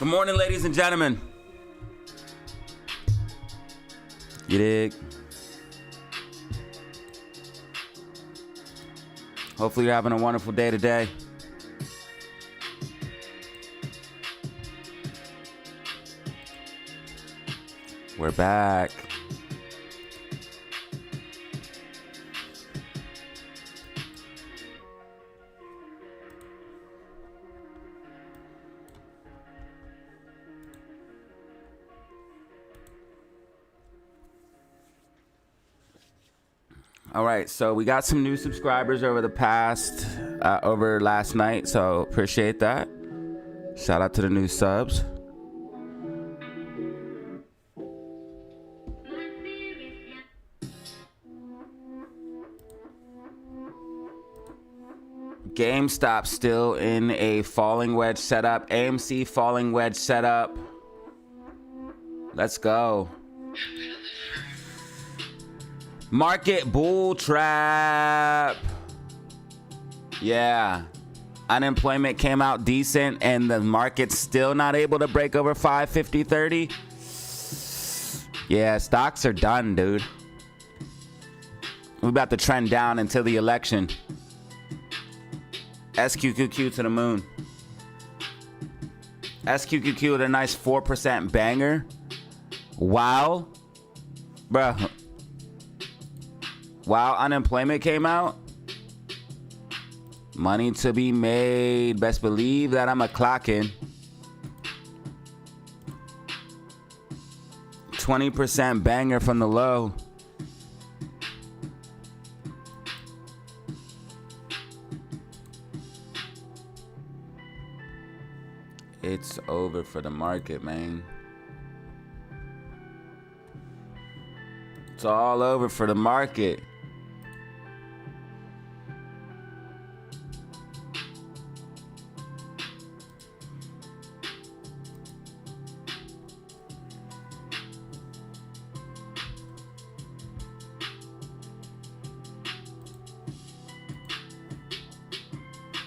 Good morning, ladies and gentlemen. You dig? Hopefully you're having a wonderful day today. We're back. All right, so we got some new subscribers over over last night, so appreciate that. Shout out to the new subs. GameStop still in a falling wedge setup. AMC falling wedge setup. Let's go. Market bull trap. Yeah. Unemployment came out decent and the market's still not able to break over 550.30. Yeah, stocks are done, dude. We're about to trend down until the election. SQQQ to the moon. SQQQ with a nice 4% banger. Wow. Bruh. Wow, unemployment came out. Money to be made. Best believe that I'm a clocking. 20% banger from the low. It's over for the market, man. It's all over for the market.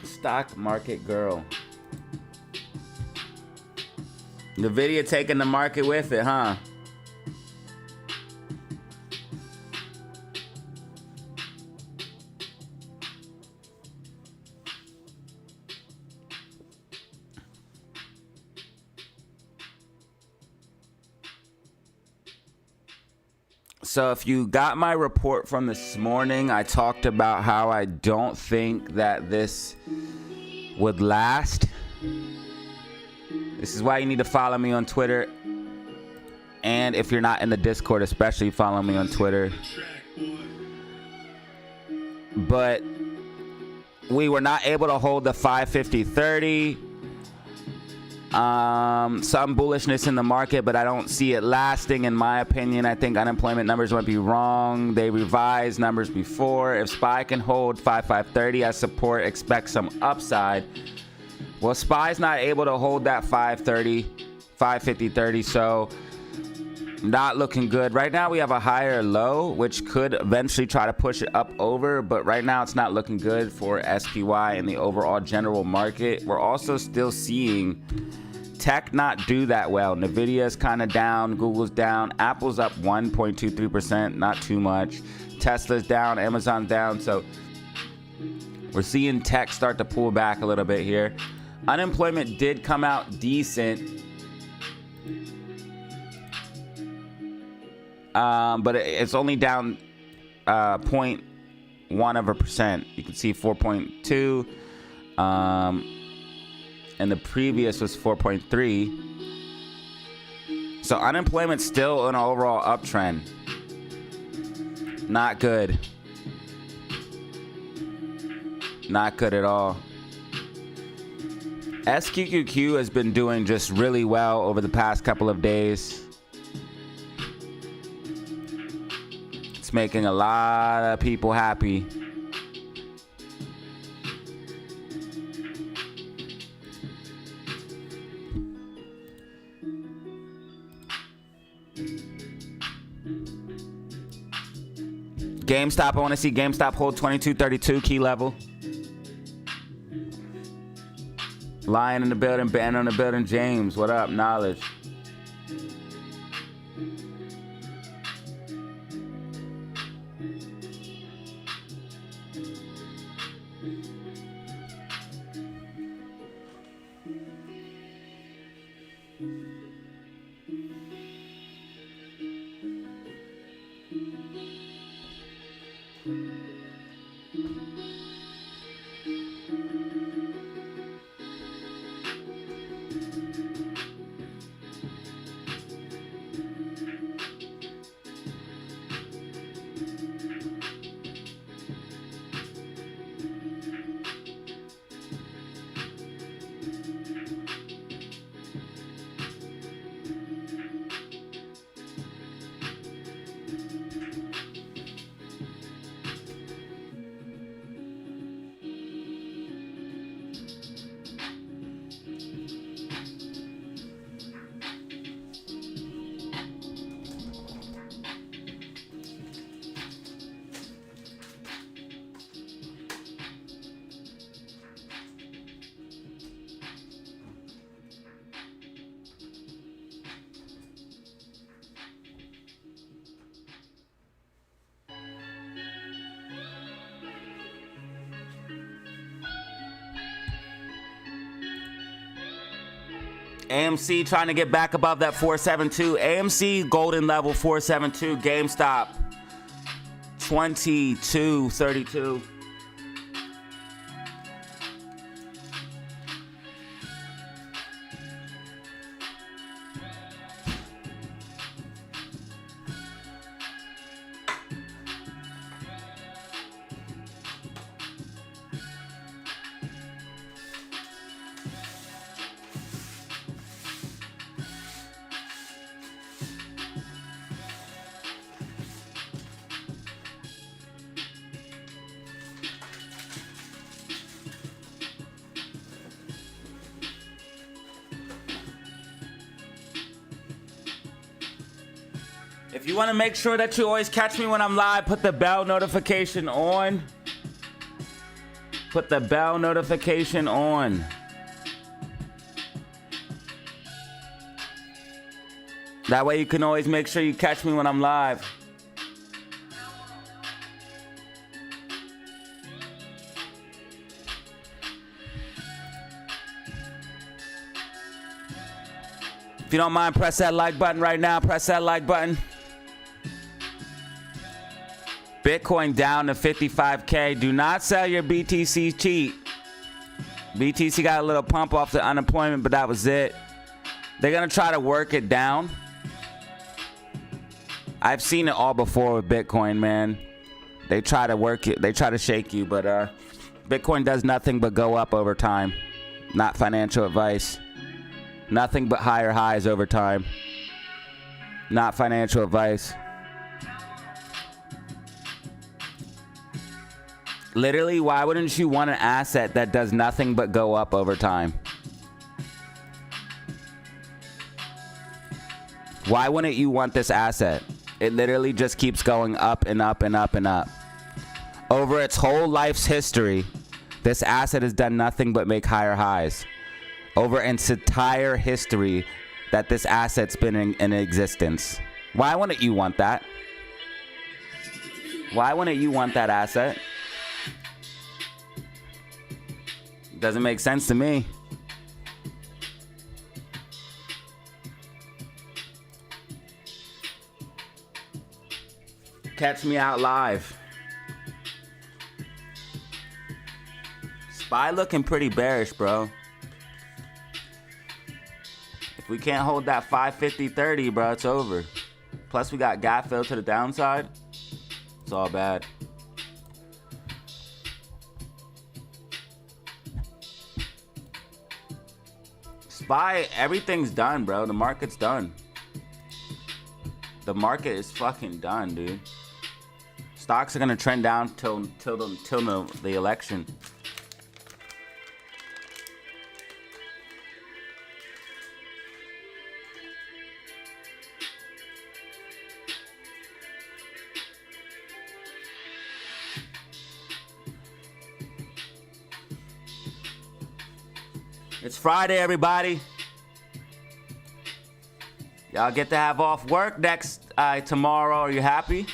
Stock market girl. Nvidia taking the market with it, huh? So if you got my report from this morning, I talked about how I don't think that this would last. This is why you need to follow me on Twitter. And if you're not in the Discord, especially follow me on Twitter. But we were not able to hold the 550.30. Some bullishness in the market, but I don't see it lasting in my opinion. I think unemployment numbers might be wrong. They revised numbers before. If SPY can hold 5530 as support, expect some upside. Well, SPY's not able to hold that 550.30, so not looking good. Right now we have a higher low, which could eventually try to push it up over, but right now it's not looking good for SPY and the overall general market. We're also still seeing tech not do that well. Nvidia is kind of down, Google's down, Apple's up 1.23%, not too much. Tesla's down, Amazon's down, so we're seeing tech start to pull back a little bit here. Unemployment did come out decent, but it's only down 0.1%. You can see 4.2, and the previous was 4.3. So unemployment's still an overall uptrend. Not good. Not good at all. SQQQ has been doing just really well over the past couple of days. It's making a lot of people happy. GameStop, I want to see GameStop hold 2232 key level. Lion in the building, Ben on the building, James. What up? Knowledge. AMC trying to get back above that 472. AMC golden level 472. GameStop 2232. If you want to make sure that you always catch me when I'm live, put the bell notification on. Put the bell notification on. That way you can always make sure you catch me when I'm live. If you don't mind, press that like button right now. Press that like button. Bitcoin down to 55K. Do not sell your BTC cheap. BTC got a little pump off the unemployment, but that was it. They're going to try to work it down. I've seen it all before with Bitcoin, man. They try to work it. They try to shake you, but Bitcoin does nothing but go up over time. Not financial advice. Nothing but higher highs over time. Not financial advice. Literally, why wouldn't you want an asset that does nothing but go up over time? Why wouldn't you want this asset? It literally just keeps going up and up and up and up. Over its whole life's history, this asset has done nothing but make higher highs. Over its entire history that this asset's been in existence. Why wouldn't you want that? Why wouldn't you want that asset? Doesn't make sense to me. Catch me out live. SPY looking pretty bearish, bro. If we can't hold that 550.30, bro, it's over. Plus we got gap fill to the downside. It's all bad. SPY, everything's done, bro. The market's done. The market is fucking done, dude. Stocks are gonna trend down till the election. It's Friday, everybody. Y'all get to have off work tomorrow. Are you happy?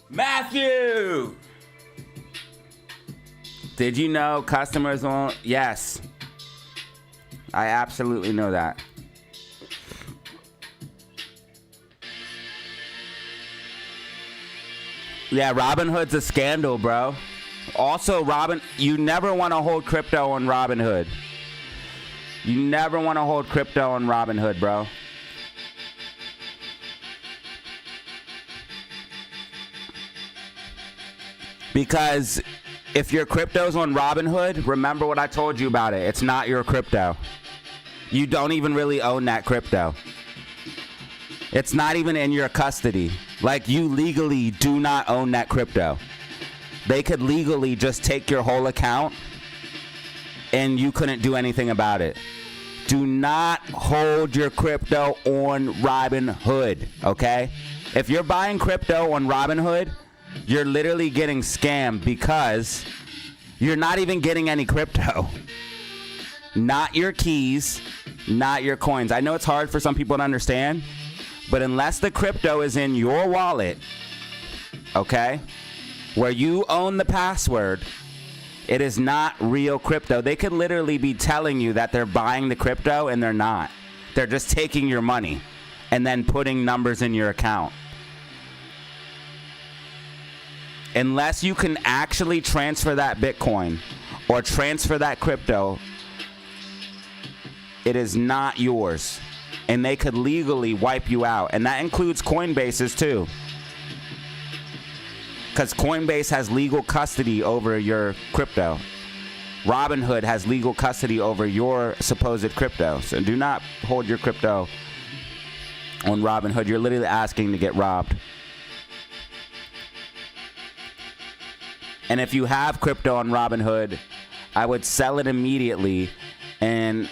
Matthew! Did you know customers won't? Yes. I absolutely know that. Yeah, Robinhood's a scandal, bro. Also, you never want to hold crypto on Robinhood. You never want to hold crypto on Robinhood, bro. Because if your crypto's on Robinhood, remember what I told you about it. It's not your crypto. You don't even really own that crypto. It's not even in your custody. Like, you legally do not own that crypto. They could legally just take your whole account and you couldn't do anything about it. Do not hold your crypto on Robinhood, okay? If you're buying crypto on Robinhood, you're literally getting scammed because you're not even getting any crypto. Not your keys, not your coins. I know it's hard for some people to understand, but unless the crypto is in your wallet, okay, where you own the password, it is not real crypto. They could literally be telling you that they're buying the crypto and they're not. They're just taking your money and then putting numbers in your account. Unless you can actually transfer that Bitcoin or transfer that crypto, it is not yours. And they could legally wipe you out. And that includes Coinbase's too. Because Coinbase has legal custody over your crypto. Robinhood has legal custody over your supposed crypto. So do not hold your crypto on Robinhood. You're literally asking to get robbed. And if you have crypto on Robinhood, I would sell it immediately. And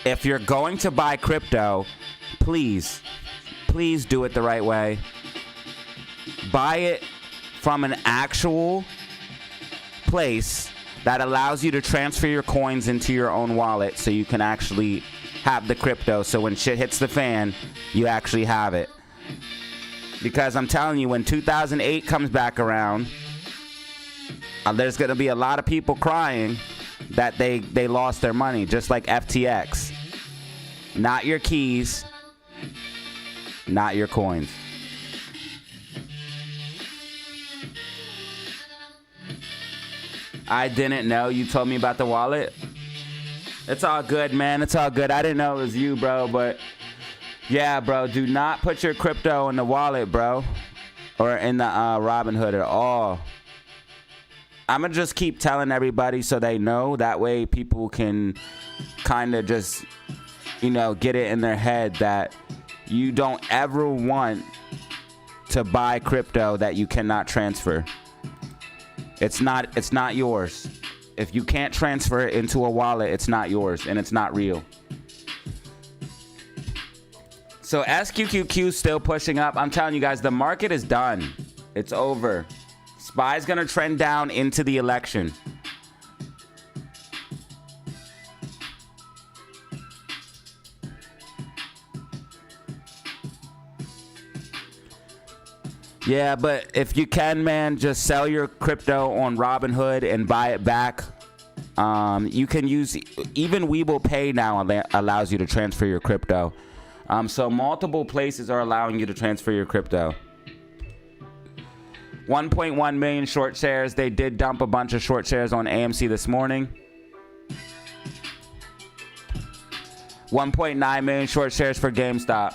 if you're going to buy crypto, please do it the right way. Buy it from an actual place that allows you to transfer your coins into your own wallet so you can actually have the crypto. So when shit hits the fan, you actually have it. Because I'm telling you, when 2008 comes back around, there's going to be a lot of people crying that they lost their money, just like FTX. Not your keys, not your coins. I didn't know. You told me about the wallet. It's all good, man. It's all good. I didn't know it was you, bro. But yeah, bro, do not put your crypto in the wallet, bro, or in the Robinhood at all. I'm going to just keep telling everybody so they know. That way people can kind of just, get it in their head that you don't ever want to buy crypto that you cannot transfer. It's not yours. If you can't transfer it into a wallet, it's not yours and it's not real. So SQQQ still pushing up. I'm telling you guys, the market is done. It's over. SPY's gonna trend down into the election. Yeah, but if you can, man, just sell your crypto on Robinhood and buy it back. You can use, even Webull Pay now allows you to transfer your crypto. So multiple places are allowing you to transfer your crypto. 1.1 million short shares. They did dump a bunch of short shares on AMC this morning. 1.9 million short shares for GameStop.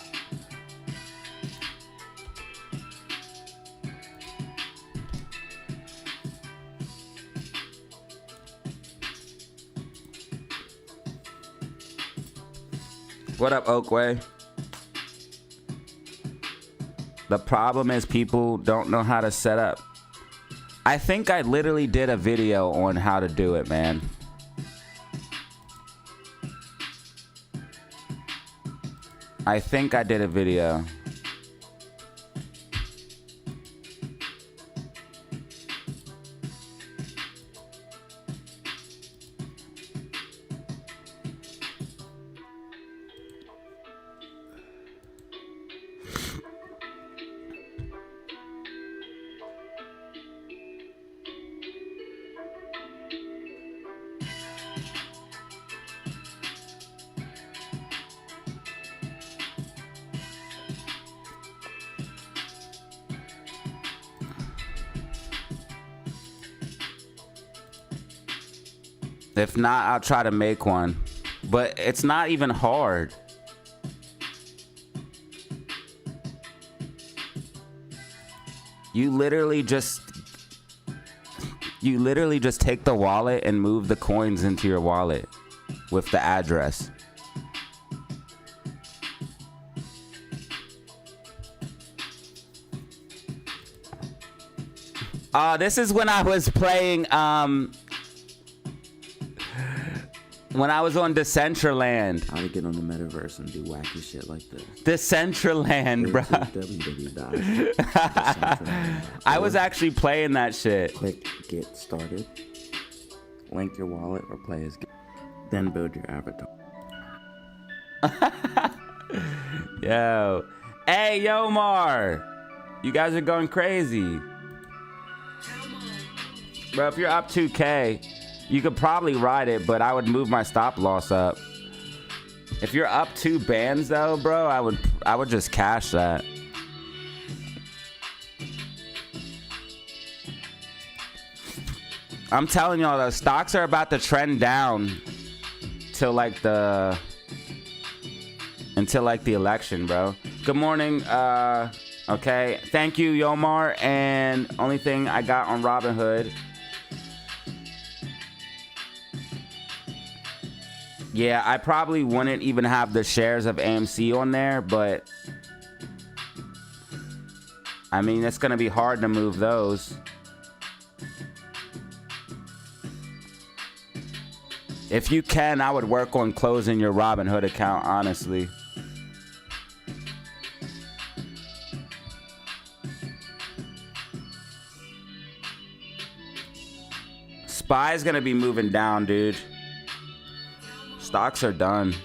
What up, Oakway? The problem is people don't know how to set up. I think I literally did a video on how to do it, man. I think I did a video. If not, I'll try to make one. But it's not even hard. You literally just take the wallet and move the coins into your wallet with the address. This is when I was playing when I was on Decentraland. How to get on the metaverse and do wacky shit like this. Decentraland, bro. I was actually playing that shit. Click get started. Link your wallet or play as game. Then build your avatar. Yo. Hey, Yomar. You guys are going crazy. Bro, if you're up 2K, you could probably ride it, but I would move my stop loss up. If you're up 2 bands though, bro, I would just cash that. I'm telling y'all, the stocks are about to trend down till like the election, bro. Good morning. Okay, thank you, Yomar. And only thing I got on Robinhood. Yeah, I probably wouldn't even have the shares of AMC on there, but I mean, it's gonna be hard to move those. If you can, I would work on closing your Robinhood account, honestly. SPY's gonna be moving down, dude. Stocks are done.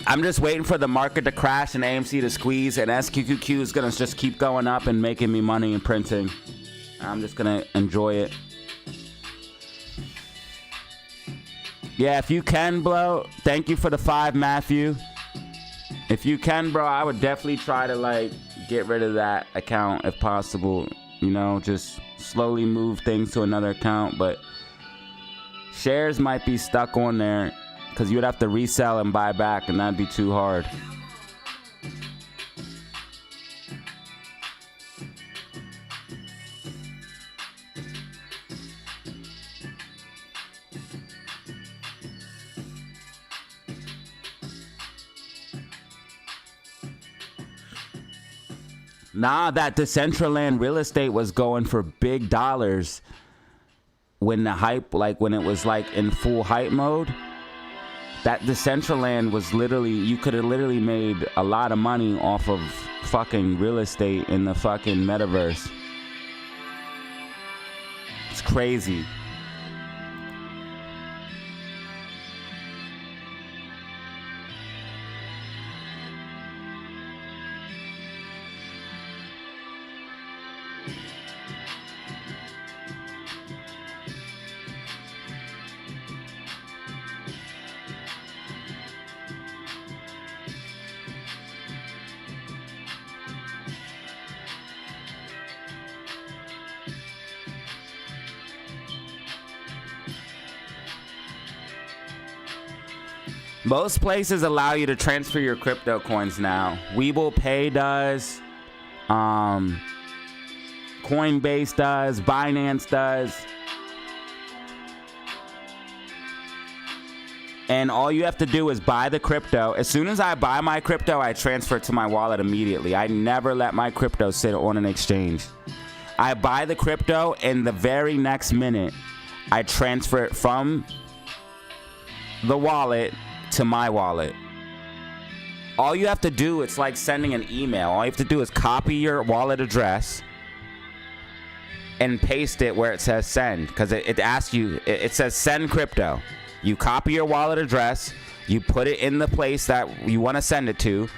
I'm just waiting for the market to crash and AMC to squeeze, and SQQQ is gonna just keep going up and making me money and printing. I'm just gonna enjoy it. Yeah, if you can, bro. Thank you for the 5, Matthew. If you can, bro, I would definitely try to like get rid of that account if possible. You know, just slowly move things to another account, but shares might be stuck on there because you would have to resell and buy back, and that'd be too hard. Nah, that Decentraland real estate was going for big dollars when the hype, like when it was like in full hype mode. That Decentraland was literally, you could have literally made a lot of money off of fucking real estate in the fucking metaverse. It's crazy. Most places allow you to transfer your crypto coins now. Webull Pay does, Coinbase does, Binance does. And all you have to do is buy the crypto. As soon as I buy my crypto, I transfer it to my wallet immediately. I never let my crypto sit on an exchange. I buy the crypto, and the very next minute, I transfer it from the wallet to my wallet. All you have to do, it's like sending an email. All you have to do is copy your wallet address and paste it where it says send, because it asks you, it says send crypto. You copy your wallet address, you put it in the place that you want to send it to.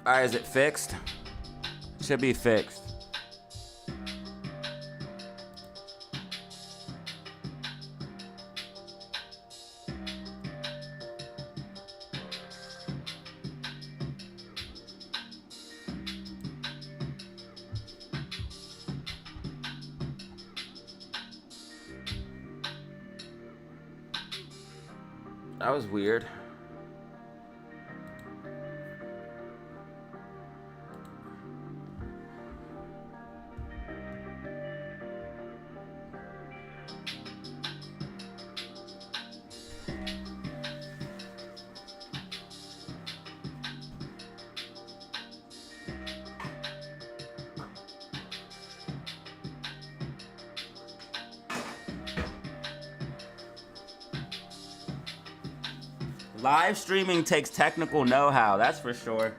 All right, is it fixed? Should be fixed. That was weird. Live streaming takes technical know-how, that's for sure.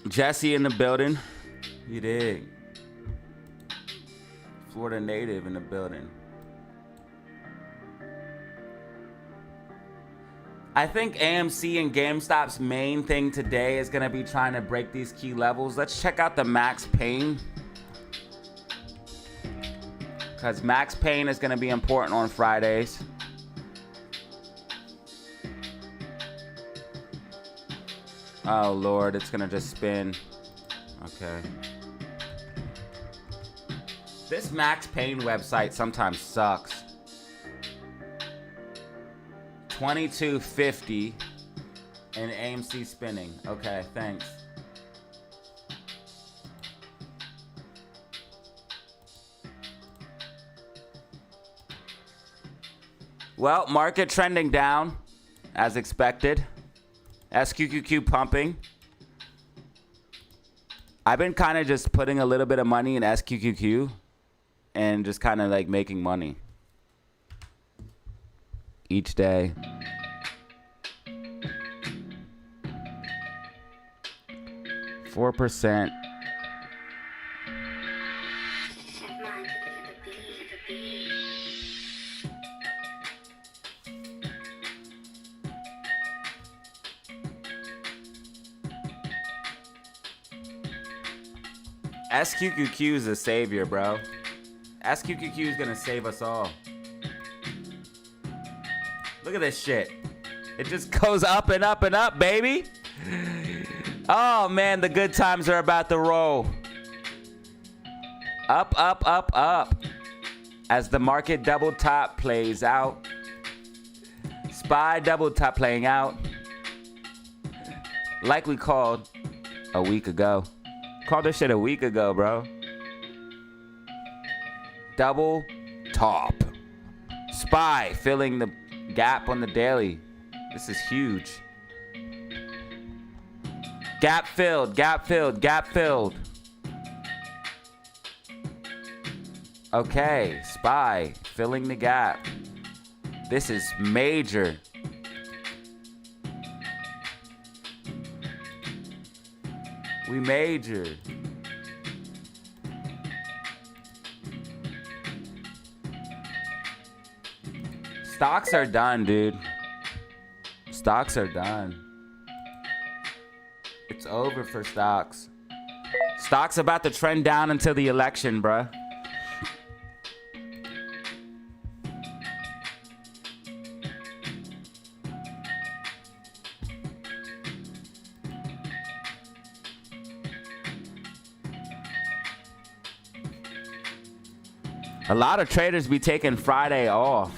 Jesse in the building. You dig? Florida native in the building. I think AMC and GameStop's main thing today is going to be trying to break these key levels. Let's check out the max pain. Because max pain is going to be important on Fridays. Oh, Lord. It's going to just spin. Okay. This max pain website sometimes sucks. 2250 and AMC spinning. Okay, thanks. Well, market trending down as expected. SQQQ pumping. I've been kind of just putting a little bit of money in SQQQ and just kind of like making money each day. %. SQQQ is a savior, bro. SQQQ is gonna save us all. Look at this shit. It just goes up and up and up, baby. Oh, man, the good times are about to roll. Up, up, up, up. As the market double top plays out. SPY double top playing out. Like we called a week ago. Called this shit a week ago, bro. Double top. SPY filling the gap on the daily. This is huge. Gap filled, gap filled, gap filled. Okay, SPY filling the gap. This is major. We major. Stocks are done, dude. Stocks are done. It's over for stocks. Stocks about to trend down until the election, bruh. A lot of traders be taking Friday off.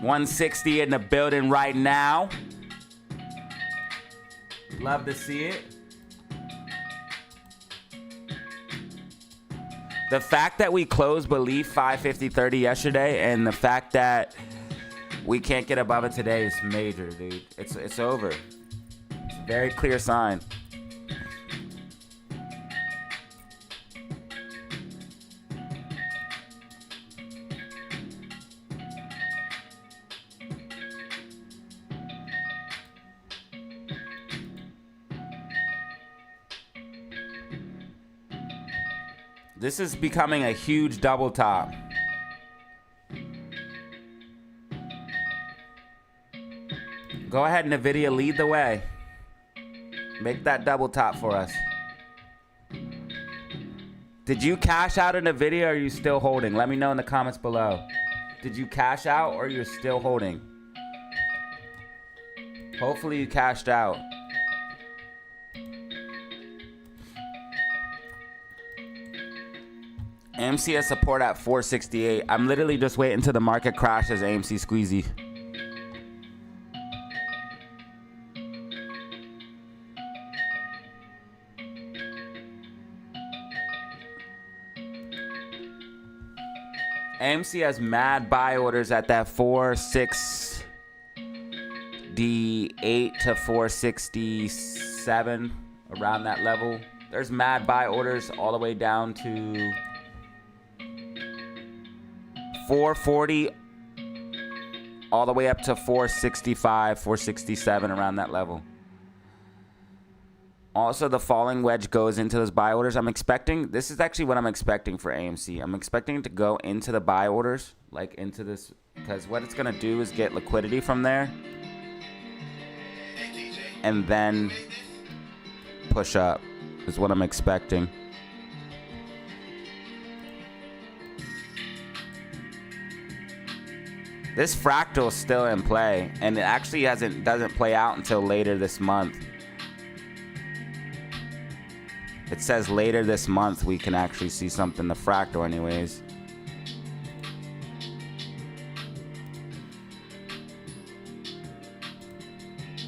160 in the building right now. Love to see it. The fact that we closed beneath 550.30 yesterday and the fact that we can't get above it today is major, dude. It's over. It's a very clear sign. This is becoming a huge double top. Go ahead, Nvidia, lead the way. Make that double top for us. Did you cash out in Nvidia or are you still holding? Let me know in the comments below. Did you cash out or you're still holding? Hopefully you cashed out. AMC has support at 468. I'm literally just waiting until the market crashes AMC squeezy. AMC has mad buy orders at that 468 to 467, around that level. There's mad buy orders all the way down to 440 all the way up to 465, 467, around that level. Also, the falling wedge goes into those buy orders. I'm expecting, this is actually what I'm expecting for AMC. I'm expecting it to go into the buy orders, like into this, because what it's going to do is get liquidity from there and then push up is what I'm expecting. This fractal is still in play, and it actually doesn't play out until later this month. It says later this month we can actually see something, the fractal anyways.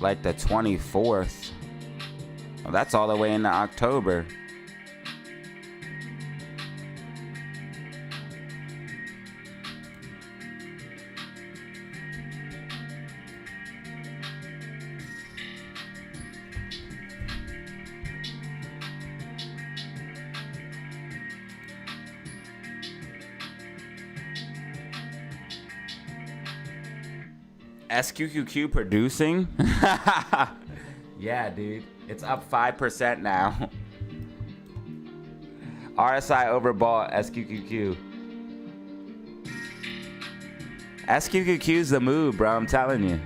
Like the 24th. Well, that's all the way into October. SQQQ producing? Yeah, dude. It's up 5% now. RSI overbought SQQQ. SQQQ's the move, bro. I'm telling you.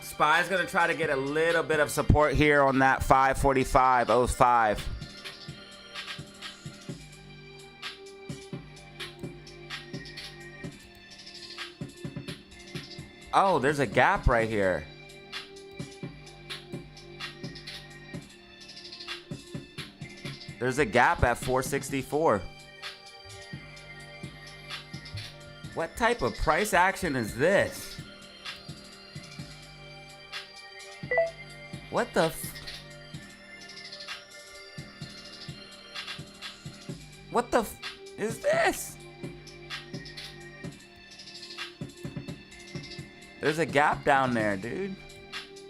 SPY's gonna try to get a little bit of support here on that 545.05. Oh, there's a gap right here. There's a gap at 464. What type of price action is this? What the what the is this? There's a gap down there, dude.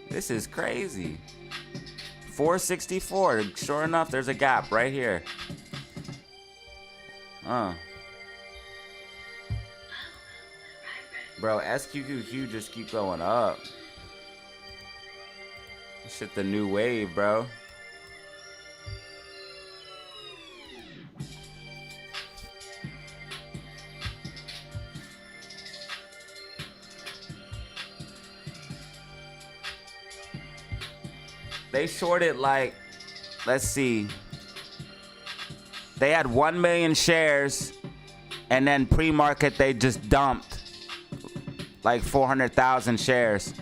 This is crazy. 464. Sure enough, there's a gap right here. Bro, SQQQ just keep going up. Shit, the new wave, bro. They shorted like, let's see. They had 1 million shares, and then pre-market they just dumped like 400,000 shares.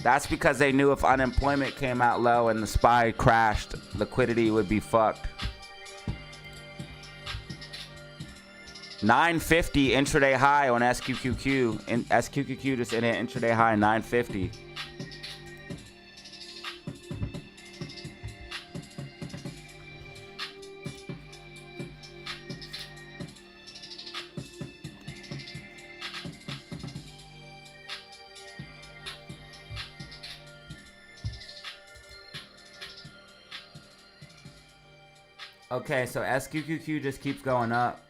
That's because they knew if unemployment came out low and the SPY crashed, liquidity would be fucked. 950 intraday high on SQQQ. And SQQQ just hit an intraday high 950. Okay, so SQQQ just keeps going up.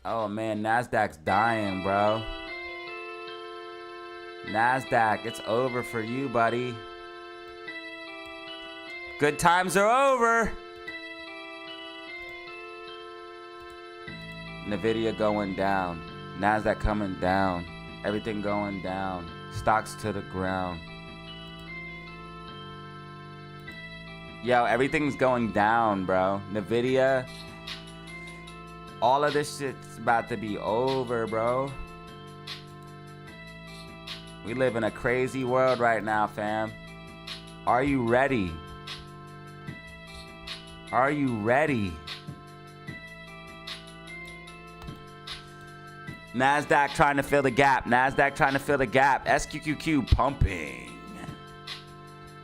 Oh man, Nasdaq's dying, bro. Nasdaq, it's over for you, buddy. Good times are over. Nvidia going down. Nasdaq coming down. Everything going down. Stocks to the ground. Yo, everything's going down, bro. Nvidia. All of this shit's about to be over, bro. We live in a crazy world right now, fam. Are you ready? Are you ready? Nasdaq trying to fill the gap. Nasdaq trying to fill the gap. SQQQ pumping.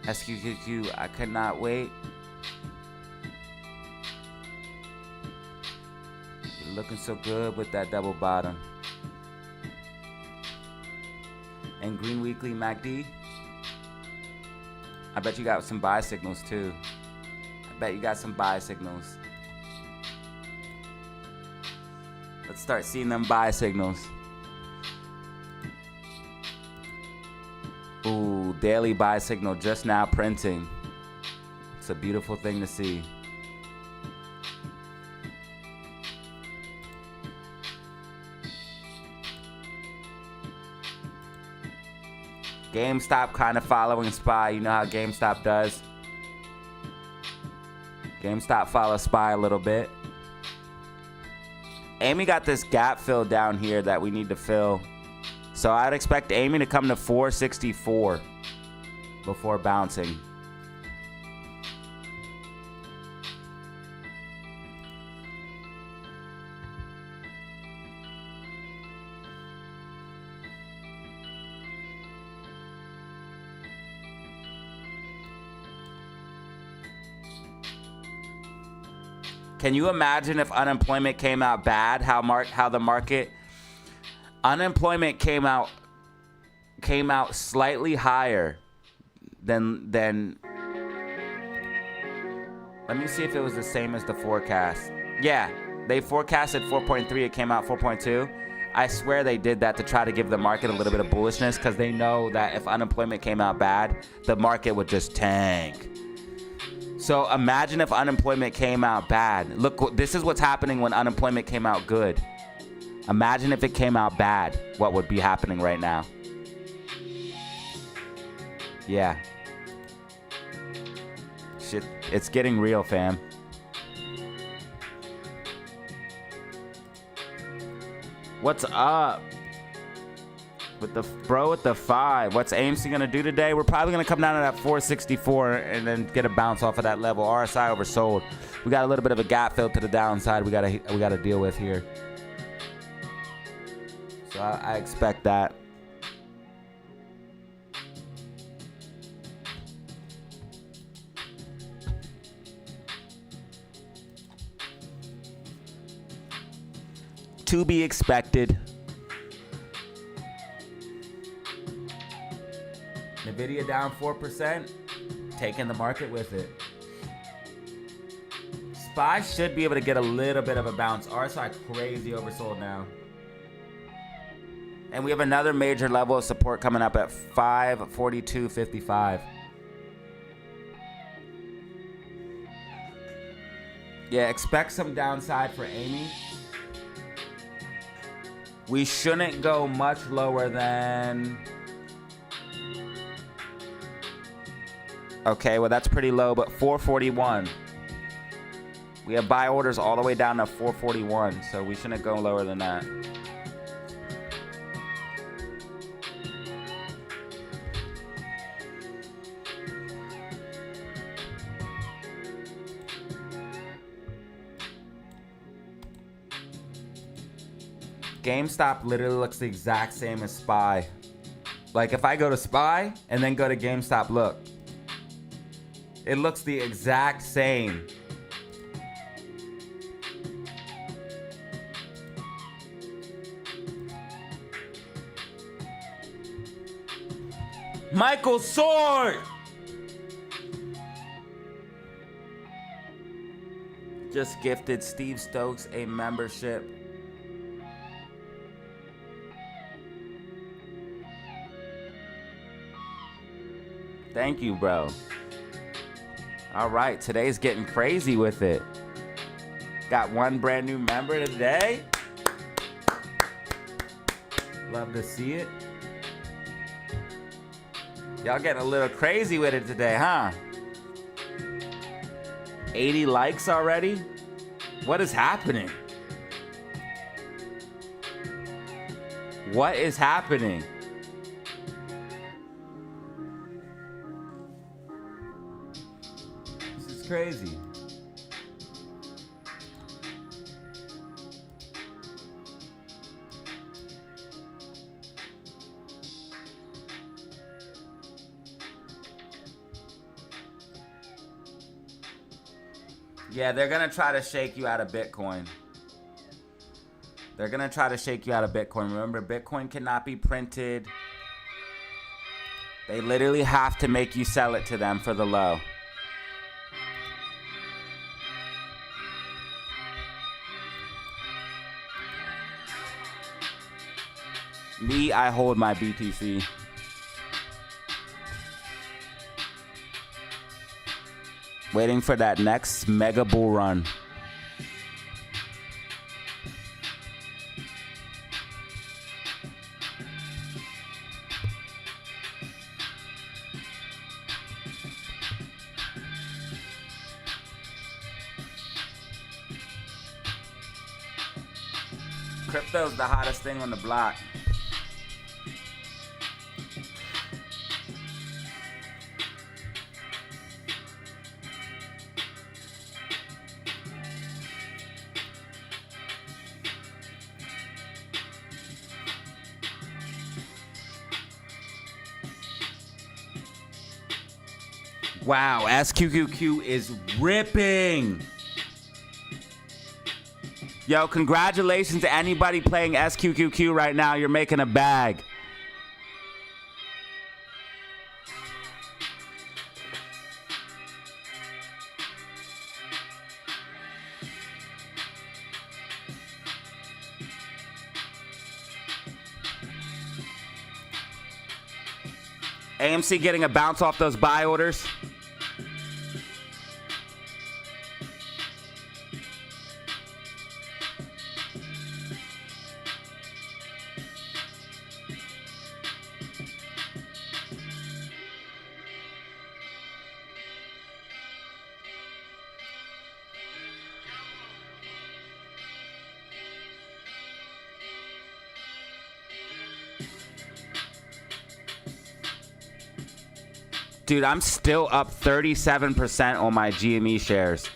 SQQQ, I could not wait. You're looking so good with that double bottom. And green weekly MACD. I bet you got some buy signals too. I bet you got some buy signals. Let's start seeing them buy signals. Ooh, daily buy signal just now printing. It's a beautiful thing to see. GameStop kind of following SPY. You know how GameStop does. GameStop follows SPY a little bit. Amy got this gap fill down here that we need to fill. So I'd expect Amy to come to 464 before bouncing. Can you imagine if unemployment came out bad? How the market unemployment came out slightly higher than let me see if it was the same as the forecast. Yeah, they forecasted 4.3, it came out 4.2. I swear they did that to try to give the market a little bit of bullishness because they know that if unemployment came out bad, the market would just tank. So imagine if unemployment came out bad. Look, this is what's happening when unemployment came out good. Imagine if it came out bad, what would be happening right now? Yeah. Shit, it's getting real, fam. What's up? With the 5. What's AMC gonna do today? We're probably gonna come down to that 464 and then get a bounce off of that level. RSI oversold. We got a little bit of a gap fill to the downside. We gotta deal with here. So I expect that. To be expected. Nvidia down 4%, taking the market with it. SPY should be able to get a little bit of a bounce. RSI crazy oversold now. And we have another major level of support coming up at 542.55. Yeah, expect some downside for Amy. We shouldn't go much lower than... Okay, well that's pretty low, but 441. We have buy orders all the way down to 441, so we shouldn't go lower than that. GameStop literally looks the exact same as SPY. Like if I go to SPY and then go to GameStop, look. It looks the exact same. Michael Sword! Just gifted Steve Stokes a membership. Thank you, bro. All right, today's getting crazy with it. Got one brand new member today. Love to see it. Y'all getting a little crazy with it today, huh? 80 likes already? What is happening? What is happening? This is crazy. Yeah, they're gonna try to shake you out of Bitcoin. They're gonna try to shake you out of Bitcoin. Remember, Bitcoin cannot be printed. They literally have to make you sell it to them for the low. Me, I hold my BTC. Waiting for that next mega bull run. Crypto's the hottest thing on the block. Wow, SQQQ is ripping. Yo, congratulations to anybody playing SQQQ right now. You're making a bag. AMC getting a bounce off those buy orders. Dude, I'm still up 37% on my GME shares.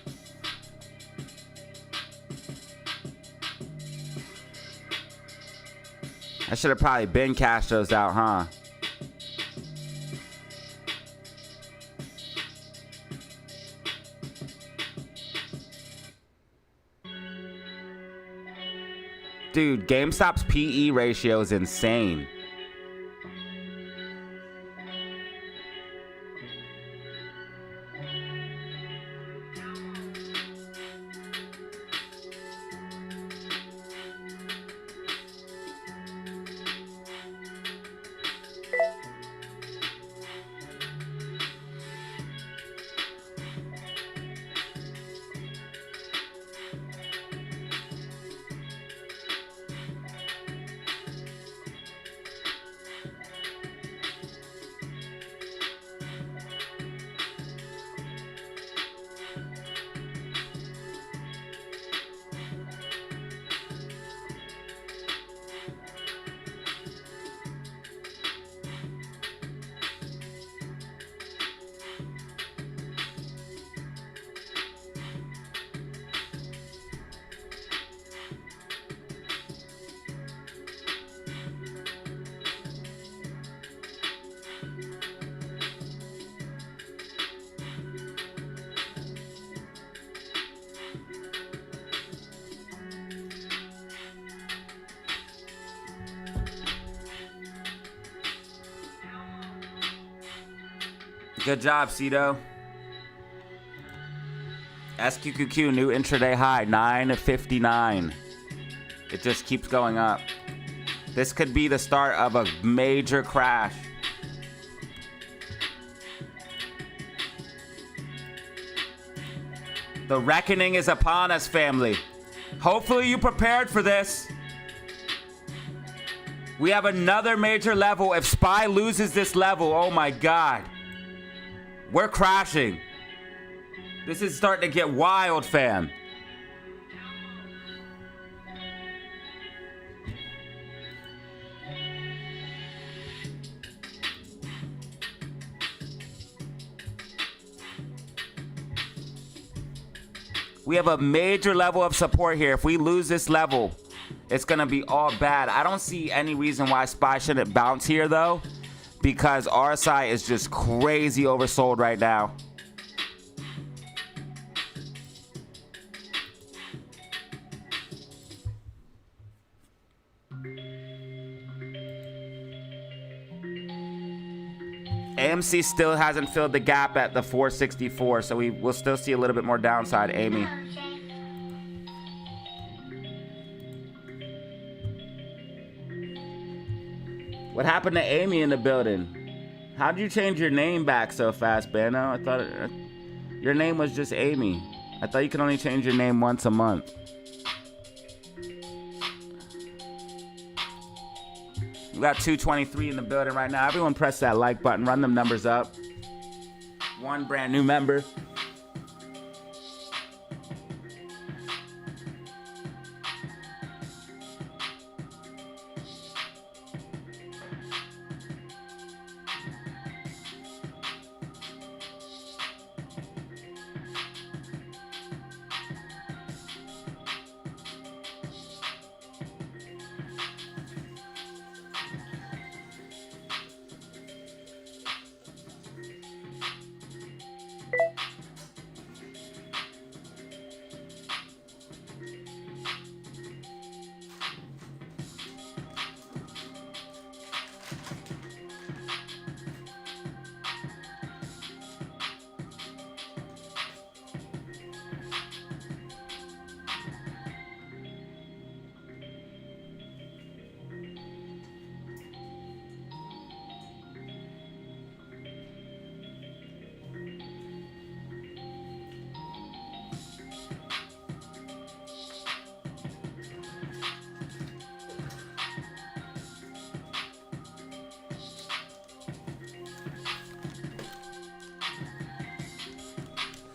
I should have probably been cashed those out, huh? Dude, GameStop's PE ratio is insane. Good job, Cito. SQQQ, new intraday high, 959. It just keeps going up. This could be the start of a major crash. The reckoning is upon us, family. Hopefully you prepared for this. We have another major level. If SPY loses this level, oh my God. We're crashing. This is starting to get wild, fam. We have a major level of support here. If we lose this level, it's gonna be all bad. I don't see any reason why SPY shouldn't bounce here though, because RSI is just crazy oversold right now. AMC still hasn't filled the gap at the 464, so we will still see a little bit more downside, Amy. What happened to Amy in the building? How did you change your name back so fast, Bano? I thought your name was just Amy. I thought you could only change your name once a month. We got 223 in the building right now. Everyone press that like button. Run them numbers up. One brand new member.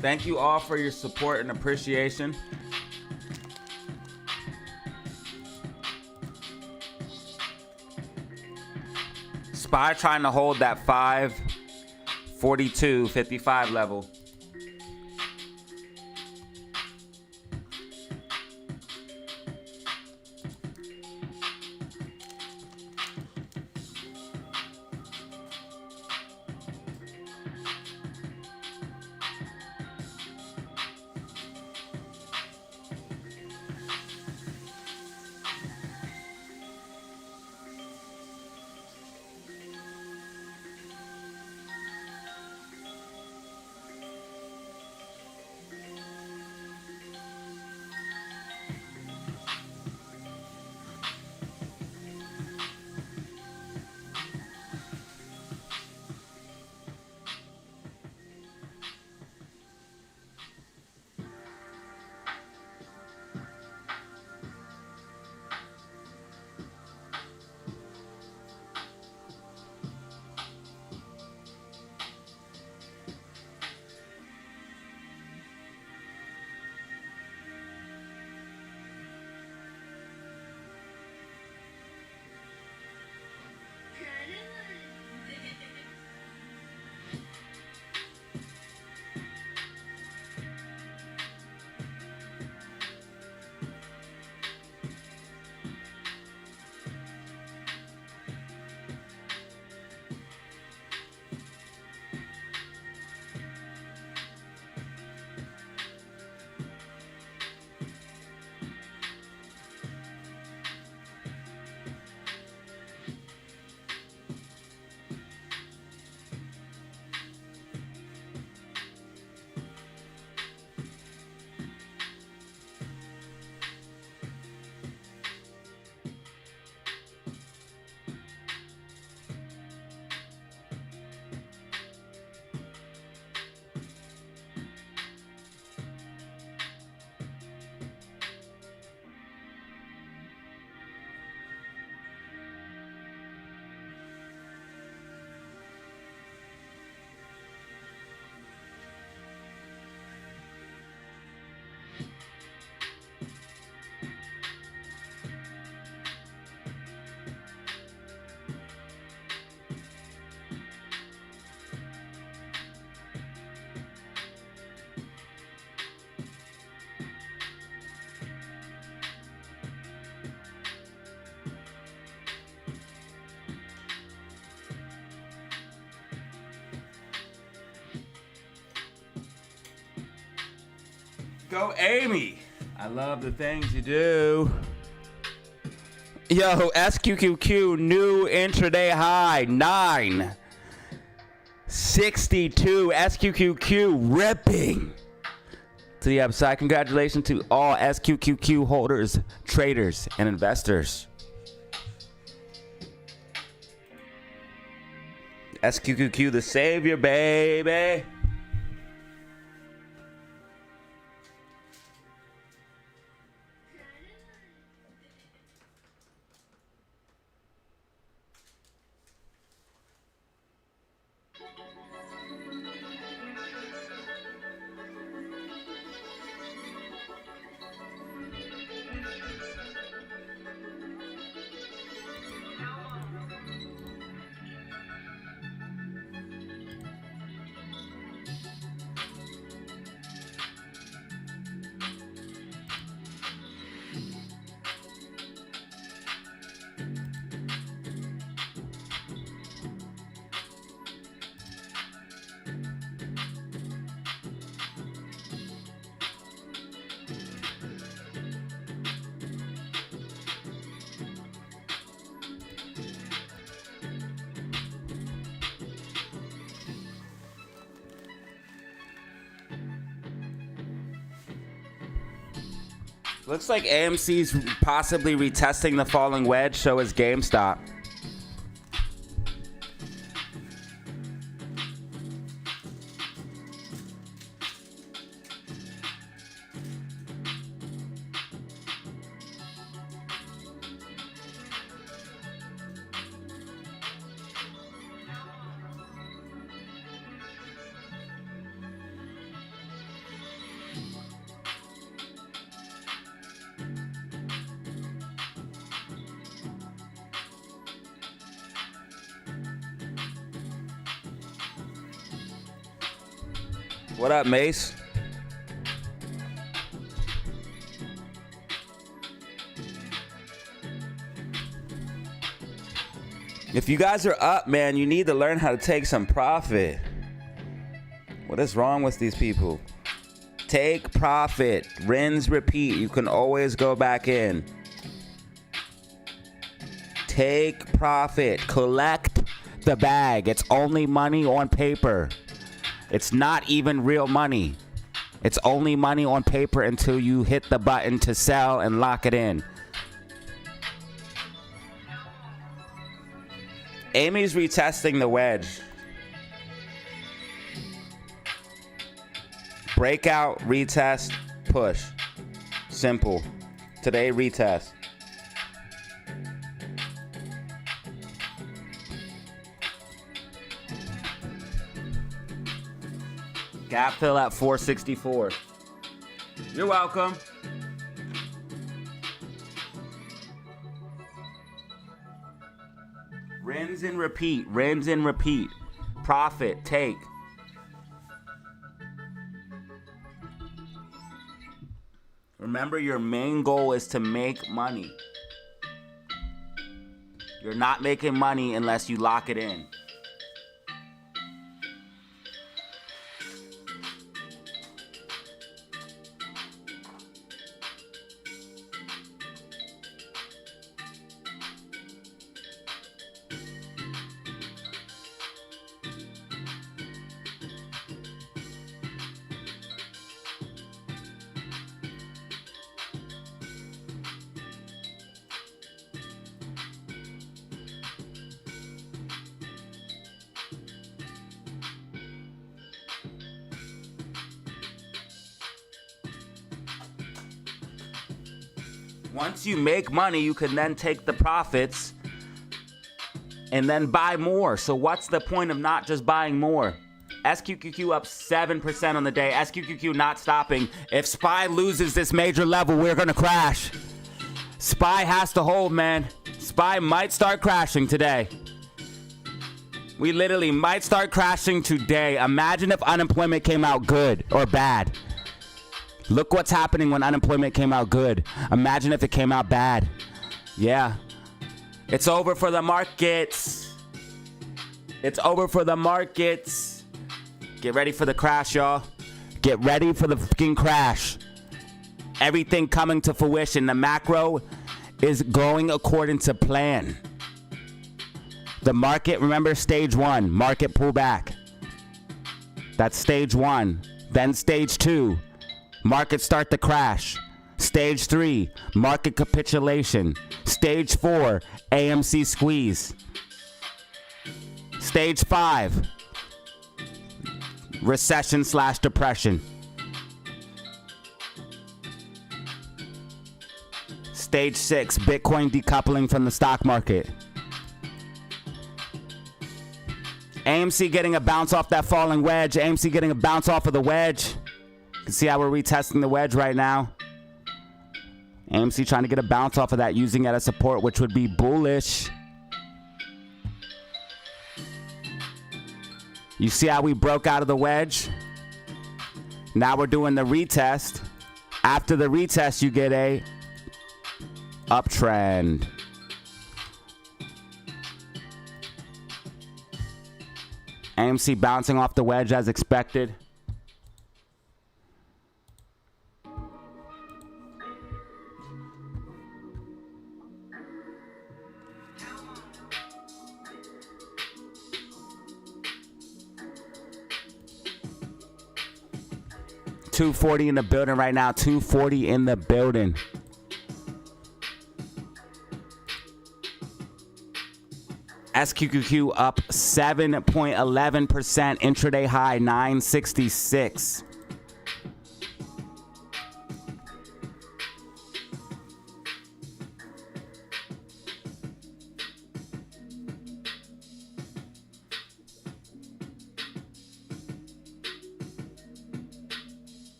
Thank you all for your support and appreciation. SPY trying to hold that 542.55 level. go, Amy. I love the things you do. Yo, SQQQ new intraday high, 962. SQQQ ripping to the upside. Congratulations to all SQQQ holders, traders, and investors. SQQQ, the savior, baby. Looks like AMC's possibly retesting the falling wedge, so is GameStop. What up, Mace? If you guys are up, man, you need to learn how to take some profit. What is wrong with these people? Take profit. Rinse, repeat. You can always go back in. Take profit. Collect the bag. It's only money on paper. It's not even real money. It's only money on paper until you hit the button to sell and lock it in. Amy's retesting the wedge. Breakout, retest, push. Simple. Today, retest. Gap fill at 464. You're welcome. Rinse and repeat. Rinse and repeat. Profit. Take. Remember, your main goal is to make money. You're not making money unless you lock it in. Once you make money, you can then take the profits and then buy more. So what's the point of not just buying more? SQQQ up 7% on the day. SQQQ not stopping. If SPY loses this major level, we're going to crash. SPY has to hold, man. SPY might start crashing today. We literally might start crashing today. Imagine if unemployment came out good or bad. Look what's happening when unemployment came out good. Imagine if it came out bad. Yeah. It's over for the markets. It's over for the markets. Get ready for the crash, y'all. Get ready for the fucking crash. everything coming to fruition. The macro is going according to plan. The market, remember stage 1, market pullback. That's stage 1. Then stage 2, market start to crash. Stage 3, market capitulation. Stage 4, AMC squeeze. Stage 5, recession/depression. Stage 6, Bitcoin decoupling from the stock market. AMC getting a bounce off that falling wedge. AMC getting a bounce off of the wedge. You can see how we're retesting the wedge right now. AMC trying to get a bounce off of that, using it as support, which would be bullish. You see how we broke out of the wedge? Now we're doing the retest. After the retest, you get a uptrend. AMC bouncing off the wedge as expected. $240 in the building right now. $240 in the building. SQQQ up 7.11%. Intraday high 966.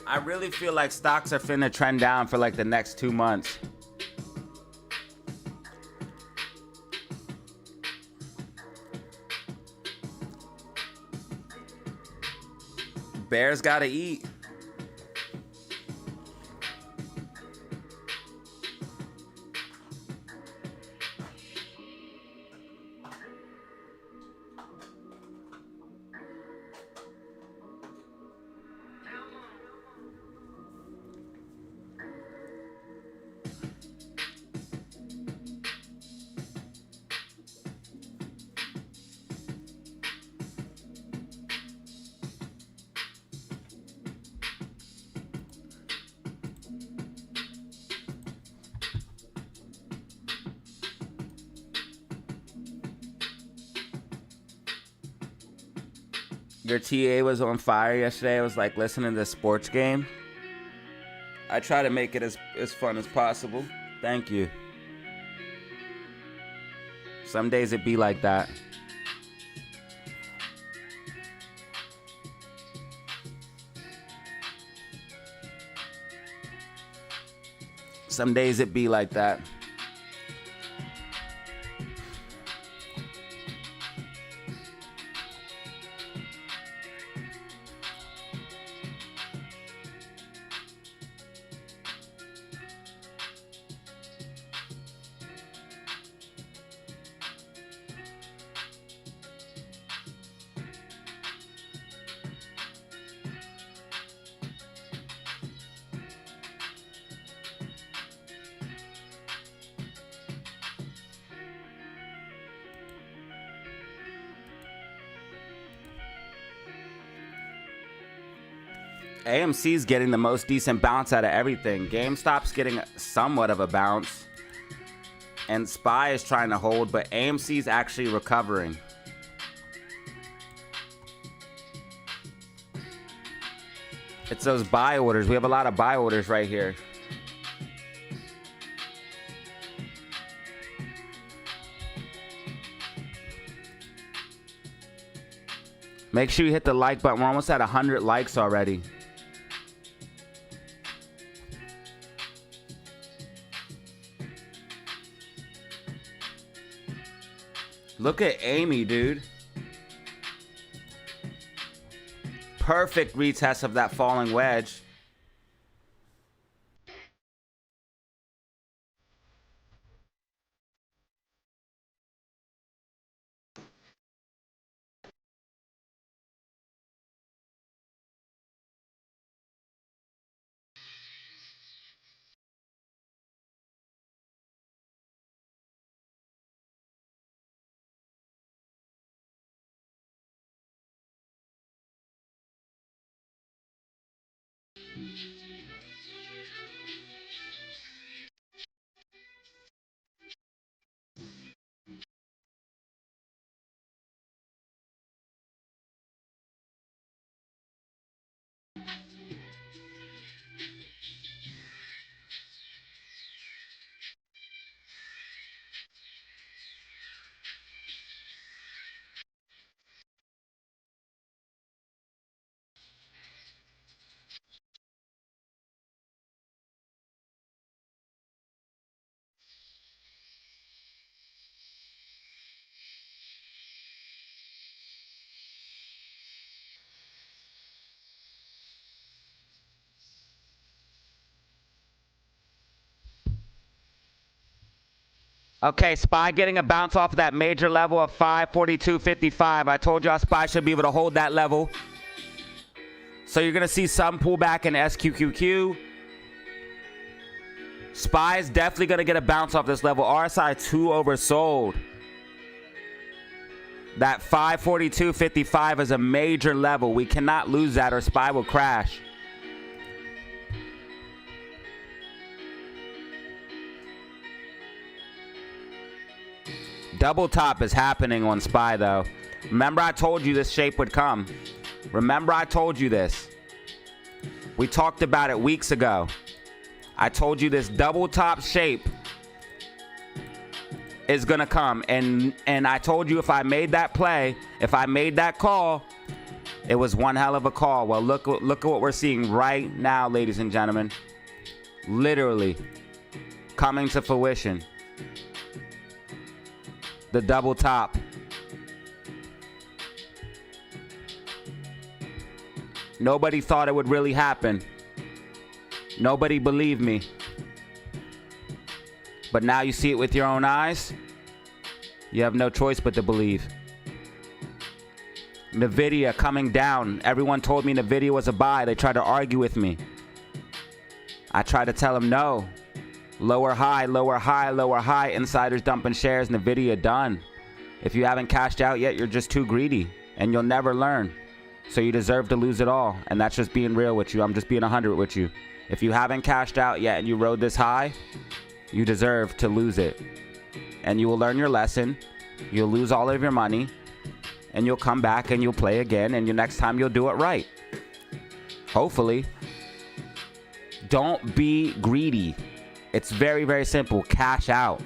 I really feel like stocks are finna trend down for like the next 2 months. Bears gotta eat. Your TA was on fire yesterday. I was like listening to the sports game. I try to make it as fun as possible. Thank you. Some days it be like that. Some days it be like that. AMC's getting the most decent bounce out of everything. GameStop's getting somewhat of a bounce. And SPY is trying to hold, but AMC's actually recovering. It's those buy orders. We have a lot of buy orders right here. Make sure you hit the like button. We're almost at 100 likes already. Look at Amy, dude. Perfect retest of that falling wedge. Okay, SPY getting a bounce off of that major level of 542.55. I told y'all SPY should be able to hold that level. So you're going to see some pullback in SQQQ. SPY is definitely going to get a bounce off this level. RSI 2 oversold. That 542.55 is a major level. We cannot lose that or SPY will crash. Double top is happening on SPY though. Remember I told you this shape would come. Remember I told you this. We talked about it weeks ago. I told you this double top shape is gonna come. And I told you if I made that play, if I made that call, it was one hell of a call. Well, look at what we're seeing right now, ladies and gentlemen. Literally coming to fruition. The double top. Nobody thought it would really happen. Nobody believed me. But now you see it with your own eyes. You have no choice but to believe. Nvidia coming down. Everyone told me Nvidia was a buy. They tried to argue with me. I tried to tell them no. Lower high, lower high, lower high. Insiders dumping shares. Nvidia done. If you haven't cashed out yet, you're just too greedy. And you'll never learn. So you deserve to lose it all. And that's just being real with you. I'm just being 100 with you. If you haven't cashed out yet and you rode this high, you deserve to lose it. And you will learn your lesson. You'll lose all of your money. And you'll come back and you'll play again. And next time you'll do it right. Hopefully. Don't be greedy. It's very, very simple. Cash out.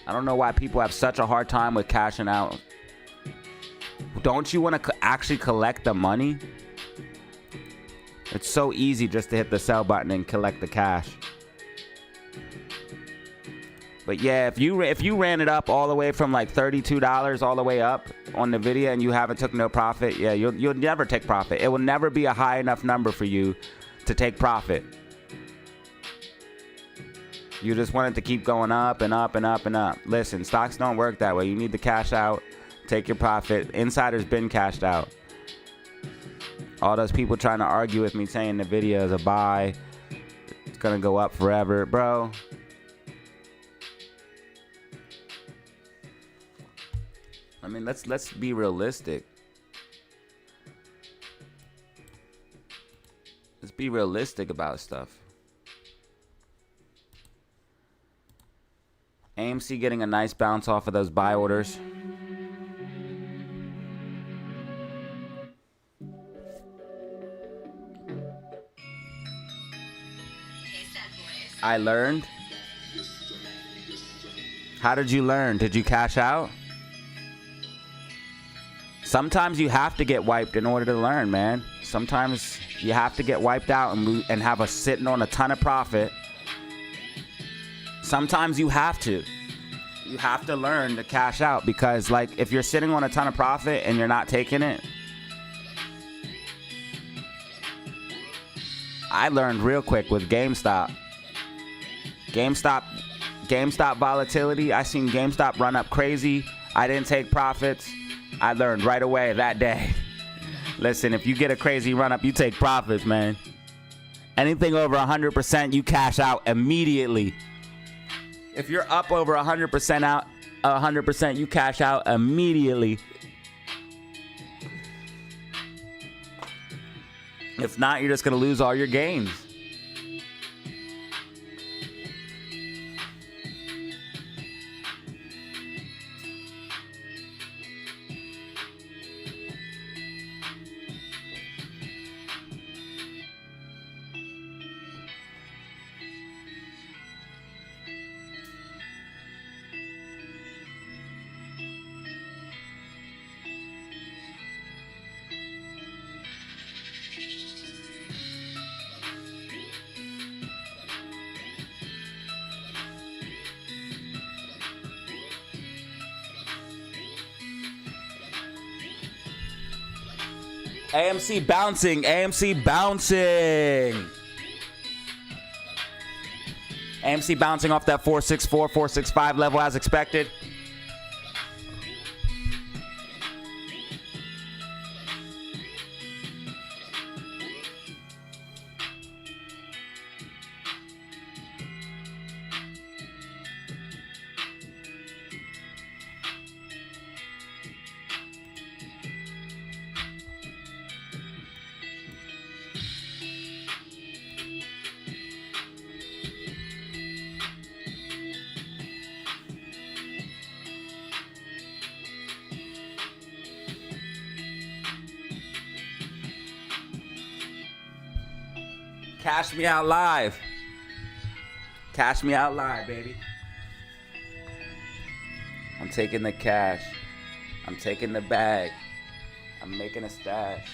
I don't know why people have such a hard time with cashing out. Don't you want to actually collect the money? It's so easy just to hit the sell button and collect the cash. But yeah, if you ran it up all the way from like $32 all the way up on Nvidia and you haven't took no profit, yeah, you'll never take profit. It will never be a high enough number for you to take profit. You just want it to keep going up and up and up and up. Listen, stocks don't work that way. You need to cash out, take your profit. Insiders been cashed out. All those people trying to argue with me saying Nvidia is a buy, it's gonna go up forever, bro. I mean, let's be realistic. Let's be realistic about stuff. AMC getting a nice bounce off of those buy orders. I learned. How did you learn? Did you cash out? Sometimes you have to get wiped in order to learn, man. Sometimes you have to get wiped out and have us sitting on a ton of profit. Sometimes you have to. You have to learn to cash out, because like if you're sitting on a ton of profit and you're not taking it. I learned real quick with GameStop. GameStop volatility. I seen GameStop run up crazy. I didn't take profits. I learned right away that day. Listen, if you get a crazy run up, you take profits, man. Anything over 100%, you cash out immediately. If you're up over 100%, you cash out immediately. If not, you're just gonna lose all your gains. AMC bouncing, AMC bouncing. AMC bouncing off that 464, 465 level as expected. Cash me out live. Cash me out live, baby. I'm taking the cash. I'm taking the bag. I'm making a stash.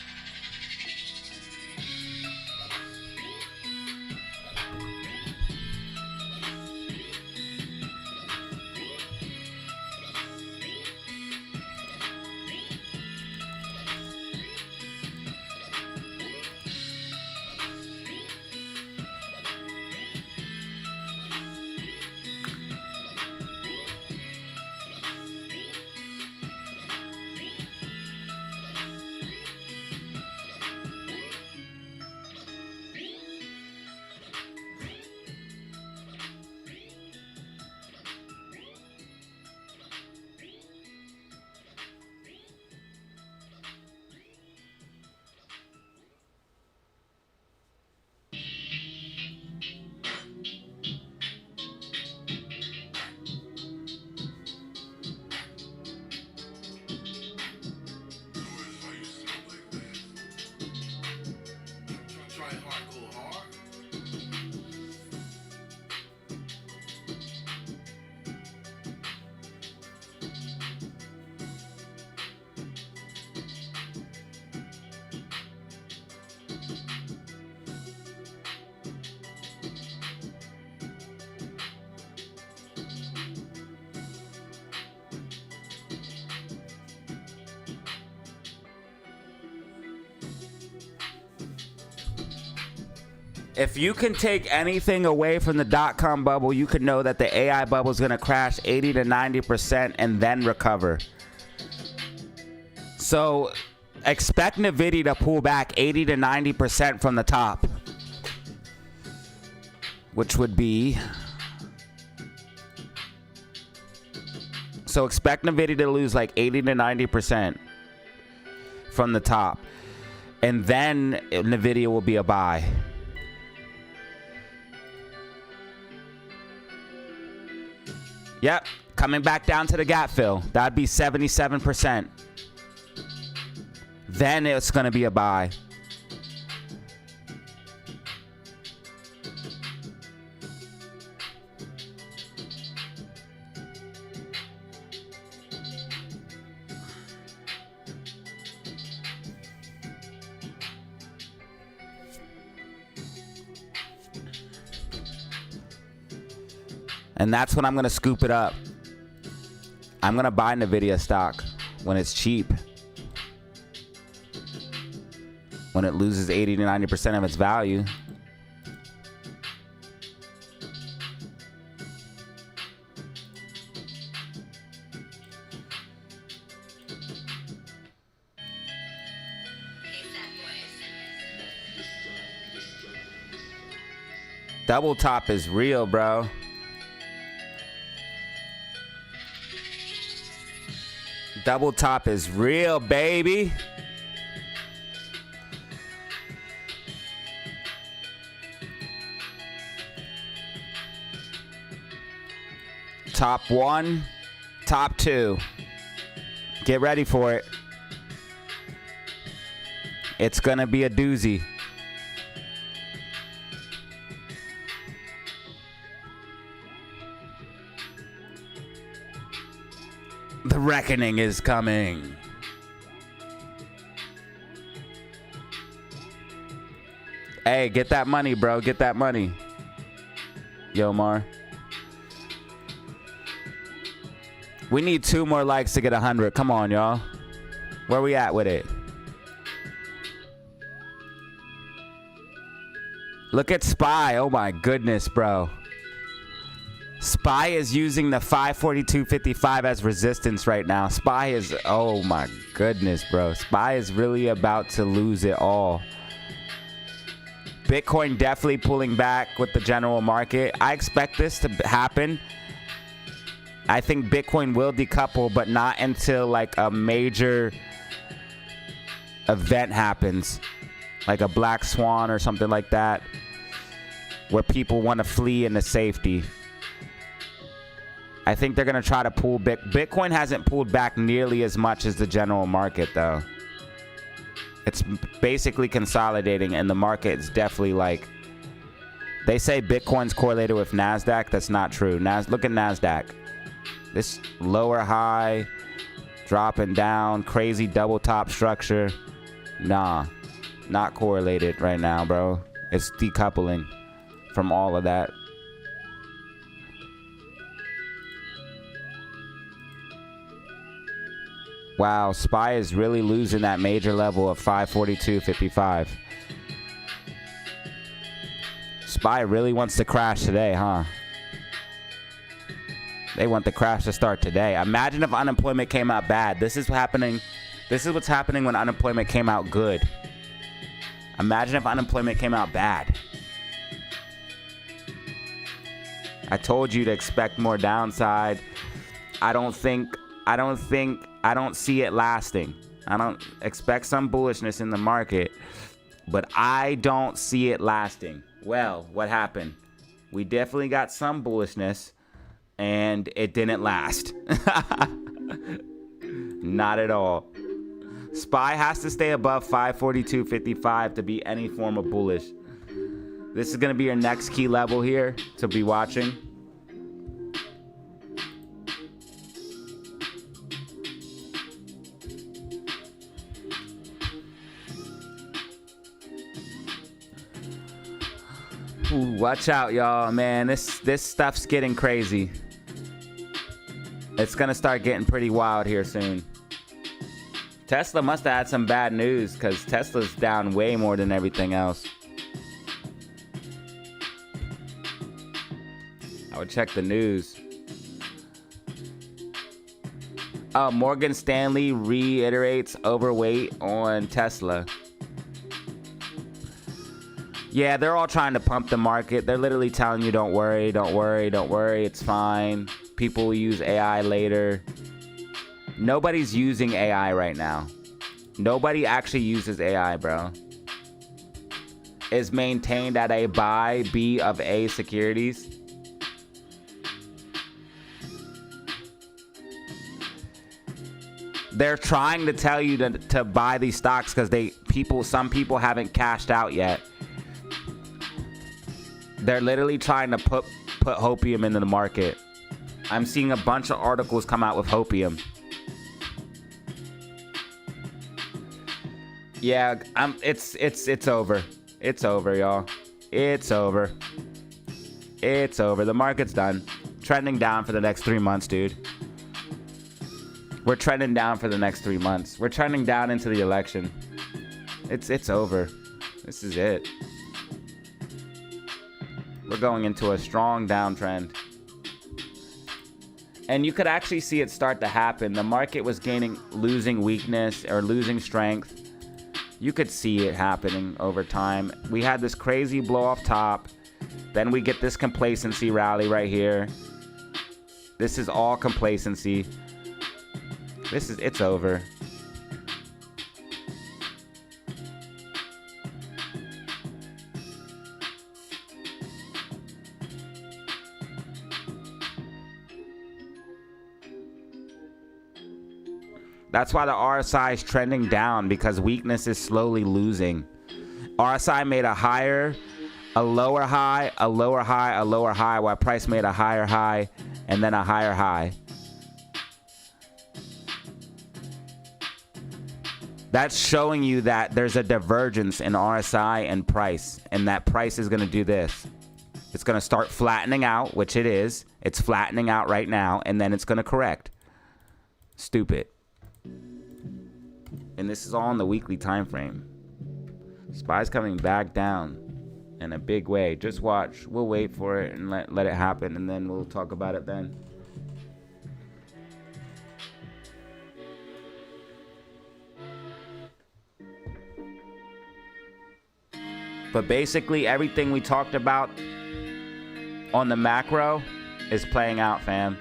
If you can take anything away from the dot-com bubble, you can know that the AI bubble is going to crash 80 to 90% and then recover. So expect Nvidia to pull back 80 to 90% from the top, which would be... So expect Nvidia to lose like 80 to 90% from the top. And then Nvidia will be a buy. Yep, coming back down to the gap fill. That'd be 77%. Then it's going to be a buy. And that's when I'm going to scoop it up. I'm gonna buy Nvidia stock when it's cheap. When it loses 80 to 90% of its value. Double top is real, bro. Double top is real, baby. Top one, top two. Get ready for it. It's gonna be a doozy. The reckoning is coming. Hey, get that money, bro. Get that money. Yo, Mar. We need 2 more likes to get 100. Come on, y'all. Where we at with it? Look at SPY. Oh, my goodness, bro. SPY is using the 542.55 as resistance right now. SPY is, oh my goodness, bro. SPY is really about to lose it all. Bitcoin definitely pulling back with the general market. I expect this to happen. I think Bitcoin will decouple, but not until like a major event happens. Like a black swan or something like that. Where people want to flee into safety. I think they're going to try to pull Bitcoin hasn't pulled back nearly as much as the general market, though. It's basically consolidating, and the market's definitely like... They say Bitcoin's correlated with NASDAQ. That's not true. Look at NASDAQ. This lower high, dropping down, crazy double top structure. Nah, not correlated right now, bro. It's decoupling from all of that. Wow, SPY is really losing that major level of 542.55. SPY really wants to crash today, huh? They want the crash to start today. Imagine if unemployment came out bad. This is happening. This is what's happening when unemployment came out good. Imagine if unemployment came out bad. I told you to expect more downside. I don't see it lasting. I don't expect some bullishness in the market, but I don't see it lasting. Well, what happened? We definitely got some bullishness, and it didn't last. Not at all. SPY has to stay above 542.55 to be any form of bullish. This is going to be your next key level here to be watching. Ooh, watch out, y'all, man. This stuff's getting crazy. It's gonna start getting pretty wild here soon. Tesla must have had some bad news, because Tesla's down way more than everything else. I would check the news. Morgan Stanley reiterates overweight on Tesla. Yeah, they're all trying to pump the market. They're literally telling you, don't worry, don't worry, don't worry. It's fine. People will use AI later. Nobody's using AI right now. Nobody actually uses AI, bro. Is maintained at a buy B of A securities. They're trying to tell you to buy these stocks because some people haven't cashed out yet. They're literally trying to put hopium into the market. I'm seeing a bunch of articles come out with hopium. Yeah, it's over. It's over, y'all. It's over. It's over. The market's done. Trending down for the next 3 months, dude. We're trending down for the next 3 months. We're trending down into the election. It's over. This is it. We're going into a strong downtrend. And you could actually see it start to happen. The market was losing weakness or losing strength. You could see it happening over time. We had this crazy blow off top. Then we get this complacency rally right here. This is all complacency. It's over. That's why the RSI is trending down, because weakness is slowly losing. RSI made a higher, a lower high, a lower high, a lower high, while price made a higher high and then a higher high. That's showing you that there's a divergence in RSI and price, and that price is going to do this. It's going to start flattening out, which it is. It's flattening out right now, and then it's going to correct. Stupid. And this is all in the weekly time frame. SPY's coming back down in a big way. Just watch. We'll wait for it and let it happen, and then we'll talk about it then. But basically, everything we talked about on the macro is playing out, fam.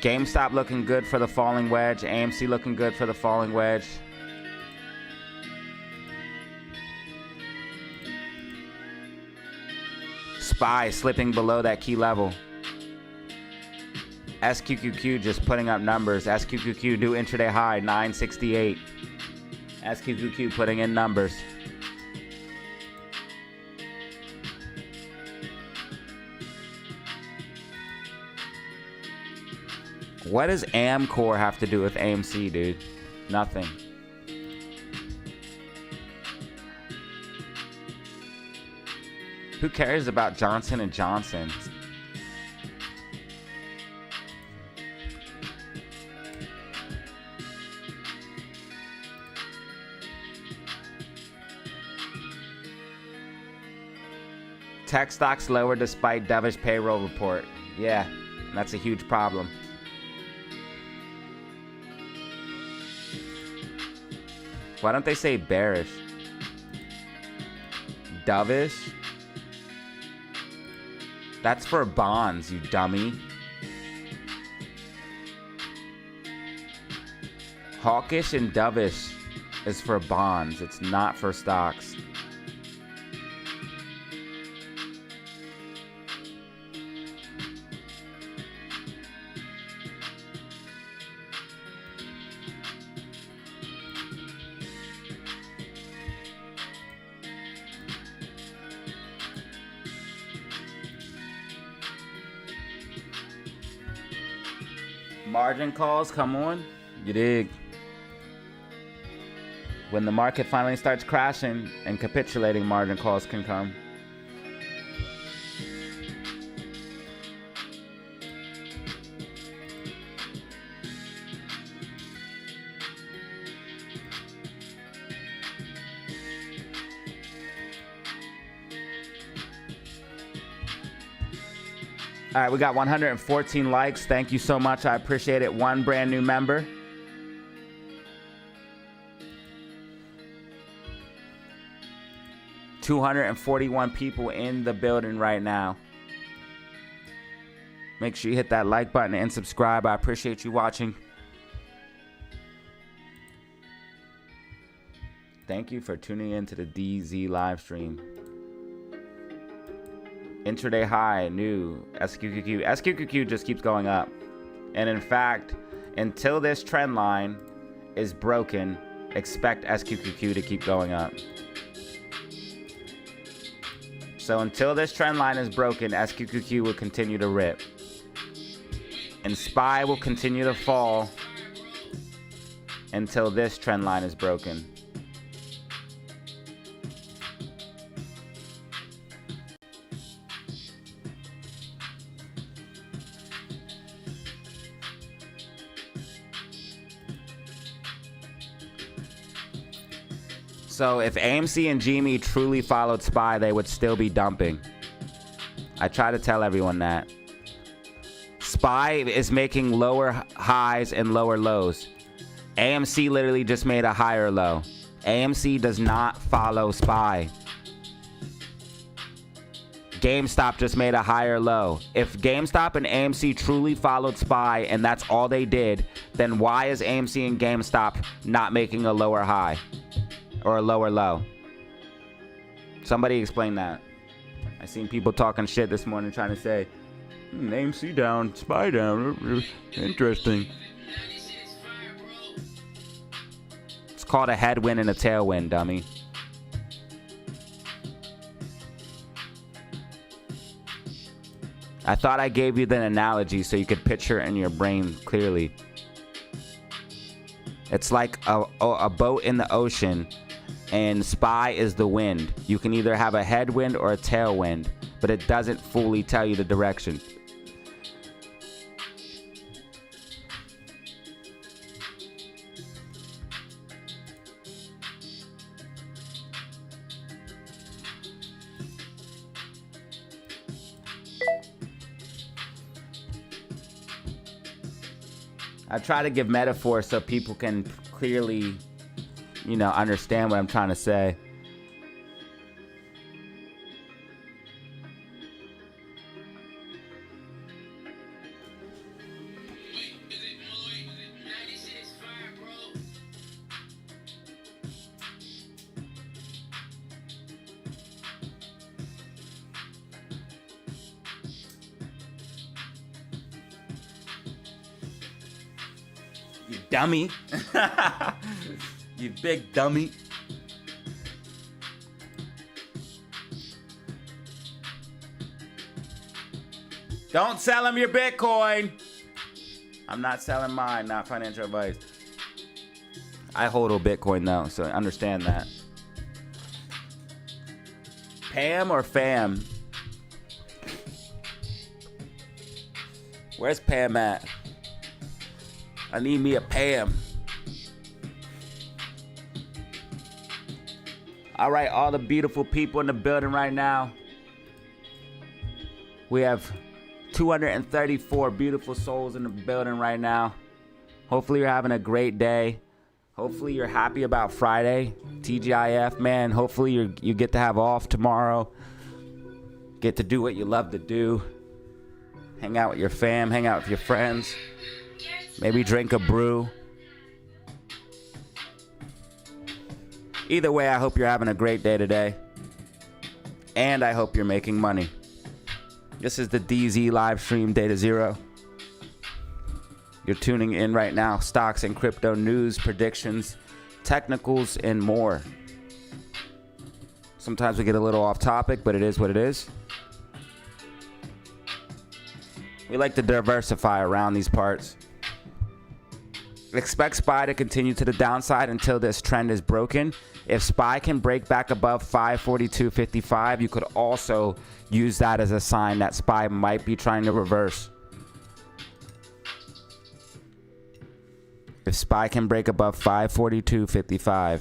GameStop looking good for the falling wedge. AMC looking good for the falling wedge. SPY slipping below that key level. SQQQ just putting up numbers. SQQQ new intraday high, 968. SQQQ putting in numbers. What does Amcor have to do with AMC, dude? Nothing. Who cares about Johnson & Johnson? Tech stocks lower despite dovish payroll report. Yeah, that's a huge problem. Why don't they say bearish? Dovish? That's for bonds, you dummy. Hawkish and dovish is for bonds. It's not for stocks. Margin calls, come on. You dig? When the market finally starts crashing and capitulating, margin calls can come. All right, we got 114 likes. Thank you so much. I appreciate it. One brand new member. $241 people in the building right now. Make sure you hit that like button and subscribe. I appreciate you watching. Thank you for tuning in to the DZ live stream. Intraday high, new SQQQ. SQQQ just keeps going up. And in fact, until this trend line is broken, expect SQQQ to keep going up. So until this trend line is broken, SQQQ will continue to rip. And SPY will continue to fall until this trend line is broken. So if AMC and GME truly followed SPY, they would still be dumping. I try to tell everyone that. SPY is making lower highs and lower lows. AMC literally just made a higher low. AMC does not follow SPY. GameStop just made a higher low. If GameStop and AMC truly followed SPY and that's all they did, then why is AMC and GameStop not making a lower high or a lower low? Somebody explain that. I seen people talking shit this morning trying to say, AMC down, SPY down. Interesting. It's called a headwind and a tailwind, dummy. I thought I gave you the analogy so you could picture it in your brain clearly. It's like a boat in the ocean, and SPY is the wind. You can either have a headwind or a tailwind, but it doesn't fully tell you the direction. I try to give metaphors so people can clearly, you know, understand what I'm trying to say. You dummy. You big dummy. Don't sell him your Bitcoin. I'm not selling mine, not financial advice. I hold a Bitcoin though, so understand that. Pam or fam? Where's Pam at? I need me a Pam. All right, all the beautiful people in the building right now. We have 234 beautiful souls in the building right now. Hopefully you're having a great day. Hopefully you're happy about Friday. TGIF, man. Hopefully you get to have off tomorrow. Get to do what you love to do. Hang out with your fam, hang out with your friends. Maybe drink a brew. Either way, I hope you're having a great day today. And I hope you're making money. This is the DZ live stream DataZero. You're tuning in right now. Stocks and crypto news, predictions, technicals, and more. Sometimes we get a little off topic, but it is what it is. We like to diversify around these parts. Expect SPY to continue to the downside until this trend is broken. If SPY can break back above 542.55, you could also use that as a sign that SPY might be trying to reverse. If SPY can break above 542.55,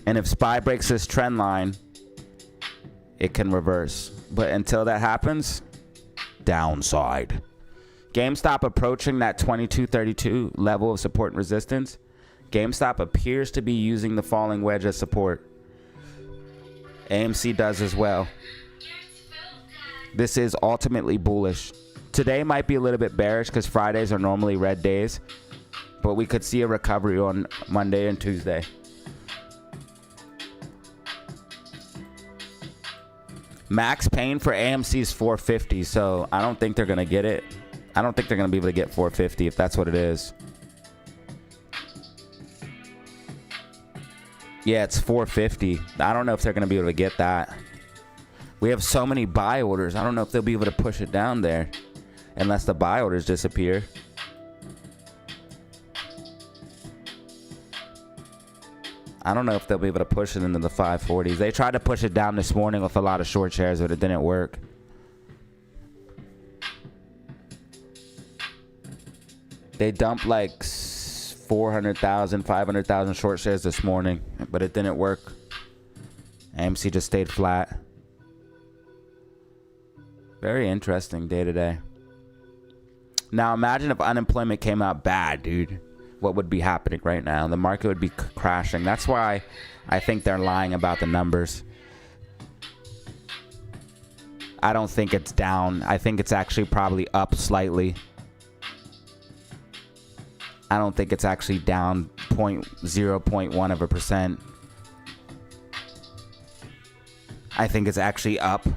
and if SPY breaks this trend line, it can reverse. But until that happens, downside. GameStop approaching that 2232 level of support and resistance. GameStop appears to be using the falling wedge as support. AMC does as well. This is ultimately bullish. Today might be a little bit bearish because Fridays are normally red days, but we could see a recovery on Monday and Tuesday. Max pain for AMC is 450, so I don't think they're going to get it. I don't think they're going to be able to get 450 if that's what it is. Yeah, it's 450. I don't know if they're going to be able to get that. We have so many buy orders. I don't know if they'll be able to push it down there unless the buy orders disappear. I don't know if they'll be able to push it into the 540s. They tried to push it down this morning with a lot of short shares, but it didn't work. They dumped like 400,000, 500,000 short shares this morning, but it didn't work. AMC just stayed flat. Very interesting day today. Now imagine if unemployment came out bad, dude. What would be happening right now? The market would be crashing. That's why I think they're lying about the numbers. I don't think it's down. I think it's actually probably up slightly. I don't think it's actually down 0.1%. I think it's actually up.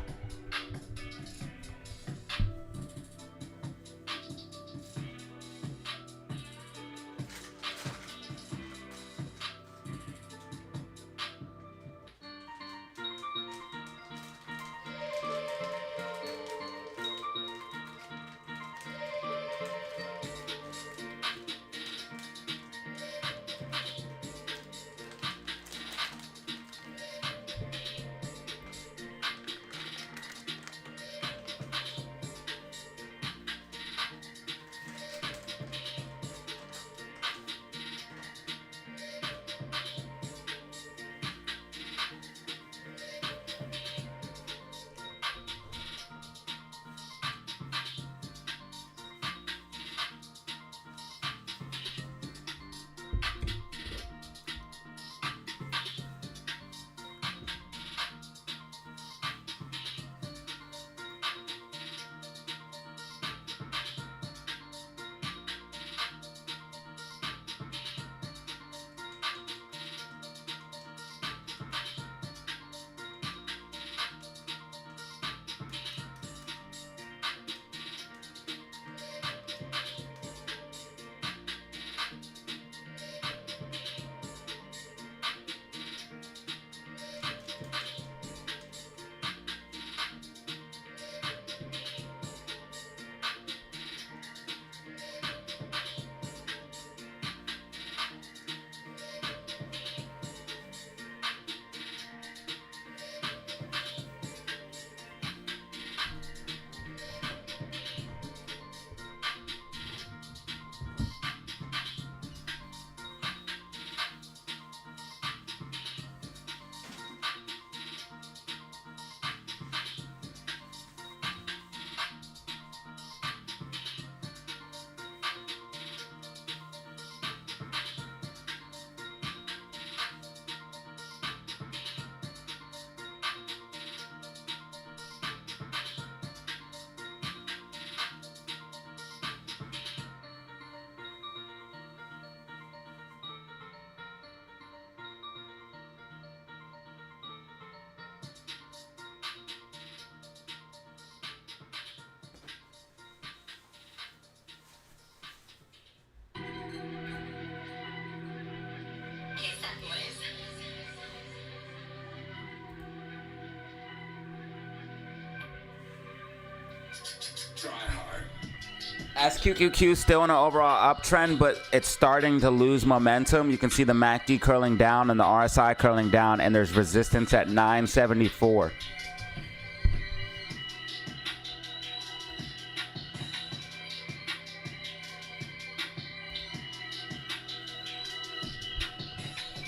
SQQQ still in an overall uptrend, but it's starting to lose momentum. You can see the MACD curling down and the RSI curling down, and there's resistance at 974.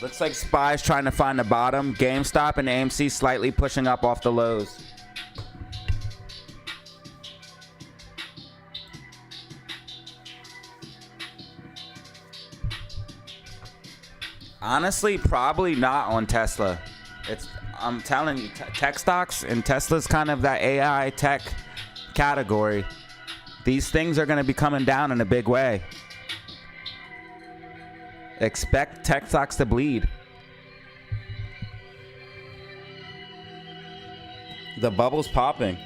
Looks like SPY's trying to find the bottom. GameStop and AMC slightly pushing up off the lows. Honestly, probably not on Tesla. I'm telling you, tech stocks and Tesla's kind of that AI tech category. These things are going to be coming down in a big way. Expect tech stocks to bleed. The bubble's popping.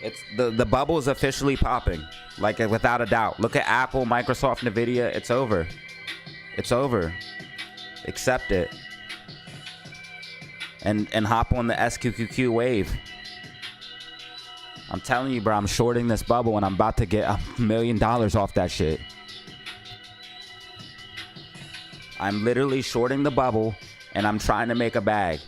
It's the bubble is officially popping, like without a doubt. Look at Apple, Microsoft, Nvidia. It's over. It's over. Accept it. And hop on the SQQQ wave. I'm telling you, bro, I'm shorting this bubble and I'm about to get $1 million off that shit. I'm literally shorting the bubble and I'm trying to make a bag.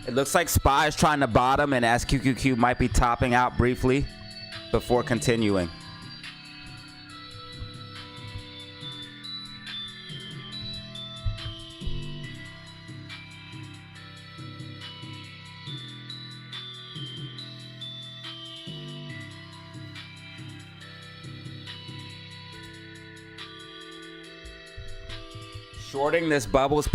It looks like SPY is trying to bottom and SQQQ might be topping out briefly before continuing. Shorting this bubbles.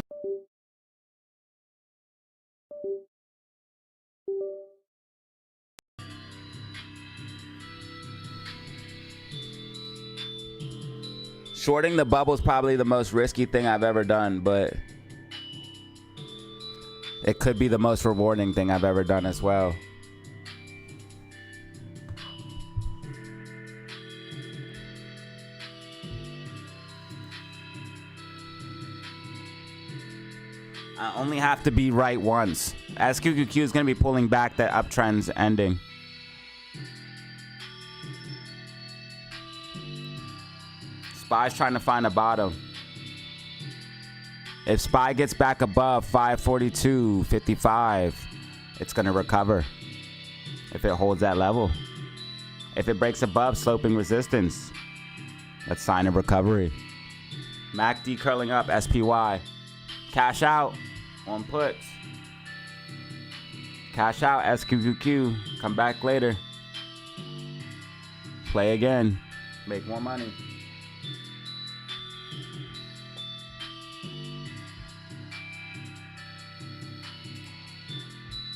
Shorting the bubble is probably the most risky thing I've ever done, but it could be the most rewarding thing I've ever done as well. I only have to be right once. SQQQ is going to be pulling back, that uptrend's ending. SPY's trying to find a bottom. If SPY gets back above 542.55, it's going to recover. If it holds that level. If it breaks above sloping resistance, that's sign of recovery. MACD curling up, SPY. Cash out on puts. Cash out, SQQQ. Come back later. Play again. Make more money.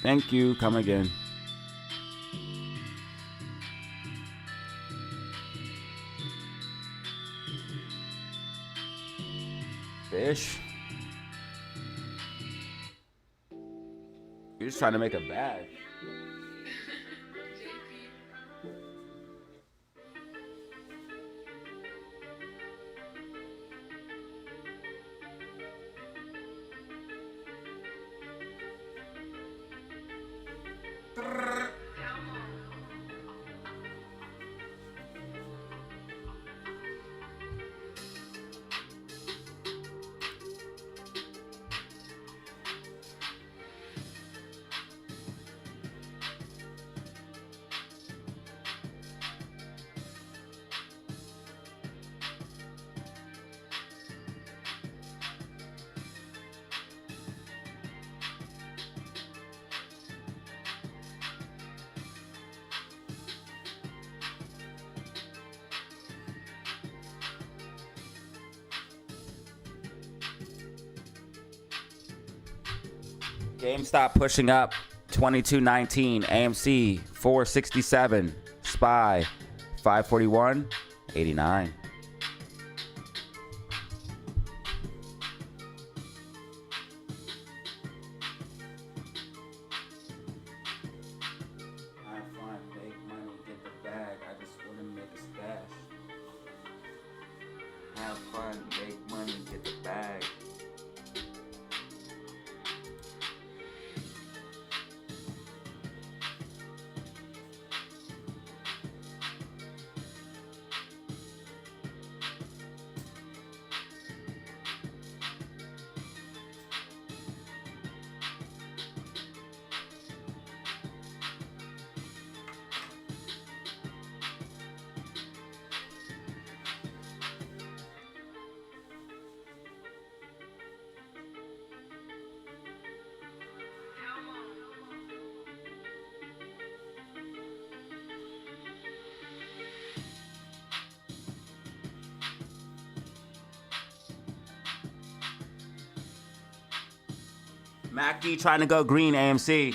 Thank you. Come again. Fish. You're just trying to make a bag. GameStop pushing up 22.19, AMC 467, SPY 541.89. Have fun, make money, get the bag. I just want to make a stash. Have fun, make money, get the bag. MACD trying to go green, AMC.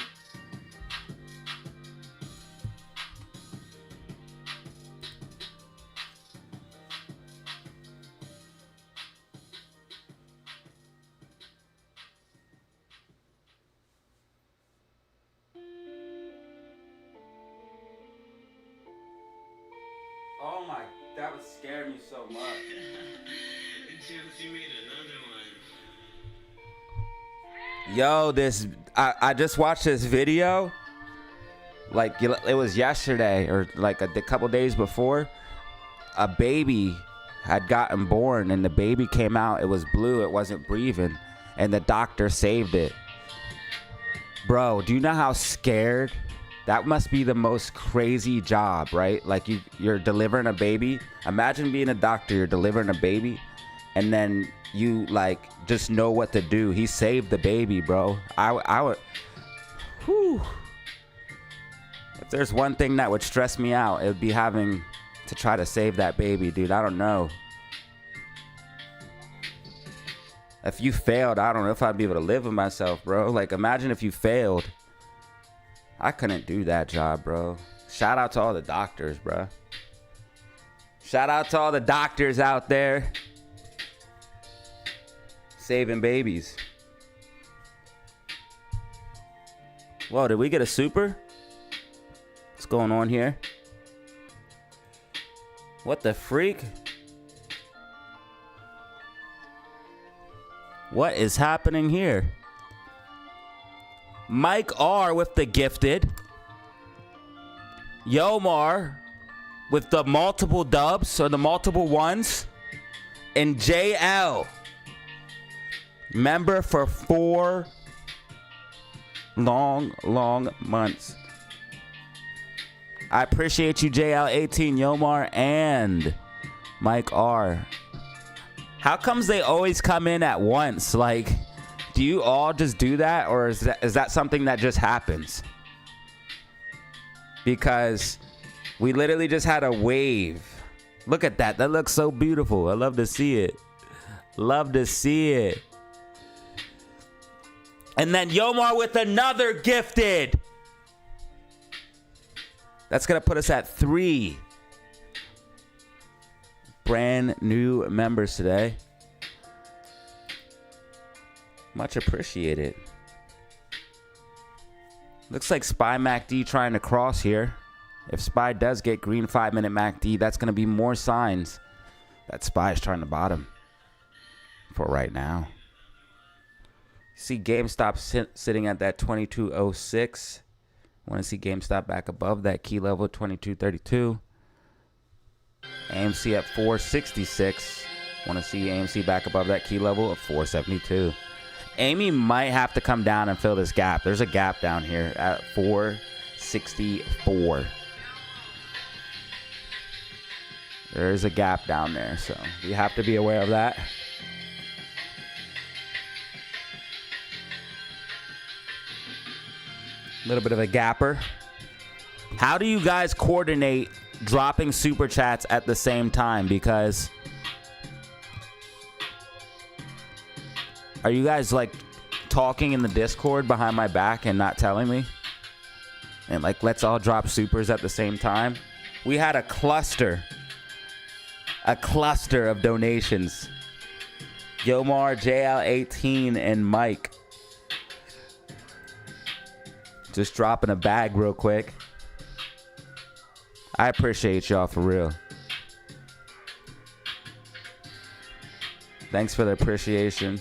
Oh my, that would scare me so much. You made another one. Yo, I just watched this video. Like, it was yesterday or like a couple days before. A baby had gotten born and the baby came out. It was blue. It wasn't breathing. And the doctor saved it. Bro, do you know how scared? That must be the most crazy job, right? Like you're delivering a baby. Imagine being a doctor, you're delivering a baby, and then you like just know what to do. He saved the baby, bro. I would, whew. If there's one thing that would stress me out, it would be having to try to save that baby, dude. I don't know. If you failed, I don't know if I'd be able to live with myself, bro. Like, imagine if you failed. I couldn't do that job, bro. Shout out to all the doctors, bro. Shout out to all the doctors out there saving babies. Whoa, did we get a super? What's going on here? What the freak? What is happening here? Mike R with the gifted. Yomar with the multiple dubs or the multiple ones. And JL, member for 4 long months. I appreciate you, JL18, Yomar, and Mike R. How comes they always come in at once? Like, do you all just do that, or is that something that just happens? Because we literally just had a wave. Look at that. That looks so beautiful. I love to see it. Love to see it. And then Yomar with another gifted. That's going to put us at 3 brand new members today. Much appreciated. Looks like Spy MACD trying to cross here. If Spy does get green 5-minute MACD, that's going to be more signs that Spy is trying to bottom for right now. See GameStop sitting at that 2206. Want to see GameStop back above that key level 2232. AMC at 466. Want to see AMC back above that key level of 472. Amy might have to come down and fill this gap. There's a gap down here at 464. There's a gap down there, so we have to be aware of that. A little bit of a gapper. How do you guys coordinate dropping super chats at the same time? Because are you guys like talking in the Discord behind my back and not telling me? And like, let's all drop supers at the same time. We had a cluster of donations. Yomar, JL18, and Mike. Just dropping a bag real quick. I appreciate y'all for real. Thanks for the appreciation.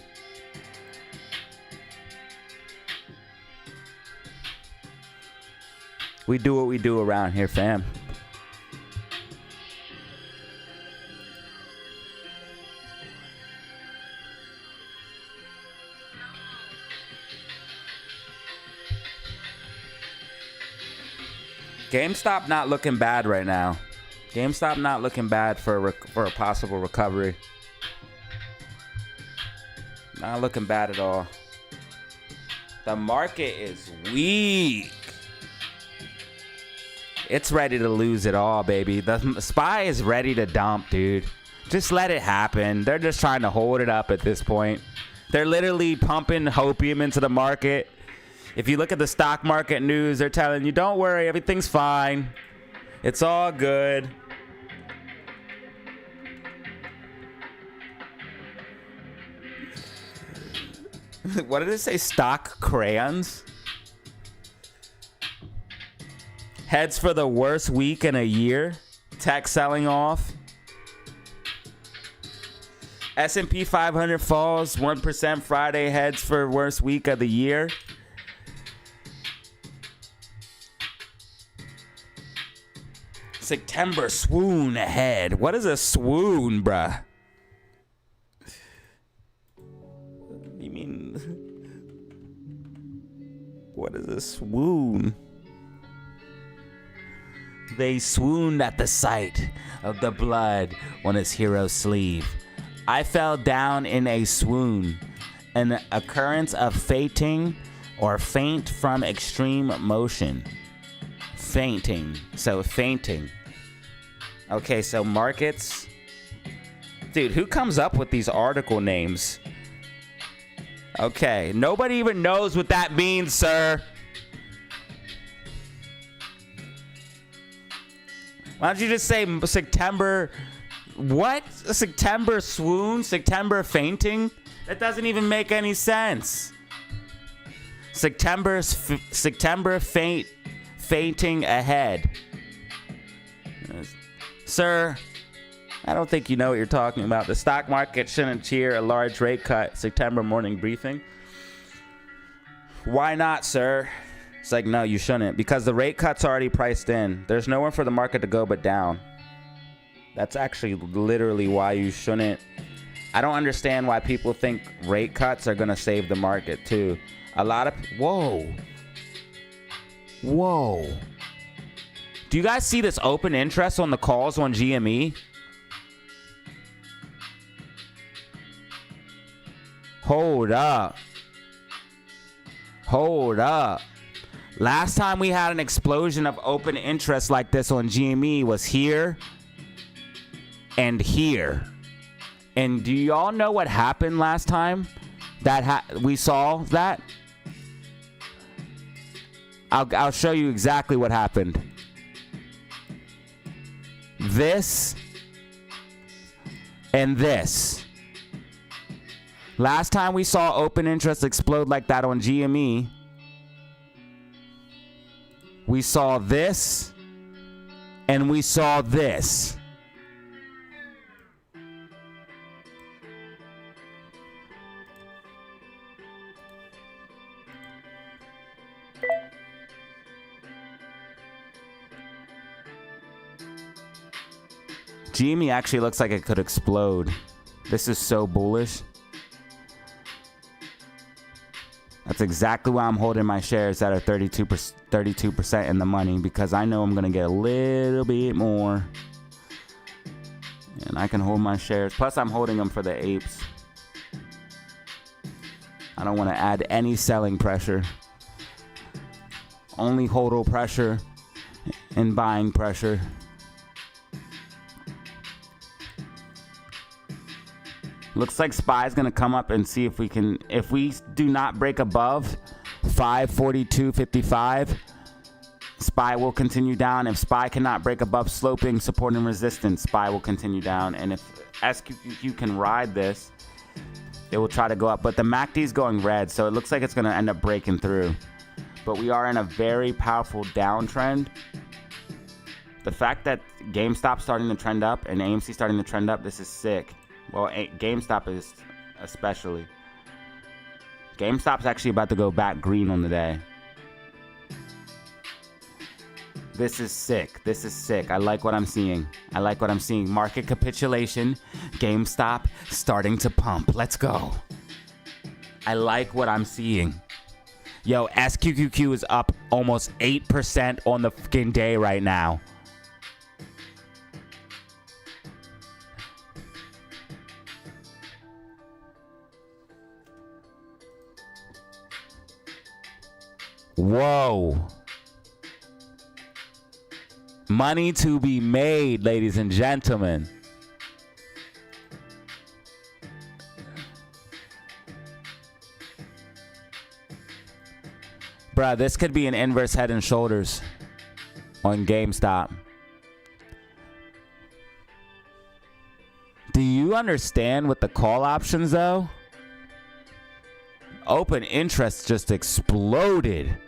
We do what we do around here, fam. GameStop not looking bad right now. GameStop not looking bad for a possible recovery. Not looking bad at all. The market is weak. It's ready to lose it all, baby. The SPY is ready to dump, dude. Just let it happen. They're just trying to hold it up at this point. They're literally pumping hopium into the market. If you look at the stock market news, they're telling you, don't worry, everything's fine. It's all good. What did it say? Stock crayons? Heads for the worst week in a year. Tech selling off. S&P 500 falls 1% Friday. Heads for worst week of the year. September swoon ahead. What is a swoon, bruh? You mean... What is this? Swoon. They swooned at the sight of the blood on his hero's sleeve. I fell down in a swoon, an occurrence of fainting or faint from extreme motion. Fainting. So fainting. Okay, so markets. Dude, who comes up with these article names? Okay, nobody even knows what that means, sir. Why don't you just say September? What? September swoon? September fainting? That doesn't even make any sense. September fainting ahead. Sir, I don't think you know what you're talking about. The stock market shouldn't cheer a large rate cut. September morning briefing. Why not, sir? It's like, no, you shouldn't, because the rate cut's already priced in. There's nowhere for the market to go but down. That's actually literally why you shouldn't. I don't understand why people think rate cuts are going to save the market too. A lot of... Whoa. Whoa. Do you guys see this open interest on the calls on GME? Hold up. Hold up. Last time we had an explosion of open interest like this on GME was here and here. And do y'all know what happened last time that we saw that? I'll show you exactly what happened. This and this. Last time we saw open interest explode like that on GME, we saw this and we saw this. GME actually looks like it could explode. This is so bullish. That's exactly why I'm holding my shares that are 32% in the money, because I know I'm going to get a little bit more. And I can hold my shares. Plus, I'm holding them for the apes. I don't want to add any selling pressure. Only hodl pressure and buying pressure. Looks like SPY's gonna come up and see if we can, if we do not break above 542.55, SPY will continue down. If SPY cannot break above sloping support and resistance, SPY will continue down. And if SQQQ can ride this, it will try to go up. But the MACD is going red, so it looks like it's gonna end up breaking through. But we are in a very powerful downtrend. The fact that GameStop's starting to trend up and AMC starting to trend up, this is sick. Well, GameStop is especially. GameStop's actually about to go back green on the day. This is sick. This is sick. I like what I'm seeing. I like what I'm seeing. Market capitulation. GameStop starting to pump. Let's go. I like what I'm seeing. Yo, SQQQ is up almost 8% on the fucking day right now. Whoa. Money to be made, ladies and gentlemen. Bruh, this could be an inverse head and shoulders on GameStop. Do you understand what the call options though? Open interest just exploded.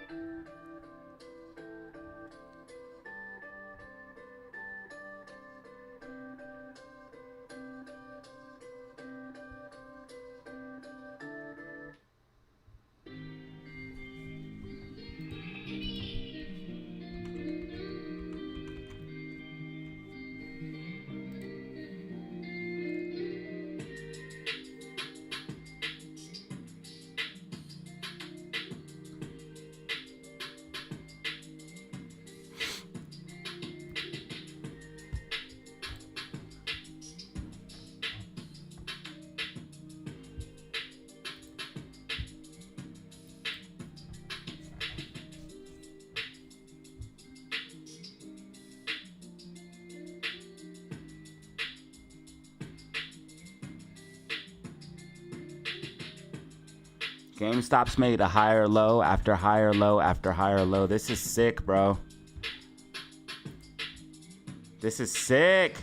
GameStop's made a higher low after higher low after higher low. This is sick, bro. This is sick.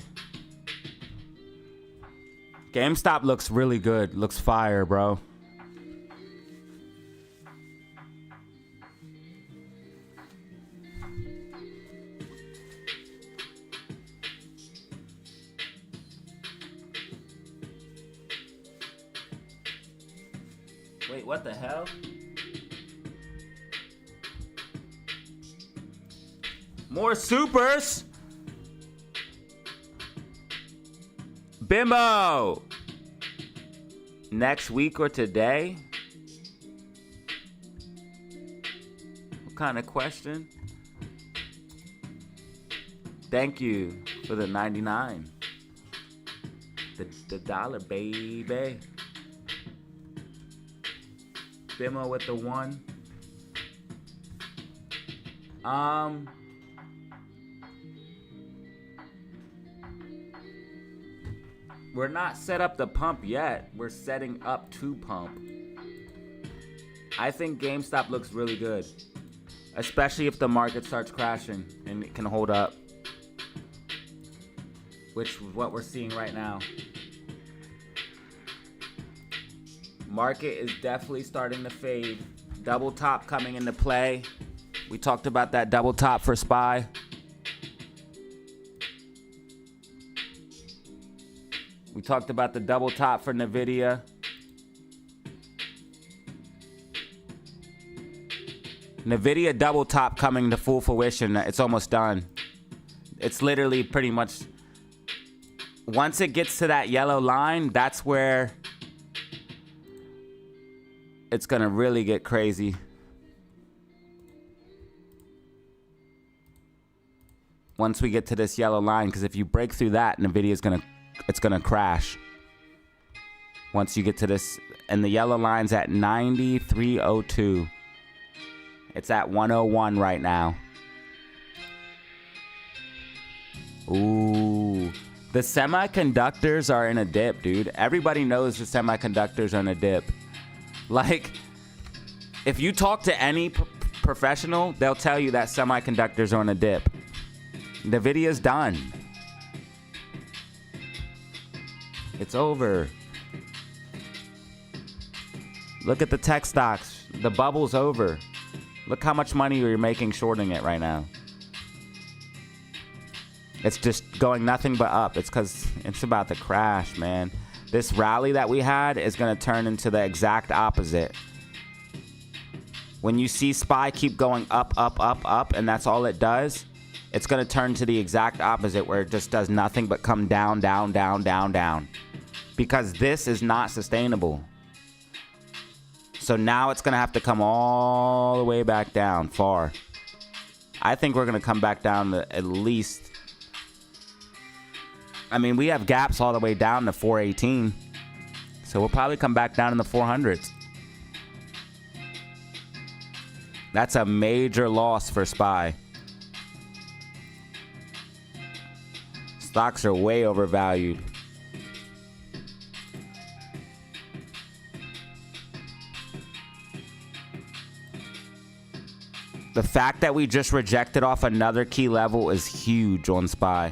GameStop looks really good. Looks fire, bro. Wait, what the hell? More supers. Bimbo. Next week or today? What kind of question? Thank you for the 99. The dollar, baby. Bimbo with the 1. We're not set up to pump yet. We're setting up to pump. I think GameStop looks really good, especially if the market starts crashing and it can hold up, which is what we're seeing right now. Market is definitely starting to fade. Double top coming into play. We talked about that double top for SPY. We talked about the double top for Nvidia. Nvidia double top coming to full fruition. It's almost done. It's literally pretty much, once it gets to that yellow line, that's where it's gonna really get crazy. Once we get to this yellow line, because if you break through that, Nvidia's it's gonna crash. Once you get to this, and the yellow line's at 93.02. It's at 101 right now. Ooh, the semiconductors are in a dip, dude. Everybody knows the semiconductors are in a dip. Like, if you talk to any professional, they'll tell you that semiconductors are in a dip. Nvidia's done. It's over. Look at the tech stocks. The bubble's over. Look how much money you're making shorting it right now. It's just going nothing but up. It's because it's about to crash, man. This rally that we had is going to turn into the exact opposite. When you see SPY keep going up, up, up, up, and that's all it does, it's going to turn to the exact opposite where it just does nothing but come down, down, down, down, down. Because this is not sustainable. So now it's going to have to come all the way back down far. I think we're going to come back down to at least, I mean, we have gaps all the way down to 418. So we'll probably come back down in the 400s. That's a major loss for SPY. Stocks are way overvalued. The fact that we just rejected off another key level is huge on SPY.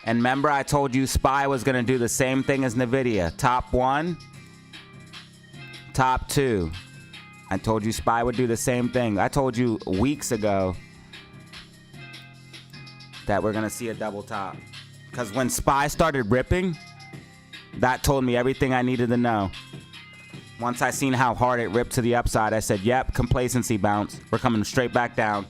And remember, I told you SPY was going to do the same thing as Nvidia. Top 1, top 2. I told you SPY would do the same thing. I told you weeks ago that we're going to see a double top. Because when SPY started ripping, that told me everything I needed to know. Once I seen how hard it ripped to the upside, I said, yep, complacency bounce. We're coming straight back down.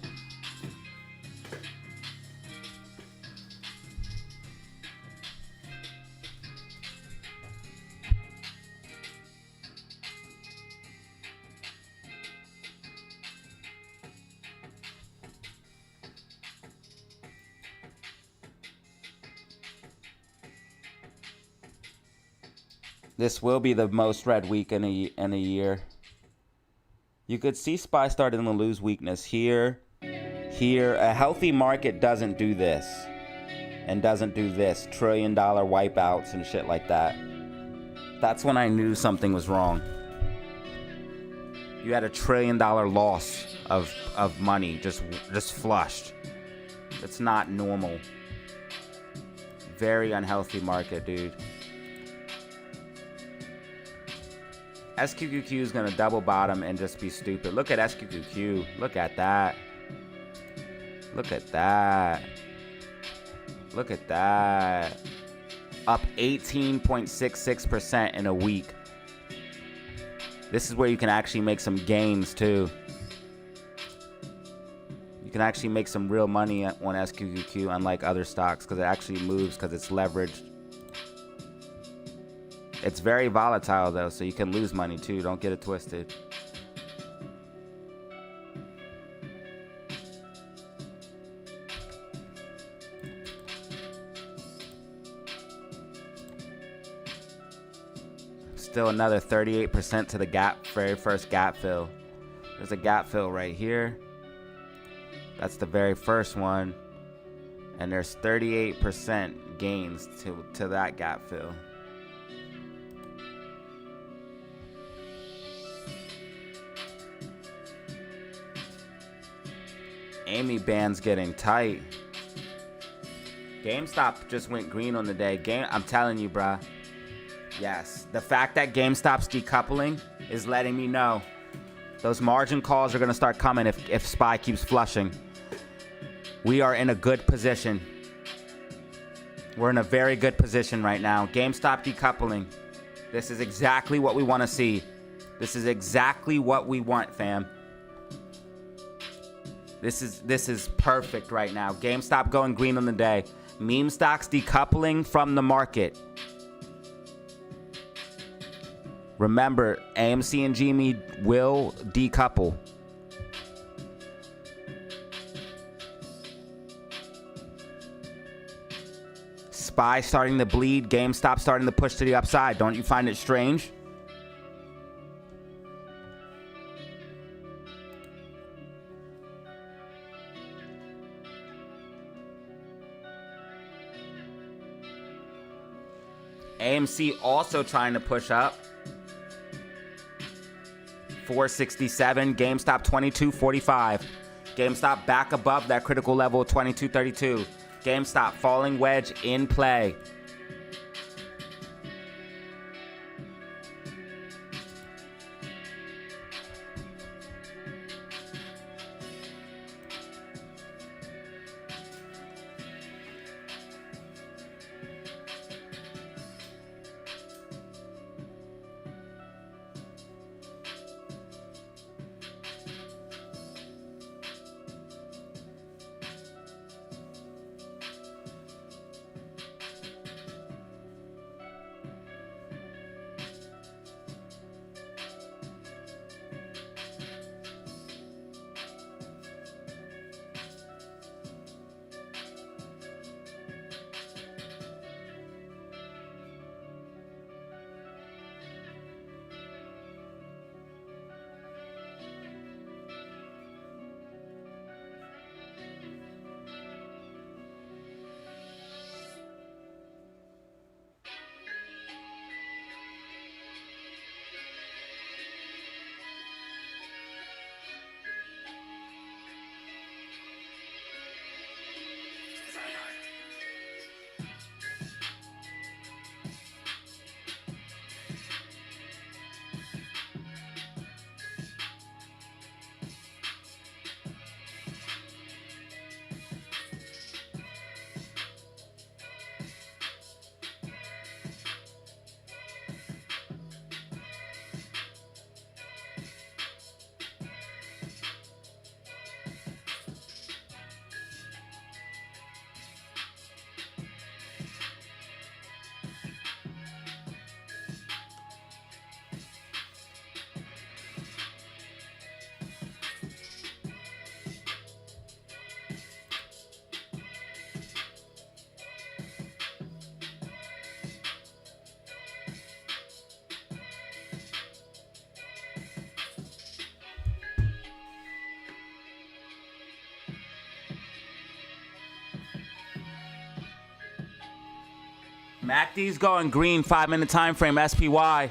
This will be the most red week in a year. You could see SPY starting to lose weakness here, here. A healthy market doesn't do this and doesn't do this. $1 trillion wipeouts and shit like that. That's when I knew something was wrong. You had $1 trillion loss of money just flushed. It's not normal. Very unhealthy market, dude. SQQQ is going to double bottom and just be stupid. Look at SQQQ. Look at that. Look at that. Look at that. Up 18.66% in a week. This is where you can actually make some gains too. You can actually make some real money on SQQQ, unlike other stocks, because it actually moves because it's leveraged. It's very volatile though, so you can lose money too. Don't get it twisted. Still another 38% to the gap, very first gap fill. There's a gap fill right here. That's the very first one. And there's 38% gains to that gap fill. Amy band's getting tight. GameStop just went green on the day. I'm telling you, bruh. Yes, the fact that GameStop's decoupling is letting me know those margin calls are going to start coming if SPY keeps flushing. We are in a good position. We're in a very good position right now. GameStop decoupling. This is exactly what we want to see. This is exactly what we want, fam. This is perfect right now. GameStop going green on the day. Meme stocks decoupling from the market. Remember, AMC and GME will decouple. SPY starting to bleed, GameStop starting to push to the upside. Don't you find it strange? AMC also trying to push up. 467, GameStop 2245. GameStop back above that critical level of 2232. GameStop falling wedge in play. MACD's going green, 5-minute time frame, SPY.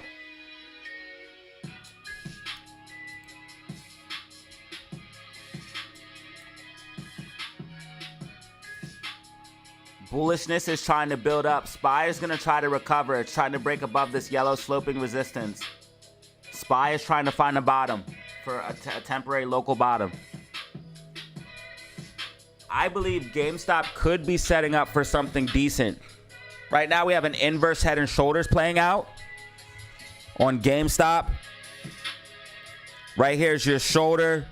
Bullishness is trying to build up. SPY is going to try to recover. It's trying to break above this yellow sloping resistance. SPY is trying to find a bottom for a temporary local bottom. I believe GameStop could be setting up for something decent. Right now we have an inverse head and shoulders playing out on GameStop. Right here's your shoulder.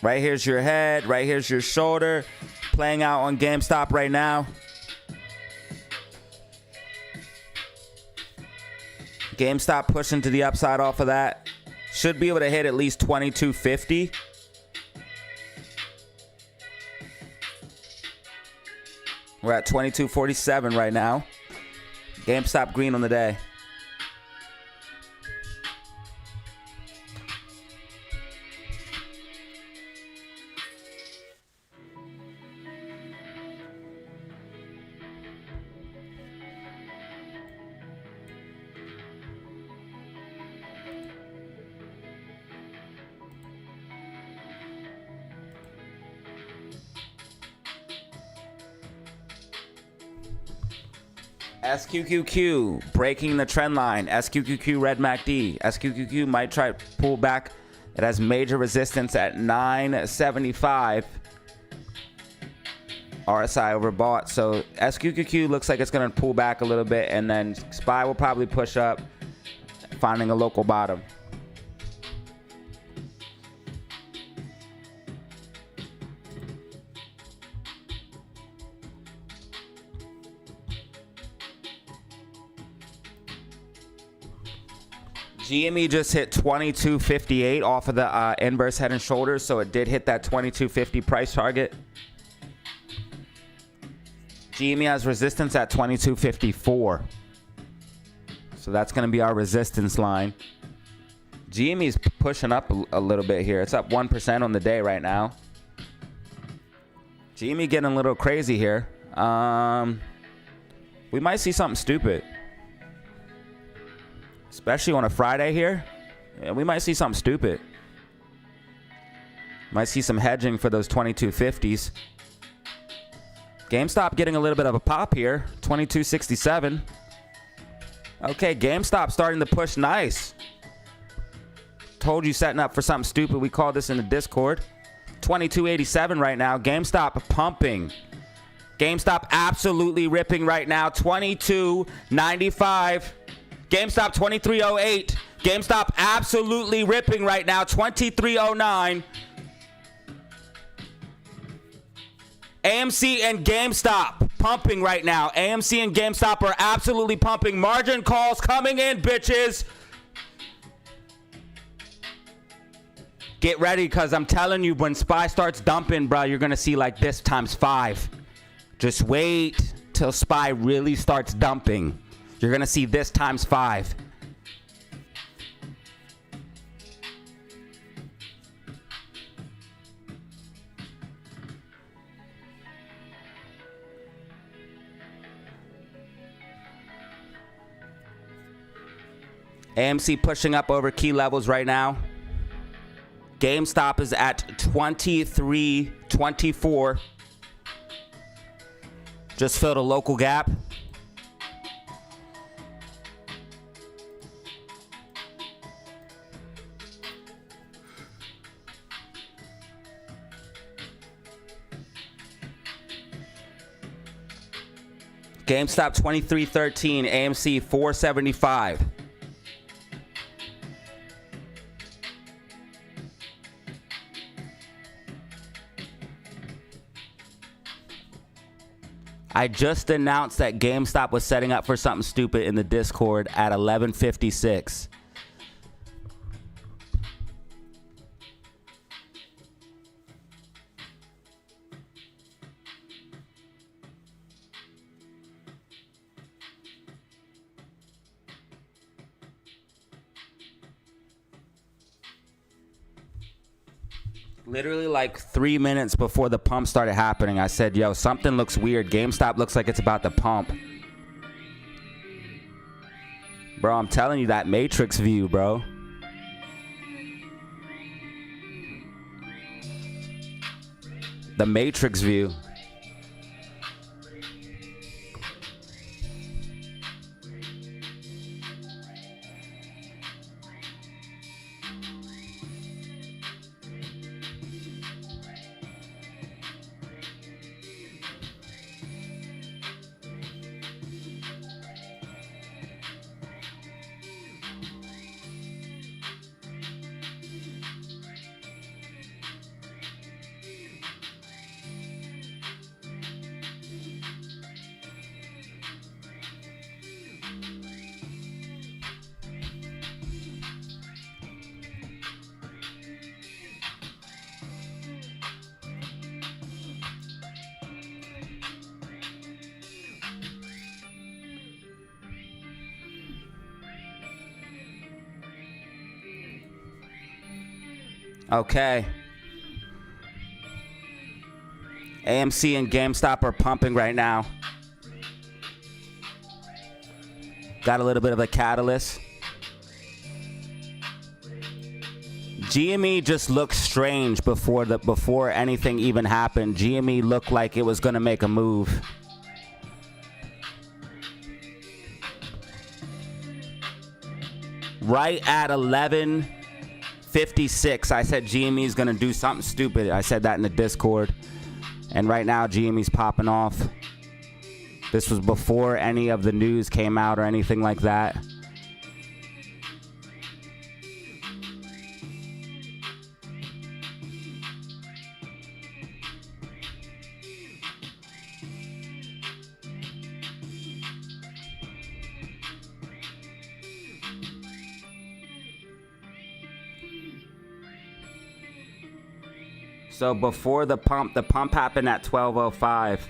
Right here's your head. Right here's your shoulder. Playing out on GameStop right now. GameStop pushing to the upside off of that. Should be able to hit at least 2250. We're at 2247 right now. GameStop green on the day. SQQQ breaking the trend line. SQQQ red MACD. SQQQ might try to pull back. It has major resistance at 975. RSI overbought. So SQQQ looks like it's going to pull back a little bit, and then SPY will probably push up, finding a local bottom. GME just hit 2258 off of the inverse head and shoulders, so it did hit that 2250 price target. GME has resistance at 2254. So that's going to be our resistance line. GME is pushing up a little bit here. It's up 1% on the day right now. GME getting a little crazy here. We might see something stupid. Especially on a Friday here. Yeah, we might see something stupid. Might see some hedging for those 2250s. GameStop getting a little bit of a pop here. 2267. Okay, GameStop starting to push nice. Told you setting up for something stupid. We called this in the Discord. 2287 right now. GameStop pumping. GameStop absolutely ripping right now. 2295. GameStop 2308. GameStop absolutely ripping right now. 2309. AMC and GameStop pumping right now. AMC and GameStop are absolutely pumping. Margin calls coming in, bitches. Get ready, because I'm telling you, when SPY starts dumping, bro, you're going to see like this times 5. Just wait till SPY really starts dumping. You're going to see this times 5. AMC pushing up over key levels right now. GameStop is at 2324. Just filled a local gap. GameStop 2313, AMC 475. I just announced that GameStop was setting up for something stupid in the Discord at 11:56. Literally like 3 minutes before the pump started happening, I said, yo, something looks weird. GameStop looks like it's about to pump. Bro, I'm telling you, that matrix view, bro. The matrix view. Okay. AMC and GameStop are pumping right now. Got a little bit of a catalyst. GME just looked strange before anything even happened. GME looked like it was going to make a move. Right at 11:56, I said GME is going to do something stupid. I said that in the Discord. And right now, GME's popping off. This was before any of the news came out or anything like that. So before the pump happened at 12:05.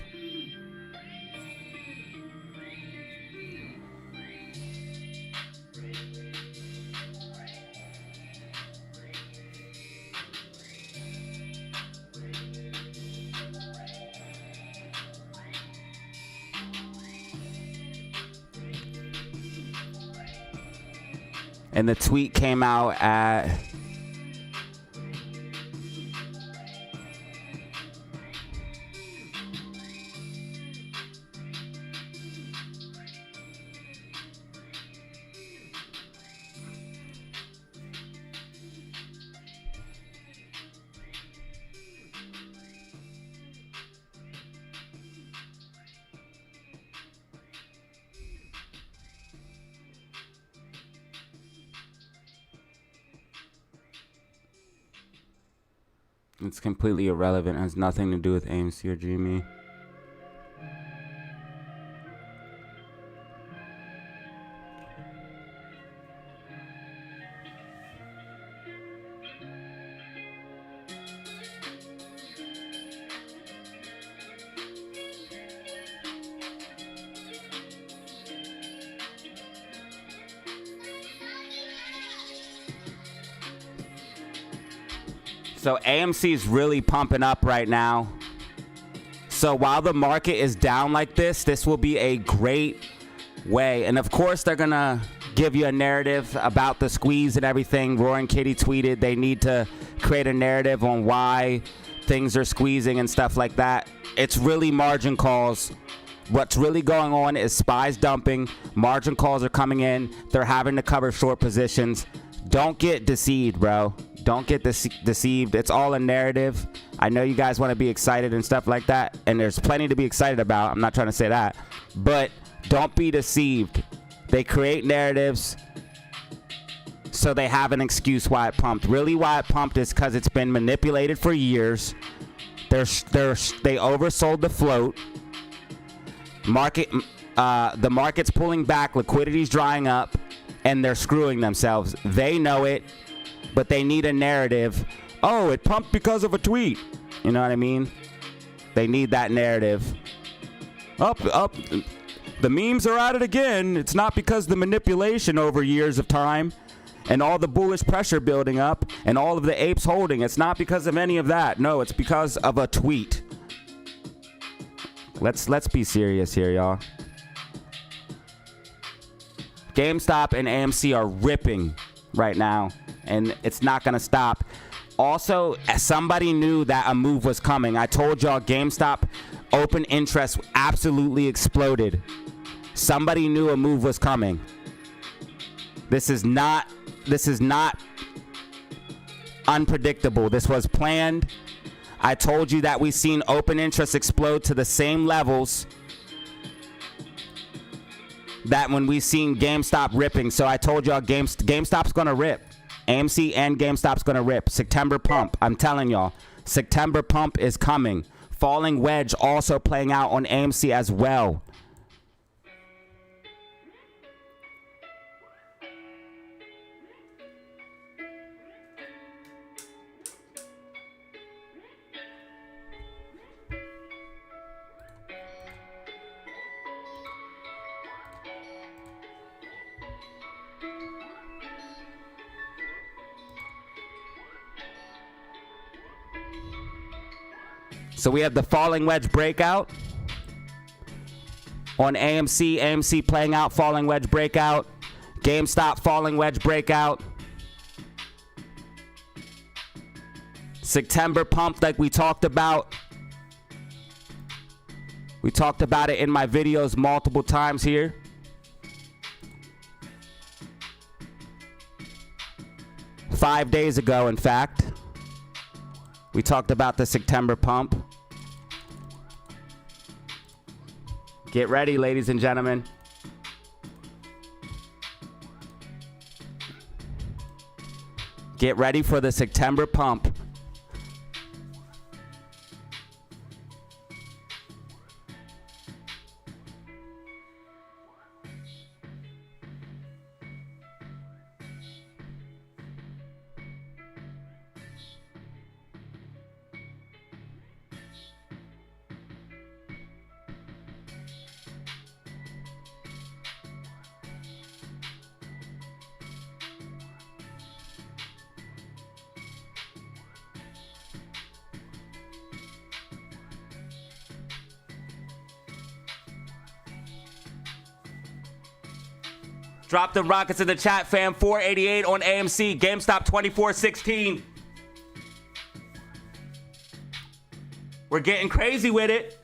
And the tweet came out at It's completely irrelevant. It has nothing to do with AMC or GME. So AMC is really pumping up right now. So while the market is down like this will be a great way. And of course, they're going to give you a narrative about the squeeze and everything. Roaring Kitty tweeted they need to create a narrative on why things are squeezing and stuff like that. It's really margin calls. What's really going on is spies dumping. Margin calls are coming in. They're having to cover short positions. Don't get deceived, bro. Don't get deceived. It's all a narrative. I know you guys want to be excited and stuff like that, and there's plenty to be excited about. I'm not trying to say that, but don't be deceived. They create narratives so they have an excuse why it pumped. Really, why it pumped is because it's been manipulated for years. They oversold the float. The market's pulling back. Liquidity's drying up, and they're screwing themselves. They know it. But they need a narrative. Oh, it pumped because of a tweet. You know what I mean? They need that narrative. Up. The memes are at it again. It's not because the manipulation over years of time and all the bullish pressure building up and all of the apes holding. It's not because of any of that. No, it's because of a tweet. Let's be serious here, y'all. GameStop and AMC are ripping right now, and it's not going to stop. Also, somebody knew that a move was coming. I told y'all GameStop open interest absolutely exploded. Somebody knew a move was coming. This is not unpredictable. This was planned. I told you that we've seen open interest explode to the same levels that when we seen GameStop ripping. So I told y'all GameStop's gonna rip. AMC and GameStop's gonna rip. September pump. I'm telling y'all, September pump is coming. Falling wedge also playing out on AMC as well. So we have the falling wedge breakout on AMC. AMC playing out, falling wedge breakout. GameStop falling wedge breakout. September pump like we talked about. We talked about it in my videos multiple times here. Five days ago, in fact, we talked about the September pump. Get ready, ladies and gentlemen. Get ready for the September pump. Drop the rockets in the chat, fam. 488 on AMC. GameStop 2416. We're getting crazy with it.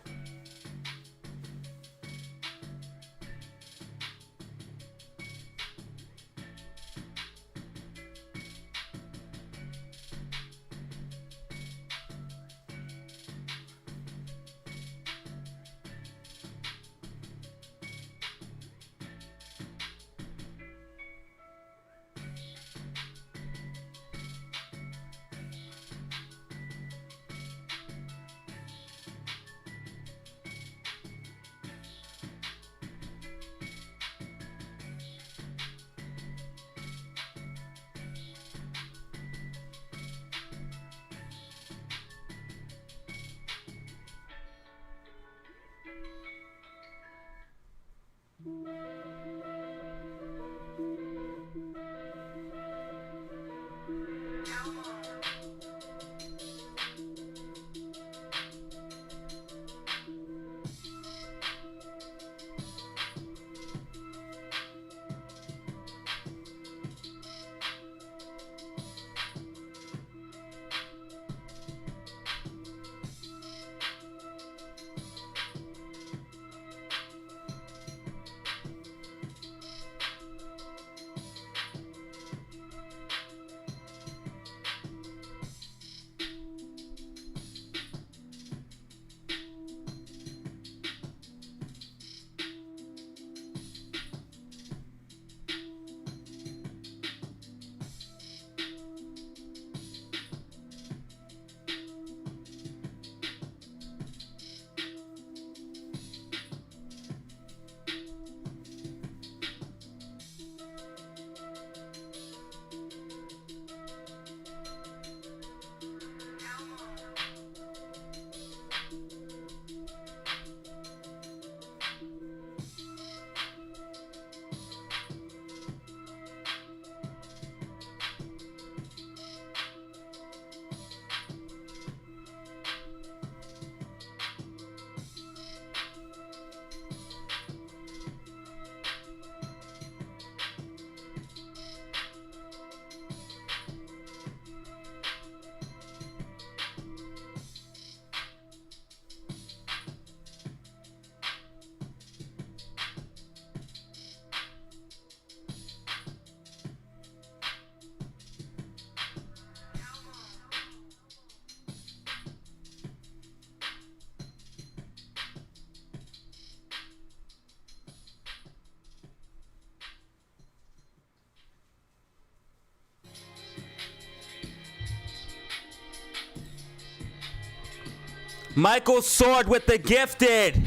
Michael Sword with the gifted.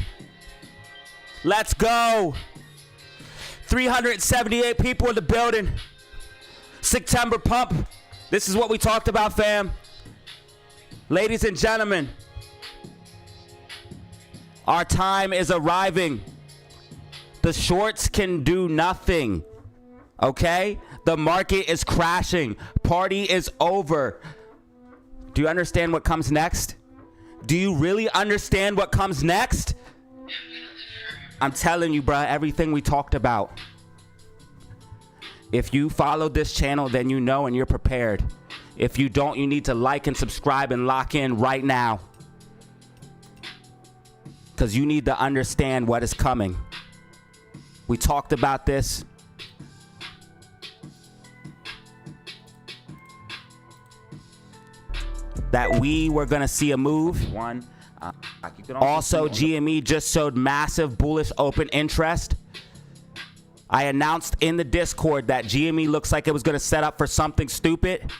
Let's go. 378 people in the building. September pump. This is what we talked about, fam. Ladies and gentlemen, our time is arriving. The shorts can do nothing. Okay? The market is crashing. Party is over. Do you understand what comes next? Do you really understand what comes next? I'm telling you, bruh, everything we talked about. If you followed this channel, then you know and you're prepared. If you don't, you need to like and subscribe and lock in right now. Because you need to understand what is coming. We talked about this. That we were going to see a move. Also, GME just showed massive bullish open interest. I announced in the Discord that GME looks like it was going to set up for something stupid.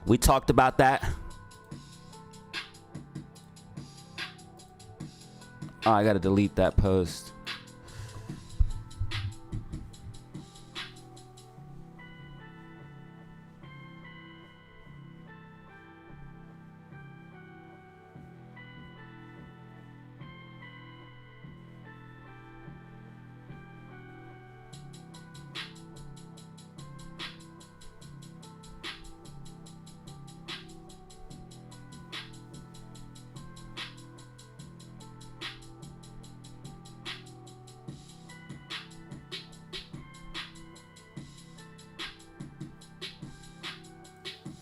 We talked about that. Oh, I got to delete that post.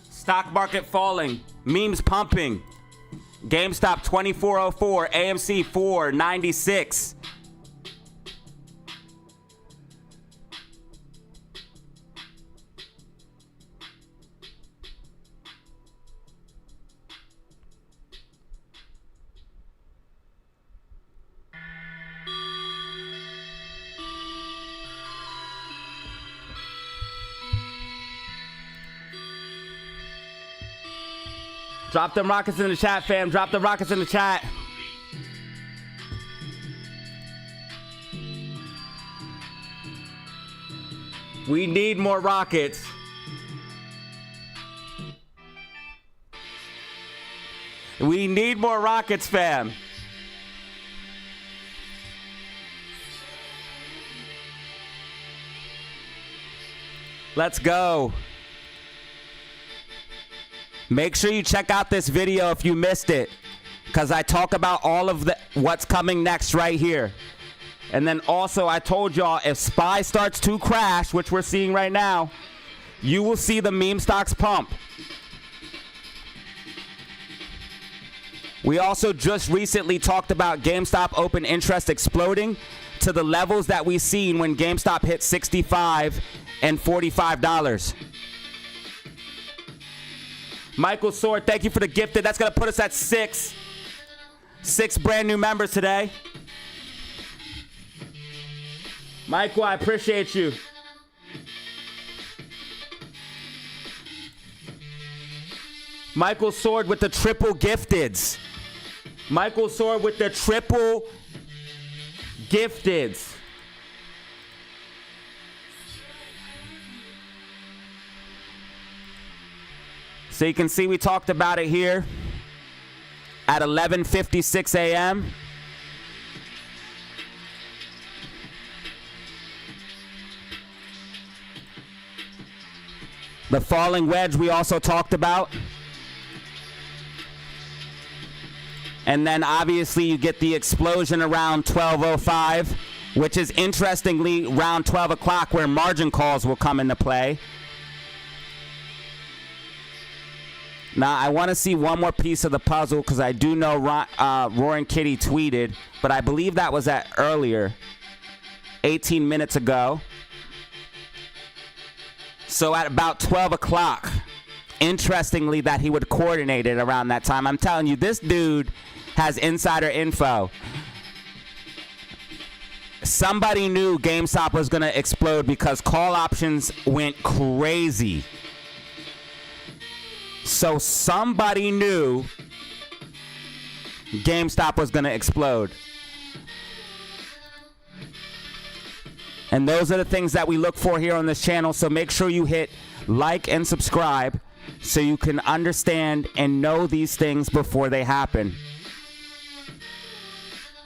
Stock market falling, memes pumping. GameStop 2404, AMC 496. Drop them rockets in the chat, fam. Drop the rockets in the chat. We need more rockets. We need more rockets, fam. Let's go. Make sure you check out this video if you missed it, because I talk about all of what's coming next right here. And then also I told y'all if SPY starts to crash, which we're seeing right now, you will see the meme stocks pump. We also just recently talked about GameStop open interest exploding to the levels that we seen when GameStop hit $65 and $45. Michael Sword, thank you for the gifted. That's going to put us at 6. 6 brand new members today. Michael, I appreciate you. Michael Sword with the triple gifteds. Michael Sword with the triple gifteds. So you can see we talked about it here at 11:56 a.m. The falling wedge we also talked about. And then obviously you get the explosion around 12:05, which is interestingly around 12 o'clock where margin calls will come into play. Now, I want to see one more piece of the puzzle because I do know Roaring Kitty tweeted, but I believe that was at earlier, 18 minutes ago. So at about 12 o'clock, interestingly that he would coordinate it around that time. I'm telling you, this dude has insider info. Somebody knew GameStop was going to explode because call options went crazy. So somebody knew GameStop was going to explode. And those are the things that we look for here on this channel. So make sure you hit like and subscribe so you can understand and know these things before they happen.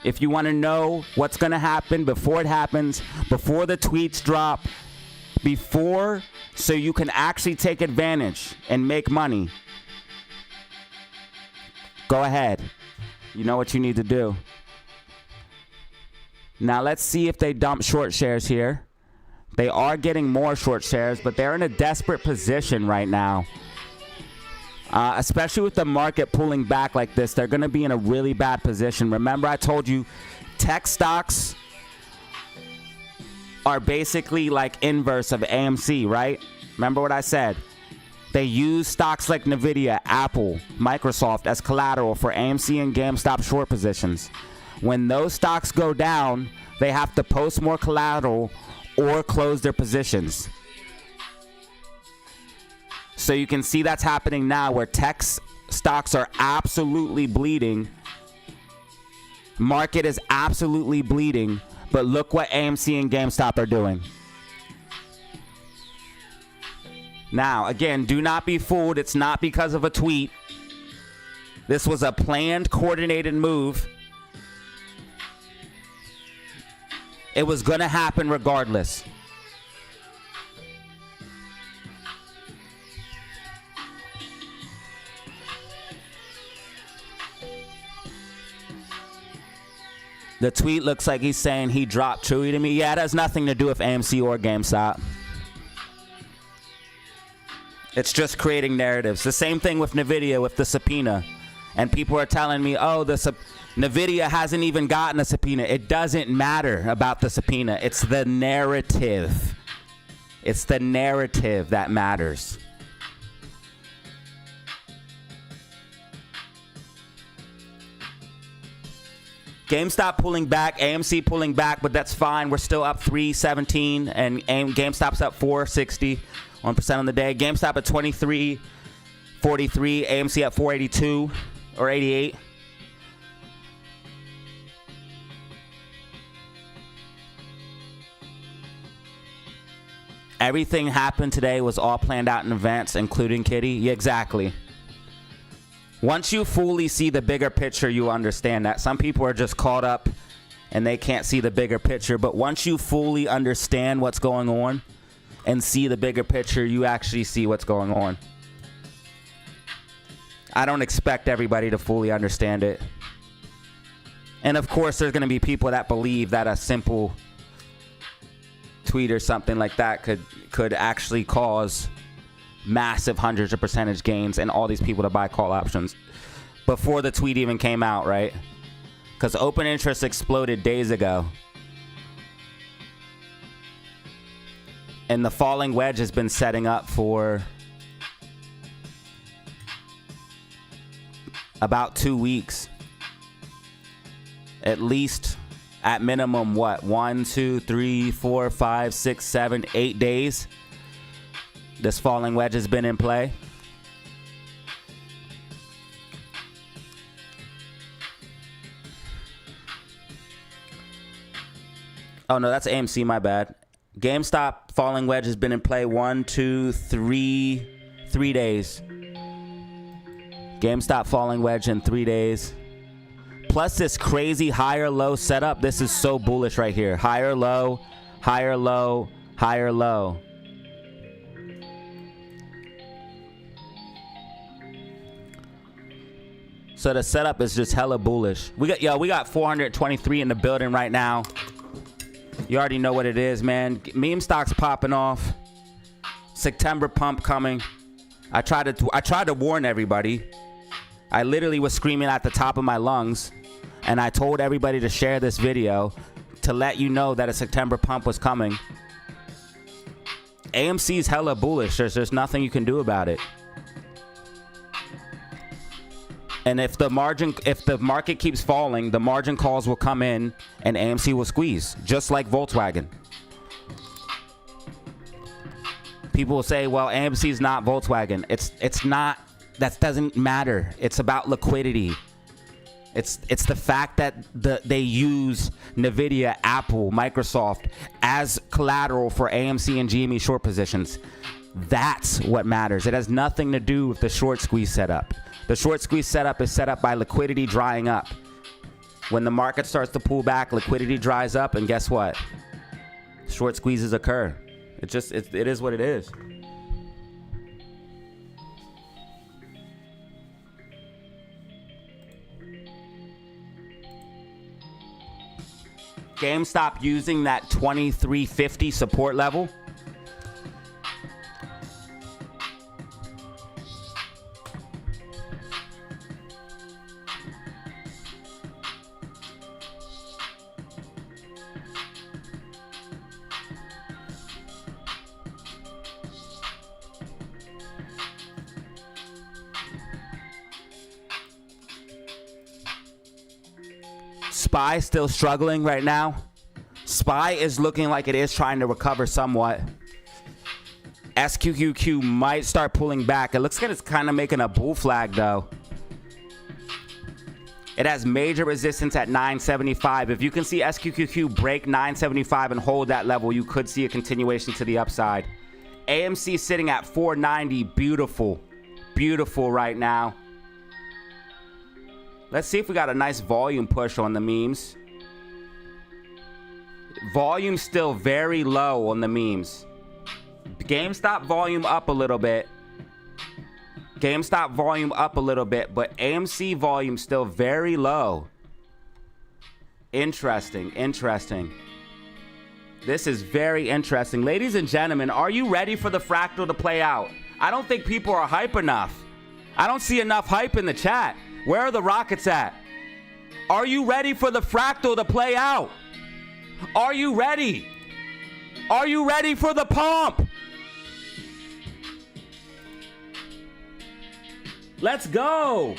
If you want to know what's going to happen before it happens, before the tweets drop, before, so you can actually take advantage and make money, go ahead. You know what you need to do. Now let's see if they dump short shares here. They are getting more short shares, but they're in a desperate position right now. Especially with the market pulling back like this, they're going to be in a really bad position. Remember, I told you tech stocks are basically like inverse of AMC, right? Remember what I said? They use stocks like Nvidia, Apple, Microsoft as collateral for AMC and GameStop short positions. When those stocks go down, they have to post more collateral or close their positions. So you can see that's happening now where tech stocks are absolutely bleeding. Market is absolutely bleeding. But look what AMC and GameStop are doing. Now, again, do not be fooled. It's not because of a tweet. This was a planned, coordinated move. It was going to happen regardless. The tweet looks like he's saying he dropped Chewy to me. Yeah, it has nothing to do with AMC or GameStop. It's just creating narratives. The same thing with Nvidia with the subpoena. And people are telling me, oh, Nvidia hasn't even gotten a subpoena. It doesn't matter about the subpoena. It's the narrative. It's the narrative that matters. GameStop pulling back, AMC pulling back, but that's fine. We're still up 317, and GameStop's up 460, 1% on the day. GameStop at 23.43, AMC at 482 or 88. Everything happened today was all planned out in advance, including Kitty. Yeah, exactly. Once you fully see the bigger picture, you understand that. Some people are just caught up and they can't see the bigger picture. But once you fully understand what's going on and see the bigger picture, you actually see what's going on. I don't expect everybody to fully understand it. And of course, there's going to be people that believe that a simple tweet or something like that could actually cause massive hundreds of percentage gains and all these people to buy call options before the tweet even came out, right? Because open interest exploded days ago. And the falling wedge has been setting up for about 2 weeks. At least, at minimum, what? 1, 2, 3, 4, 5, 6, 7, 8 days. This falling wedge has been in play. Oh, no, that's AMC, my bad. GameStop falling wedge has been in play 1, 2, 3 days. GameStop falling wedge in 3 days. Plus this crazy higher low setup. This is so bullish right here. Higher low, higher low, higher low. So the setup is just hella bullish. We got 423 in the building right now. You already know what it is, man. Meme stocks popping off. September pump coming. I tried to warn everybody. I literally was screaming at the top of my lungs, and I told everybody to share this video to let you know that a September pump was coming. AMC's hella bullish. There's nothing you can do about it. And if the market keeps falling, the margin calls will come in and AMC will squeeze, just like Volkswagen. People will say, well, AMC is not Volkswagen. It's not That doesn't matter. It's about liquidity. It's the fact that they use Nvidia, Apple, Microsoft as collateral for AMC and GME short positions. That's what matters. It has nothing to do with the short squeeze setup. The short squeeze setup is set up by liquidity drying up. When the market starts to pull back, liquidity dries up, and guess what? Short squeezes occur. It is what it is. GameStop using that 2350 support level. SPY still struggling right now. SPY is looking like it is trying to recover somewhat. SQQQ might start pulling back. It looks like it's kind of making a bull flag though. It has major resistance at 975. If you can see SQQQ break 975 and hold that level, you could see a continuation to the upside. AMC sitting at 490. Beautiful. Beautiful right now. Let's see if we got a nice volume push on the memes. Volume still very low on the memes. GameStop volume up a little bit. GameStop volume up a little bit, but AMC volume still very low. Interesting, interesting. This is very interesting. Ladies and gentlemen, are you ready for the fractal to play out? I don't think people are hype enough. I don't see enough hype in the chat. Where are the rockets at? Are you ready for the fractal to play out? Are you ready? Are you ready for the pump? Let's go.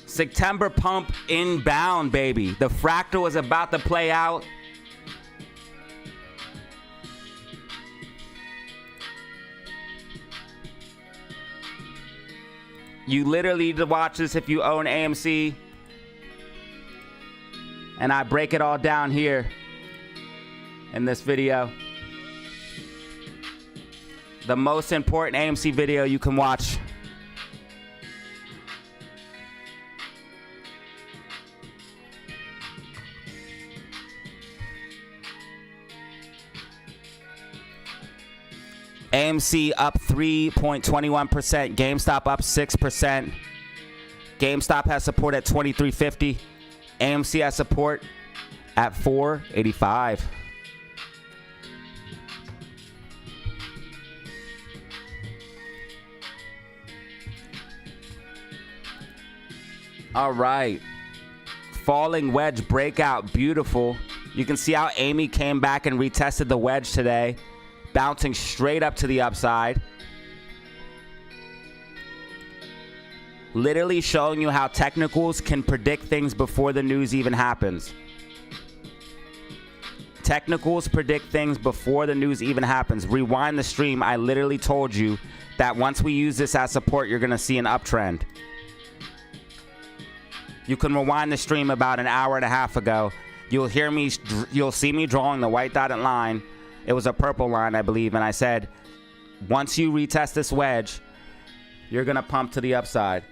September pump inbound, baby. The fractal is about to play out. You literally need to watch this if you own AMC. And I break it all down here in this video. The most important AMC video you can watch. AMC up 3.21%. GameStop up 6%. GameStop has support at 2350. AMC has support at 485. All right. Falling wedge breakout. Beautiful. You can see how Amy came back and retested the wedge today. Bouncing straight up to the upside. Literally showing you how technicals can predict things before the news even happens. Technicals predict things before the news even happens. Rewind the stream. I literally told you that once we use this as support, you're going to see an uptrend. You can rewind the stream about an hour and a half ago. You'll see me drawing the white dotted line. It was a purple line, I believe, and I said, once you retest this wedge, you're going to pump to the upside.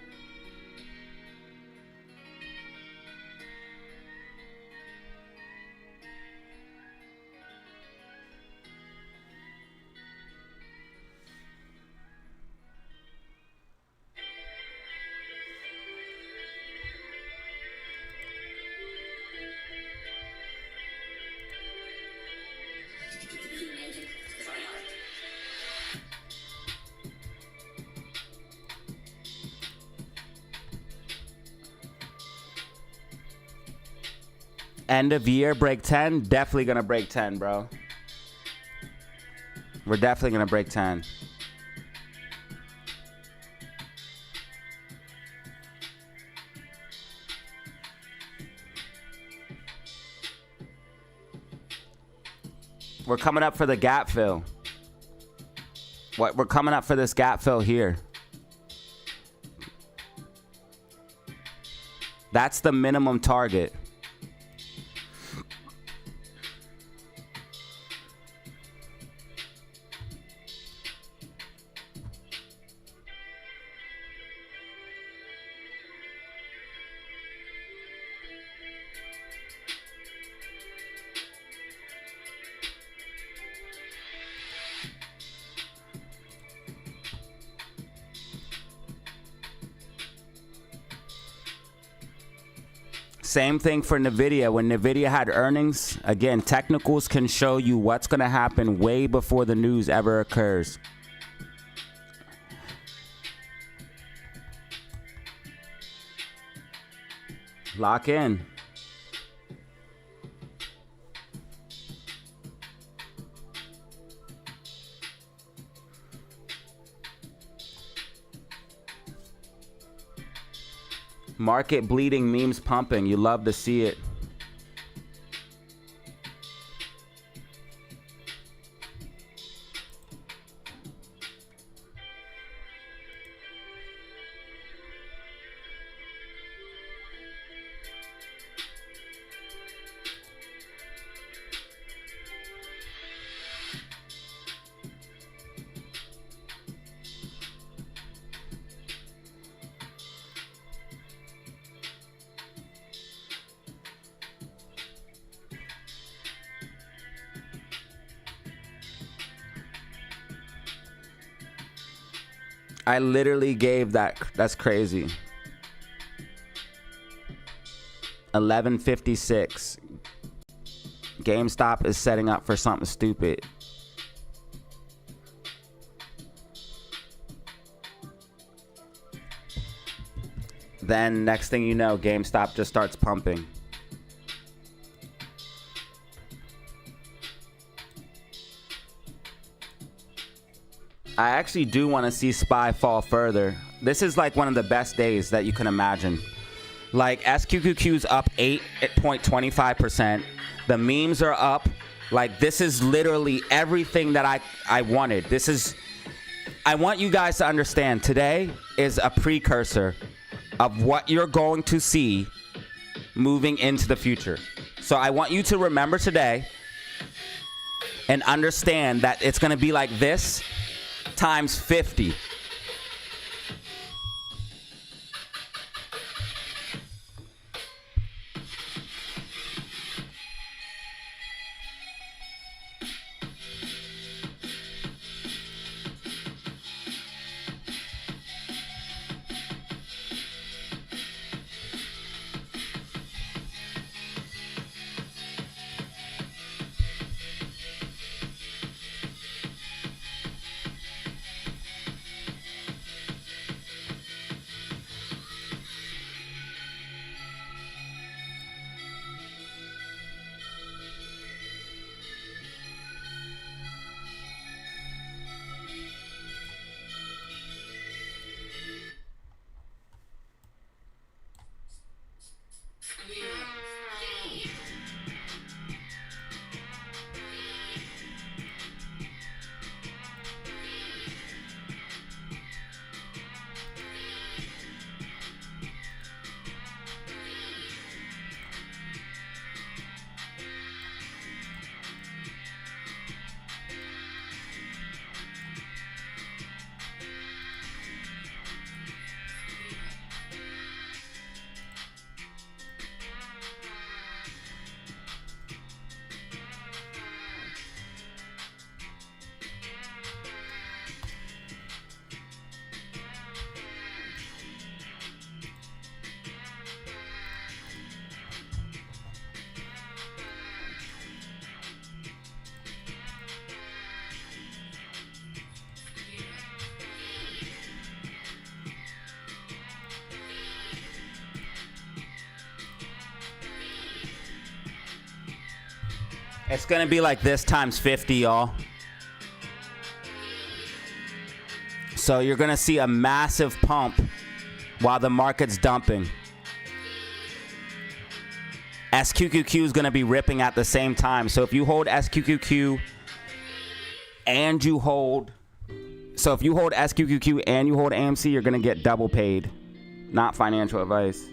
End of year, break 10. Definitely gonna break 10, bro. We're definitely gonna break 10. We're coming up for the gap fill. We're coming up for this gap fill here. That's the minimum target. Same thing for Nvidia. When Nvidia had earnings, again, technicals can show you what's going to happen way before the news ever occurs. Lock in. Market bleeding, memes pumping. You love to see it. I literally gave that. That's crazy. 11:56. GameStop is setting up for something stupid. Then next thing you know, GameStop just starts pumping. I actually do want to see SPY fall further. This is like one of the best days that you can imagine. Like SQQQ's up 8.25%. The memes are up. Like this is literally everything that I wanted. I want you guys to understand today is a precursor of what you're going to see moving into the future. So I want you to remember today and understand that it's going to be like this times 50. It's gonna be like this times 50, y'all. So you're gonna see a massive pump while the market's dumping. SQQQ is gonna be ripping at the same time. So if you hold SQQQ and you hold, so if you hold SQQQ and you hold AMC, you're gonna get double paid. Not financial advice.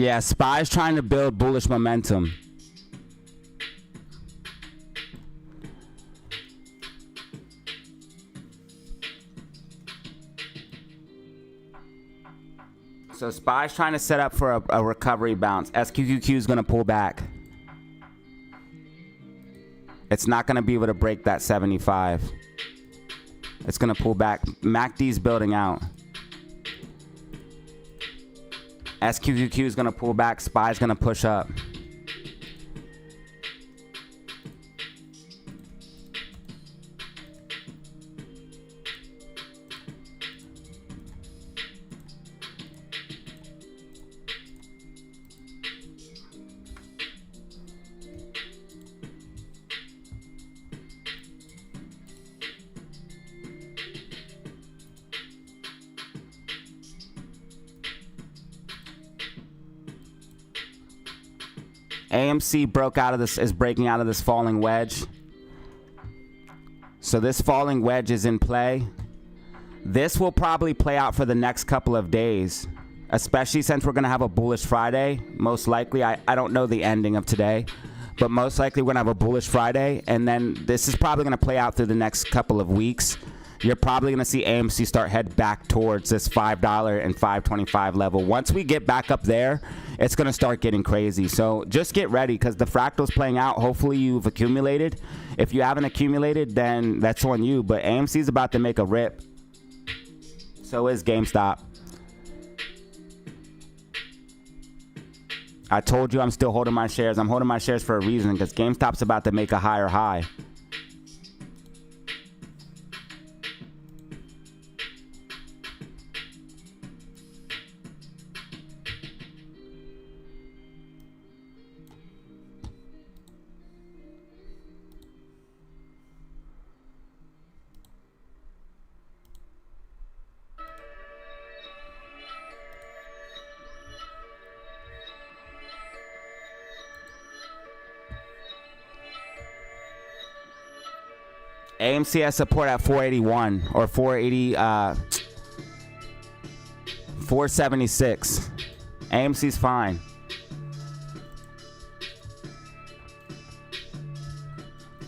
Yeah, SPY's trying to build bullish momentum. So SPY's trying to set up for a recovery bounce. SQQQ is going to pull back. It's not going to be able to break that 75. It's going to pull back. MACD's building out. SQQQ is going to pull back. SPY's going to push up. AMC broke out of this, is breaking out of this falling wedge. So this falling wedge is in play. This will probably play out for the next couple of days, especially since we're going to have a bullish Friday. Most likely, I don't know the ending of today, but most likely we're going to have a bullish Friday. And then this is probably going to play out through the next couple of weeks. You're probably going to see AMC start head back towards this $5 and $5.25 level. Once we get back up there, it's going to start getting crazy. So just get ready because the fractal's playing out. Hopefully you've accumulated. If you haven't accumulated, then that's on you. But AMC's about to make a rip. So is GameStop. I told you I'm still holding my shares. I'm holding my shares for a reason because GameStop's about to make a higher high. AMC has support at 481 or 480, 476. AMC's fine.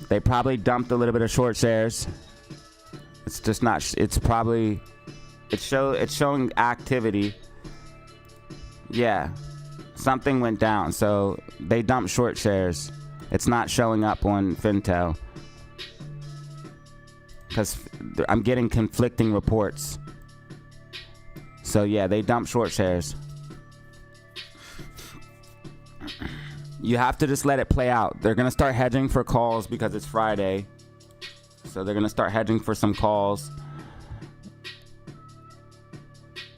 They probably dumped a little bit of short shares. It's just not. It's probably. It's showing activity. Yeah, something went down, so they dumped short shares. It's not showing up on Fintel. Because I'm getting conflicting reports. So yeah, they dump short shares. You have to just let it play out. They're going to start hedging for calls because it's Friday. So they're going to start hedging for some calls.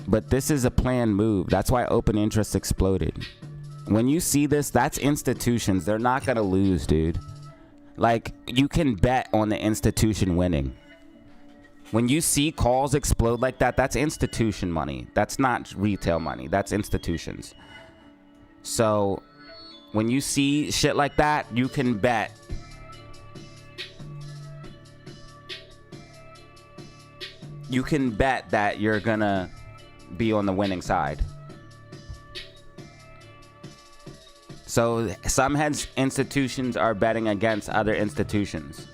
But this is a planned move. That's why open interest exploded. When you see this, that's institutions. They're not going to lose, dude. Like, you can bet on the institution winning. When you see calls explode like that, that's institution money. That's not retail money. That's institutions. So when you see shit like that, you can bet. You can bet that you're gonna be on the winning side. So some institutions are betting against other institutions.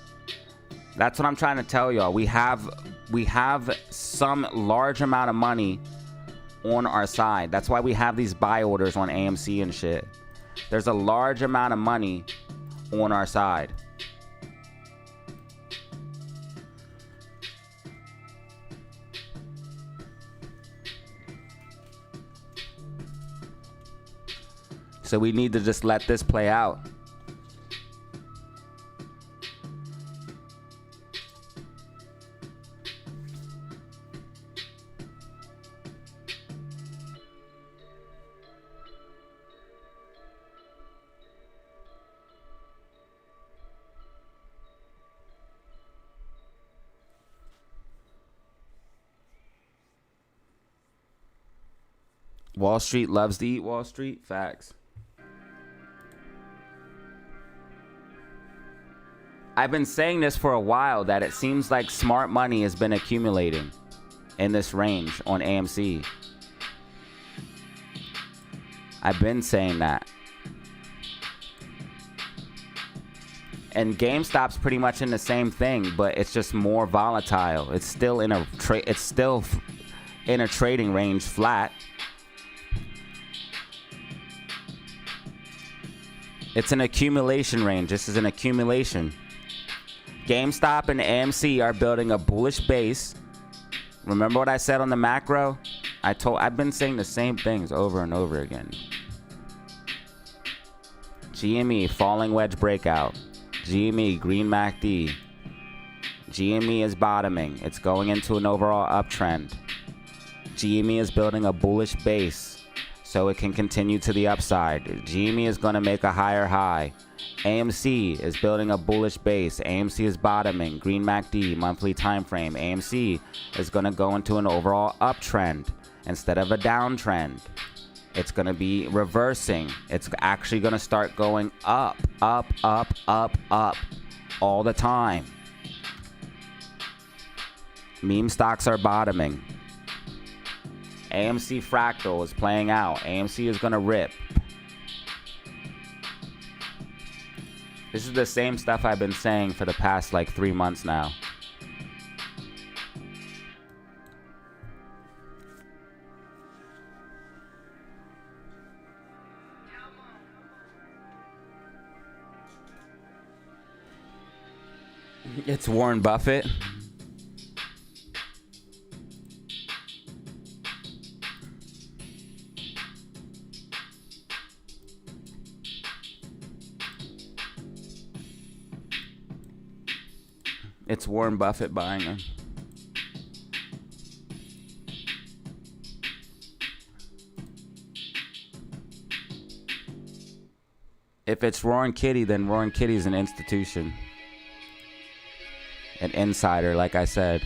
That's what I'm trying to tell y'all. We have some large amount of money on our side. That's why we have these buy orders on AMC and shit. There's a large amount of money on our side. So we need to just let this play out. Wall Street loves to eat Wall Street. Facts. I've been saying this for a while, that it seems like smart money has been accumulating in this range on AMC. I've been saying that. And GameStop's pretty much in the same thing, but it's just more volatile. It's still in a trading range flat. It's an accumulation range. This is an accumulation. GameStop and AMC are building a bullish base. Remember what I said on the macro? I've been saying the same things over and over again. GME falling wedge breakout. GME green MACD. GME is bottoming. It's going into an overall uptrend. GME is building a bullish base so it can continue to the upside. GME is going to make a higher high. AMC is building a bullish base. AMC is bottoming. Green MACD, monthly time frame. AMC is going to go into an overall uptrend instead of a downtrend. It's going to be reversing. It's actually going to start going up, up, up, up, up all the time. Meme stocks are bottoming. AMC fractal is playing out. AMC is going to rip. This is the same stuff I've been saying for the past like 3 months now. It's Warren Buffett. It's Warren Buffett buying them. If it's Roaring Kitty, then Roaring Kitty's an institution. An insider, like I said.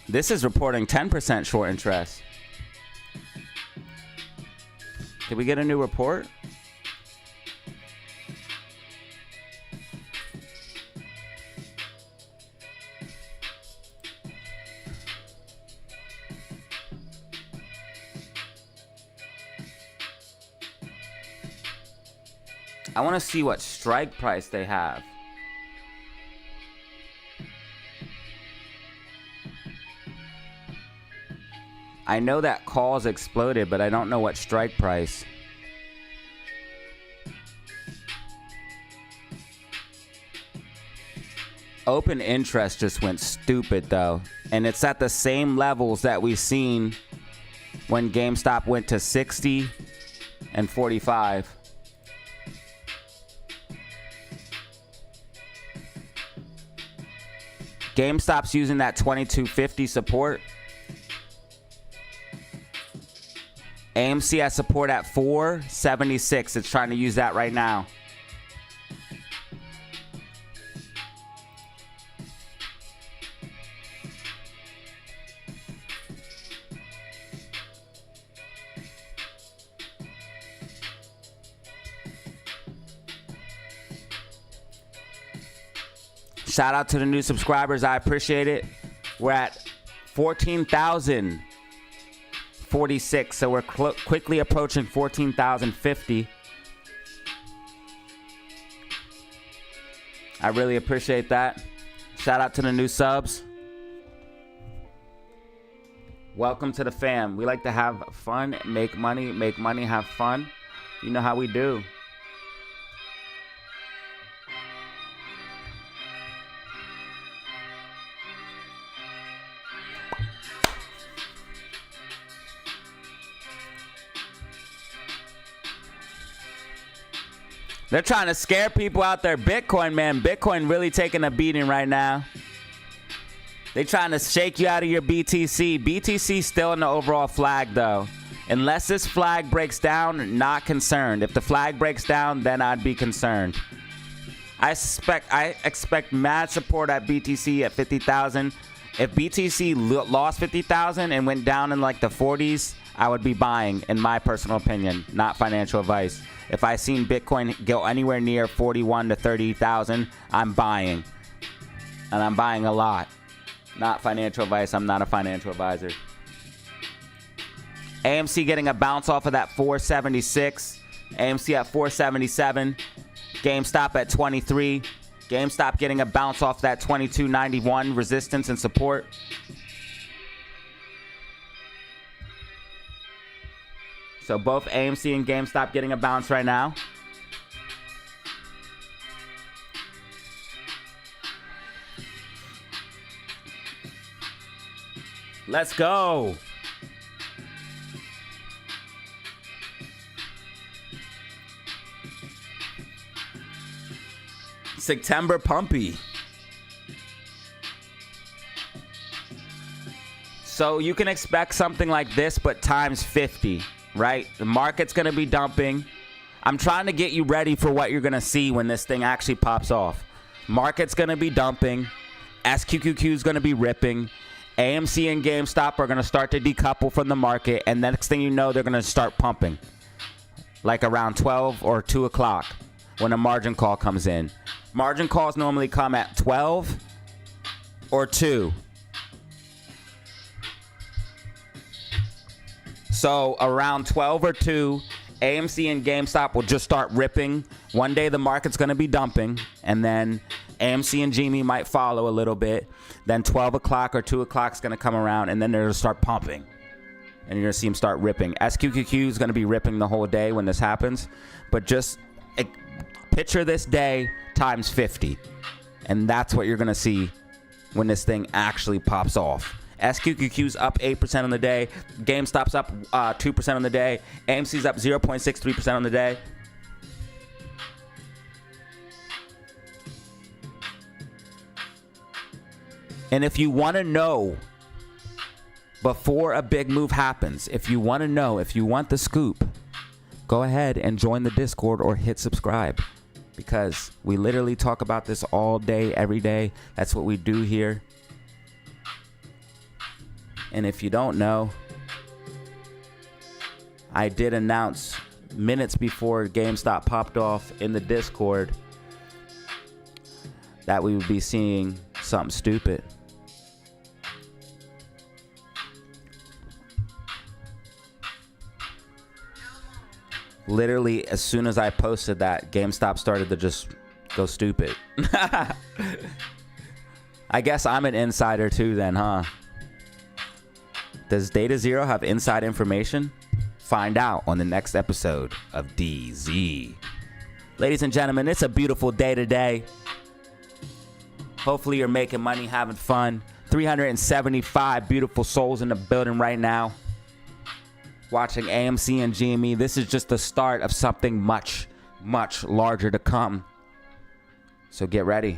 This is reporting 10% short interest. Did we get a new report? I want to see what strike price they have. I know that calls exploded, but I don't know what strike price. Open interest just went stupid though. And it's at the same levels that we've seen when GameStop went to 60 and 45. GameStop's using that 2250 support. AMC has support at 476. It's trying to use that right now. Shout out to the new subscribers. I appreciate it. We're at 14,046, so we're quickly approaching 14,050. I really appreciate that. Shout out to the new subs. Welcome to the fam. We like to have fun, make money, have fun. You know how we do. They're trying to scare people out there. Bitcoin, man. Bitcoin really taking a beating right now. They trying to shake you out of your BTC. BTC still in the overall flag, though. Unless this flag breaks down, not concerned. If the flag breaks down, then I'd be concerned. I expect mad support at BTC at 50,000. If BTC lost 50,000 and went down in like the 40s, I would be buying, in my personal opinion, not financial advice. If I seen Bitcoin go anywhere near 41 to 30,000, I'm buying. And I'm buying a lot. Not financial advice. I'm not a financial advisor. AMC getting a bounce off of that 476. AMC at 477. GameStop at 23. GameStop getting a bounce off that 2291 resistance and support. So both AMC and GameStop getting a bounce right now. Let's go. September pumpy. So you can expect something like this, but times 50. Right? The market's going to be dumping. I'm trying to get you ready for what you're going to see when this thing actually pops off. Market's going to be dumping. SQQQ is going to be ripping. AMC and GameStop are going to start to decouple from the market. And next thing you know, they're going to start pumping. Like around 12 or 2 o'clock when a margin call comes in. Margin calls normally come at 12 or 2. So around 12 or 2, AMC and GameStop will just start ripping. One day the market's going to be dumping, and then AMC and GME might follow a little bit. Then 12 o'clock or 2 o'clock is going to come around, and then they're going to start pumping. And you're going to see them start ripping. SQQQ is going to be ripping the whole day when this happens. But just picture this day times 50. And that's what you're going to see when this thing actually pops off. SQQQ's up 8% on the day. GameStop's up 2% on the day. AMC's up 0.63% on the day. And if you want to know before a big move happens, if you want to know, if you want the scoop, go ahead and join the Discord or hit subscribe. Because we literally talk about this all day, every day. That's what we do here. And if you don't know, I did announce minutes before GameStop popped off in the Discord that we would be seeing something stupid. Literally, as soon as I posted that, GameStop started to just go stupid. I guess I'm an insider too then, huh? Does Datazero have inside information? Find out on the next episode of DZ. Ladies and gentlemen, it's a beautiful day today. Hopefully you're making money, having fun. 375 beautiful souls in the building right now. Watching AMC and GME. This is just the start of something much, much larger to come. So get ready.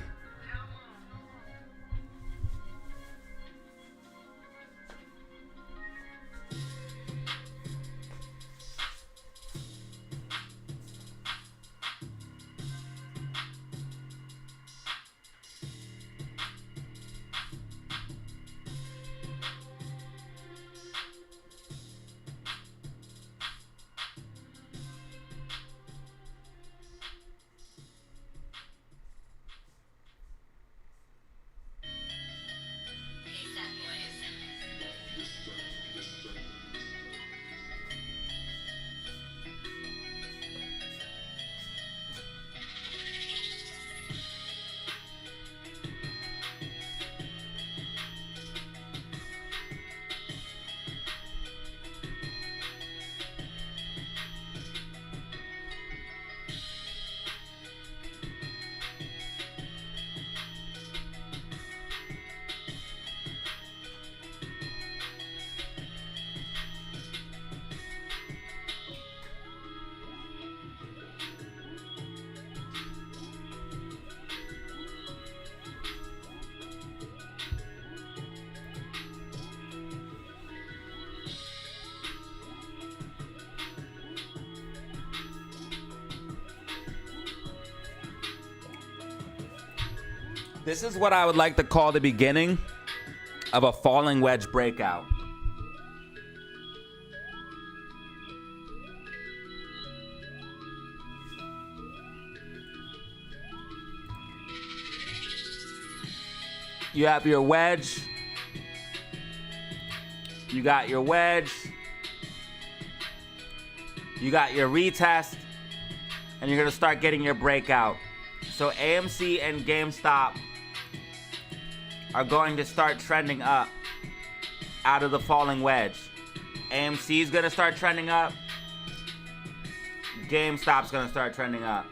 This is what I would like to call the beginning of a falling wedge breakout. You have your wedge. You got your wedge. You got your retest. And you're going to start getting your breakout. So AMC and GameStop are going to start trending up out of the falling wedge. AMC is going to start trending up. GameStop's going to start trending up.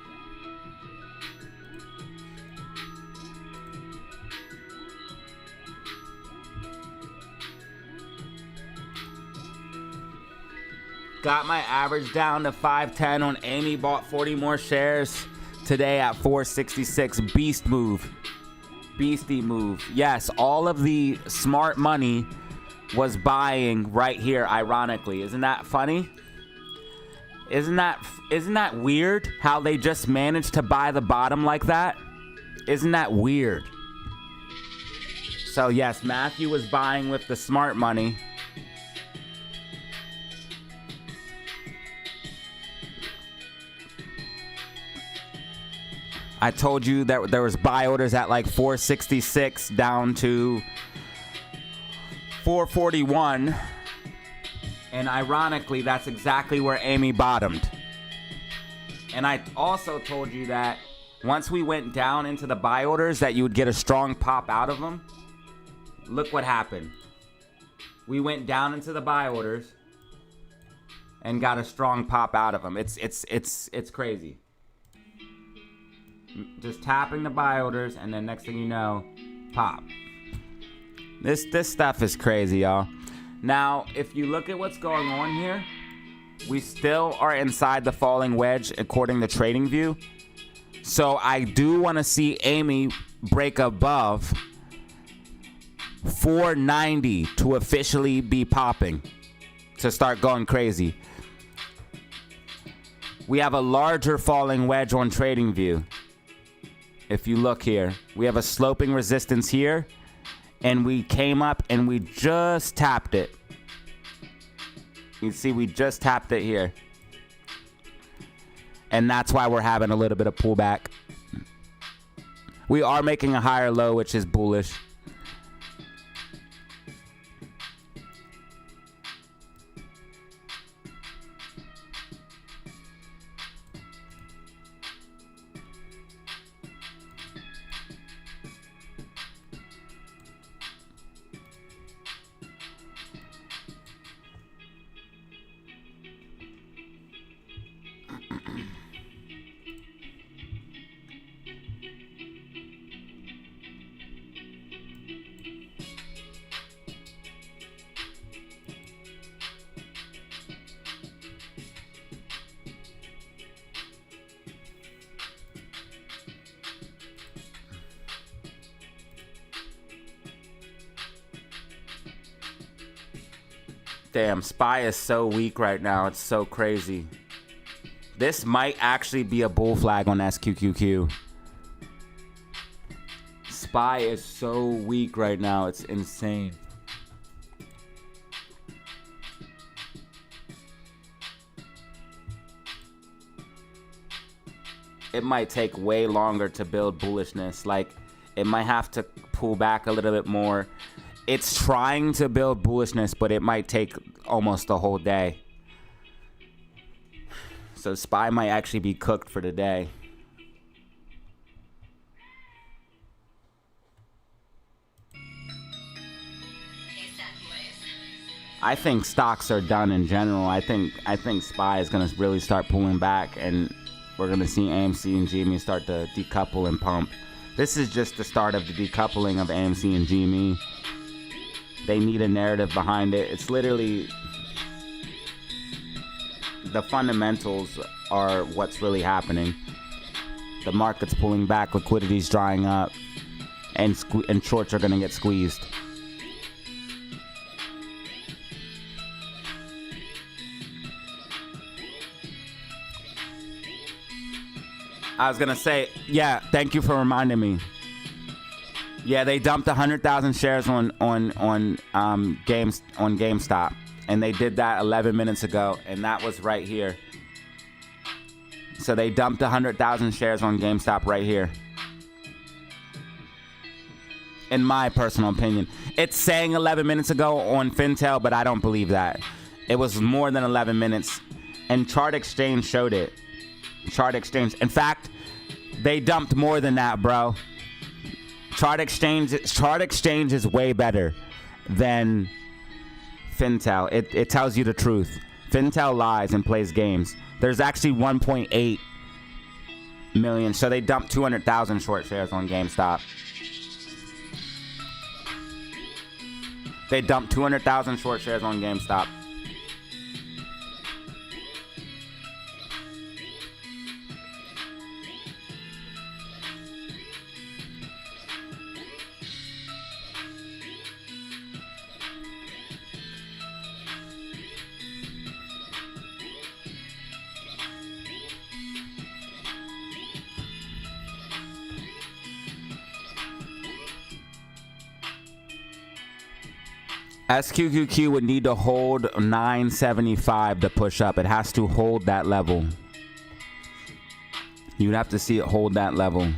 Got my average down to 510 on Amy. Bought 40 more shares today at 466. Beast move. Beastie move. Yes, all of the smart money was buying right here, ironically. Isn't that funny? Isn't that weird how they just managed to buy the bottom like that? Isn't that weird? So yes, Matthew was buying with the smart money. I told you that there was buy orders at like 466 down to 441. And ironically, that's exactly where Amy bottomed. And I also told you that once we went down into the buy orders that you would get a strong pop out of them. Look what happened. We went down into the buy orders and got a strong pop out of them. It's crazy. Just tapping the buy orders, and then next thing you know, pop. This stuff is crazy, y'all. Now, if you look at what's going on here, we still are inside the falling wedge according to TradingView. So I do want to see Amy break above 490 to officially be popping, to start going crazy. We have a larger falling wedge on TradingView. If you look here, we have a sloping resistance here, and we came up and we just tapped it. You see, we just tapped it here. And that's why we're having a little bit of pullback. We are making a higher low, which is bullish. Damn, SPY is so weak right now. It's so crazy. This might actually be a bull flag on SQQQ. SPY is so weak right now. It's insane. It might take way longer to build bullishness. Like, it might have to pull back a little bit more. It's trying to build bullishness, but it might take almost the whole day. So SPY might actually be cooked for the day. I think stocks are done in general. I think SPY is going to really start pulling back, and we're going to see AMC and GME start to decouple and pump. This is just the start of the decoupling of AMC and GME. They need a narrative behind it. It's literally, the fundamentals are what's really happening. The market's pulling back, liquidity's drying up, and shorts are going to get squeezed. I was going to say, yeah, thank you for reminding me. Yeah, they dumped 100,000 shares on GameStop, and they did that 11 minutes ago, and that was right here. So they dumped 100,000 shares on GameStop right here. In my personal opinion, it's saying 11 minutes ago on Fintel, but I don't believe that. It was more than 11 minutes, and Chart Exchange showed it. Chart Exchange. In fact, they dumped more than that, bro. Chart Exchange is way better than Fintel. It tells you the truth. Fintel lies and plays games. There's actually 1.8 million, so they dumped 200,000 short shares on GameStop. They dumped 200,000 short shares on GameStop. SQQQ would need to hold 975 to push up. It has to hold that level. You'd have to see it hold that level.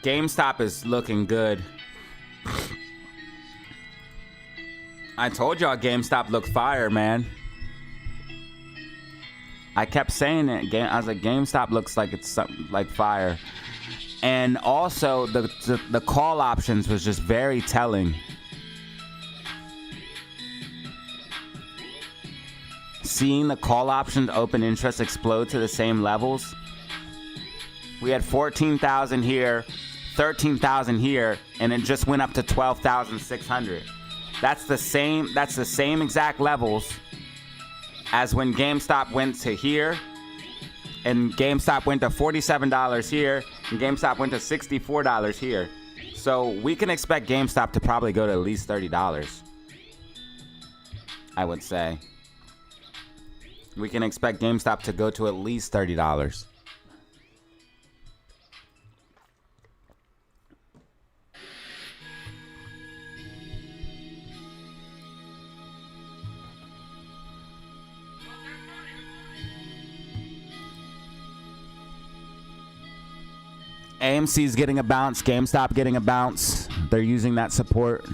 GameStop is looking good. I told y'all GameStop looked fire, man. I kept saying it. I was like, GameStop looks like it's something like fire. And also, the call options was just very telling. Seeing the call options open interest explode to the same levels. We had 14,000 here, 13,000 here, and it just went up to 12,600. That's the same exact levels as when GameStop went to here, and GameStop went to $47 here, and GameStop went to $64 here. So we can expect GameStop to probably go to at least $30. I would say. We can expect GameStop to go to at least $30. AMC's getting a bounce, GameStop getting a bounce. They're using that support.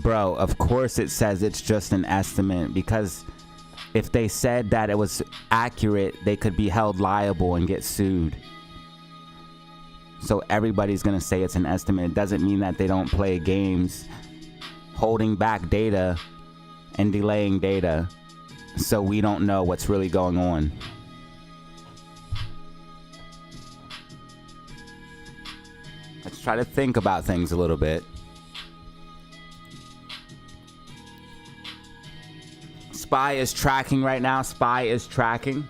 Bro, of course it says it's just an estimate, because if they said that it was accurate, they could be held liable and get sued. So everybody's gonna say it's an estimate. It doesn't mean that they don't play games holding back data and delaying data, so we don't know what's really going on. Let's try to think about things a little bit. SPY is tracking right now. SPY is tracking.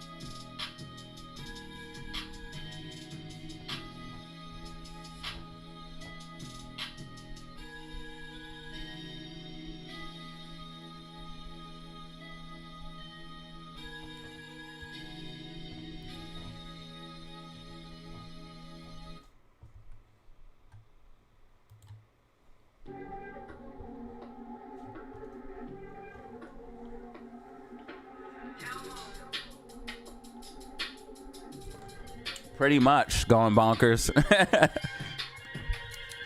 Pretty much going bonkers.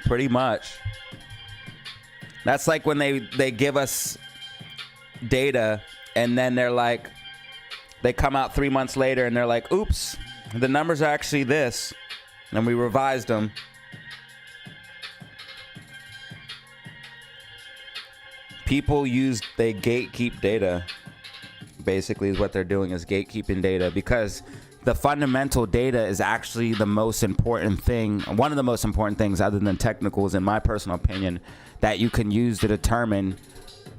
Pretty much. That's like when they give us data, and then they're like, they come out 3 months later and they're like, oops, the numbers are actually this, and we revised them. People they gatekeep data, basically, is what they're doing, is gatekeeping data, because the fundamental data is actually the most important thing, one of the most important things other than technicals, in my personal opinion, that you can use to determine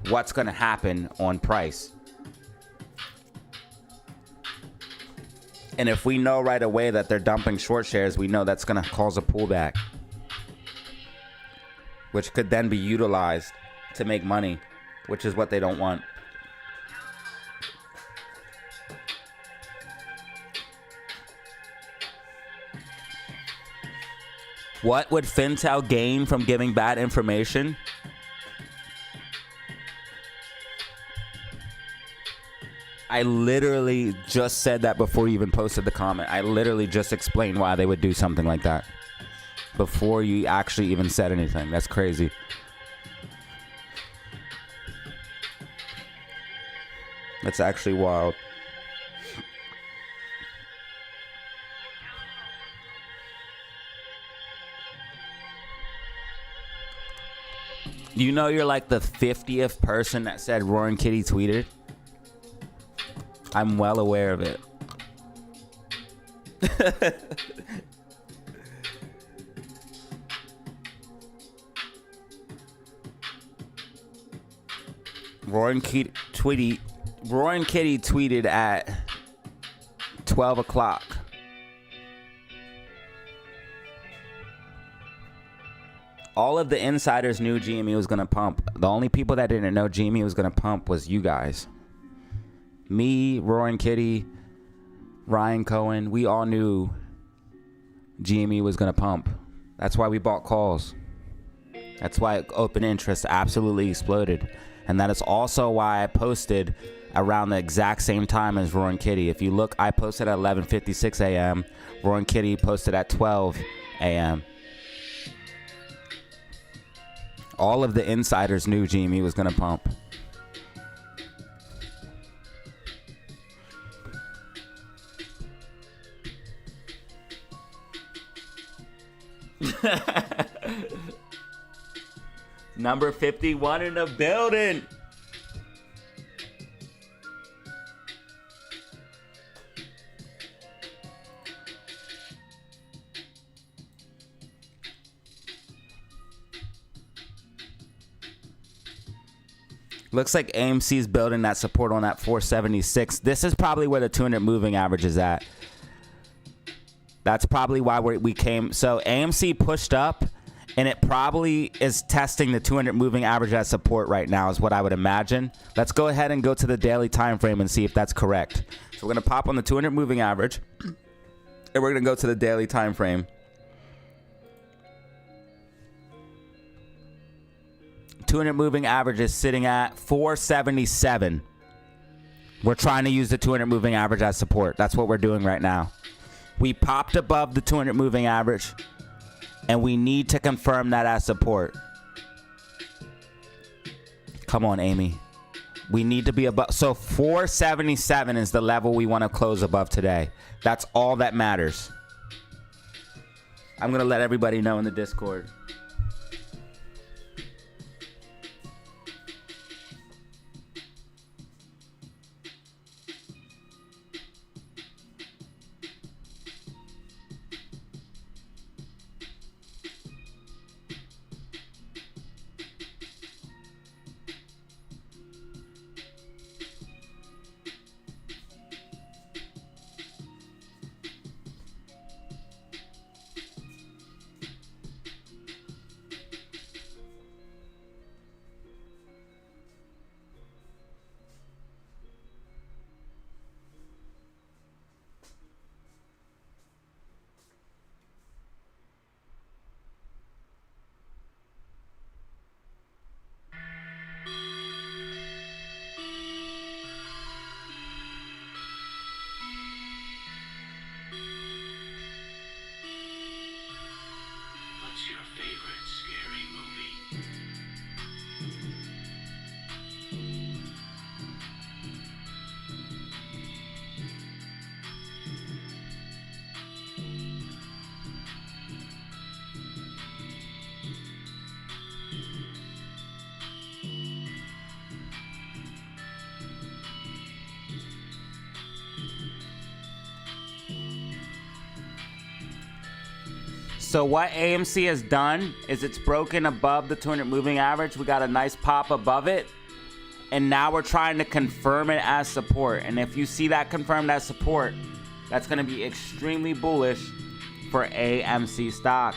what's going to happen on price. And if we know right away that they're dumping short shares, we know that's going to cause a pullback, which could then be utilized to make money, which is what they don't want. What would Fintel gain from giving bad information? I literally just said that before you even posted the comment. I literally just explained why they would do something like that before you actually even said anything. That's crazy. That's actually wild. You know, you're like the 50th person that said Roaring Kitty tweeted. I'm well aware of it. Roaring Kitty tweeted at 12 o'clock. All of the insiders knew GME was going to pump. The only people that didn't know GME was going to pump was you guys. Me, Roaring Kitty, Ryan Cohen, we all knew GME was going to pump. That's why we bought calls. That's why open interest absolutely exploded. And that is also why I posted around the exact same time as Roaring Kitty. If you look, I posted at 11:56 a.m. Roaring Kitty posted at 12 a.m. All of the insiders knew GME was going to pump. Number 51 in the building. Looks like AMC is building that support on that 476. This is probably where the 200 moving average is at. That's probably why we came. So AMC pushed up, and it probably is testing the 200 moving average as support right now, is what I would imagine. Let's go ahead and go to the daily time frame and see if that's correct. So we're going to pop on the 200 moving average, and we're going to go to the daily time frame. 200 moving average is sitting at 477. We're trying to use the 200 moving average as support. That's what we're doing right now. We popped above the 200 moving average, and we need to confirm that as support. Come on, Amy. We need to be above. So 477 is the level we want to close above today. That's all that matters. I'm going to let everybody know in the Discord. So what AMC has done is it's broken above the 200 moving average. We got a nice pop above it. And now we're trying to confirm it as support. And if you see that confirmed as support, that's going to be extremely bullish for AMC stock.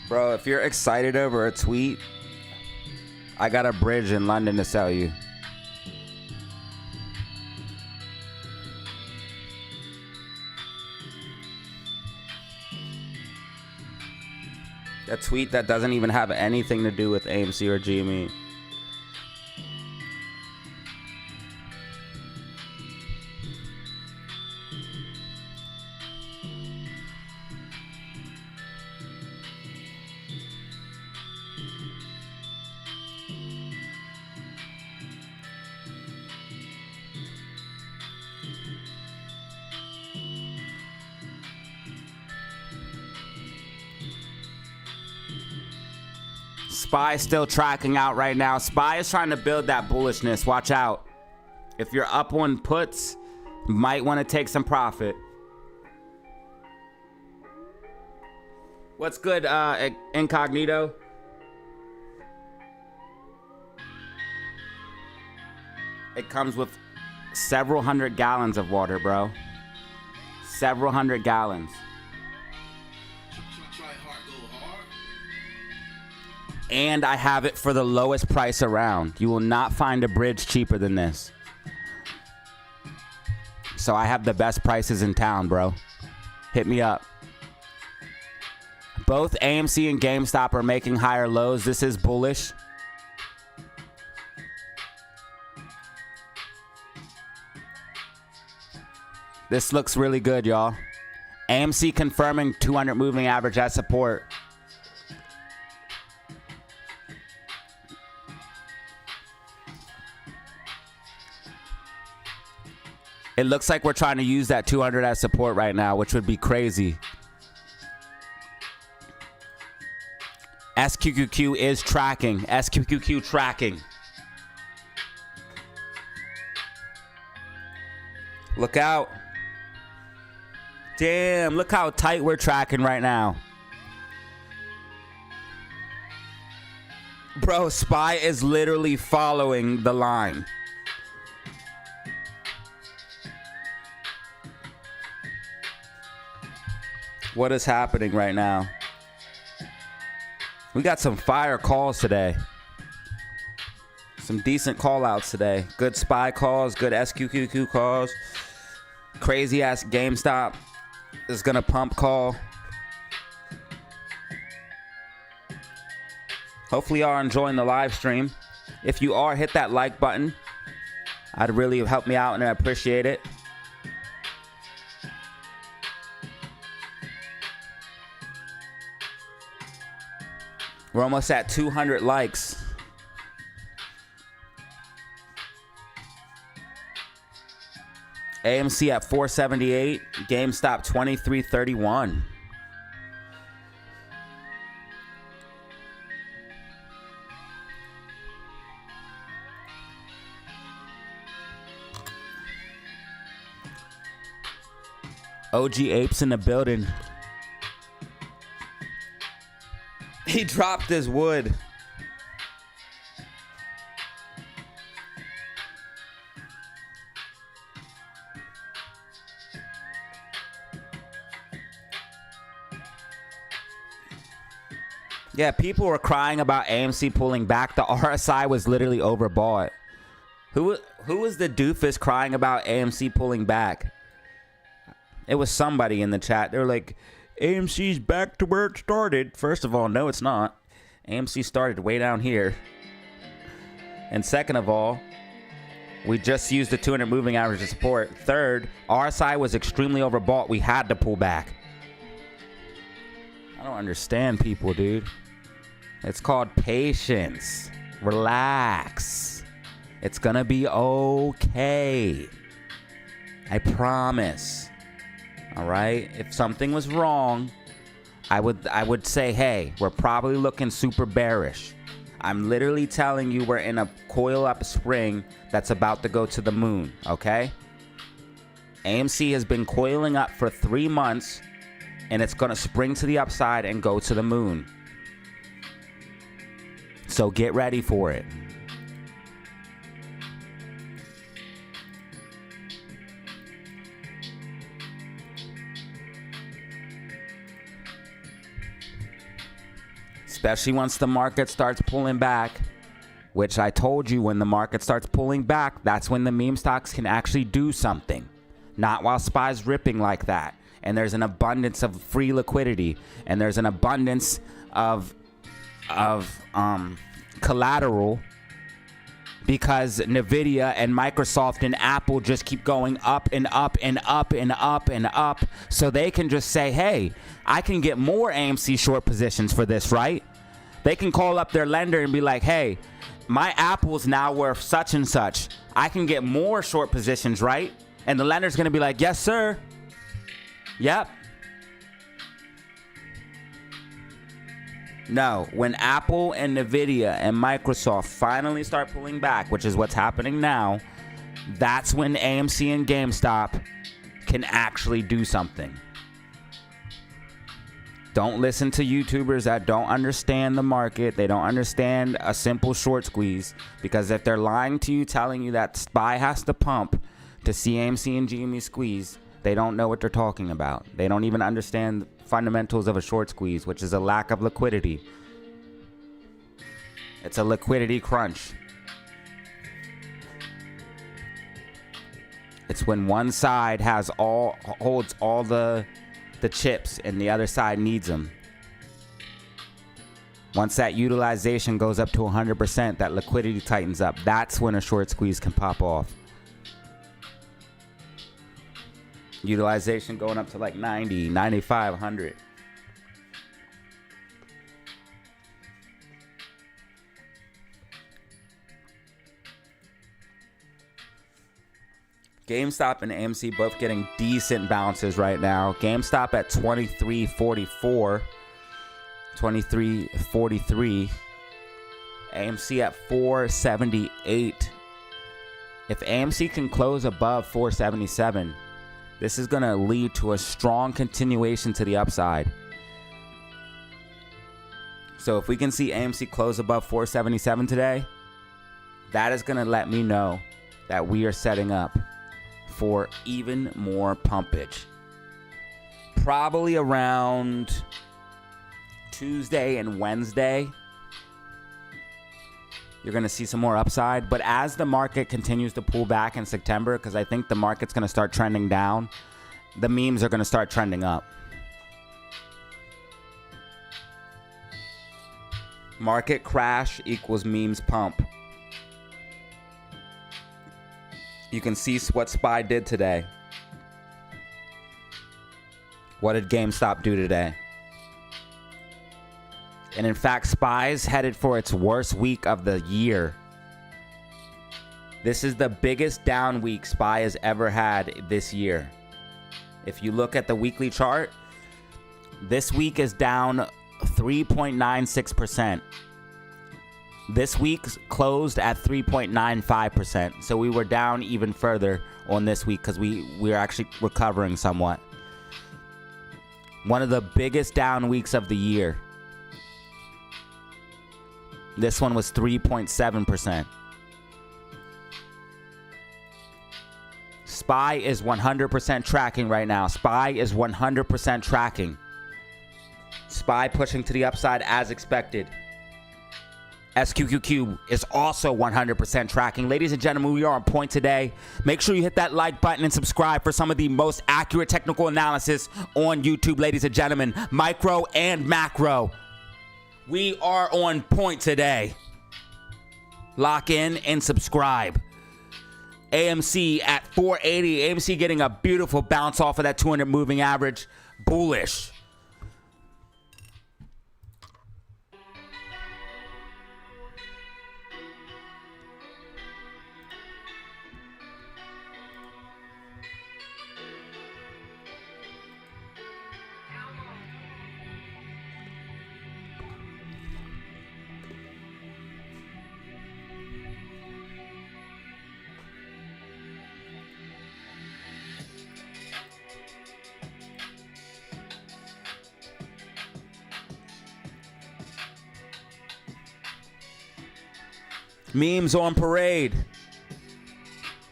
Bro, if you're excited over a tweet, I got a bridge in London to sell you. A tweet that doesn't even have anything to do with AMC or GME. SPY is still tracking out right now. SPY is trying to build that bullishness. Watch out. If you're up on puts, you might want to take some profit. What's good, Incognito? It comes with several hundred gallons of water, bro. Several hundred gallons. And I have it for the lowest price around. You will not find a bridge cheaper than this. So I have the best prices in town, bro. Hit me up. Both AMC and GameStop are making higher lows. This is bullish. This looks really good, y'all. AMC confirming 200 moving average as support. It looks like we're trying to use that 200 as support right now, which would be crazy. SQQQ is tracking. SQQQ tracking. Look out. Damn, look how tight we're tracking right now. Bro, SPY is literally following the line. What is happening right now? We got some fire calls today. Some decent call outs today. Good SPY calls, good SQQQ calls. Crazy ass GameStop is gonna pump call. Hopefully y'all are enjoying the live stream. If you are, hit that like button. I'd really help me out and I appreciate it. We're almost at 200 likes. AMC at 478, GameStop 2331. OG Apes in the building. He dropped his wood. Yeah, people were crying about AMC pulling back. The RSI was literally overbought. Who was the doofus crying about AMC pulling back? It was somebody in the chat. They were like, AMC's back to where it started. First of all, no, it's not. AMC started way down here. And second of all, we just used the 200 moving average to support. Third, RSI was extremely overbought. We had to pull back. I don't understand people, dude. It's called patience. Relax. It's gonna be okay. I promise. All right? If something was wrong, I would say, hey, we're probably looking super bearish. I'm literally telling you we're in a coil up spring that's about to go to the moon, okay? AMC has been coiling up for 3 months, and it's gonna spring to the upside and go to the moon. So get ready for it. Especially once the market starts pulling back, which I told you, when the market starts pulling back, that's when the meme stocks can actually do something. Not while SPY's ripping like that. And there's an abundance of free liquidity, and there's an abundance of collateral, because Nvidia and Microsoft and Apple just keep going up and up and up and up and up, so they can just say, hey, I can get more AMC short positions for this, right? They can call up their lender and be like, hey, my Apple's now worth such and such. I can get more short positions, right? And the lender's gonna be like, yes, sir. Yep. No, when Apple and Nvidia and Microsoft finally start pulling back, which is what's happening now, that's when AMC and GameStop can actually do something. Don't listen to YouTubers that don't understand the market. They don't understand a simple short squeeze, because if they're lying to you, telling you that SPY has to pump to see AMC and GME squeeze, they don't know what they're talking about. They don't even understand the fundamentals of a short squeeze, which is a lack of liquidity. It's a liquidity crunch. It's when one side holds all the chips and the other side needs them. Once that utilization goes up to 100%, that liquidity tightens up. That's when a short squeeze can pop off. Utilization going up to like 90, 95, 100. GameStop and AMC both getting decent bounces right now. GameStop at 23.44, 23.43. AMC at 4.78. If AMC can close above 4.77, this is going to lead to a strong continuation to the upside. So if we can see AMC close above 4.77 today, that is going to let me know that we are setting up for even more pumpage. Probably around Tuesday and Wednesday, you're going to see some more upside. But as the market continues to pull back in September, because I think the market's going to start trending down, the memes are going to start trending up. Market crash equals memes pump. You can see what SPY did today. What did GameStop do today? And in fact, SPY's headed for its worst week of the year. This is the biggest down week SPY has ever had this year. If you look at the weekly chart, this week is down 3.96%. This week closed at 3.95%. So we were down even further on this week because we're actually recovering somewhat. One of the biggest down weeks of the year. This one was 3.7%. SPY is 100% tracking right now. SPY is 100% tracking. SPY pushing to the upside as expected. SQQQ is also 100% tracking. Ladies and gentlemen, we are on point today. Make sure you hit that like button and subscribe for some of the most accurate technical analysis on YouTube, ladies and gentlemen. Micro and macro. We are on point today. Lock in and subscribe. AMC at 480. AMC getting a beautiful bounce off of that 200 moving average. Bullish. Memes on parade.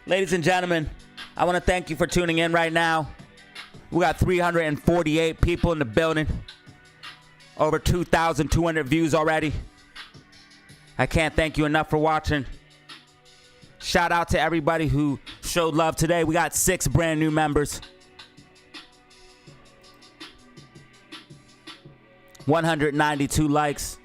Ladies and gentlemen, I want to thank you for tuning in right now. We got 348 people in the building. Over 2,200 views already. I can't thank you enough for watching. Shout out to everybody who showed love today. We got 6 brand new members. 192 likes.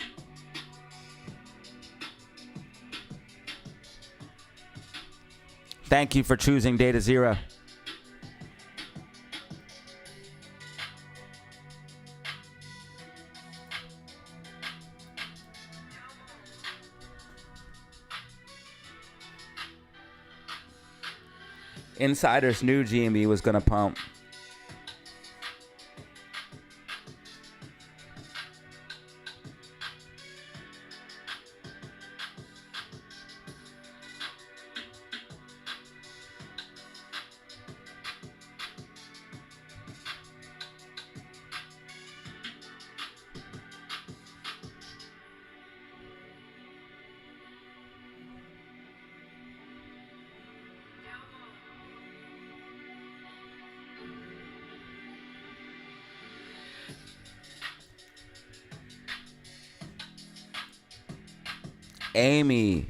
Thank you for choosing DataZero. Insiders knew GME was going to pump. Amy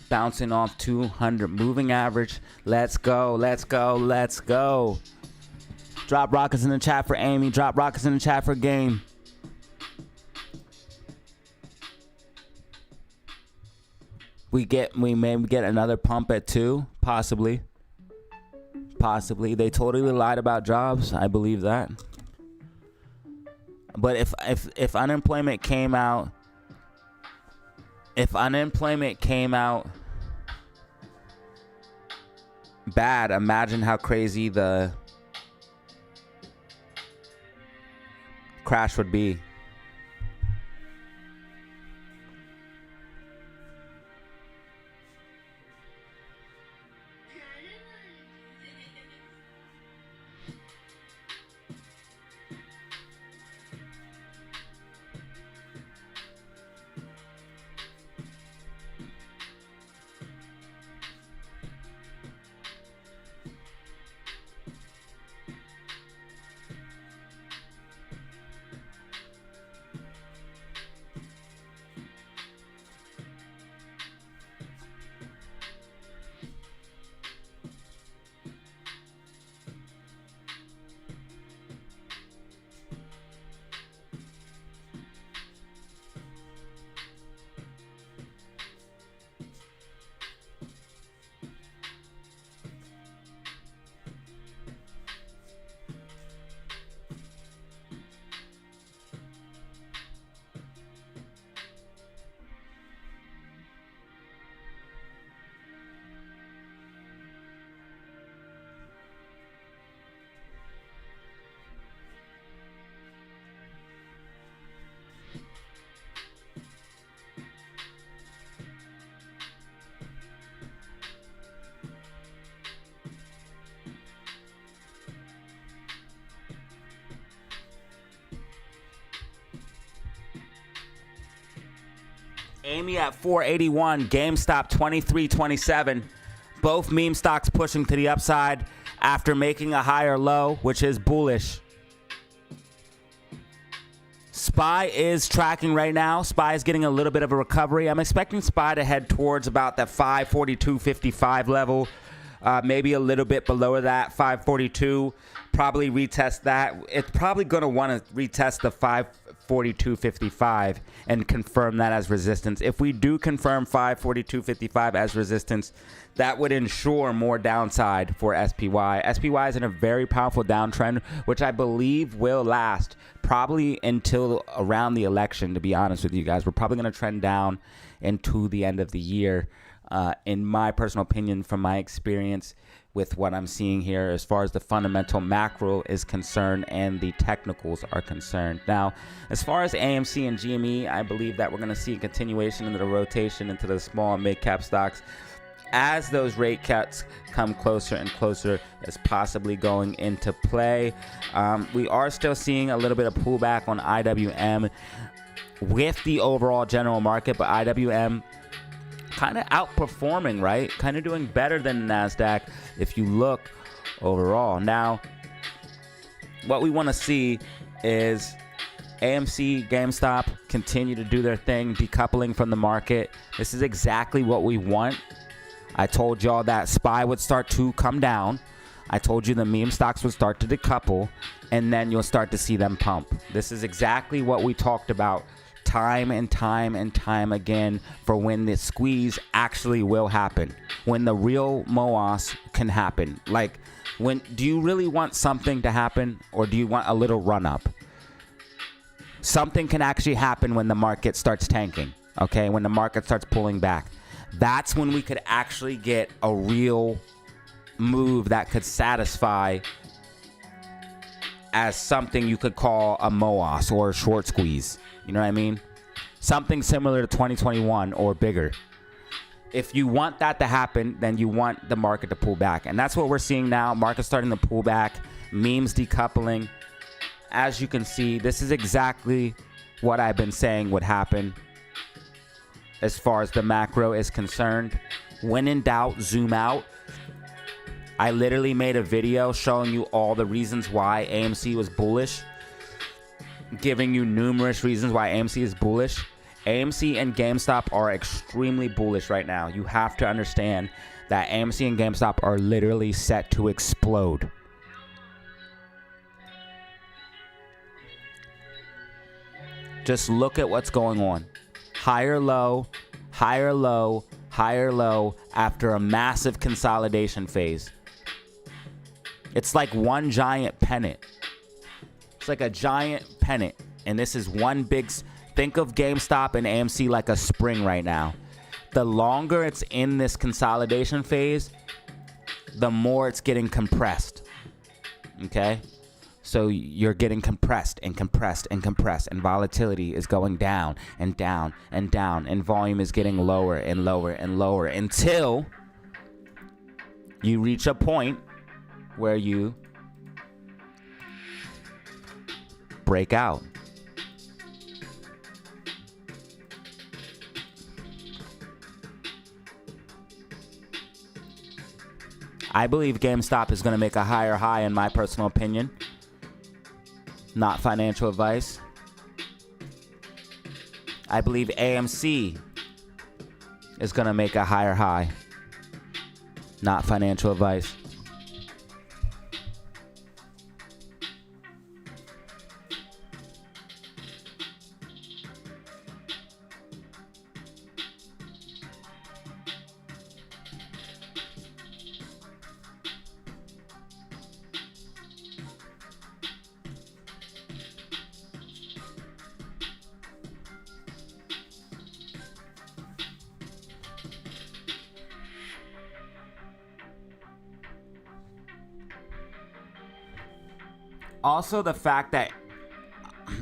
bouncing off 200 moving average. Let's go, let's go, let's go. Drop rockets in the chat for Amy. Drop rockets in the chat for Game. We may get another pump at 2, possibly. Possibly. They totally lied about jobs. I believe that. But if unemployment came out, bad, imagine how crazy the crash would be. Amy at 481, GameStop 23.27. Both meme stocks pushing to the upside after making a higher low, which is bullish. SPY is tracking right now. SPY is getting a little bit of a recovery. I'm expecting SPY to head towards about that 542.55 level. Maybe a little bit below that, 542. Probably retest that. It's probably going to want to retest the 542.55 and confirm that as resistance. If we do confirm 542.55 as resistance, that would ensure more downside for SPY. SPY is in a very powerful downtrend, which I believe will last probably until around the election, to be honest with you guys. We're probably going to trend down into the end of the year. In my personal opinion, from my experience with what I'm seeing here as far as the fundamental macro is concerned and the technicals are concerned. Now, as far as AMC and GME, I believe that we're going to see a continuation into the rotation into the small and mid cap stocks as those rate cuts come closer and closer as possibly going into play. We are still seeing a little bit of pullback on IWM with the overall general market, but IWM kind of outperforming, right? Kind of doing better than the NASDAQ if you look overall. Now, what we want to see is AMC, GameStop continue to do their thing, decoupling from the market. This is exactly what we want. I told y'all that SPY would start to come down. I told you the meme stocks would start to decouple, and then you'll start to see them pump. This is exactly what we talked about time and time and time again for when the squeeze actually will happen, when the real MOAS can happen. Like, when do you really want something to happen, or do you want a little run up? Something can actually happen when the market starts tanking, okay? When the market starts pulling back. That's when we could actually get a real move that could satisfy as something you could call a MOAS or a short squeeze. You know what I mean? Something similar to 2021 or bigger. If you want that to happen, then you want the market to pull back. And that's what we're seeing now. Market starting to pull back. Memes decoupling. As you can see, this is exactly what I've been saying would happen as far as the macro is concerned. When in doubt, zoom out. I literally made a video showing you all the reasons why AMC was bullish, giving you numerous reasons why AMC is bullish. AMC and GameStop are extremely bullish right now. You have to understand that AMC and GameStop are literally set to explode. Just look at what's going on. Higher low, higher low, higher low after a massive consolidation phase. It's like one giant pennant. It's like a giant pennant. And this is one big... Think of GameStop and AMC like a spring right now. The longer it's in this consolidation phase, the more it's getting compressed. Okay? So you're getting compressed and compressed and compressed, and volatility is going down and down and down, and volume is getting lower and lower and lower until you reach a point where you break out. I believe GameStop is going to make a higher high, in my personal opinion. Not financial advice. I believe AMC is going to make a higher high. Not financial advice. Also, the fact that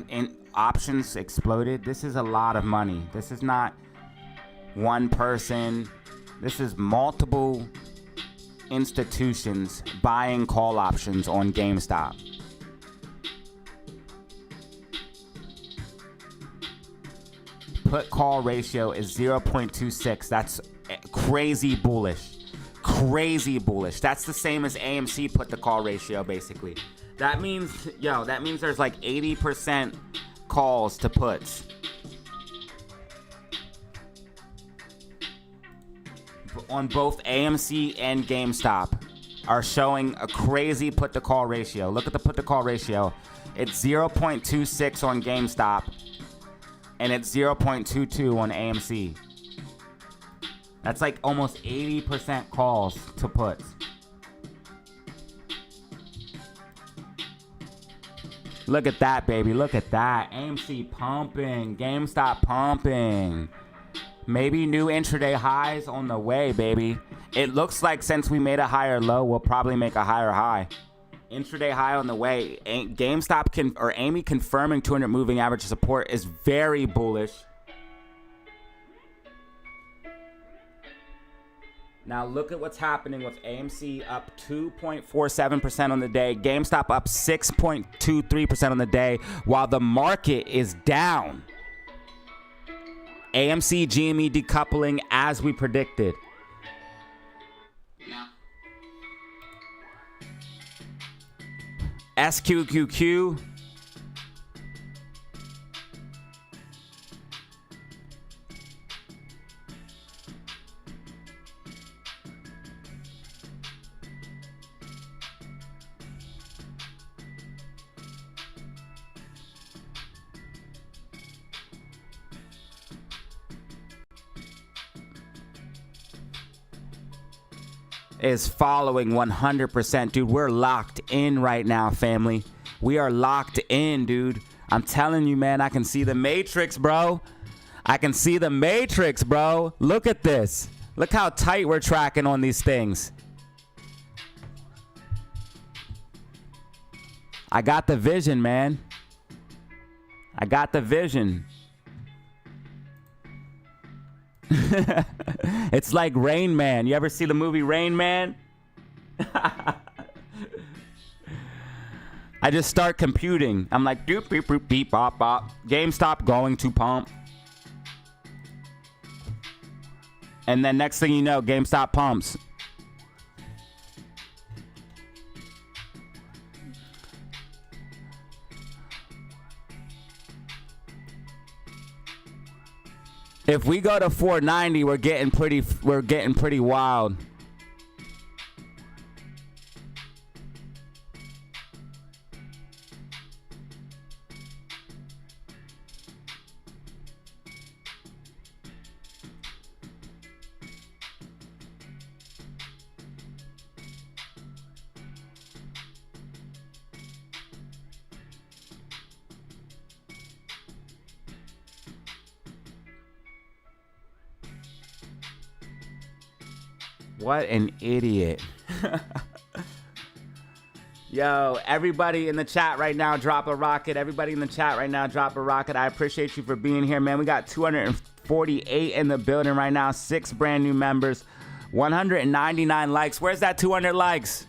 in options exploded, this is a lot of money. This is not one person. This is multiple institutions buying call options on GameStop. Put call ratio is 0.26. That's crazy bullish. Crazy bullish. That's the same as AMC put the call ratio, basically. That means, that means there's like 80% calls to puts. On both AMC and GameStop are showing a crazy put to call ratio. Look at the put to call ratio. It's 0.26 on GameStop, and it's 0.22 on AMC. That's like almost 80% calls to puts. Look at that, baby. Look at that. AMC pumping. GameStop pumping. Maybe new intraday highs on the way, baby. It looks like since we made a higher low, we'll probably make a higher high. Intraday high on the way. GameStop or AMI confirming 200 moving average support is very bullish. Now look at what's happening with AMC up 2.47% on the day. GameStop up 6.23% on the day, while the market is down. AMC GME decoupling as we predicted. SQQQ. Is following 100%. Dude, we're locked in right now, family. We are locked in, dude. I'm telling you, man, I can see the matrix, bro. I can see the matrix, bro. Look at this. Look how tight we're tracking on these things. I got the vision, man. I got the vision. It's like Rain Man. You ever see the movie Rain Man? I just start computing. I'm like, doop, beep, beep, beep, bop, bop. GameStop going to pump. And then next thing you know, GameStop pumps. If we go to 490, we're getting pretty wild. What an idiot. Yo, everybody in the chat right now, drop a rocket. Everybody in the chat right now, drop a rocket. I appreciate you for being here, man. We got 248 in the building right now. 6 brand new members. 199 likes. Where's that 200 likes?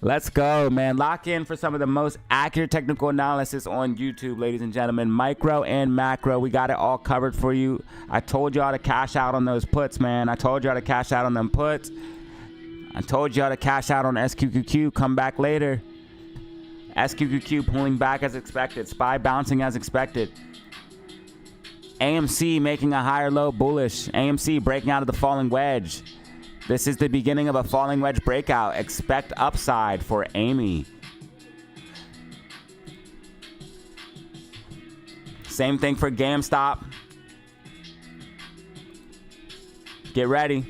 Let's go, man. Lock in for some of the most accurate technical analysis on YouTube, ladies and gentlemen. Micro and macro, we got it all covered for you. I told y'all to cash out on those puts, man. I told y'all to cash out on them puts. I told y'all to cash out on SQQQ. Come back later. SQQQ pulling back as expected. SPY bouncing as expected. AMC making a higher low bullish. AMC breaking out of the falling wedge. This is the beginning of a falling wedge breakout. Expect upside for Amy. Same thing for GameStop. Get ready.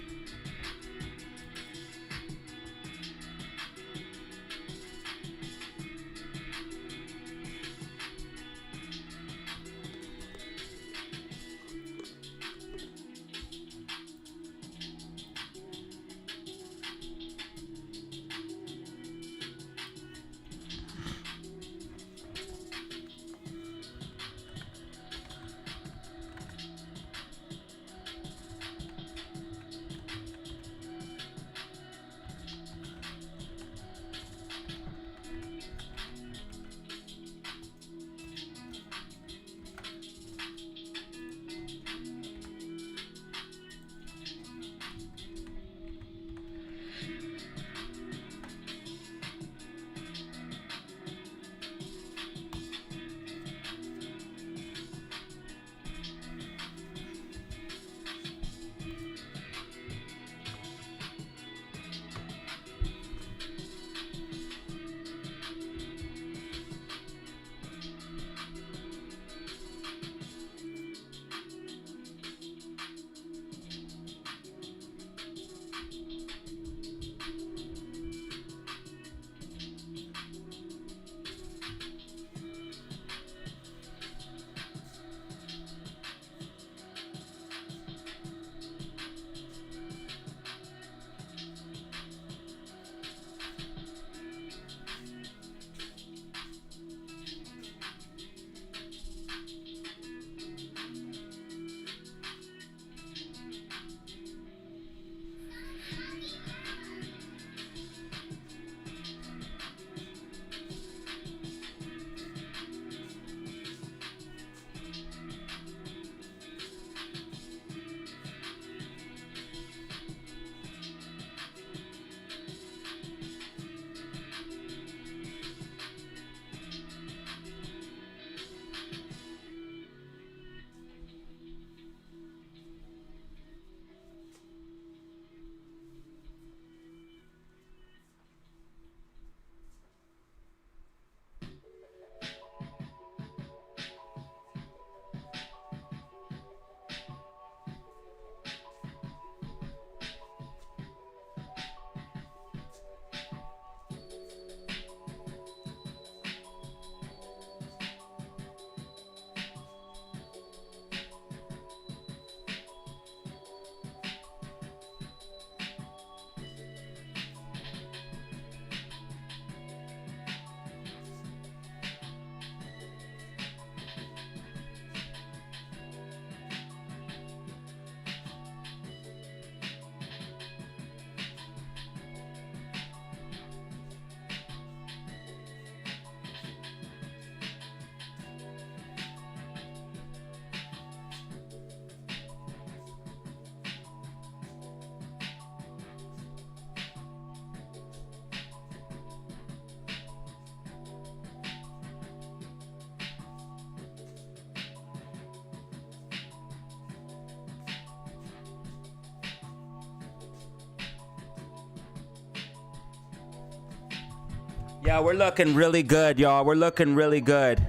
Yeah, we're looking really good, y'all. We're looking really good.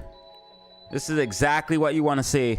This is exactly what you want to see.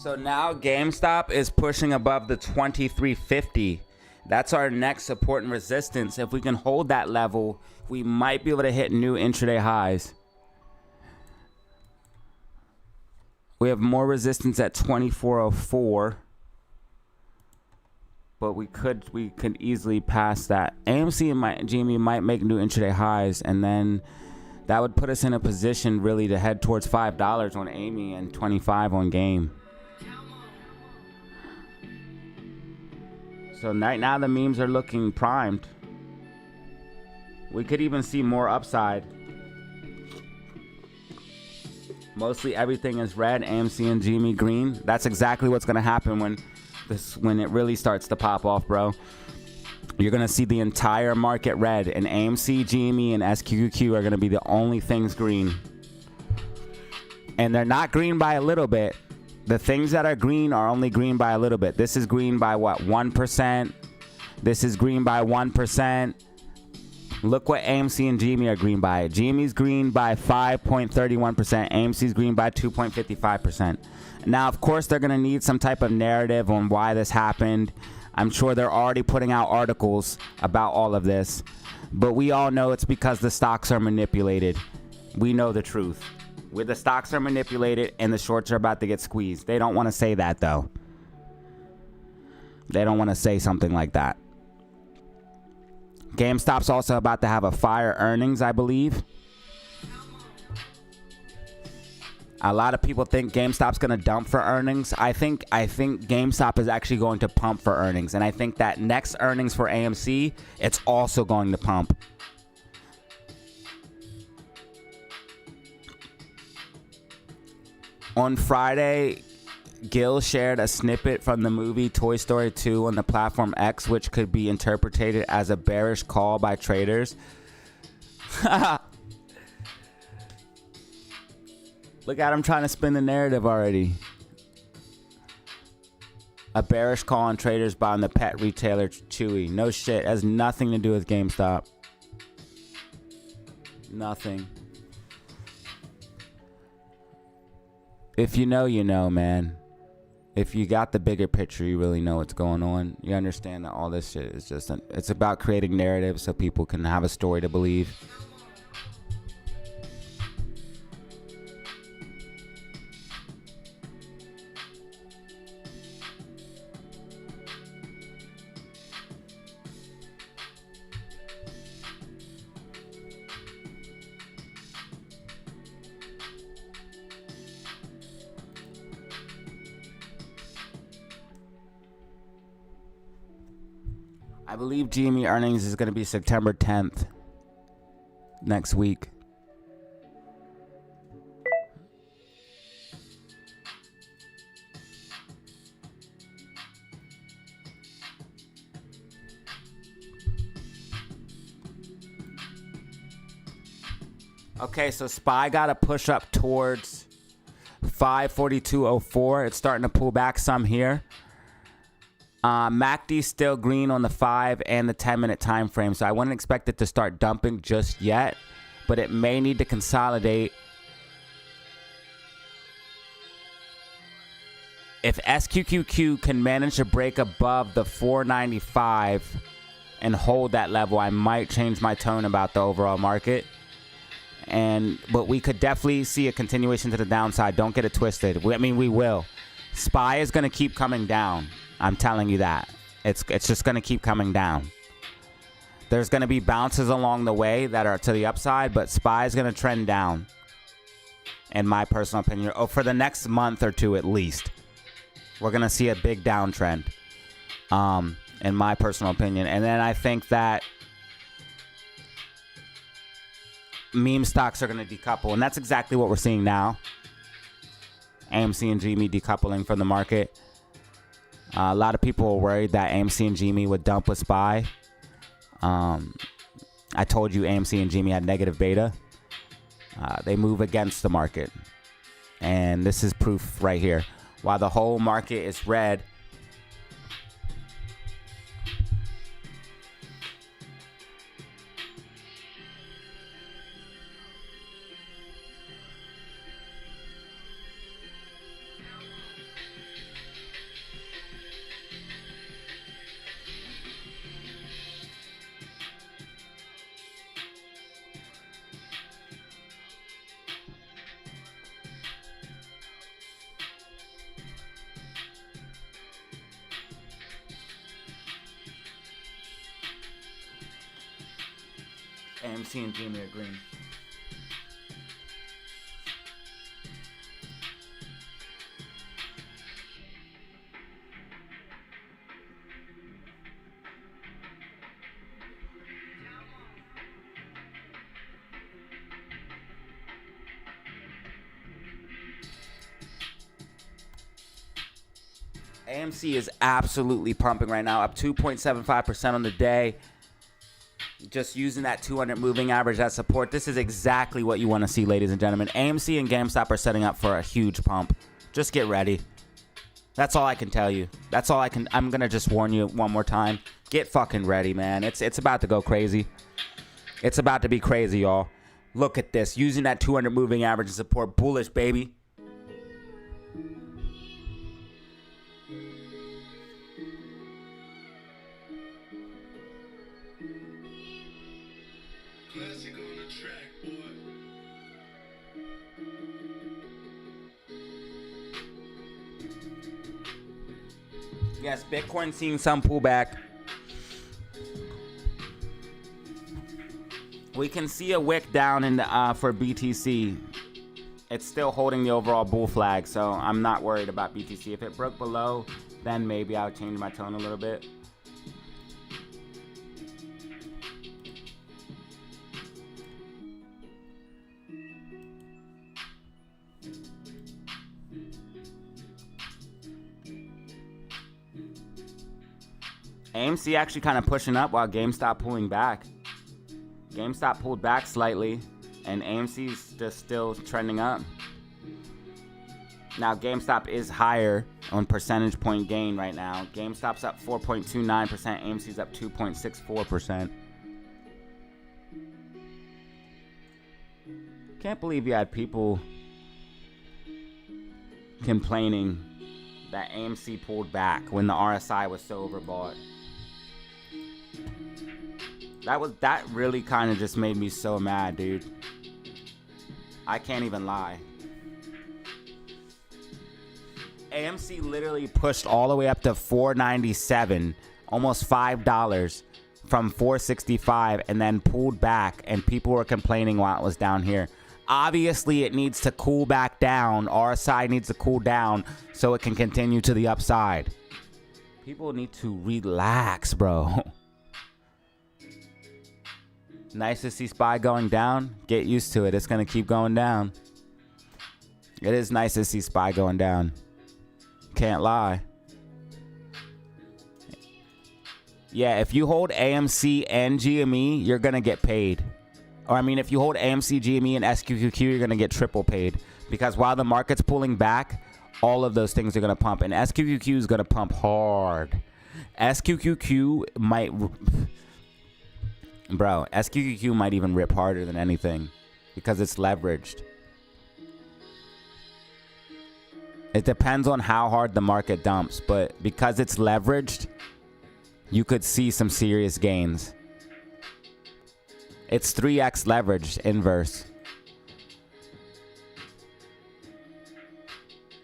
So now GameStop is pushing above the 2350. That's our next support and resistance. If we can hold that level, we might be able to hit new intraday highs. We have more resistance at 2404. But we could easily pass that. AMC and GME might make new intraday highs, and then that would put us in a position really to head towards $5 on AME and 25 on game. So right now the memes are looking primed. We could even see more upside. Mostly everything is red, AMC and GME green. That's exactly what's gonna happen when it really starts to pop off, bro. You're gonna see the entire market red, and AMC, GME, and SQQQ are gonna be the only things green. And they're not green by a little bit. The things that are green are only green by a little bit. This is green by what, 1%? This is green by 1%. Look what AMC and GME are green by. GME's green by 5.31%. AMC's green by 2.55%. Now, of course, they're going to need some type of narrative on why this happened. I'm sure they're already putting out articles about all of this. But we all know it's because the stocks are manipulated. We know the truth. Where the stocks are manipulated and the shorts are about to get squeezed. They don't want to say that, though. They don't want to say something like that. GameStop's also about to have a fire earnings, I believe. A lot of people think GameStop's going to dump for earnings. I think GameStop is actually going to pump for earnings. And I think that next earnings for AMC, it's also going to pump. On Friday, Gil shared a snippet from the movie Toy Story 2 on the platform X, which could be interpreted as a bearish call by traders. Look at him trying to spin the narrative already. A bearish call on traders buying the pet retailer Chewy. No shit. Has nothing to do with GameStop. Nothing. If you know, you know, man. If you got the bigger picture, you really know what's going on. You understand that all this shit is just it's about creating narratives so people can have a story to believe. I believe GME earnings is going to be September 10th, next week. Okay, so SPY got to push up towards 542.04. It's starting to pull back some here. MACD still green on the 5 and the 10-minute time frame, so I wouldn't expect it to start dumping just yet, but it may need to consolidate. If SQQQ can manage to break above the 495 and hold that level, I might change my tone about the overall market. But we could definitely see a continuation to the downside. Don't get it twisted. I mean, we will. SPY is going to keep coming down. I'm telling you that. It's just going to keep coming down. There's going to be bounces along the way that are to the upside, but SPY is going to trend down, in my personal opinion. Oh, for the next month or two at least. We're going to see a big downtrend, in my personal opinion. And then I think that meme stocks are going to decouple, and that's exactly what we're seeing now. AMC and GME decoupling from the market. A lot of people were worried that AMC and GME would dump with SPY. I told you AMC and GME had negative beta. They move against the market, and this is proof right here. While the whole market is red, AMC and GME are green. AMC is absolutely pumping right now, up 2.75% on the day. Just using that 200 moving average as support. This is exactly what you want to see, ladies and gentlemen. AMC and GameStop are setting up for a huge pump. Just get ready. That's all I can tell you. That's all I'm going to just warn you one more time. Get fucking ready, man. It's about to go crazy. It's about to be crazy, y'all. Look at this. Using that 200 moving average as support. Bullish, baby. Classic on the track, boy. Yes, Bitcoin seeing some pullback. We can see a wick down in the, for BTC. It's still holding the overall bull flag, so I'm not worried about BTC. If it broke below, then maybe I'll change my tone a little bit. AMC actually kind of pushing up while GameStop pulling back. GameStop pulled back slightly, and AMC's just still trending up. Now, GameStop is higher on percentage point gain right now. GameStop's up 4.29%, AMC's up 2.64%. Can't believe you had people complaining that AMC pulled back when the RSI was so overbought. That really kind of just made me so mad, dude. I can't even lie. AMC literally pushed all the way up to $4.97, almost $5 from $4.65, and then pulled back, and people were complaining while it was down here. Obviously, it needs to cool back down. RSI needs to cool down so it can continue to the upside. People need to relax, bro. Nice to see SPY going down. Get used to it. It's going to keep going down. It is nice to see SPY going down. Can't lie. Yeah, if you hold AMC and GME, you're going to get paid. Or, I mean, if you hold AMC, GME, and SQQQ, you're going to get triple paid. Because while the market's pulling back, all of those things are going to pump. And SQQQ is going to pump hard. SQQQ might... Bro, SQQQ might even rip harder than anything because it's leveraged. It depends on how hard the market dumps, but because it's leveraged, you could see some serious gains. It's 3x leveraged inverse.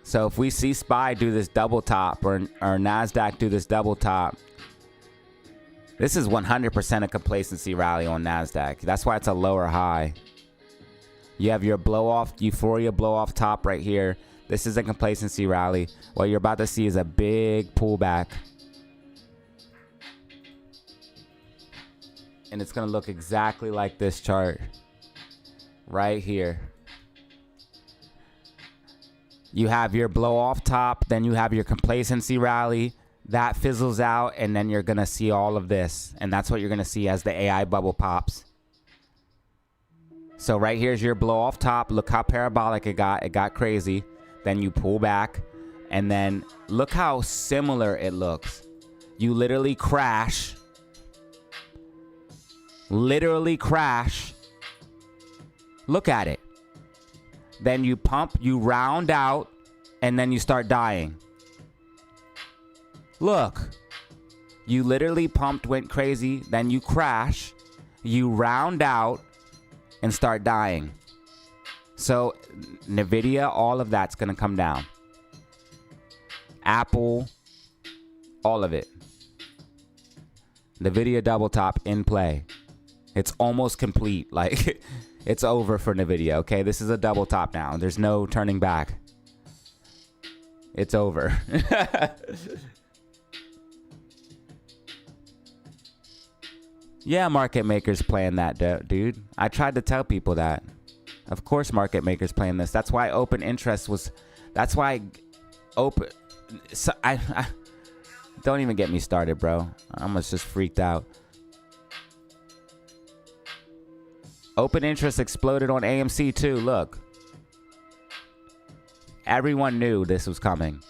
So if we see SPY do this double top or NASDAQ do this double top, this is 100% a complacency rally on NASDAQ. That's why it's a lower high. You have your blow off, euphoria blow off top right here. This is a complacency rally. What you're about to see is a big pullback. And it's going to look exactly like this chart right here. You have your blow off top, then you have your complacency rally. That fizzles out, and then you're going to see all of this. And that's what you're going to see as the AI bubble pops. So right here's your blow off top. Look how parabolic it got. It got crazy. Then you pull back, and then look how similar it looks. You literally crash. Literally crash. Look at it. Then you pump, you round out, and then you start dying. Look. You literally pumped, went crazy, then you crash, you round out, and start dying. So Nvidia, all of that's going to come down. Apple, all of it. Nvidia double top in play. It's almost complete. Like, it's over for Nvidia, okay? This is a double top now. There's no turning back. It's over. Yeah, market makers playing that, dude. I tried to tell people that. Of course market makers playing this. That's why open interest was... That's why open... So I don't even get me started, bro. I almost just freaked out. Open interest exploded on AMC too. Look. Everyone knew this was coming.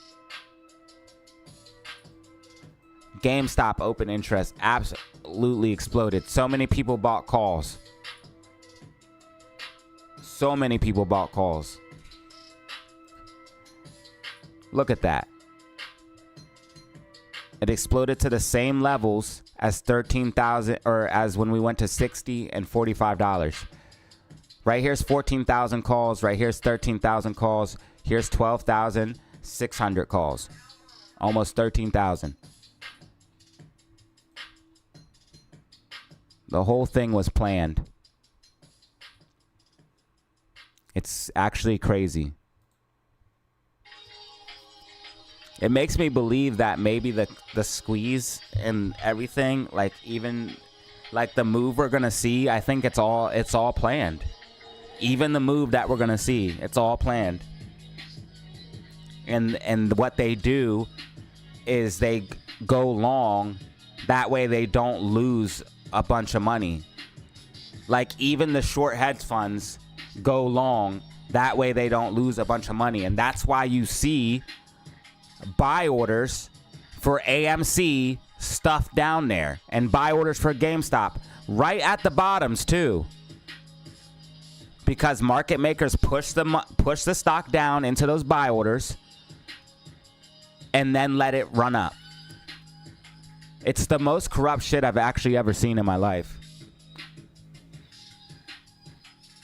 GameStop open interest absolutely exploded. So many people bought calls. So many people bought calls. Look at that. It exploded to the same levels as 13,000 or as when we went to 60 and $45. Right here's 14,000 calls. Right here's 13,000 calls. Here's 12,600 calls. Almost 13,000. The whole thing was planned. It's actually crazy. It makes me believe that maybe the squeeze and everything, like even like the move we're gonna see, I think it's all planned. Even the move that we're gonna see, it's all planned. And what they do is they go long, that way they don't lose a bunch of money. Like even the short hedge funds go long, that way they don't lose a bunch of money. And that's why you see buy orders for AMC stuff down there and buy orders for GameStop right at the bottoms too, because market makers push the stock down into those buy orders and then let it run up. It's the most corrupt shit I've actually ever seen in my life.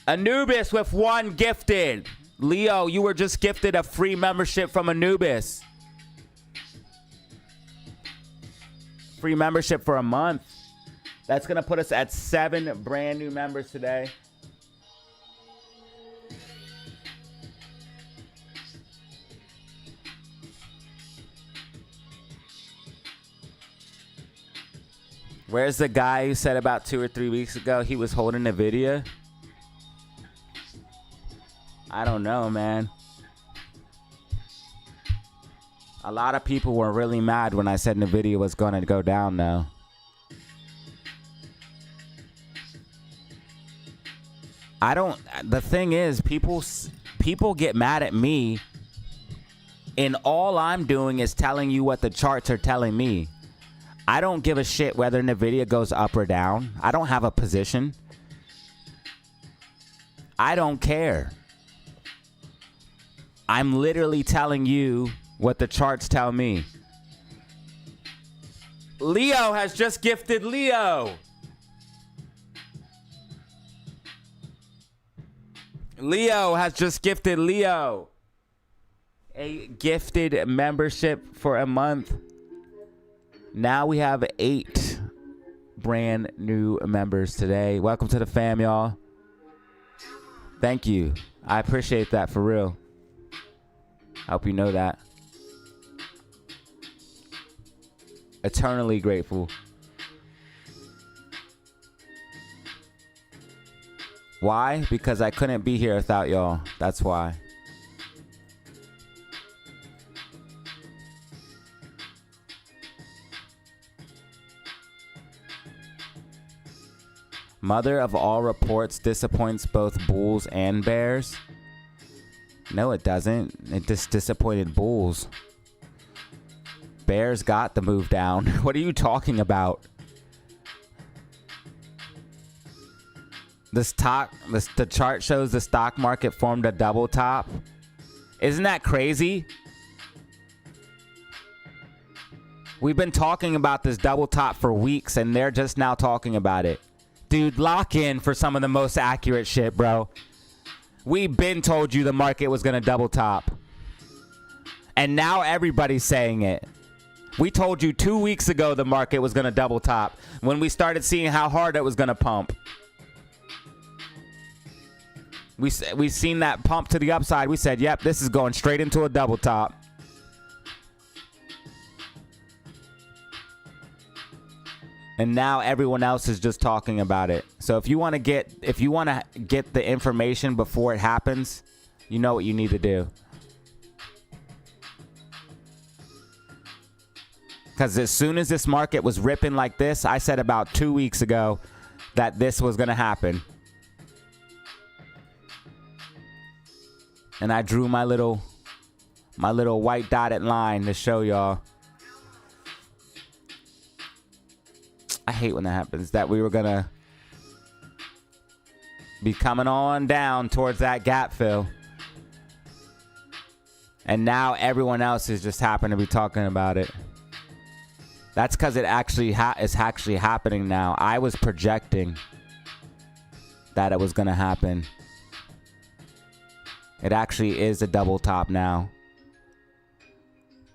Anubis with 1 gifted. Leo, you were just gifted a free membership from Anubis. Free membership for a month. That's going to put us at 7 brand new members today. Where's the guy who said about 2 or 3 weeks ago he was holding Nvidia? I don't know, man. A lot of people were really mad when I said Nvidia was going to go down, though. The thing is, people get mad at me, and all I'm doing is telling you what the charts are telling me. I don't give a shit whether Nvidia goes up or down. I don't have a position. I don't care. I'm literally telling you what the charts tell me. Leo has just gifted Leo. Leo has just gifted Leo. a gifted membership for a month. Now we have 8 brand new members today. Welcome to the fam, y'all. Thank you. I appreciate that for real. I hope you know that. Eternally grateful. Why? Because I couldn't be here without y'all. That's why. Mother of all reports disappoints both bulls and bears. No, it doesn't. It just disappointed bulls. Bears got the move down. What are you talking about? The chart shows the stock market formed a double top. Isn't that crazy? We've been talking about this double top for weeks, and they're just now talking about it. Dude, lock in for some of the most accurate shit, bro. We've been told you the market was going to double top. And now everybody's saying it. We told you 2 weeks ago the market was going to double top when we started seeing how hard it was going to pump. We seen that pump to the upside. We said, yep, this is going straight into a double top. And now everyone else is just talking about it. So if you want to get the information before it happens, you know what you need to do. Because as soon as this market was ripping like this, I said about 2 weeks ago that this was going to happen. And I drew my little white dotted line to show y'all. I hate when that happens, that we were going to be coming on down towards that gap fill. And now everyone else is just happening to be talking about it. That's because it actually is actually happening now. I was projecting that it was going to happen. It actually is a double top now.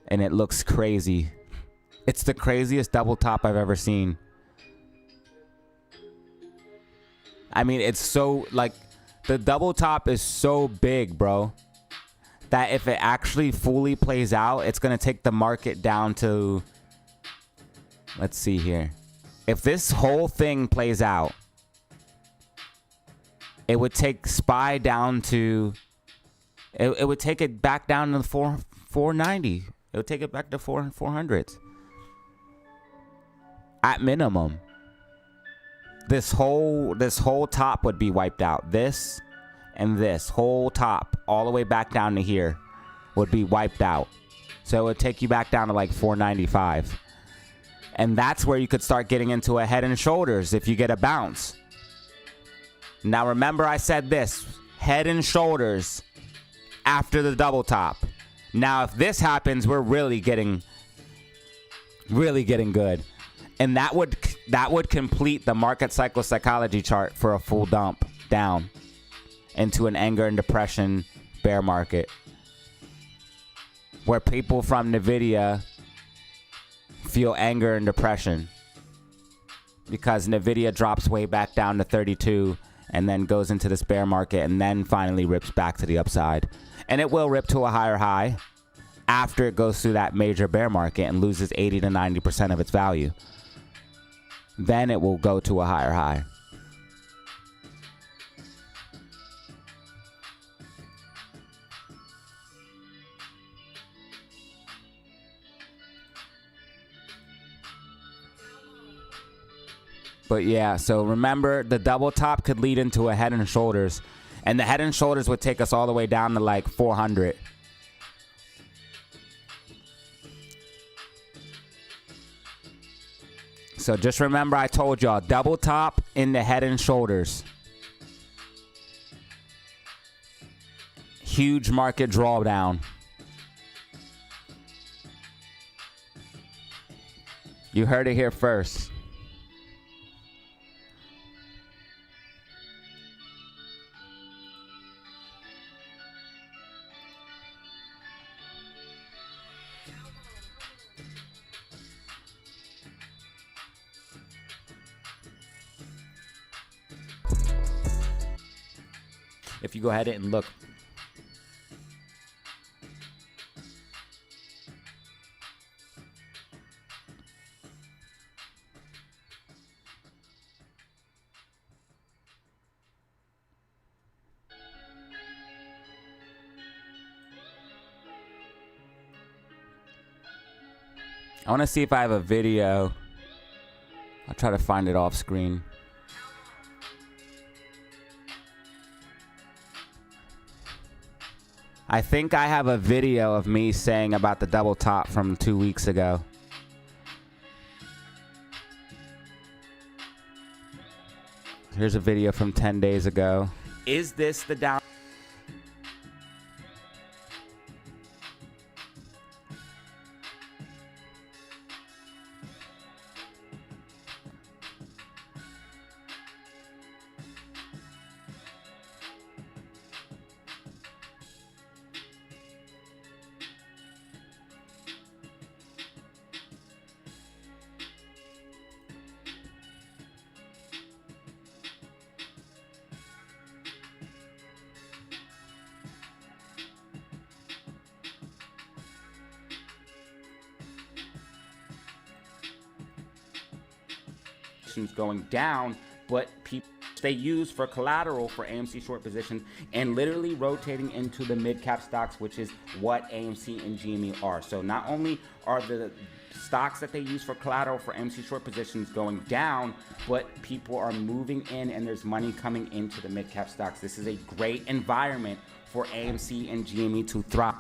And it looks crazy. It's the craziest double top I've ever seen. I mean, it's so, like, the double top is so big, bro, that if it actually fully plays out, it's going to take the market down to, let's see here. If this whole thing plays out, it would take SPY down to, it would take it back down to 490. It would take it back to 400s. At minimum. This whole top would be wiped out. This and this whole top all the way back down to here would be wiped out. So it would take you back down to like 495. And that's where you could start getting into a head and shoulders if you get a bounce. Now remember I said this, head and shoulders after the double top. Now if this happens, we're really getting good. And that would complete the market cycle psychology chart for a full dump down into an anger and depression bear market, where people from Nvidia feel anger and depression because Nvidia drops way back down to 32 and then goes into this bear market and then finally rips back to the upside. And it will rip to a higher high after it goes through that major bear market and loses 80 to 90% of its value. Then it will go to a higher high. But yeah, so remember, the double top could lead into a head and shoulders. And the head and shoulders would take us all the way down to like 400. So just remember, I told y'all, double top in the head and shoulders. Huge market drawdown. You heard it here first. if you go ahead and look. I want to see if I have a video. I'll try to find it off screen. I think I have a video of me saying about the double top from 2 weeks ago. Here's a video from 10 days ago. Is this the down? Going down, but people they use for collateral for AMC short positions and literally rotating into the mid-cap stocks, which is what AMC and GME are. So not only are the stocks that they use for collateral for AMC short positions going down, but people are moving in and there's money coming into the mid-cap stocks. This is a great environment for AMC and GME to thrive.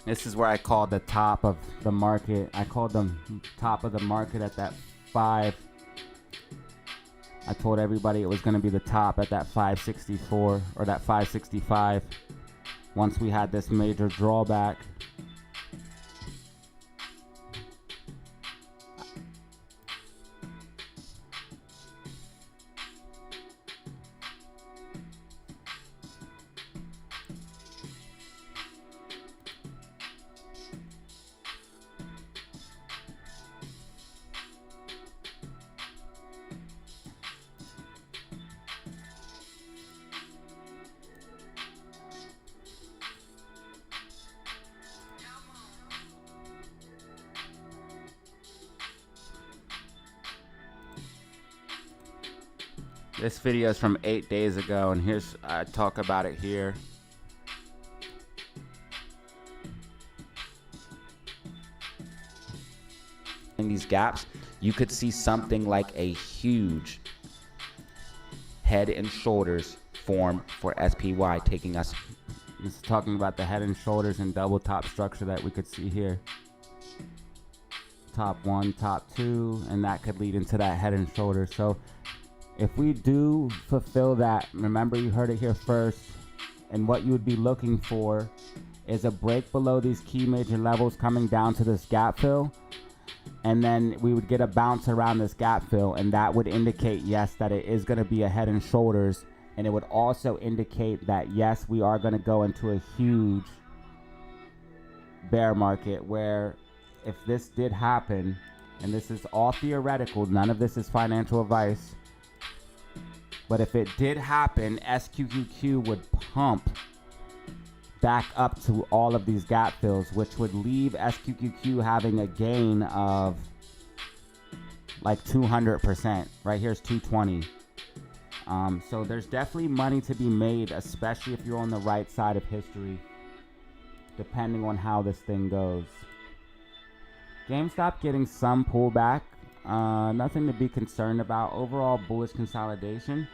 This is where I called the top of the market. I called the top of the market at that 5. I told everybody it was going to be the top at that 564 or that 565. Once we had this major drawback. This video is from 8 days ago, and here's I talk about it here. In these gaps, you could see something like a huge head and shoulders form for SPY, taking us. This is talking about the head and shoulders and double top structure that we could see here. Top 1, top 2, and that could lead into that head and shoulders. So if we do fulfill that, remember you heard it here first, and what you would be looking for is a break below these key major levels coming down to this gap fill, and then we would get a bounce around this gap fill, and that would indicate, yes, that it is going to be a head and shoulders, and it would also indicate that, yes, we are going to go into a huge bear market, where if this did happen, and this is all theoretical, none of this is financial advice, But if it did happen, SQQQ would pump back up to all of these gap fills, which would leave SQQQ having a gain of like 200%. Right here's 220. So there's definitely money to be made, especially if you're on the right side of history, depending on how this thing goes. GameStop getting some pullback. Nothing to be concerned about. Overall bullish consolidation.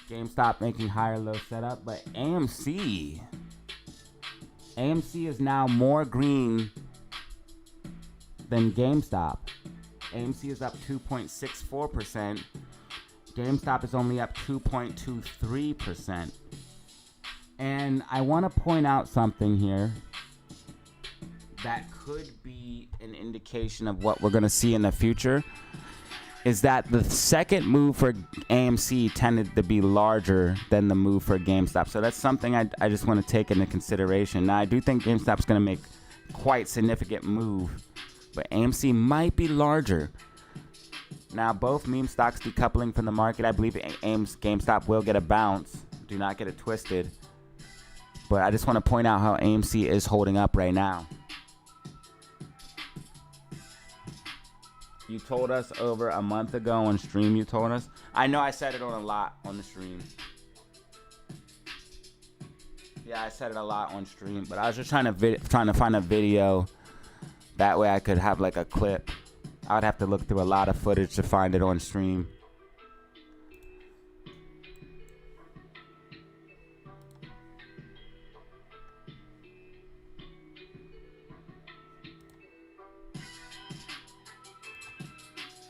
GameStop making higher low setup, but AMC is now more green than GameStop. AMC is up 2.64%. GameStop is only up 2.23%. And I want to point out something here that could be an indication of what we're going to see in the future, is that the second move for AMC tended to be larger than the move for GameStop. So that's something I just want to take into consideration. Now, I do think GameStop's going to make quite significant move, but AMC might be larger. Now, both meme stocks decoupling from the market. I believe GameStop will get a bounce. Do not get it twisted. But I just want to point out how AMC is holding up right now. You told us over a month ago on stream, you told us. I know I said it on a lot on the stream. Yeah, I said it a lot on stream, but I was just trying to find a video. That way I could have like a clip. I would have to look through a lot of footage to find it on stream.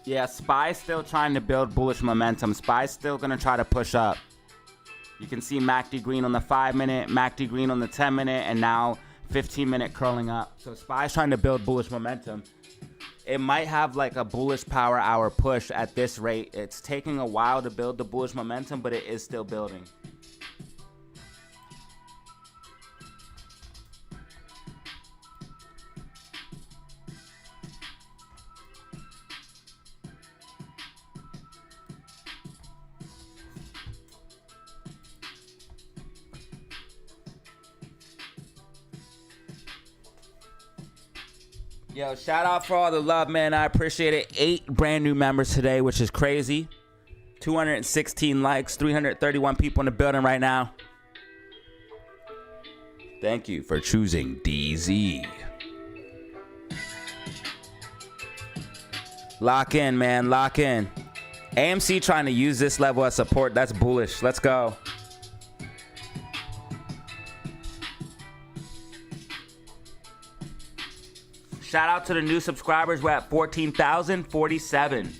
Yeah, SPY's still trying to build bullish momentum. SPY's still going to try to push up. You can see MACD green on the 5-minute, MACD green on the 10-minute, and now 15-minute curling up. So SPY's trying to build bullish momentum. It might have like a bullish power hour push at this rate. It's taking a while to build the bullish momentum, but it is still building. Yo, shout out for all the love, man. I appreciate it. 8 brand new members today, which is crazy. 216 likes, 331 people in the building right now. Thank you for choosing DZ. Lock in, man. Lock in. AMC trying to use this level as support. That's bullish. Let's go. Shout out to the new subscribers. We're at 14,047.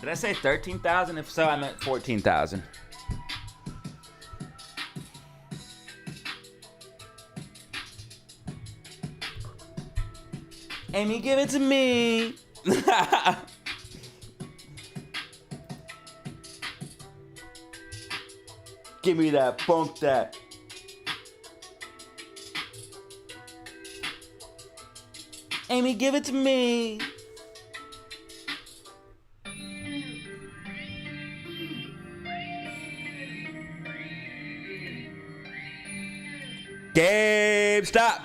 Did I say 13,000? If so, I meant 14,000. Amy, give it to me. Give me that, funk that. Amy, give it to me. Game, stop.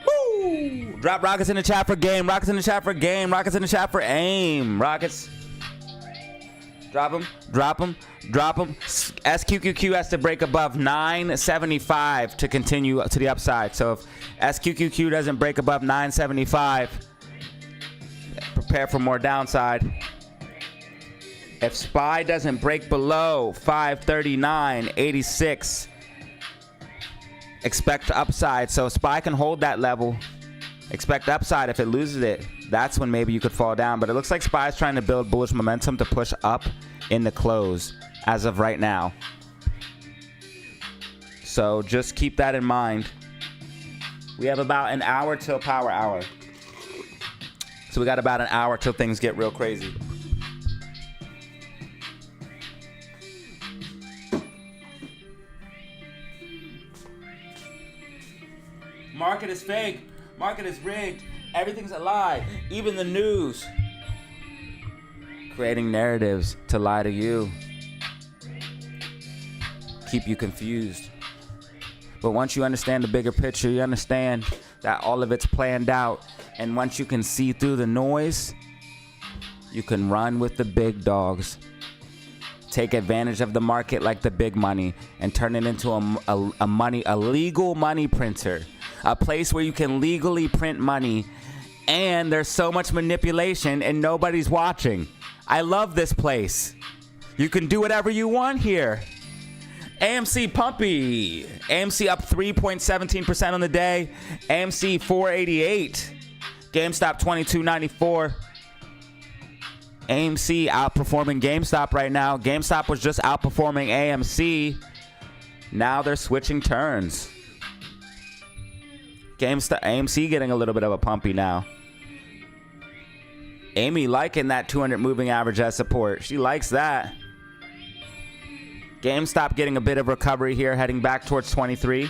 Woo! Drop rockets in the chat for game. Rockets in the chat for game. Rockets in the chat for aim. Rockets. Drop them. Drop them. Drop them. SQQQ has to break above 975 to continue to the upside. So if SQQQ doesn't break above 975, prepare for more downside. If SPY doesn't break below 539.86, expect upside. So SPY can hold that level. Expect upside. If it loses it, that's when maybe you could fall down. But it looks like SPY is trying to build bullish momentum to push up in the close as of right now. So just keep that in mind. We have about an hour till power hour. So we got about an hour till things get real crazy. Market is fake. Market is rigged. Everything's a lie. Even the news. Creating narratives to lie to you. Keep you confused. But once you understand the bigger picture, you understand that all of it's planned out. And once you can see through the noise, you can run with the big dogs. Take advantage of the market like the big money and turn it into a legal money printer. A place where you can legally print money, and there's so much manipulation and nobody's watching. I love this place. You can do whatever you want here. AMC pumpy. AMC up 3.17% on the day. AMC 488. GameStop 22.94. AMC outperforming GameStop right now. GameStop was just outperforming AMC. Now they're switching turns. AMC getting a little bit of a pumpy now. Amy liking that 200 moving average as support. She likes that. GameStop getting a bit of recovery here, heading back towards 23.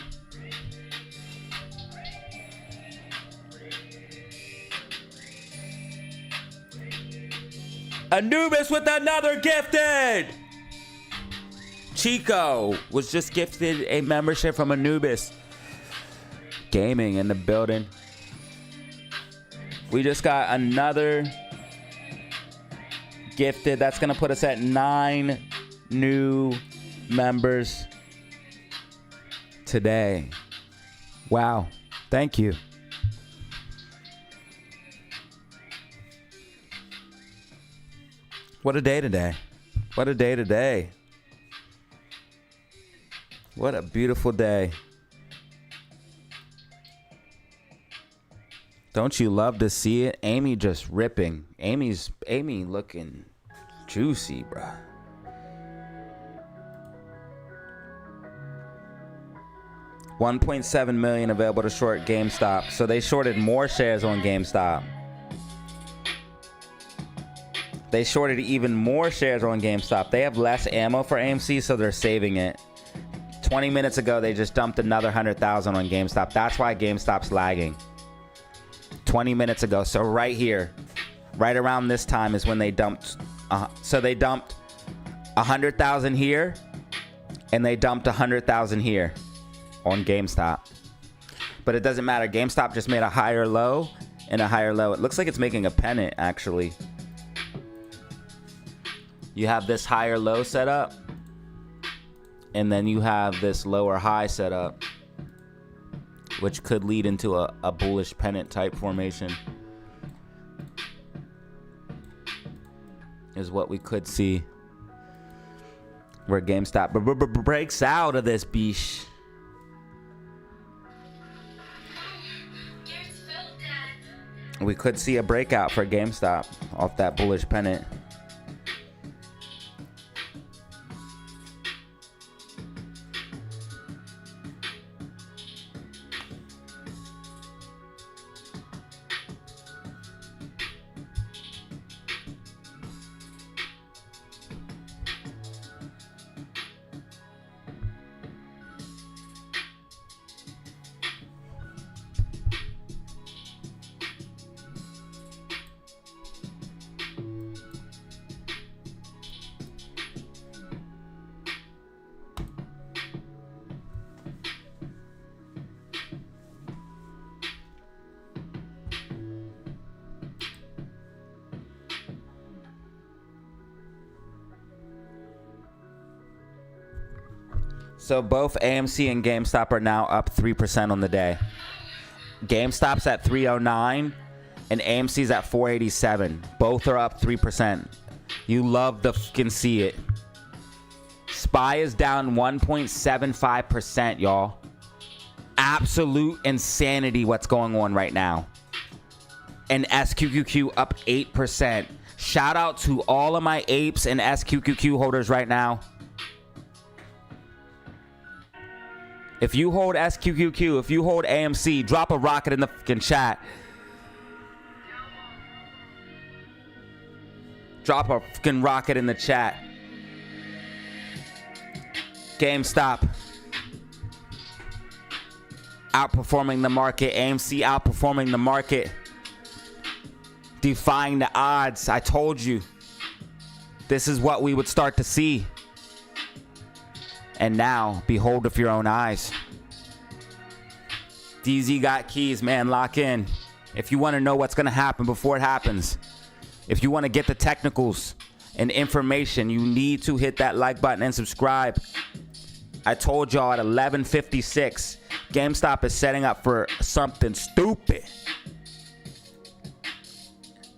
Anubis with another gifted. Chico was just gifted a membership from Anubis Gaming in the building. We just got another gifted. That's going to put us at 9 new members today. Wow. Thank you. What a day today. What a day today. What a beautiful day. Don't you love to see it? Amy just ripping. Amy looking juicy, bruh. $1.7 million available to short GameStop. So they shorted more shares on GameStop. They shorted even more shares on GameStop. They have less ammo for AMC, so they're saving it. 20 minutes ago, they just dumped another 100,000 on GameStop. That's why GameStop's lagging. 20 minutes ago. So right here, right around this time is when they dumped. So they dumped 100,000 here, and they dumped 100,000 here on GameStop. But it doesn't matter. GameStop just made a higher low and a higher low. It looks like it's making a pennant, actually. You have this higher low set up, and then you have this lower high set up, which could lead into a bullish pennant type formation, is what we could see, where GameStop breaks out of this beach. We could see a breakout for GameStop off that bullish pennant. So both AMC and GameStop are now up 3% on the day. GameStop's at 309 and AMC's at 487. Both are up 3%. You love to fucking see it. SPY is down 1.75%, y'all. Absolute insanity what's going on right now. And SQQQ up 8%. Shout out to all of my apes and SQQQ holders right now. If you hold SQQQ, if you hold AMC, drop a rocket in the fucking chat. Drop a fucking rocket in the chat. GameStop outperforming the market. AMC outperforming the market. Defying the odds. I told you. This is what we would start to see. And now, behold with your own eyes. DZ got keys, man. Lock in. If you want to know what's going to happen before it happens, if you want to get the technicals and information, you need to hit that like button and subscribe. I told y'all at 11:56, GameStop is setting up for something stupid.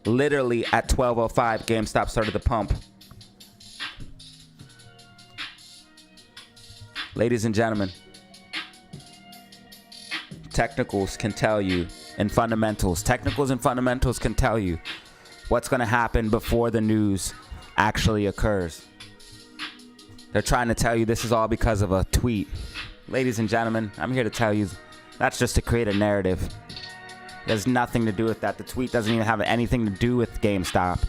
Literally at 12:05, GameStop started the pump. Ladies and gentlemen, technicals can tell you, and fundamentals. Technicals and fundamentals can tell you what's going to happen before the news actually occurs. They're trying to tell you this is all because of a tweet. Ladies and gentlemen, I'm here to tell you that's just to create a narrative. It has nothing to do with that. The tweet doesn't even have anything to do with GameStop.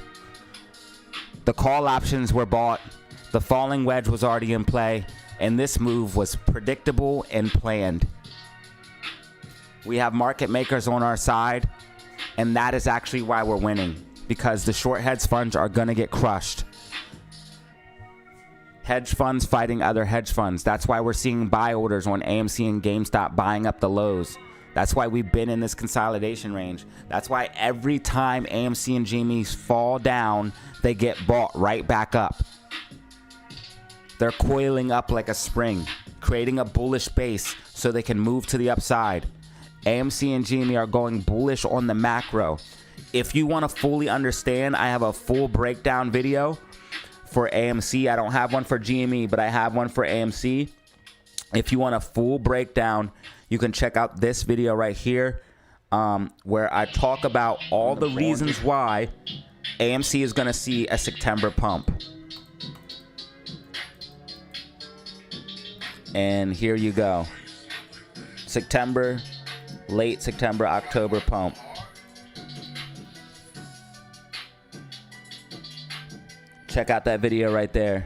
The call options were bought. The falling wedge was already in play. And this move was predictable and planned. We have market makers on our side. And that is actually why we're winning. Because the short hedge funds are going to get crushed. Hedge funds fighting other hedge funds. That's why we're seeing buy orders on AMC and GameStop buying up the lows. That's why we've been in this consolidation range. That's why every time AMC and GME fall down, they get bought right back up. They're coiling up like a spring, creating a bullish base so they can move to the upside. AMC and GME are going bullish on the macro. If you want to fully understand, I have a full breakdown video for AMC. I don't have one for GME, but I have one for AMC. If you want a full breakdown, you can check out this video right here, where I talk about all the reasons why AMC is going to see a September pump. And here you go. September, late September, October pump. Check out that video right there.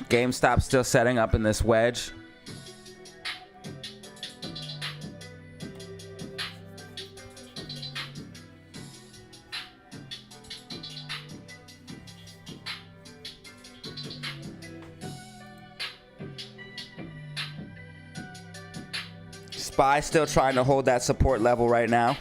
GameStop still setting up in this wedge. SPY still trying to hold that support level right now.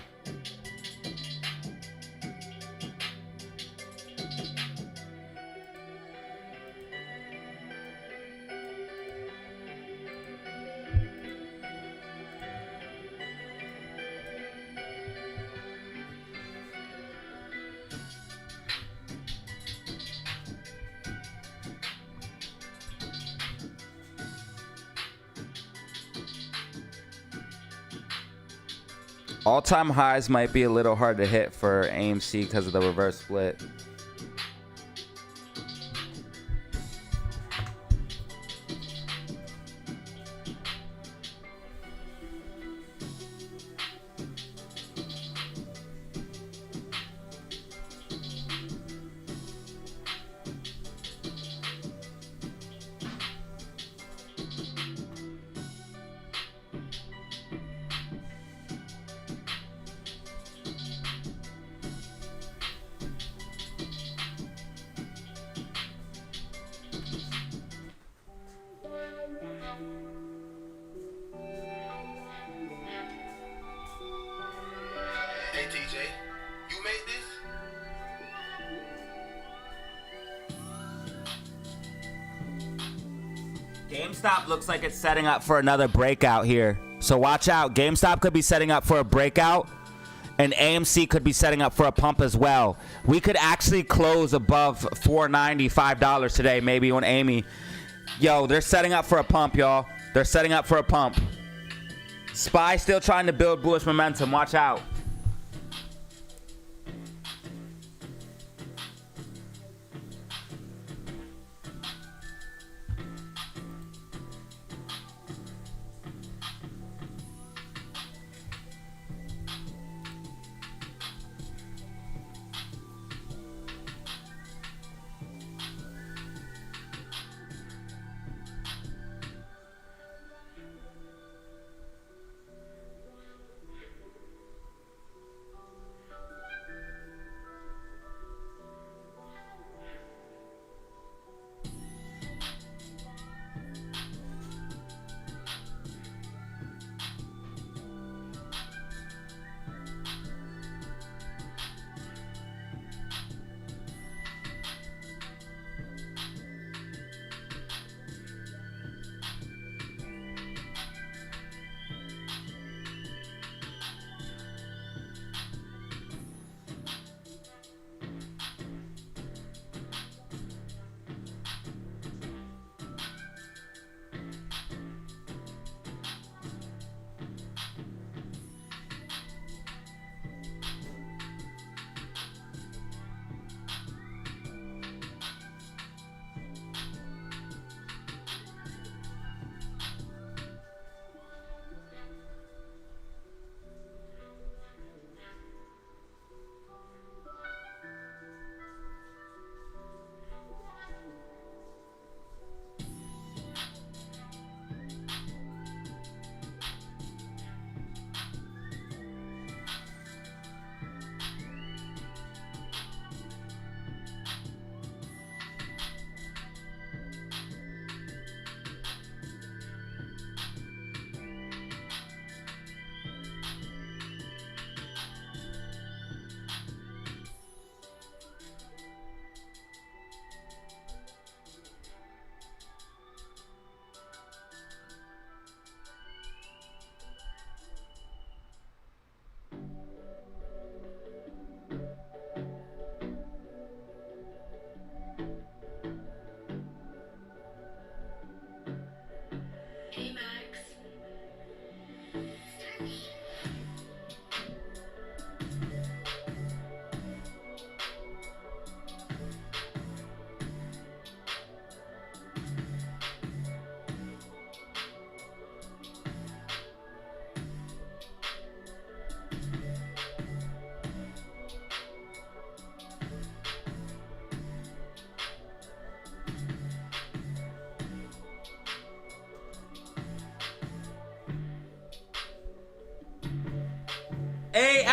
All-time highs might be a little hard to hit for AMC because of the reverse split. Hey TJ, you made this? GameStop looks like it's setting up for another breakout here. So watch out. GameStop could be setting up for a breakout, and AMC could be setting up for a pump as well. We could actually close above $4.95 today, maybe on AMI. Yo, they're setting up for a pump, y'all. They're setting up for a pump. SPY still trying to build bullish momentum. Watch out.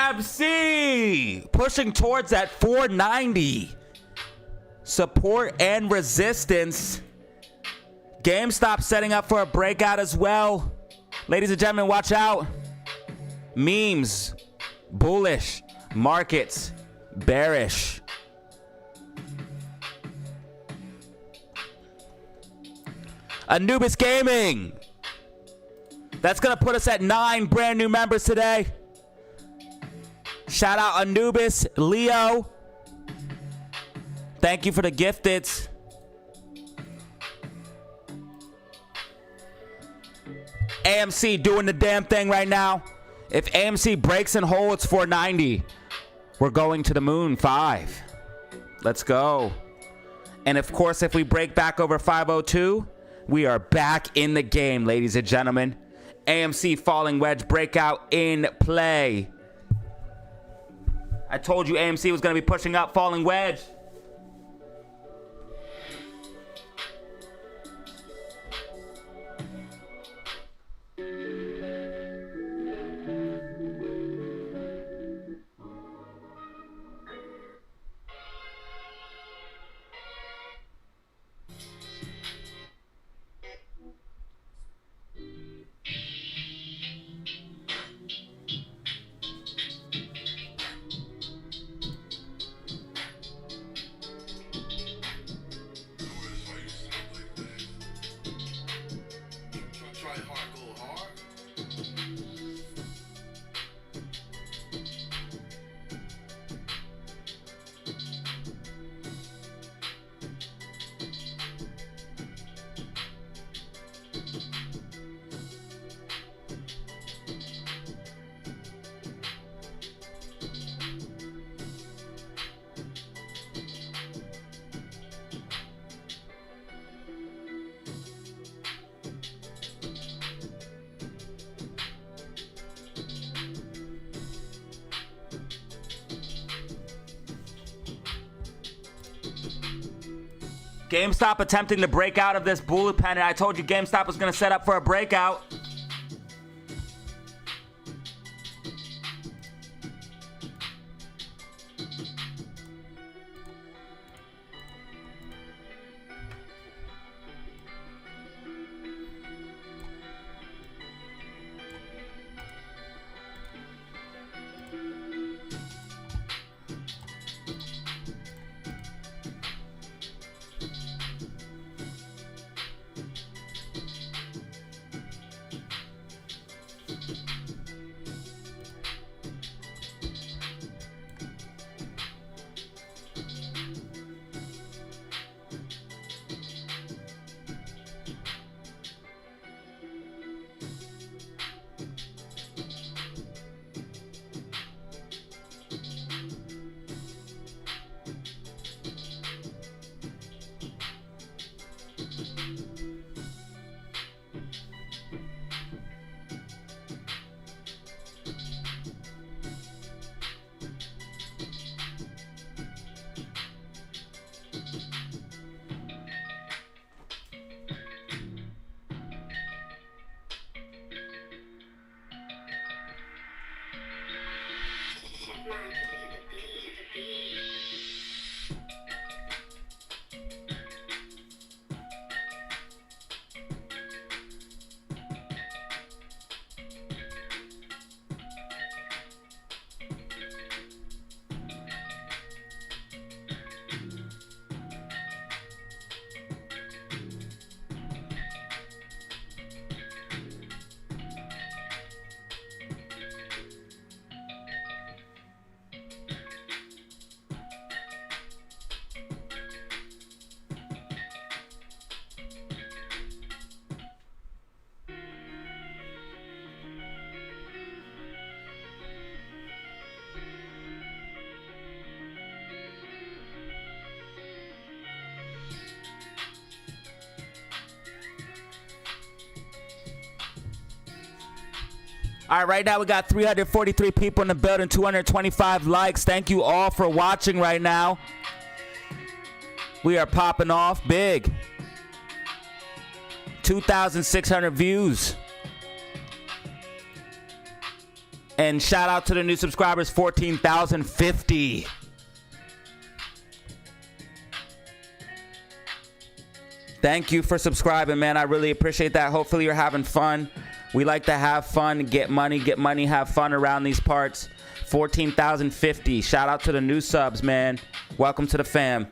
AMC pushing towards that 490. Support and resistance. GameStop setting up for a breakout as well. Ladies and gentlemen, watch out. Memes, bullish. Markets, bearish. Anubis Gaming. That's going to put us at 9 brand new members today. Shout out Anubis, Leo. Thank you for the gifteds. AMC doing the damn thing right now. If AMC breaks and holds 490, we're going to the moon 5. Let's go. And of course, if we break back over 502, we are back in the game, ladies and gentlemen. AMC falling wedge breakout in play. I told you AMC was going to be pushing up, falling wedge. Try hard, go hard. GameStop attempting to break out of this bullet pennant. I told you GameStop was going to set up for a breakout. All right, right now we got 343 people in the building, 225 likes. Thank you all for watching right now. We are popping off big. 2,600 views. And shout out to the new subscribers, 14,050. Thank you for subscribing, man. I really appreciate that. Hopefully you're having fun. We like to have fun, get money, have fun around these parts. 14,050. Shout out to the new subs, man. Welcome to the fam.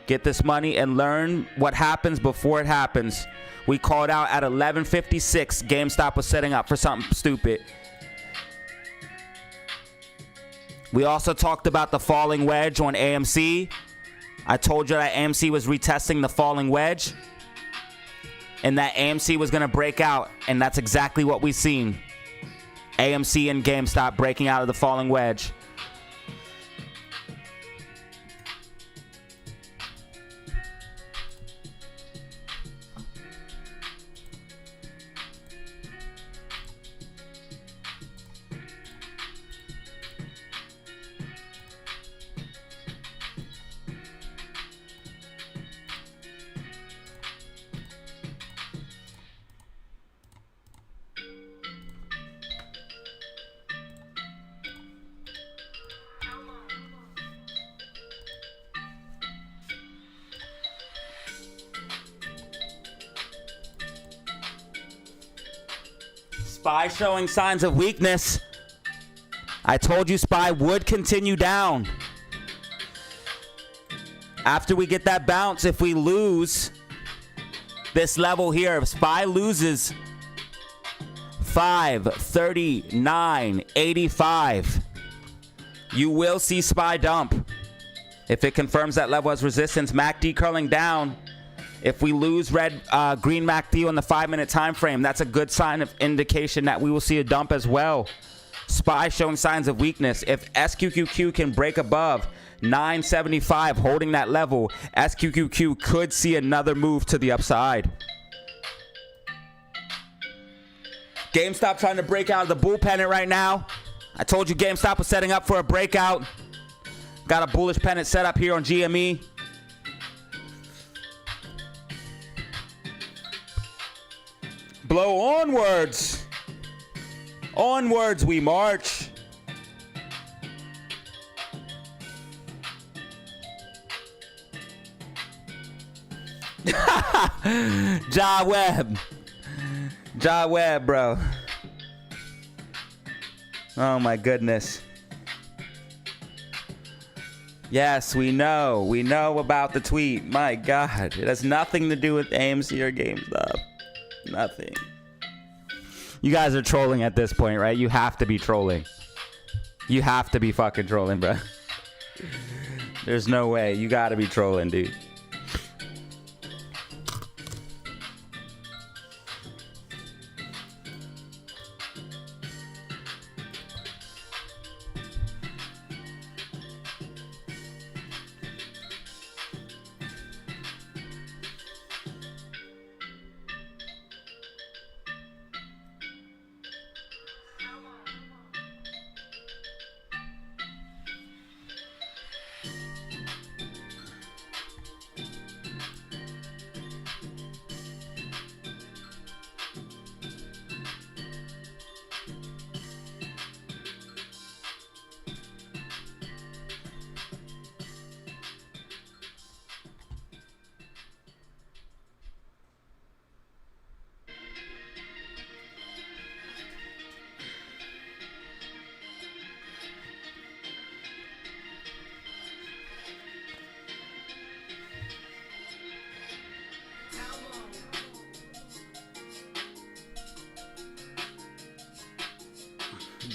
Get this money and learn what happens before it happens. We called out at 11:56. GameStop was setting up for something stupid. We also talked about the falling wedge on AMC. I told you that AMC was retesting the falling wedge and that AMC was going to break out, and that's exactly what we've seen. AMC and GameStop breaking out of the falling wedge. SPY showing signs of weakness. I told you SPY would continue down. After we get that bounce, if we lose this level here, if SPY loses 539.85, you will see SPY dump. If it confirms that level as resistance, MACD curling down. If we lose green MACD on the 5-minute time frame, that's a good sign of indication that we will see a dump as well. SPY showing signs of weakness. If SQQQ can break above 975, holding that level, SQQQ could see another move to the upside. GameStop trying to break out of the bull pennant right now. I told you GameStop was setting up for a breakout. Got a bullish pennant set up here on GME. Blow onwards. Onwards we march. Ja Webb. Ja Webb, bro. Oh my goodness. Yes, we know. We know about the tweet. My God. It has nothing to do with AMC or GameStop. Nothing. You guys are trolling at this point, right? You have to be trolling. You have to be fucking trolling, bro. There's no way. You gotta be trolling, dude.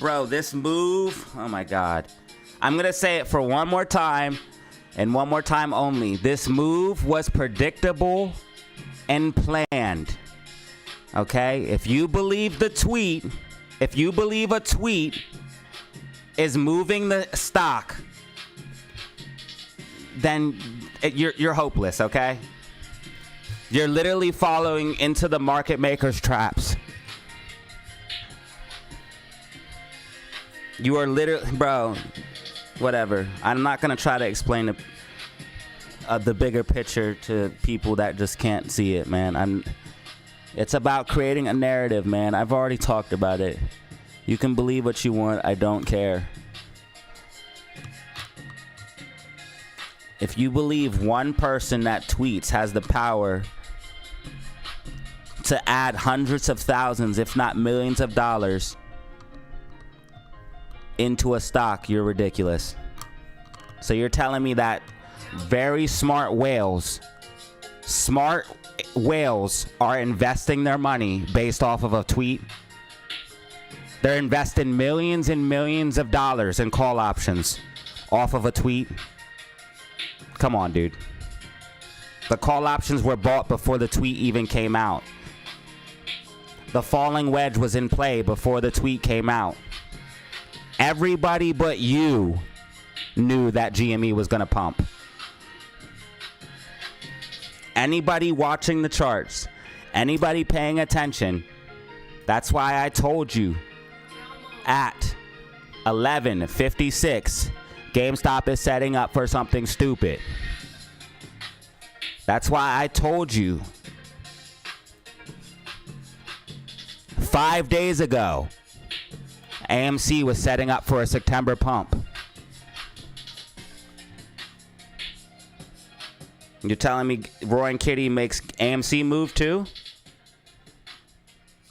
Bro, this move, oh my God. I'm going to say it for one more time and one more time only. This move was predictable and planned. Okay? If you believe the tweet, if you believe a tweet is moving the stock, then you're hopeless, okay? You're literally following into the market maker's traps. You are literally, bro, whatever. I'm not going to try to explain the bigger picture to people that just can't see it, man. It's about creating a narrative, man. I've already talked about it. You can believe what you want. I don't care. If you believe one person that tweets has the power to add hundreds of thousands, if not millions of dollars into a stock, you're ridiculous. So you're telling me that very smart whales are investing their money based off of a tweet? They're investing millions and millions of dollars in call options off of a tweet? Come on, dude. The call options were bought before the tweet even came out. The falling wedge was in play before the tweet came out. Everybody but you knew that GME was going to pump. Anybody watching the charts, anybody paying attention, that's why I told you at 11:56, GameStop is setting up for something stupid. That's why I told you 5 days ago, AMC was setting up for a September pump. You're telling me Roy and Kitty makes AMC move too?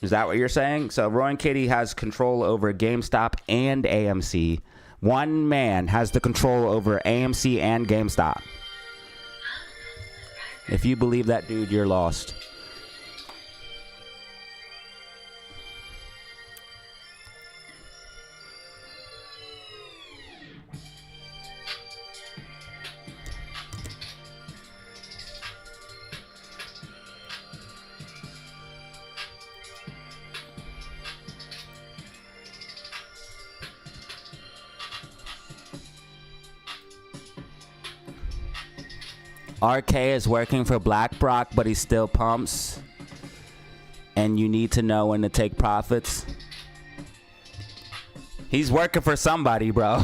Is that what you're saying? So Roy and Kitty has control over GameStop and AMC. One man has the control over AMC and GameStop. If you believe that, dude, you're lost. RK is working for BlackRock, but he still pumps. And you need to know when to take profits. He's working for somebody, bro.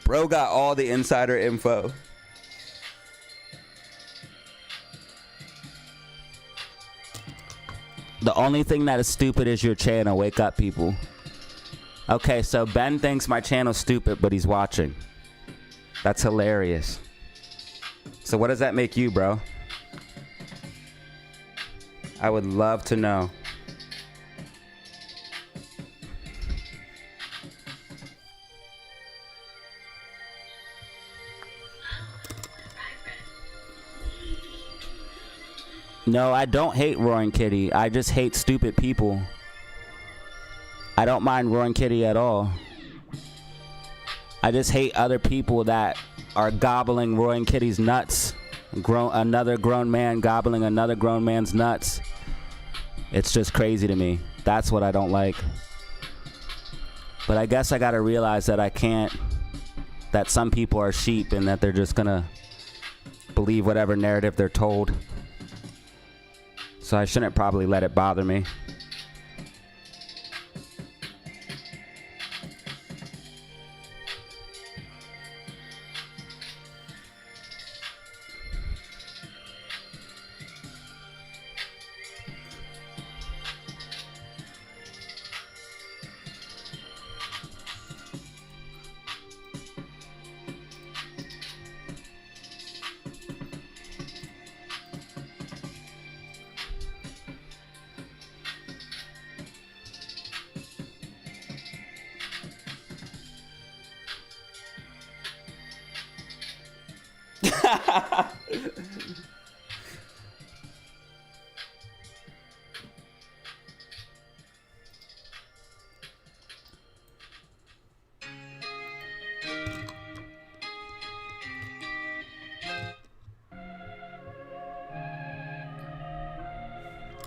Bro got all the insider info. The only thing that is stupid is your channel. Wake up, people. Okay, so Ben thinks my channel's stupid, but he's watching. That's hilarious. So what does that make you, bro? I would love to know. No, I don't hate Roaring Kitty. I just hate stupid people. I don't mind Roaring Kitty at all. I just hate other people that are gobbling Roy and Kitty's nuts. Another grown man gobbling another grown man's nuts. It's just crazy to me. That's what I don't like. But I guess I gotta realize that I can't, that some people are sheep and that they're just gonna believe whatever narrative they're told. So I shouldn't probably let it bother me.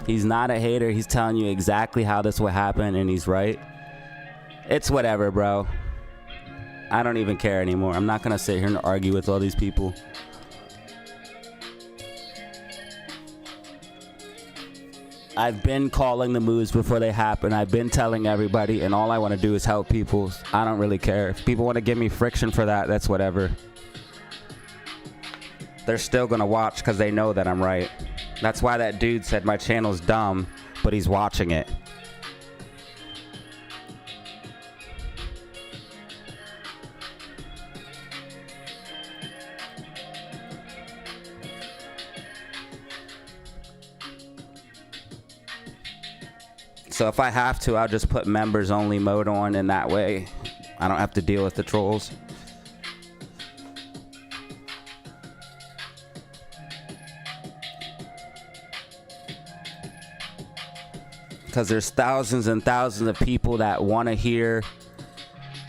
He's not a hater. He's telling you exactly how this will happen, and he's right. It's whatever, bro. I don't even care anymore. I'm not going to sit here and argue with all these people. I've been calling the moves before they happen. I've been telling everybody, and all I want to do is help people. I don't really care. If people want to give me friction for that, that's whatever. They're still going to watch because they know that I'm right. That's why that dude said my channel's dumb, but he's watching it. So if I have to, I'll just put members only mode on, and that way I don't have to deal with the trolls. Because there's thousands and thousands of people that want to hear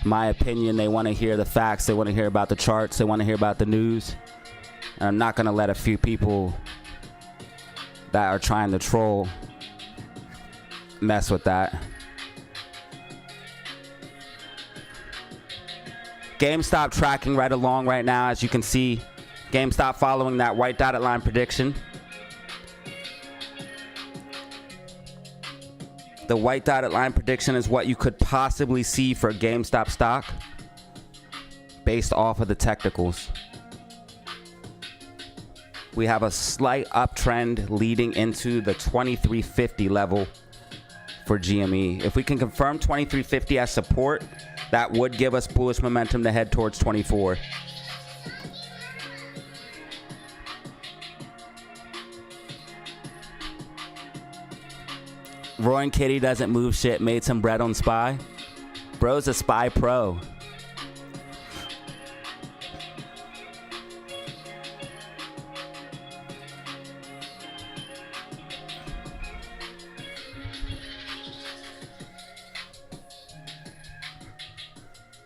my opinion. They want to hear the facts. They want to hear about the charts. They want to hear about the news. And I'm not going to let a few people that are trying to troll mess with that. GameStop tracking right along right now. As you can see, GameStop following that white dotted line prediction. The white dotted line prediction is what you could possibly see for GameStop stock based off of the technicals. We have a slight uptrend leading into the 2350 level for GME. If we can confirm 2350 as support, that would give us bullish momentum to head towards 24. Roy and Kitty doesn't move shit, made some bread on SPY. Bro's a SPY pro.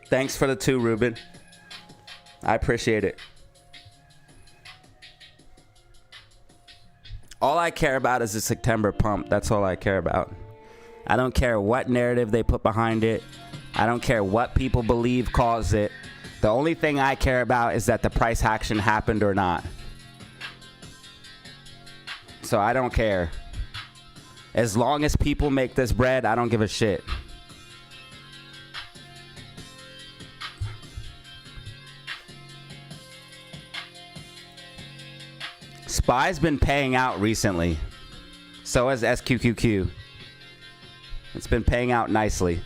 Thanks for the 2, Ruben. I appreciate it. All I care about is the September pump. That's all I care about. I don't care what narrative they put behind it. I don't care what people believe caused it. The only thing I care about is that the price action happened or not. So I don't care. As long as people make this bread, I don't give a shit. SPY's been paying out recently. So has SQQQ. It's been paying out nicely.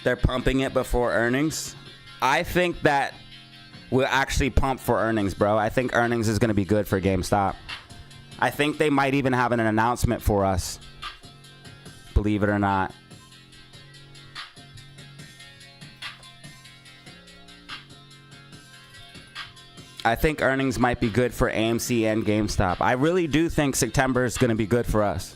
They're pumping it before earnings. I think that we'll actually pump for earnings, bro. I think earnings is going to be good for GameStop. I think they might even have an announcement for us. Believe it or not. I think earnings might be good for AMC and GameStop. I really do think September is going to be good for us.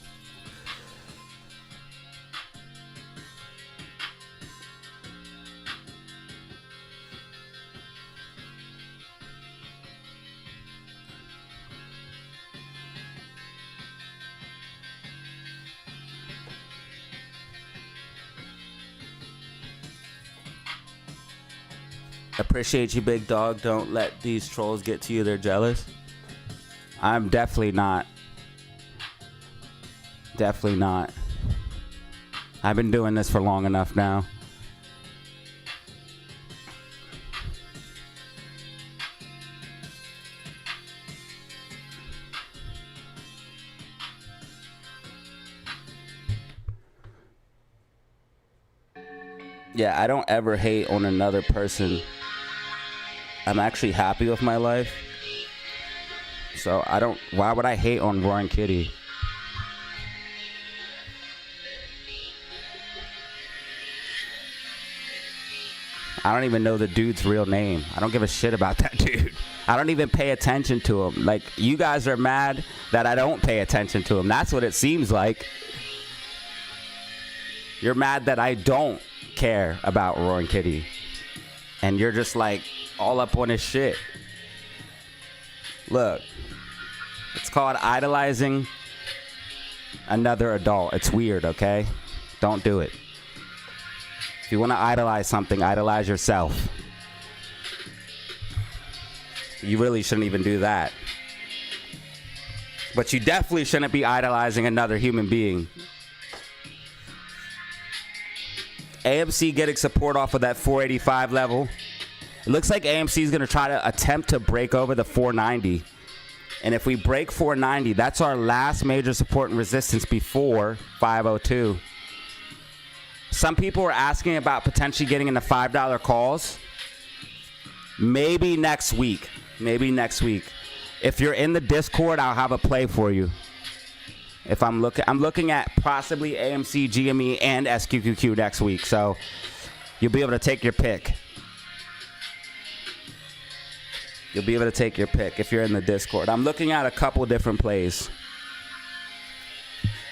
Appreciate you, big dog. Don't let these trolls get to you. They're jealous. I'm definitely not. Definitely not. I've been doing this for long enough now. Yeah, I don't ever hate on another person. I'm actually happy with my life. So I don't, why would I hate on Roy and Kitty? I don't even know the dude's real name. I don't give a shit about that dude. I don't even pay attention to him. Like, you guys are mad that I don't pay attention to him. That's what it seems like. You're mad that I don't care about Roy and Kitty. And you're just like all up on his shit. Look, it's called idolizing another adult. It's weird, okay? Don't do it. If you want to idolize something, idolize yourself. You really shouldn't even do that. But you definitely shouldn't be idolizing another human being. AMC getting support off of that 485 level. It looks like AMC is going to try to attempt to break over the 490. And if we break 490, that's our last major support and resistance before 502. Some people are asking about potentially getting into $5 calls. Maybe next week. Maybe next week. If you're in the Discord, I'll have a play for you. If I'm looking at possibly AMC, GME, and SQQQ next week. So you'll be able to take your pick. You'll be able to take your pick if you're in the Discord. I'm looking at a couple different plays.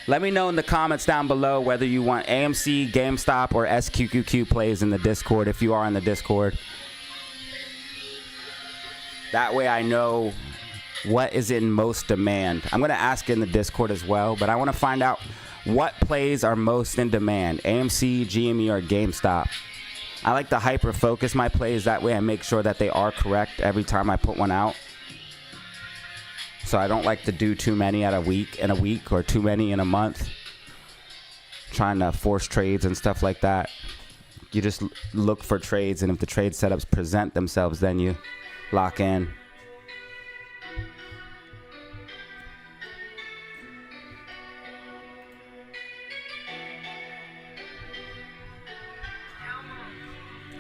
Let me know in the comments down below whether you want AMC, GameStop, or SQQQ plays in the Discord if you are in the Discord. That way I know what is in most demand. I'm going to ask in the Discord as well, but I want to find out what plays are most in demand, AMC, GME, or GameStop. I like to hyper focus my plays. That way I make sure that they are correct every time I put one out. So I don't like to do too many in a week or too many in a month. Trying to force trades and stuff like that. You just look for trades, and if the trade setups present themselves, then you lock in.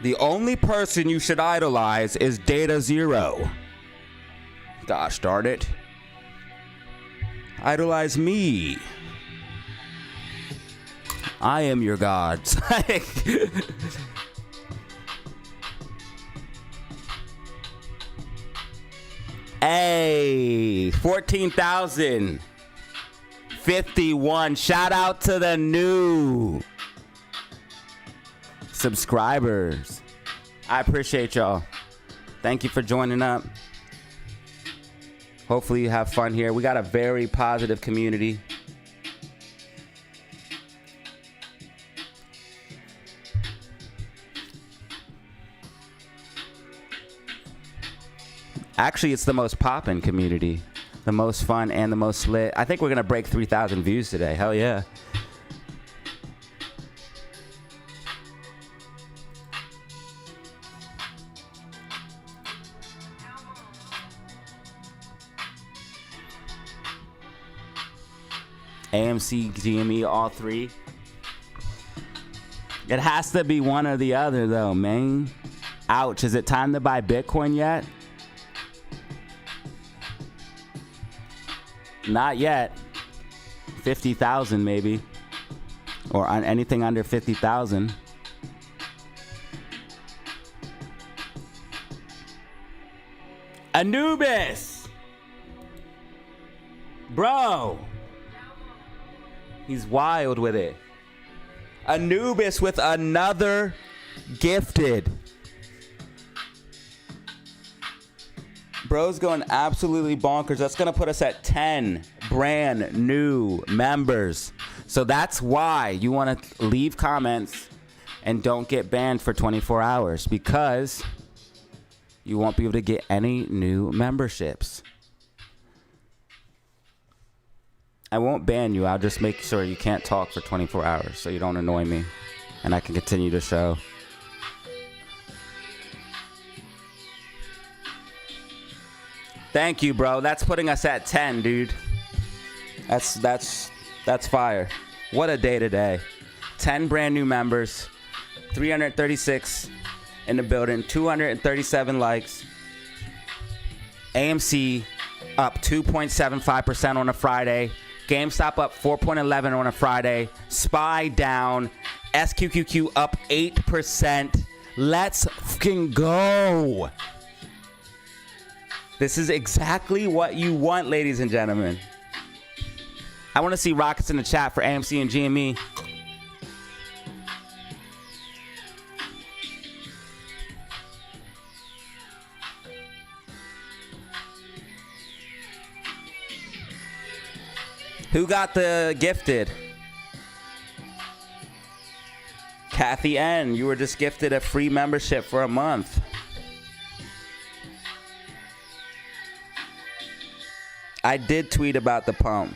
The only person you should idolize is Datazero. Gosh darn it. Idolize me. I am your gods. Hey, 14,051. Shout out to the new subscribers. I appreciate y'all. Thank you for joining up. Hopefully you have fun here. We got a very positive community. Actually, it's the most poppin' community. The most fun and the most lit. I think we're going to break 3,000 views today. Hell yeah. AMC, GME, all three. It has to be one or the other, though, man. Ouch. Is it time to buy Bitcoin yet? Not yet. 50,000 maybe. Or on anything under 50,000. Anubis! Bro! He's wild with it. Anubis with another gifted. Bro's going absolutely bonkers. That's going to put us at 10 brand new members. So that's why you want to leave comments and don't get banned for 24 hours, because you won't be able to get any new memberships. I won't ban you. I'll just make sure you can't talk for 24 hours so you don't annoy me and I can continue the show. Thank you, bro. That's putting us at 10, dude. That's fire. What a day today. 10 brand new members, 336 in the building, 237 likes. AMC up 2.75% on a Friday. GameStop up 4.11 on a Friday. SPY down. SQQQ up 8%. Let's fucking go. This is exactly what you want, ladies and gentlemen. I want to see rockets in the chat for AMC and GME. Who got the gifted? Kathy N, you were just gifted a free membership for a month. I did tweet about the pump.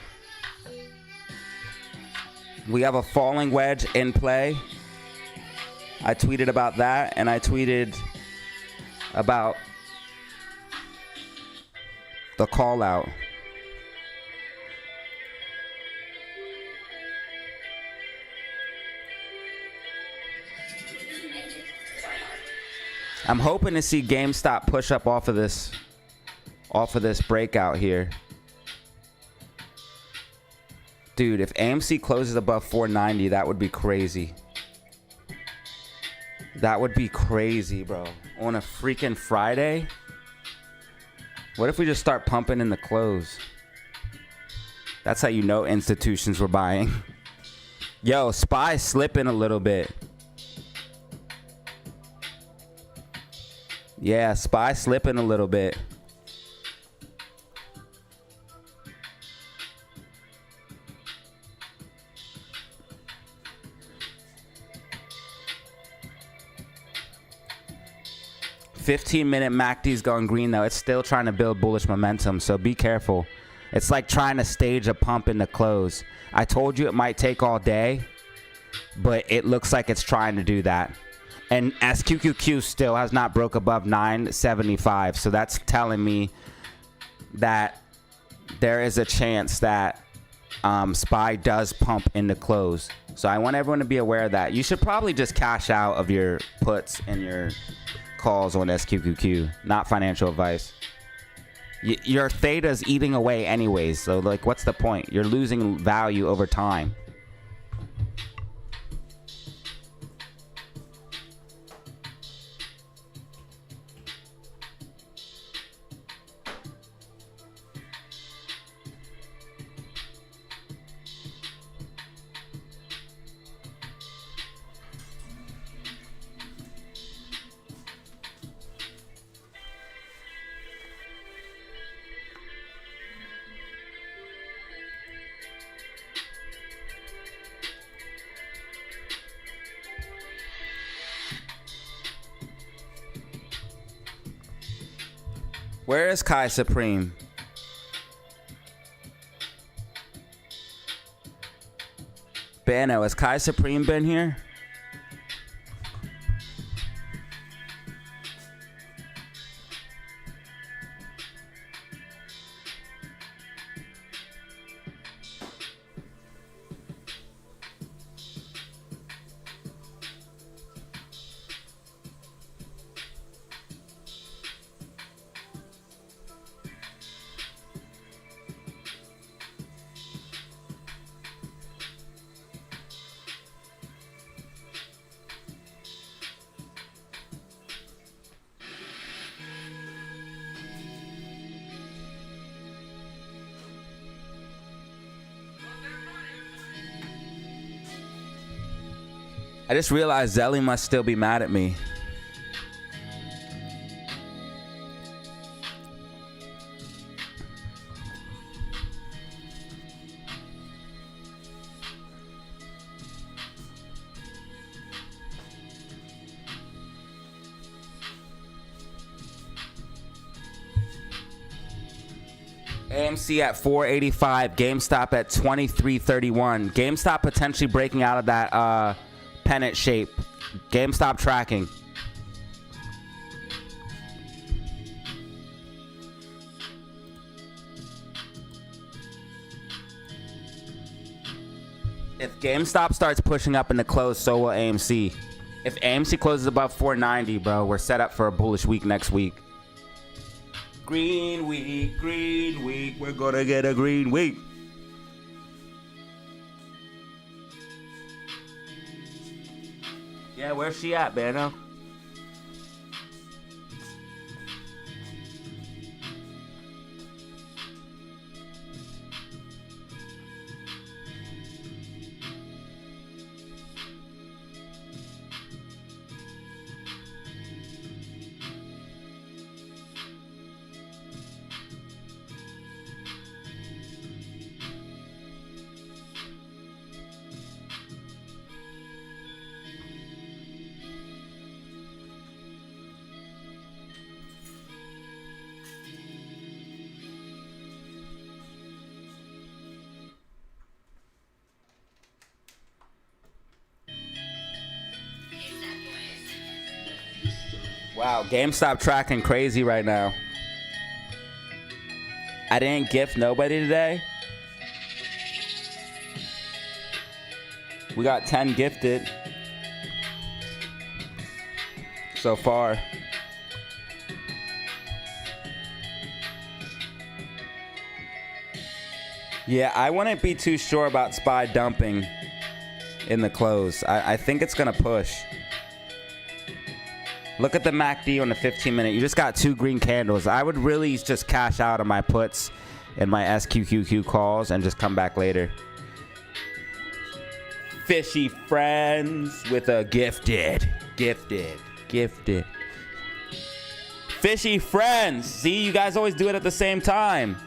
We have a falling wedge in play. I tweeted about that, and I tweeted about the call out. I'm hoping to see GameStop push up off of this breakout here. Dude, if AMC closes above 490, that would be crazy. That would be crazy, bro. On a freaking Friday? What if we just start pumping in the close? That's how you know institutions were buying. Yo, SPY slipping a little bit. Yeah, SPY slipping a little bit. $15-minute MACD's going green though. It's still trying to build bullish momentum, so be careful. It's like trying to stage a pump in the close. I told you it might take all day, but it looks like it's trying to do that. And SQQQ still has not broke above 975, so that's telling me that there is a chance that SPY does pump in the close. So I want everyone to be aware of that. You should probably just cash out of your puts and your calls on SQQQ, not financial advice. Your theta's eating away anyways, so like what's the point? You're losing value over time. Where is Kai Supreme? Bano, has Kai Supreme been here? I just realized Zelly must still be mad at me. AMC at 485, GameStop at 2331. GameStop potentially breaking out of that pennant shape. GameStop tracking. If GameStop starts pushing up in the close, so will AMC. If AMC closes above 490, bro, we're set up for a bullish week next week. Green week, we're gonna get a green week. Yeah, where's she at, Bano? Wow, GameStop tracking crazy right now. I didn't gift nobody today. We got 10 gifted so far. Yeah, I wouldn't be too sure about SPY dumping in the close. I think it's going to push. Look at the MACD on the 15-minute. You just got 2 green candles. I would really just cash out on my puts and my SQQQ calls and just come back later. Fishy friends with a gifted. Fishy friends. See, you guys always do it at the same time.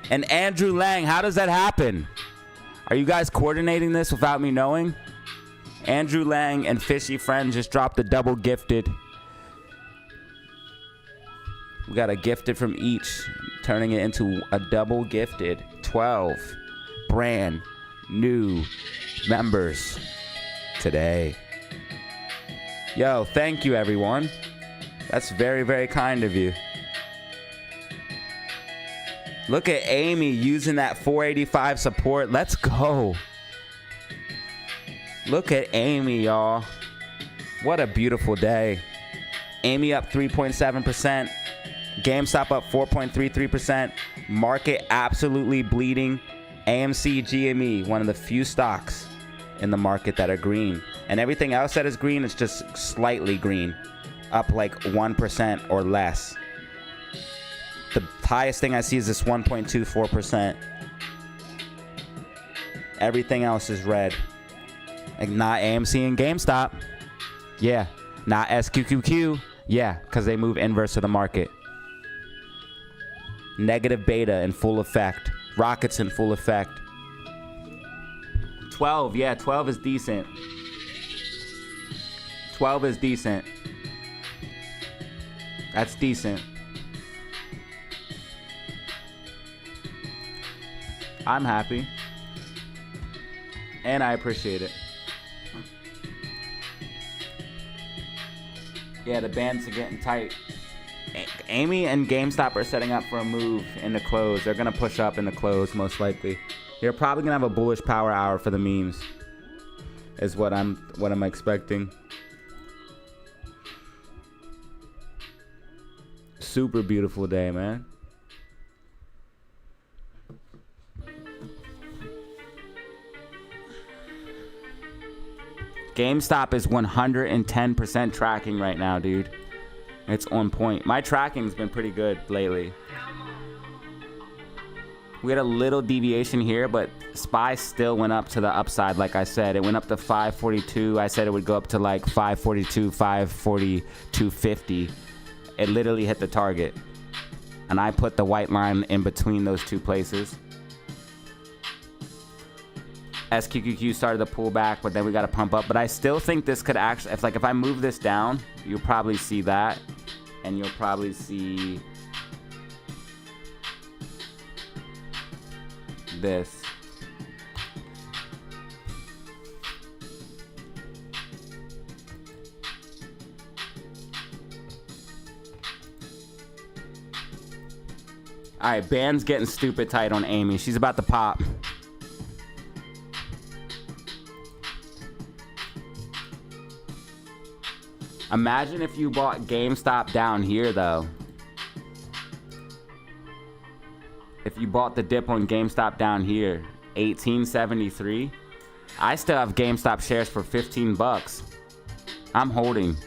And Andrew Lang, how does that happen? Are you guys coordinating this without me knowing? Andrew Lang and Fishy Friend just dropped a double gifted. We got a gifted from each, turning it into a double gifted. 12 brand new members today. Yo, thank you, everyone. That's very, very kind of you. Look at Amy using that 485 support. Let's go. Look at Amy, y'all. What a beautiful day. Amy up 3.7%. GameStop up 4.33%. Market absolutely bleeding. AMC GME, one of the few stocks in the market that are green. And everything else that is green is just slightly green. Up like 1% or less. The highest thing I see is this 1.24%. Everything else is red. Like not AMC and GameStop. Yeah. Not SQQQ. Yeah, because they move inverse of the market. Negative beta in full effect. Rockets in full effect. 12. Yeah, 12 is decent. 12 is decent. That's decent. I'm happy. And I appreciate it. Yeah, the bands are getting tight. Amy and GameStop are setting up for a move in the close. They're going to push up in the close, most likely. They're probably going to have a bullish power hour for the memes. Is what I'm expecting. Super beautiful day, man. GameStop is 110% tracking right now, dude. It's on point. My tracking's been pretty good lately. We had a little deviation here, but SPY still went up to the upside, like I said. It went up to 542. I said it would go up to like 542, 542.50. It literally hit the target. And I put the white line in between those two places. SQQQ started to pull back, but then we got to pump up. But I still think this could actually, if I move this down, you'll probably see that. And you'll probably see this. All right, band's getting stupid tight on Amy. She's about to pop. Imagine if you bought GameStop down here, though. If you bought the dip on GameStop down here, 1873. I still have GameStop shares for 15 bucks. I'm holding.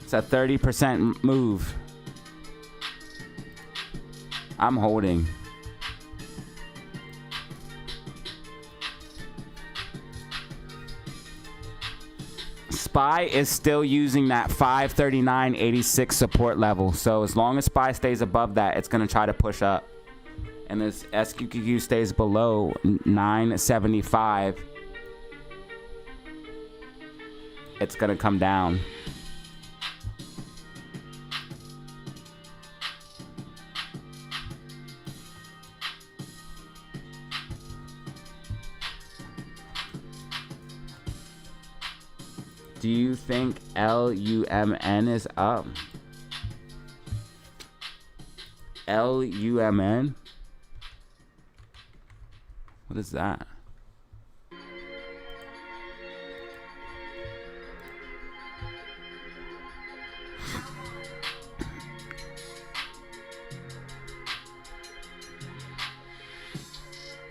It's a 30% move. I'm holding. SPY is still using that 539.86 support level. So as long as SPY stays above that, it's going to try to push up. And as SQQQ stays below 975, it's going to come down. Do you think LUMN is up? LUMN? What is that?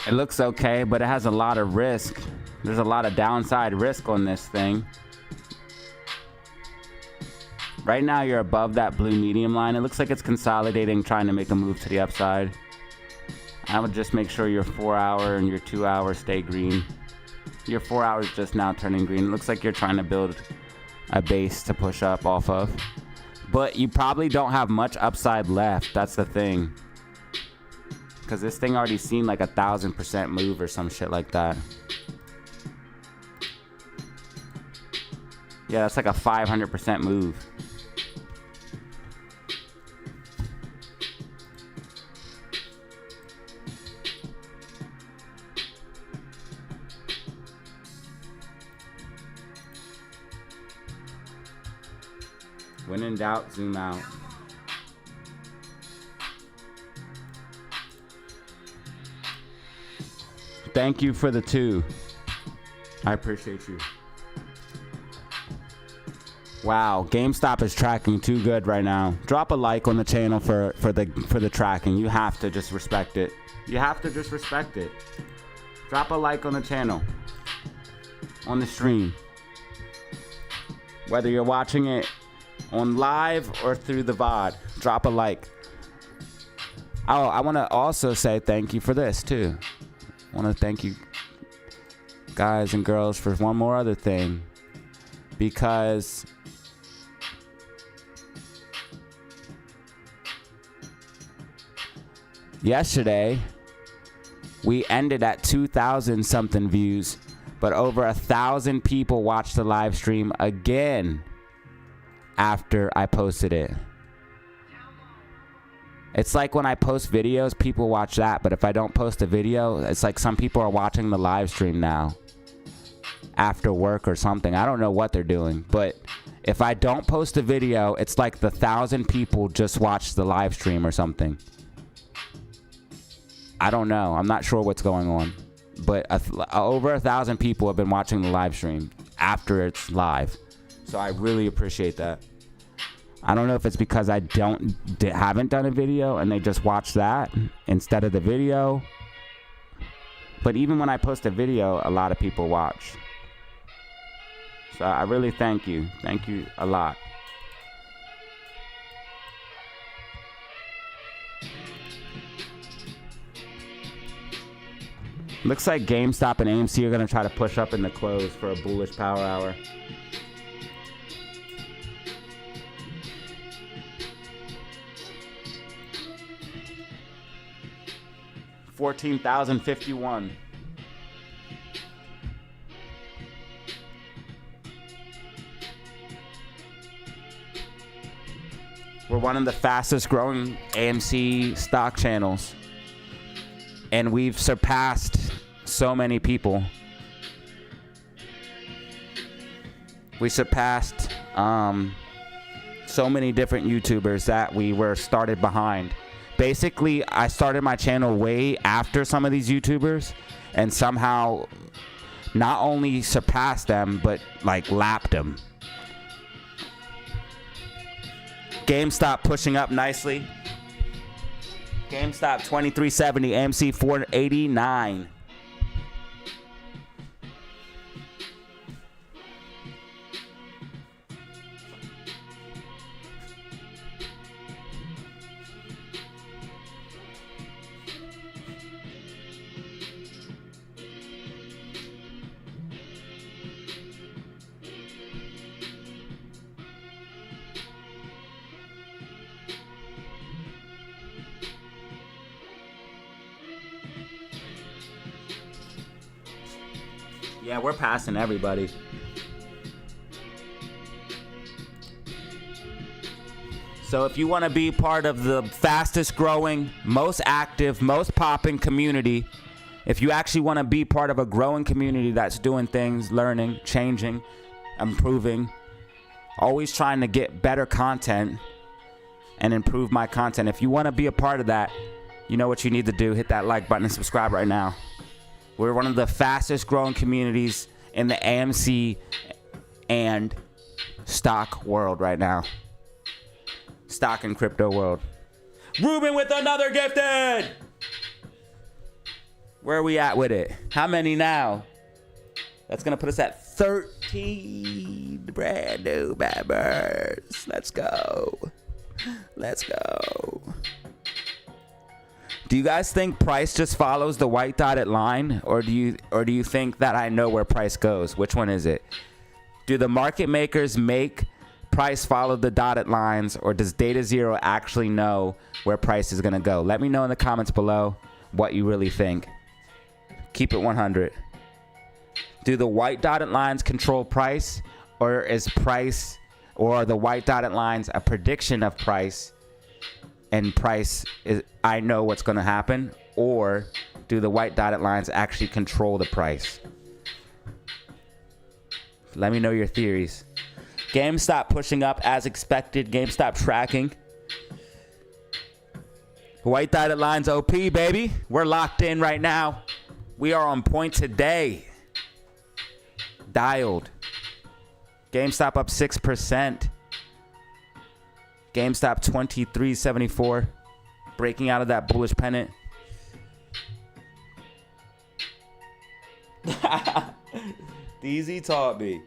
It looks okay, but it has a lot of risk. There's a lot of downside risk on this thing. Right now, you're above that blue medium line. It looks like it's consolidating, trying to make a move to the upside. I would just make sure your 4 hour and your 2 hour stay green. Your 4 hours just now turning green. It looks like you're trying to build a base to push up off of. But you probably don't have much upside left. That's the thing. Because this thing already seen like 1,000% move or some shit like that. Yeah, that's like a 500% move. When in doubt, zoom out. Thank you for the 2. I appreciate you. Wow, GameStop is tracking too good right now. Drop a like on the channel for the tracking. You have to just respect it. You have to just respect it. Drop a like on the channel. On the stream. Whether you're watching it on live or through the VOD, drop a like. Oh, I want to also say thank you for this too. I want to thank you guys and girls for one more other thing, because yesterday we ended at 2,000 something views, but over 1,000 people watched the live stream again after I posted it. It's like when I post videos, people watch that, but if I don't post a video, it's like some people are watching the live stream now after work or something. I don't know what they're doing, but if I don't post a video, it's like the 1,000 people just watched the live stream or something. I don't know. I'm not sure what's going on, but over 1,000 people have been watching the live stream after it's live. So I really appreciate that. I don't know if it's because I haven't done a video and they just watch that instead of the video. But even when I post a video, a lot of people watch. So I really thank you. Thank you a lot. Looks like GameStop and AMC are going to try to push up in the close for a bullish power hour. $14,051. We're one of the fastest growing AMC stock channels, and we've surpassed so many people. We surpassed so many different YouTubers that we were started behind. Basically, I started my channel way after some of these YouTubers and somehow not only surpassed them, but like lapped them. GameStop pushing up nicely. GameStop 2370, AMC 489. Yeah, we're passing everybody. So if you want to be part of the fastest growing, most active, most popping community, if you actually want to be part of a growing community that's doing things, learning, changing, improving, always trying to get better content and improve my content. If you want to be a part of that, you know what you need to do. Hit that like button and subscribe right now. We're one of the fastest growing communities in the AMC and stock world right now. Stock and crypto world. Ruben with another gifted. Where are we at with it? How many now? That's going to put us at 13 brand new members. Let's go. Let's go. Do you guys think price just follows the white dotted line, or do you think that I know where price goes? Which one is it? Do the market makers make price follow the dotted lines, or does DataZero actually know where price is going to go? Let me know in the comments below what you really think. Keep it 100. Do the white dotted lines control price, or is price, or are the white dotted lines a prediction of price, and price is, I know what's going to happen? Or do the white dotted lines actually control the price? Let me know your theories. GameStop pushing up as expected. GameStop tracking. White dotted lines OP, baby. We're locked in right now. We are on point today. Dialed. GameStop up 6%. GameStop 23.74. Breaking out of that bullish pennant. DZ taught me.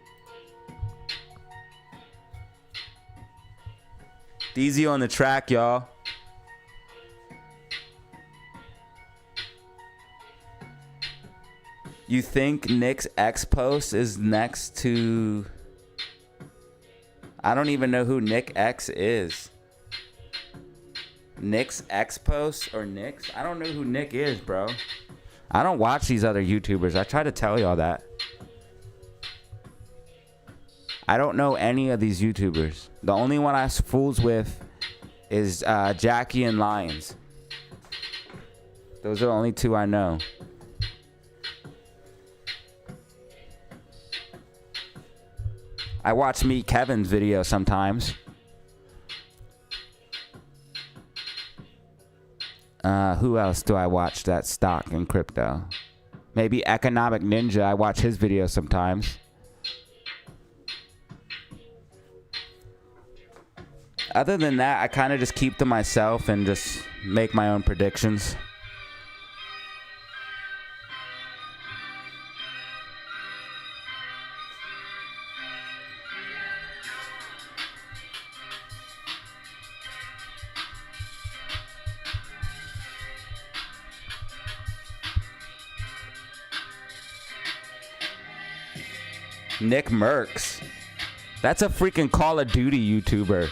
DZ on the track, y'all. You think Nick's X post is next to... I don't even know who Nick X is. Nick's X post or Nick's? I don't know who Nick is, bro. I don't watch these other YouTubers. I try to tell y'all that. I don't know any of these YouTubers. The only one I fools with is Jackie and Lions. Those are the only two I know. I watch Meet Kevin's video sometimes. Who else do I watch that's stock and crypto? Maybe Economic Ninja. I watch his videos sometimes. Other than that, I kind of just keep to myself and just make my own predictions. Nick Merckx. That's a freaking Call of Duty YouTuber.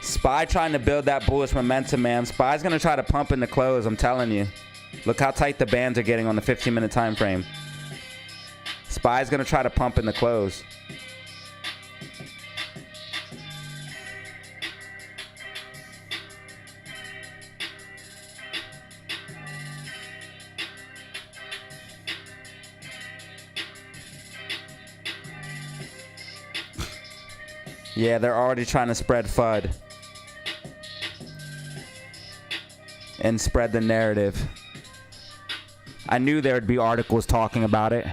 Spy trying to build that bullish momentum, man. Spy's going to try to pump in the close, I'm telling you. Look how tight the bands are getting on the 15-minute time frame. Spy's going to try to pump in the close. Yeah, they're already trying to spread FUD and spread the narrative. I knew there would be articles talking about it.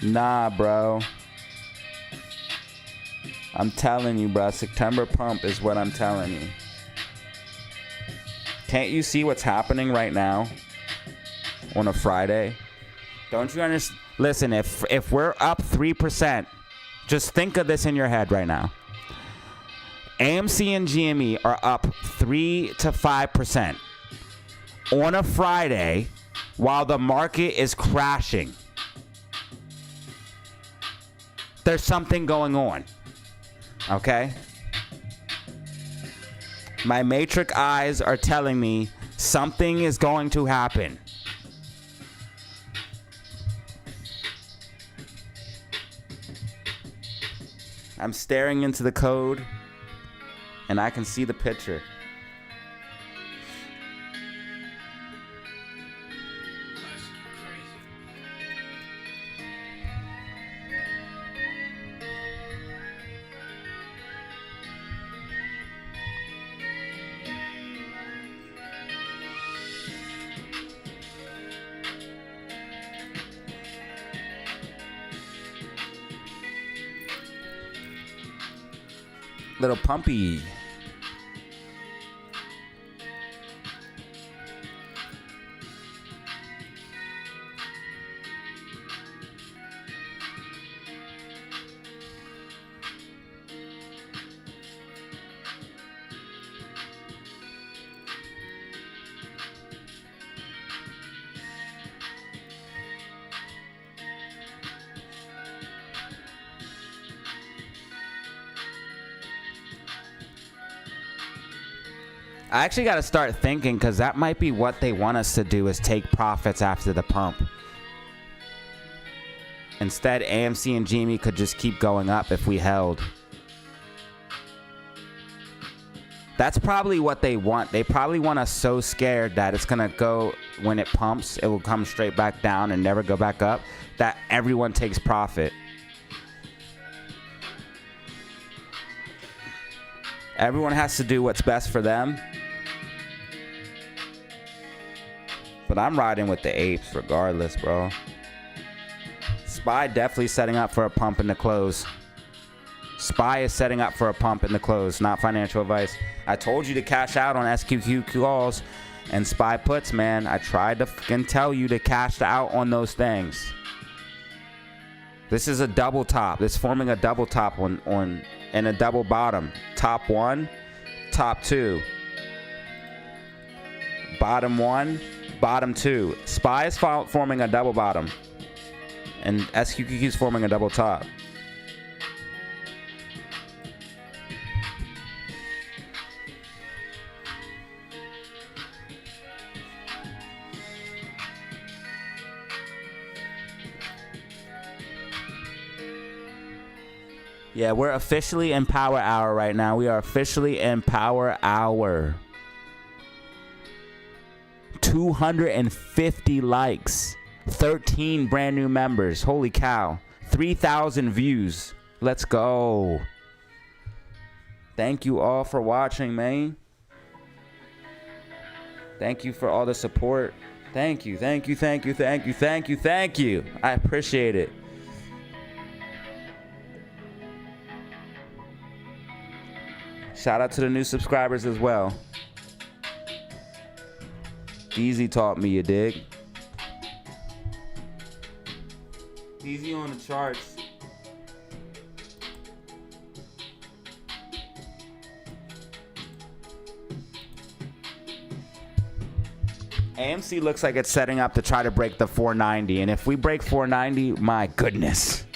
Nah, bro. I'm telling you, bro. September pump is what I'm telling you. Can't you see what's happening right now on a Friday? Don't you understand? Listen, if we're up 3%, just think of this in your head right now. AMC and GME are up 3 to 5% on a Friday while the market is crashing. There's something going on, okay? My matrix eyes are telling me something is going to happen. I'm staring into the code and I can see the picture. Little pumpy. I actually got to start thinking, because that might be what they want us to do, is take profits after the pump. Instead, AMC and GME could just keep going up if we held. That's probably what they want. They probably want us so scared that it's going to go, when it pumps, it will come straight back down and never go back up, that everyone takes profit. Everyone has to do what's best for them. But I'm riding with the apes regardless, bro. SPY definitely setting up for a pump in the close. SPY is setting up for a pump in the close, not financial advice. I told you to cash out on SQQQ calls and SPY puts, man. I tried to fucking tell you to cash out on those things. This is a double top. It's forming a double top and a double bottom. Top one, top two. Bottom one, bottom two. SPY is forming a double bottom. And SQQQ is forming a double top. Yeah, we're officially in power hour right now. We are officially in power hour. 250 likes. 13 brand new members. Holy cow. 3,000 views. Let's go. Thank you all for watching, man. Thank you for all the support. Thank you, thank you, thank you, thank you, thank you, thank you. I appreciate it. Shout out to the new subscribers as well. Easy taught me, you dig? Easy on the charts. AMC looks like it's setting up to try to break the 490. And if we break 490, my goodness.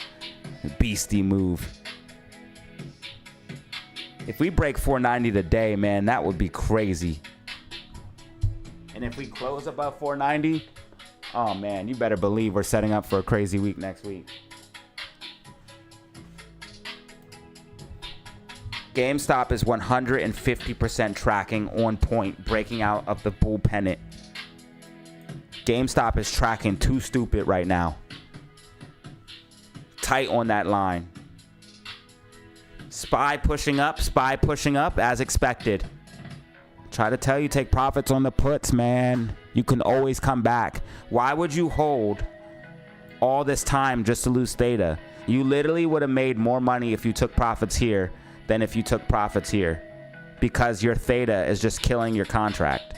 Beastie move. If we break 490 today, man, that would be crazy. And if we close above 490, oh man, you better believe we're setting up for a crazy week next week. GameStop is 150% tracking on point, breaking out of the bull pennant. GameStop is tracking too stupid right now. Tight on that line. SPY pushing up as expected. Try to tell you, take profits on the puts, man. You can always come back. Why would you hold all this time just to lose theta? You literally would have made more money if you took profits here than if you took profits here, because your theta is just killing your contract.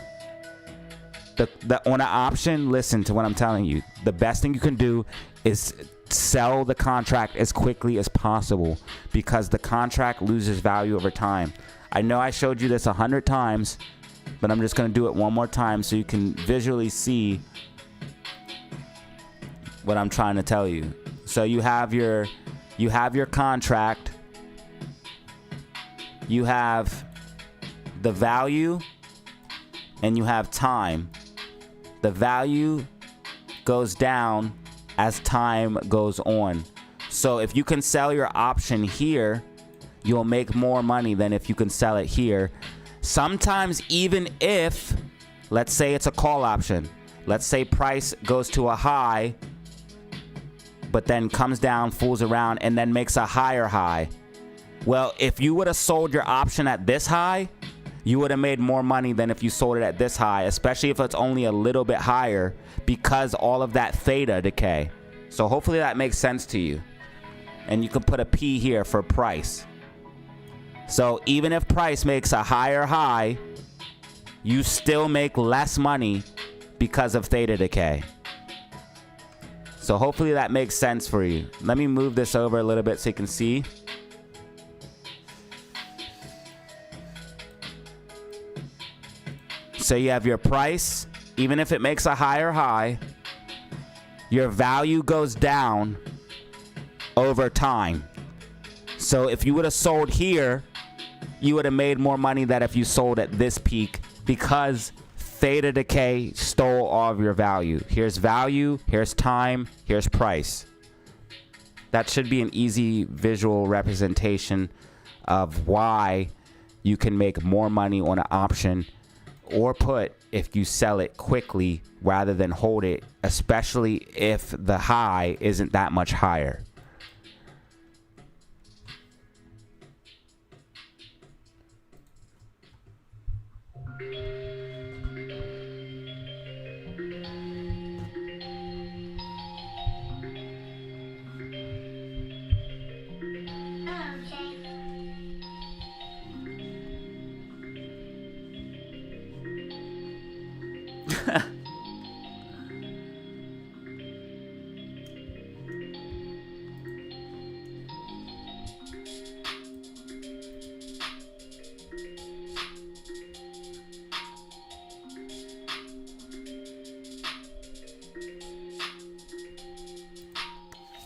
On an option, listen to what I'm telling you. The best thing you can do is sell the contract as quickly as possible, because the contract loses value over time. I know I showed you this 100 times, but I'm just going to do it one more time so you can visually see what I'm trying to tell you. So you have your contract. You have the value, and you have time. The value goes down as time goes on. So if you can sell your option here, you'll make more money than if you can sell it here. Sometimes even if, let's say it's a call option. Let's say price goes to a high, but then comes down, fools around, and then makes a higher high. Well, if you would have sold your option at this high, you would have made more money than if you sold it at this high, especially if it's only a little bit higher because all of that theta decay. So hopefully that makes sense to you. And you can put a P here for price. So even if price makes a higher high, you still make less money because of theta decay. So hopefully that makes sense for you. Let me move this over a little bit so you can see. So you have your price, even if it makes a higher high, your value goes down over time. So if you would have sold here, you would have made more money than if you sold at this peak because theta decay stole all of your value. Here's value, here's time, here's price. That should be an easy visual representation of why you can make more money on an option or put if you sell it quickly rather than hold it, especially if the high isn't that much higher.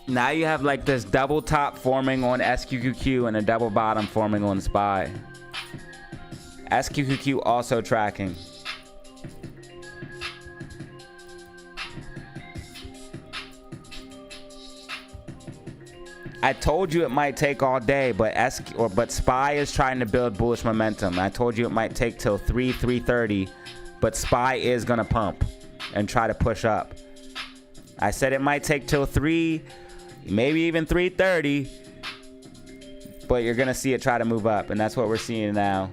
Now you have like this double top forming on SQQQ and a double bottom forming on SPY. SQQQ also tracking. I told you it might take all day, but SPY is trying to build bullish momentum. I told you it might take till 3:30, but SPY is gonna pump and try to push up. I said it might take till 3, maybe even 3:30, but you're gonna see it try to move up, and that's what we're seeing now.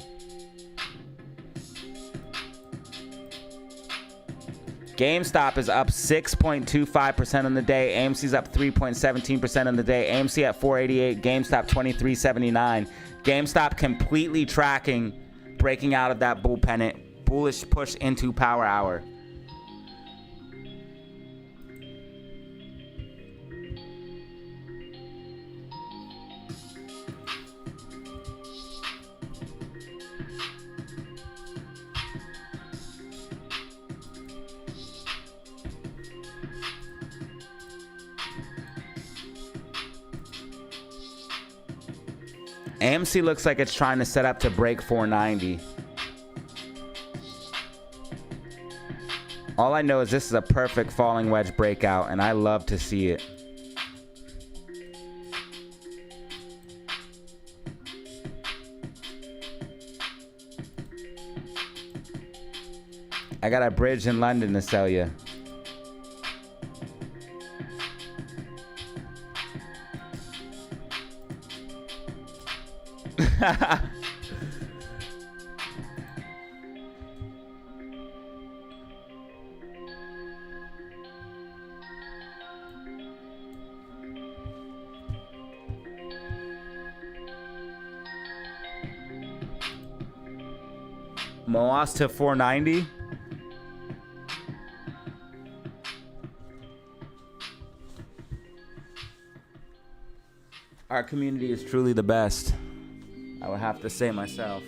GameStop is up 6.25% on the day. AMC's up 3.17% on the day. AMC at 488, GameStop 23.79. GameStop completely tracking, breaking out of that bull pennant, bullish push into power hour. AMC looks like it's trying to set up to break 490. All I know is this is a perfect falling wedge breakout, and I love to see it. I got a bridge in London to sell you. Moas to 490. Our community is truly the best. I would have to say myself.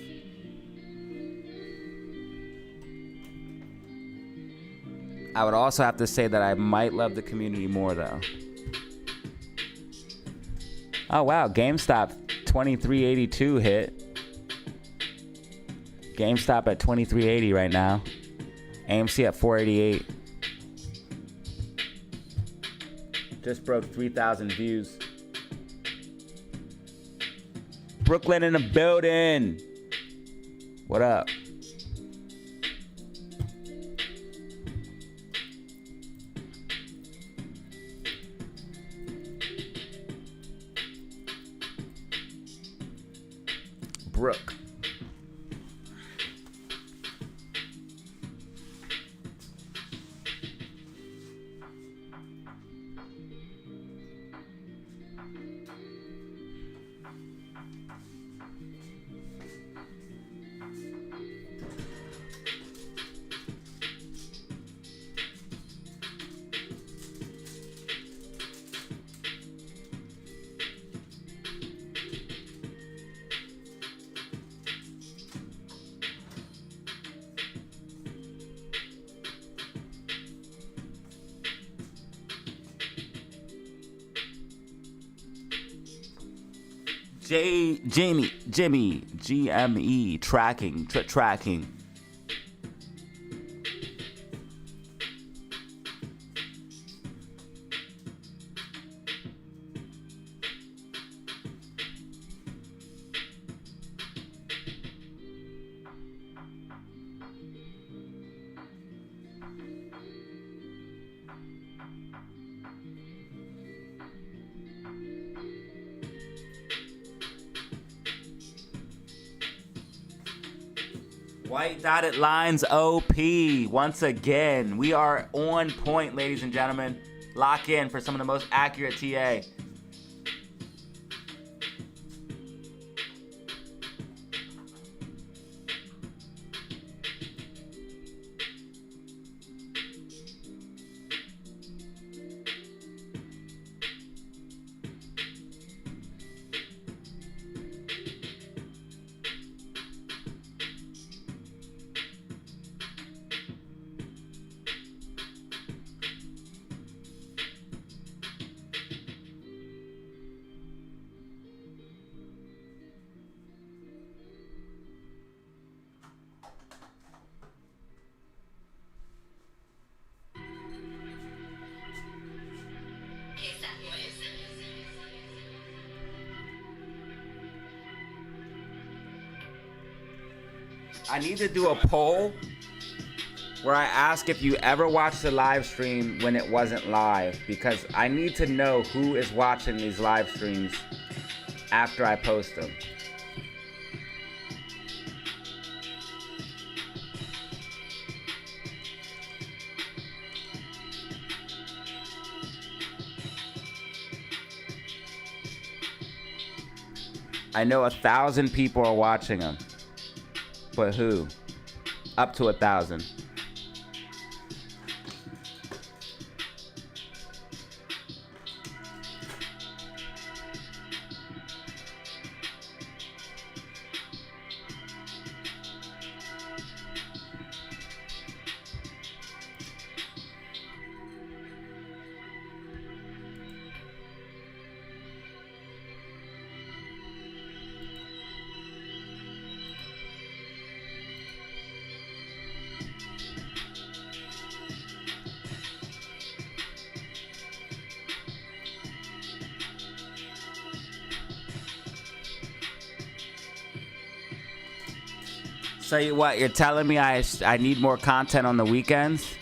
I would also have to say that I might love the community more though. Oh wow, GameStop 2382 hit. GameStop at 2380 right now. AMC at 488. Just broke 3,000 views. Brooklyn in the building. What up? Brooke. Jimmy, GME, tracking. White dotted lines OP once again. We are on point, ladies and gentlemen. Lock in for some of the most accurate TA. I need to do a poll where I ask if you ever watched the live stream when it wasn't live, because I need to know who is watching these live streams after I post them. I know 1,000 people are watching them. But who? Up to 1,000. So you what? You're telling me I need more content on the weekends?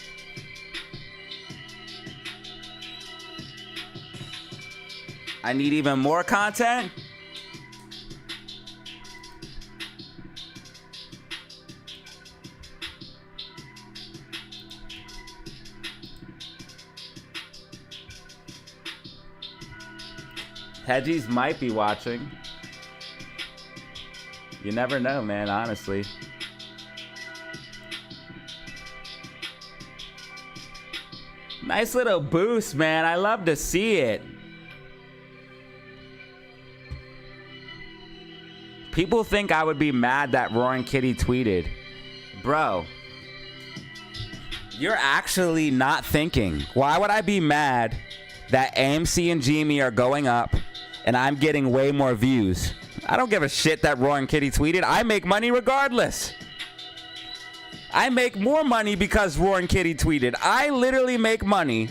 I need even more content? Hedgies might be watching. You never know, man, honestly. Nice little boost, man. I love to see it. People think I would be mad that Roaring Kitty tweeted. Bro, you're actually not thinking. Why would I be mad that AMC and GME are going up and I'm getting way more views? I don't give a shit that Roaring Kitty tweeted. I make money regardless. I make more money because Roaring Kitty tweeted. I literally make money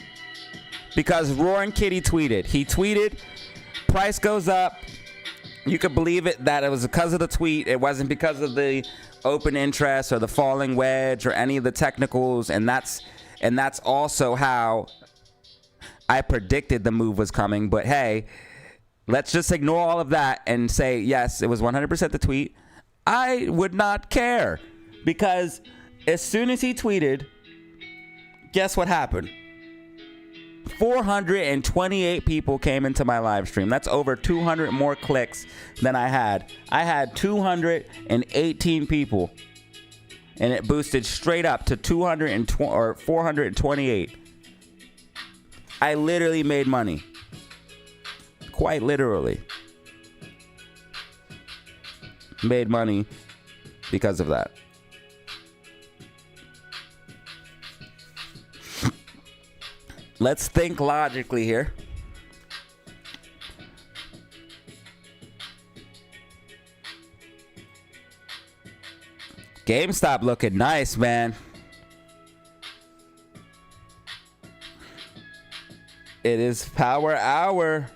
because Roaring Kitty tweeted. He tweeted, price goes up. You could believe it that it was because of the tweet. It wasn't because of the open interest or the falling wedge or any of the technicals. And that's also how I predicted the move was coming. But hey, let's just ignore all of that and say, yes, it was 100% the tweet. I would not care because as soon as he tweeted, guess what happened? 428 people came into my live stream. That's over 200 more clicks than I had. I had 218 people, and it boosted straight up to 428. I literally made money. Quite literally. Made money because of that. Let's think logically here. GameStop looking nice, man. It is power hour.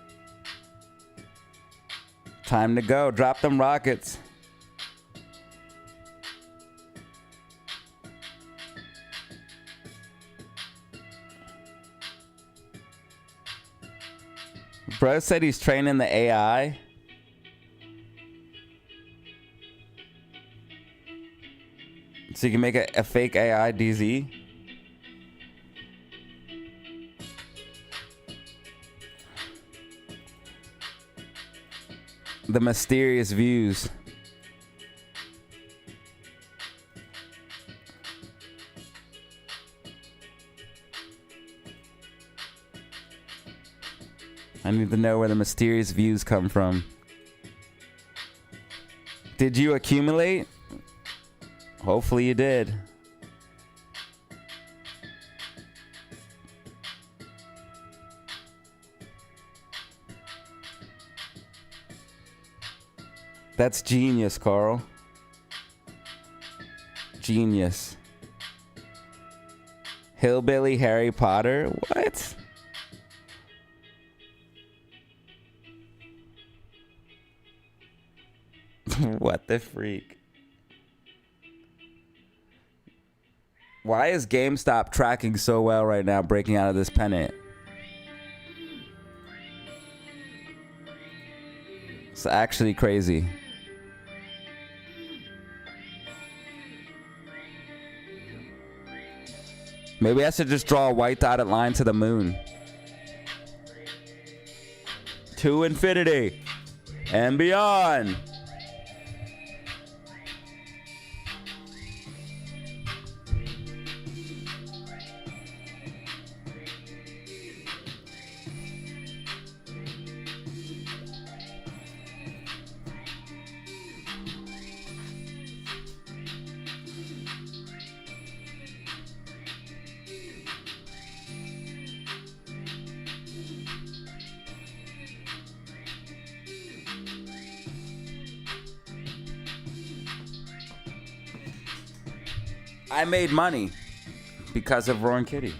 Time to go. Drop them rockets. Bro said he's training the AI. So you can make a fake AI DZ. The mysterious views. I need to know where the mysterious views come from. Did you accumulate? Hopefully you did. That's genius, Carl. Genius. Hillbilly Harry Potter? What? What the freak? Why is GameStop tracking so well right now, breaking out of this pennant? It's actually crazy. Maybe I should just draw a white dotted line to the moon. To infinity and beyond. I made money because of Roaring Kitty.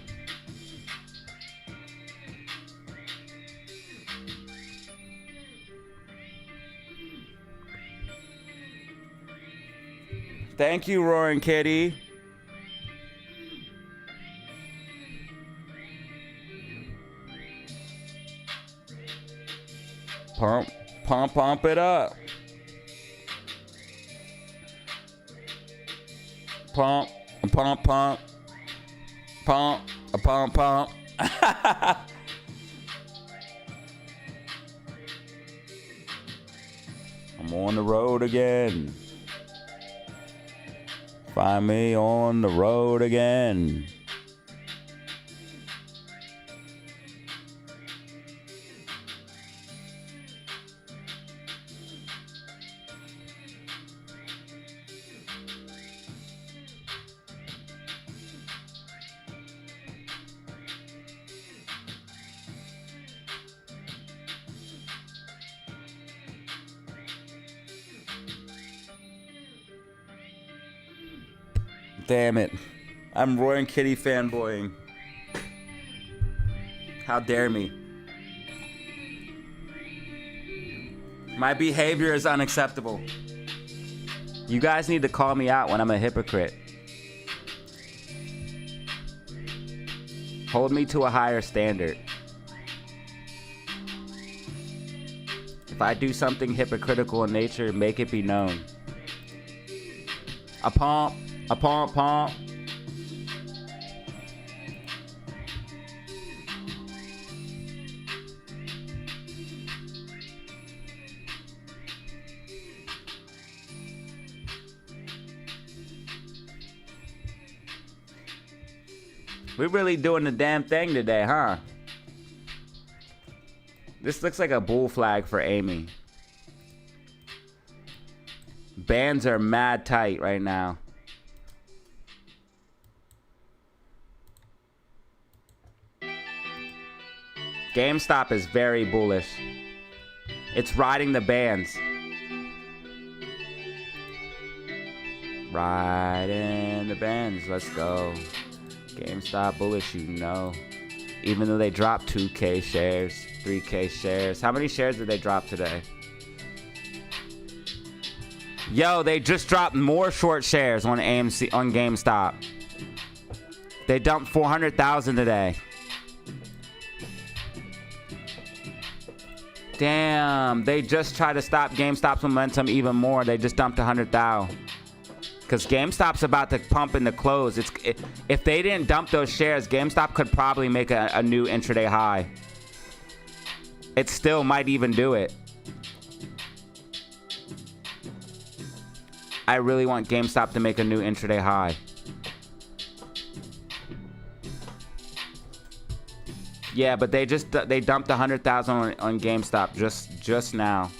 Thank you, Roaring Kitty. Pump it up. Pump. I'm on the road again. Find me on the road again. Damn it. I'm Roaring Kitty fanboying. How dare me. My behavior is unacceptable. You guys need to call me out when I'm a hypocrite. Hold me to a higher standard. If I do something hypocritical in nature, make it be known. A pump, a pump, pump. We're really doing the damn thing today, huh? This looks like a bull flag for Amy. Bands are mad tight right now. GameStop is very bullish. It's riding the bands. Riding the bands. Let's go. GameStop bullish, you know. Even though they dropped 2K shares, 3K shares. How many shares did they drop today? Yo, they just dropped more short shares on AMC, on GameStop. They dumped 400,000 today. Damn, they just tried to stop GameStop's momentum even more. They just dumped 100,000. Because GameStop's about to pump in the close. If they didn't dump those shares, GameStop could probably make a new intraday high. It still might even do it. I really want GameStop to make a new intraday high. Yeah, but they dumped 100,000 on GameStop just now.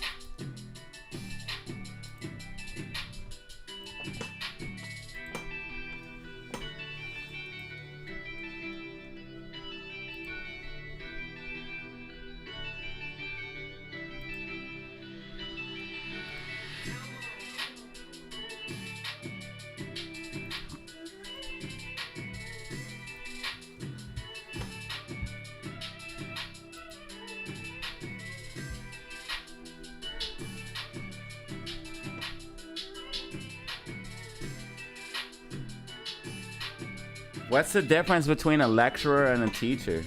What's the difference between a lecturer and a teacher?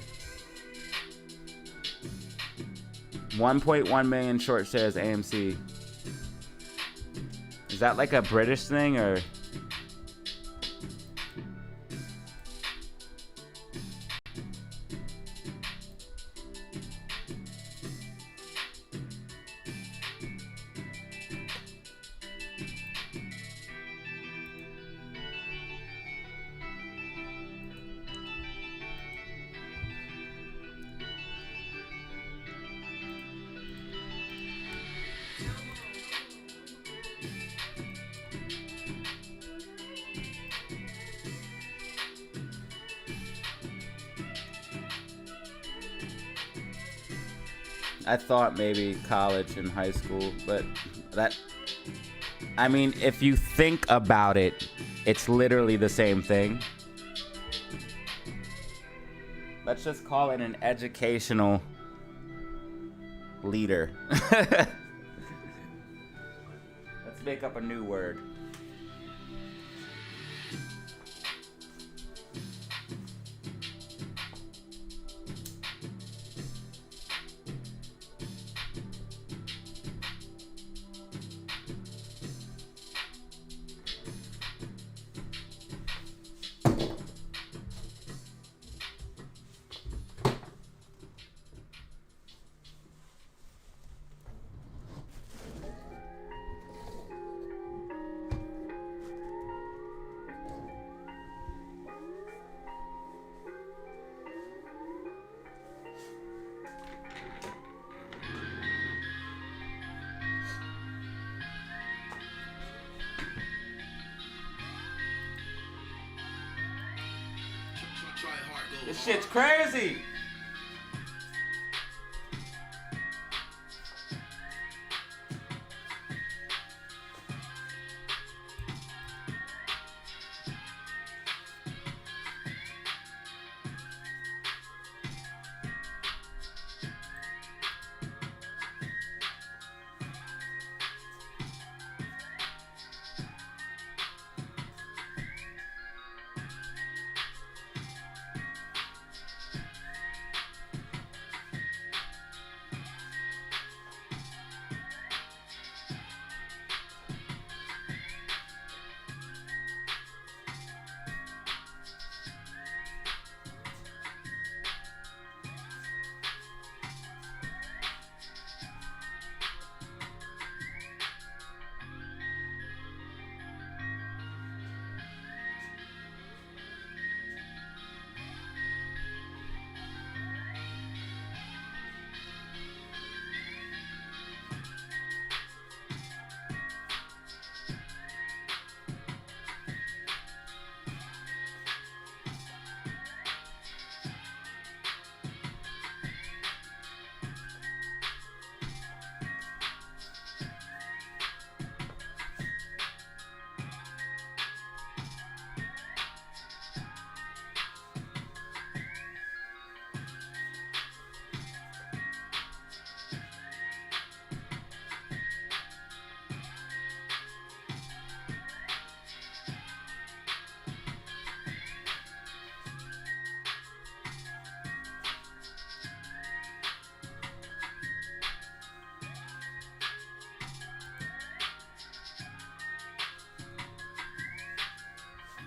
1.1 million short shares AMC. Is that like a British thing or? I thought maybe college and high school, but that, I mean, if you think about it, it's literally the same thing. Let's just call it an educational leader. Let's make up a new word. This shit's crazy.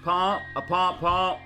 Pump, a pump, pump.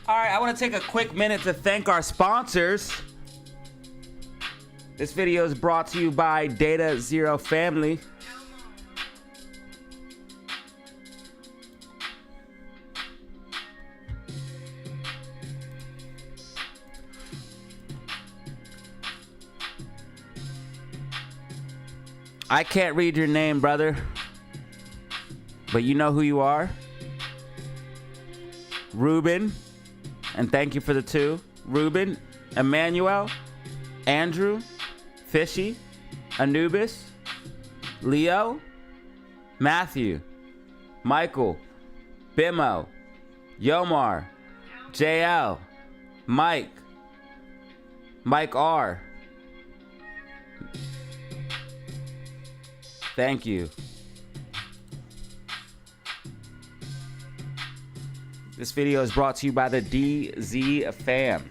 All right, I want to take a quick minute to thank our sponsors. This video is brought to you by Datazero family. I can't read your name, brother, but you know who you are. Ruben, and thank you for the 2. Ruben, Emmanuel, Andrew, Fishy, Anubis, Leo, Matthew, Michael, Bimo, Yomar, JL, Mike R. Thank you. This video is brought to you by the DZ fam.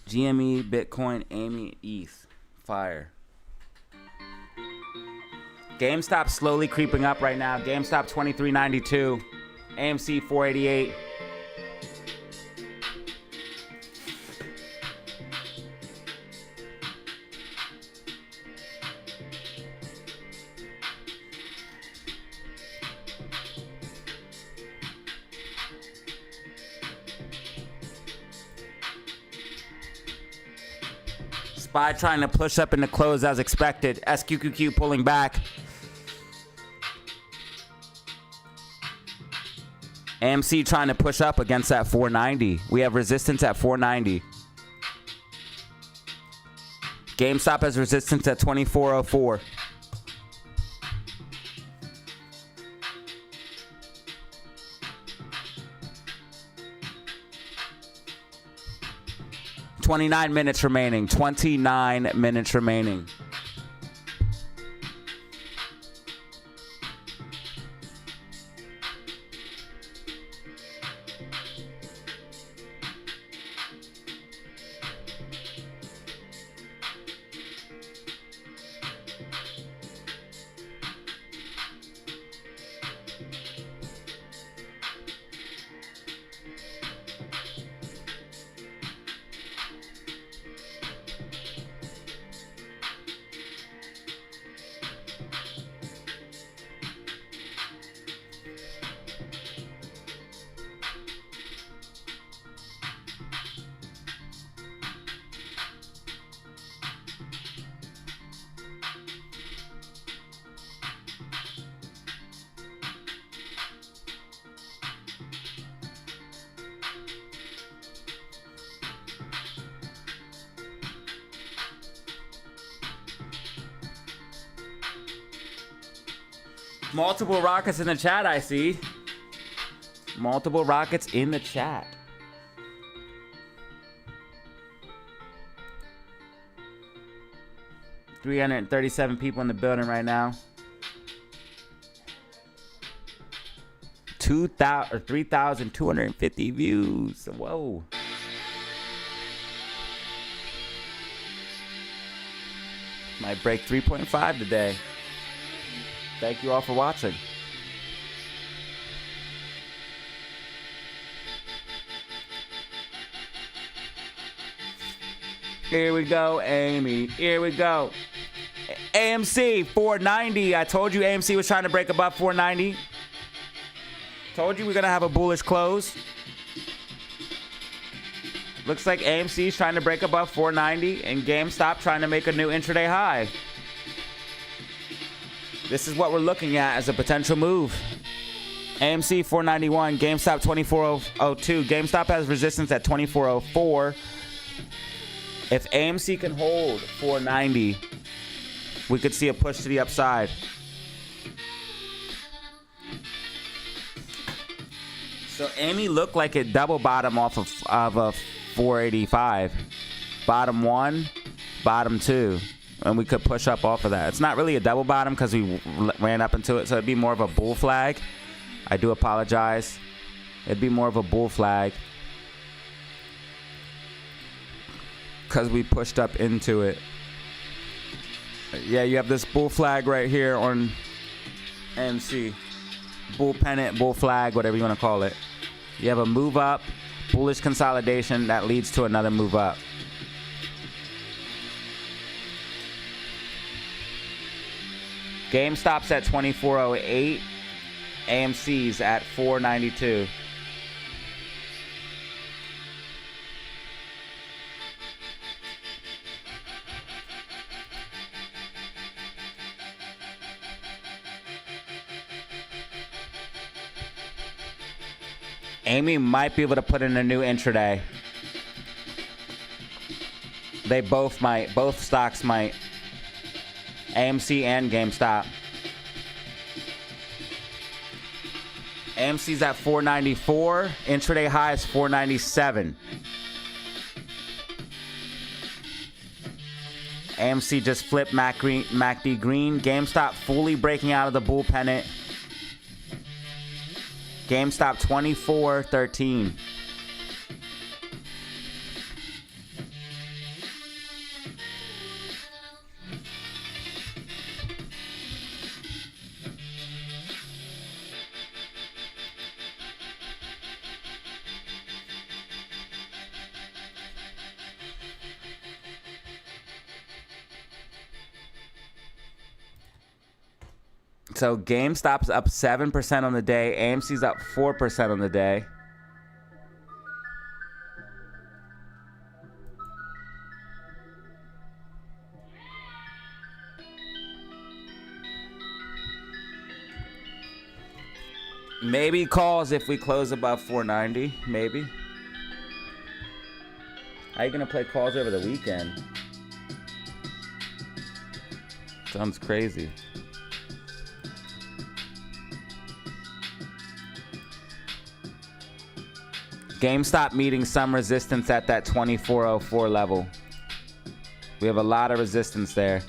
GME, Bitcoin, AMI, ETH. Fire. GameStop slowly creeping up right now. GameStop 23.92. AMC 488. SPY trying to push up in the close as expected. SQQQ pulling back. AMC trying to push up against that 490. We have resistance at 490. GameStop has resistance at 2404. $29 minutes remaining. 29 minutes remaining. Multiple rockets in the chat, I see. Multiple rockets in the chat. $337 people in the building right now. 3,250 views. Whoa. Might break 3.5 today. Thank you all for watching. Here we go, Amy. Here we go. AMC 490. I told you AMC was trying to break above 490. Told you we're gonna have a bullish close. Looks like AMC is trying to break above 490 and GameStop trying to make a new intraday high. This is what we're looking at as a potential move. AMC 491, GameStop 2402. GameStop has resistance at 2404. If AMC can hold 490, we could see a push to the upside. So Amy looked like it double bottom off of a 485. Bottom one, bottom two. And we could push up off of that. It's not really a double bottom because we ran up into it. So it'd be more of a bull flag. I do apologize. It'd be more of a bull flag. Because we pushed up into it. Yeah, you have this bull flag right here on AMC. Bull pennant, bull flag, whatever you want to call it. You have a move up, bullish consolidation that leads to another move up. GameStop's at 2408. AMC's at 492. Amy might be able to put in a new intraday. They both might. Both stocks might. AMC and GameStop. AMC's at 494. Intraday high is 497. AMC just flipped MACD green. GameStop fully breaking out of the bull pennant. GameStop 2413. So GameStop's up 7% on the day. AMC's up 4% on the day. Maybe calls if we close above 490. Maybe. How are you going to play calls over the weekend? Sounds crazy. GameStop meeting some resistance at that 2404 level. We have a lot of resistance there.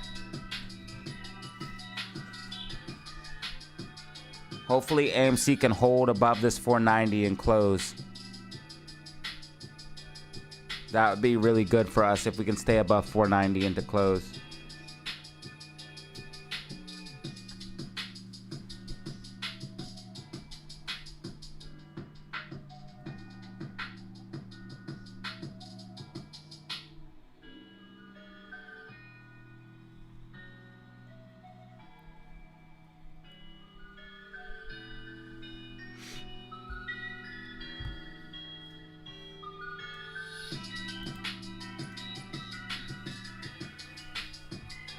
Hopefully AMC can hold above this 490 and close. That would be really good for us if we can stay above 490 and to close.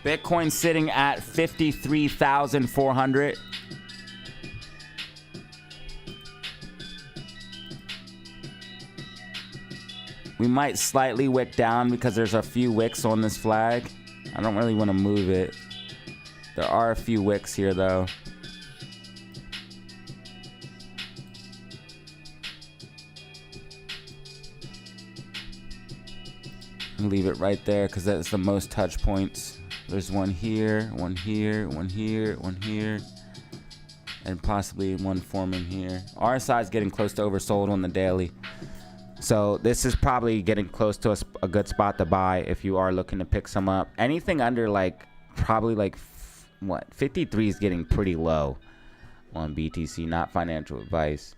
Bitcoin sitting at 53,400. We might slightly wick down because there's a few wicks on this flag. I don't really want to move it. There are a few wicks here though. Leave it right there because that's the most touch points. There's one here, one here, one here, one here, and possibly one forming here. RSI is getting close to oversold on the daily. So this is probably getting close to a good spot to buy if you are looking to pick some up. Anything under like probably like what 53 is getting pretty low on BTC. Not financial advice.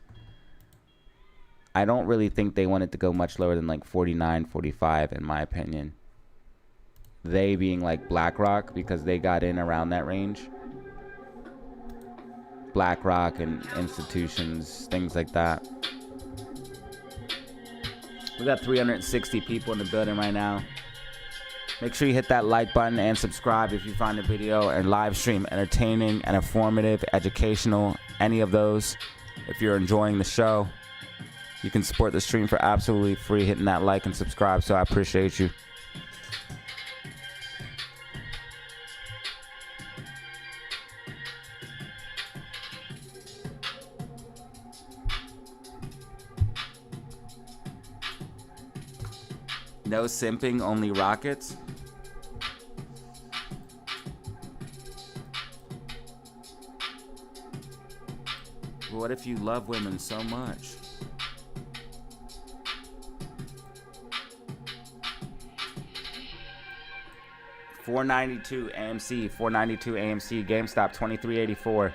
I don't really think they want it to go much lower than like 49, 45 in my opinion. They being like BlackRock because they got in around that range. BlackRock and institutions, things like that. We got 360 people in the building right now. Make sure you hit that like button and subscribe if you find the video and live stream entertaining and informative, educational, any of those. If you're enjoying the show, you can support the stream for absolutely free hitting that like and subscribe, so I appreciate you. No simping, only rockets. What if you love women so much? $492 AMC, $492 AMC, GameStop $23.84.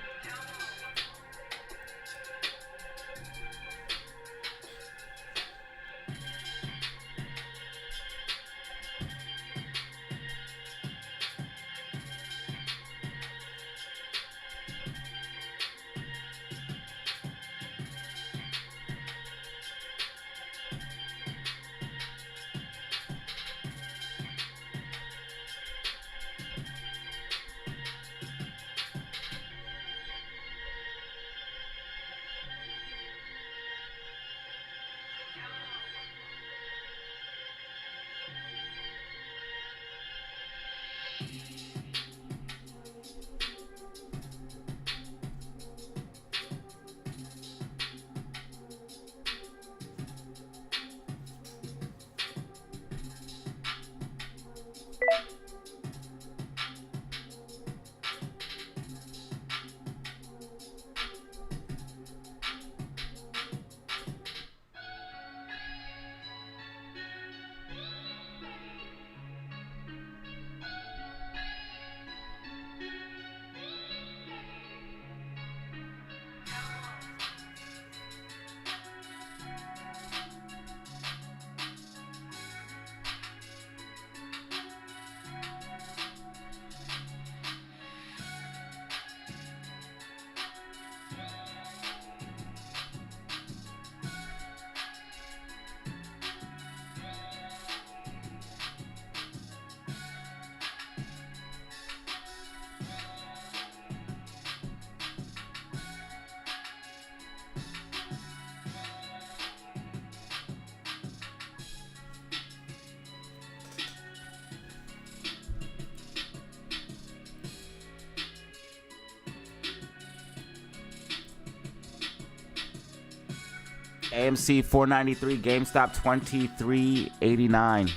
AMC $493, GameStop $23.89.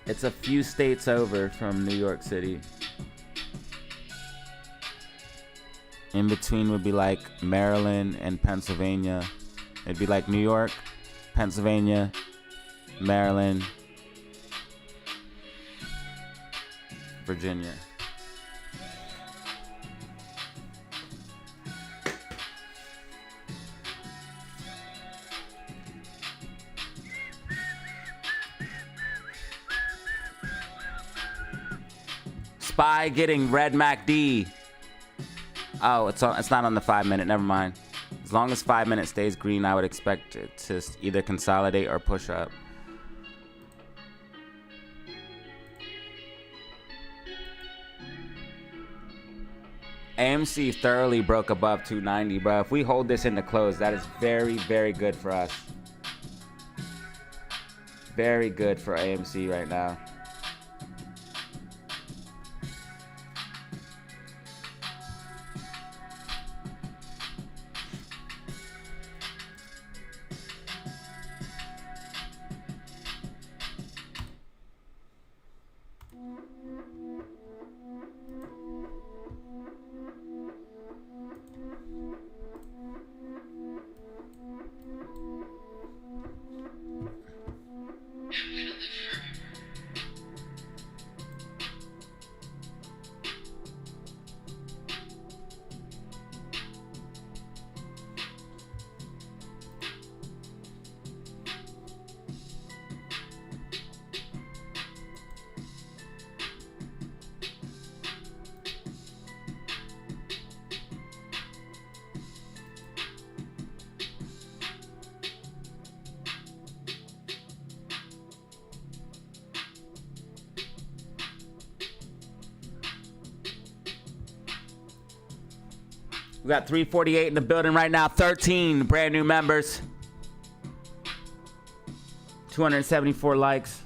It's a few states over from New York City. In between would be like Maryland and Pennsylvania. It'd be like New York, Pennsylvania, Maryland, Virginia. Spy getting red MACD. Oh, it's not on the 5 minute. Never mind. As long as 5 minutes stays green, I would expect it to either consolidate or push up. AMC thoroughly broke above 290, bro. If we hold this in the close, that is very, very good for us. Very good for AMC right now. We got 348 in the building right now. 13 brand new members. 274 likes.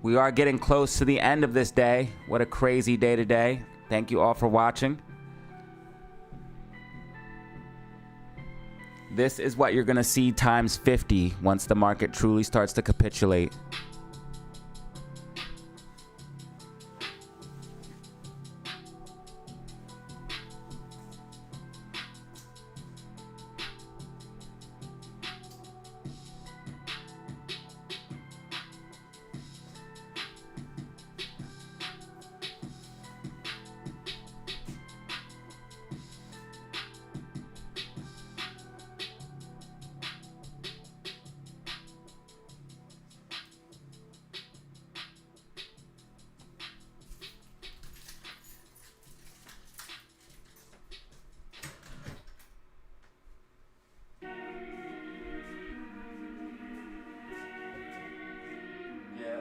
We are getting close to the end of this day. What a crazy day today. Thank you all for watching. This is what you're going to see times 50 once the market truly starts to capitulate. Yeah.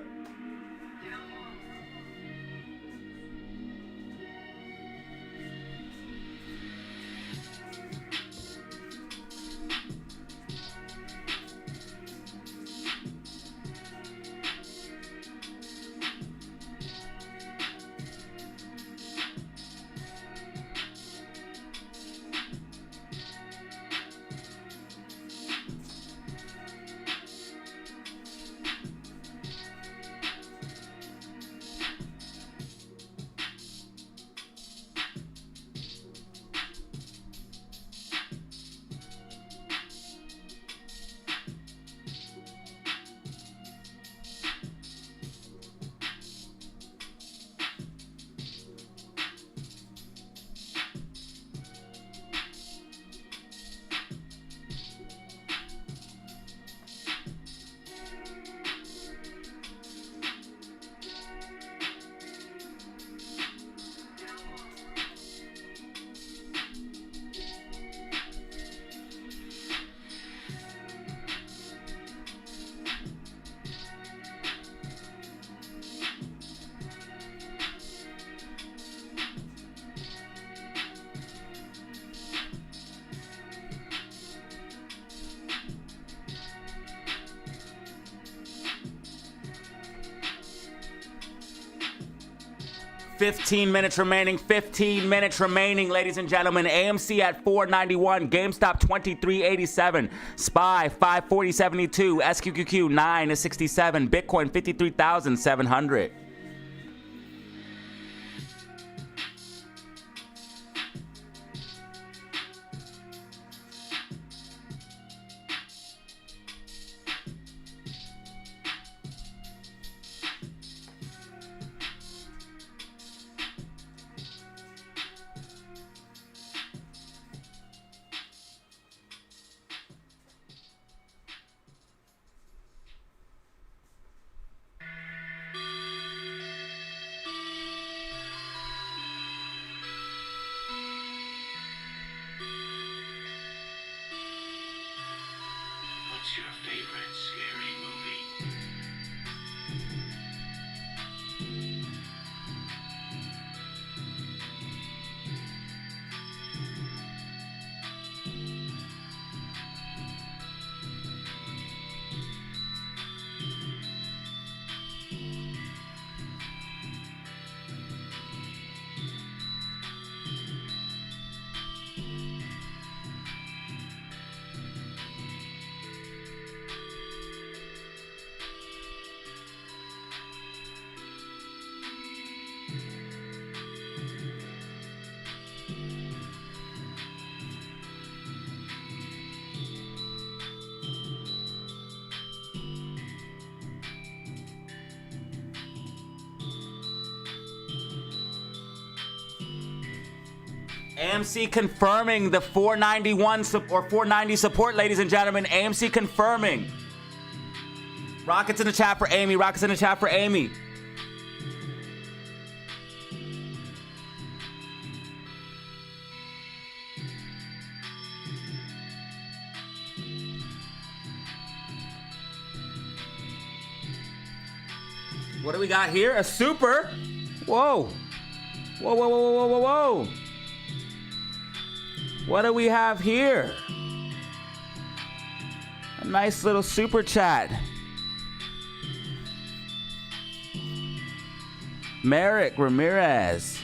15 minutes remaining. 15 minutes remaining, ladies and gentlemen. AMC at 491. GameStop 2387. SPY 540.72. SQQQ 967. Bitcoin 53,700. What's your favorite scary movie? AMC confirming the 491 or 490 support, ladies and gentlemen. AMC confirming. Rockets in the chat for Amy. Rockets in the chat for Amy. What do we got here? A super. Whoa. Whoa, whoa, whoa, whoa, whoa, whoa. What do we have here? A nice little super chat. Merrick Ramirez.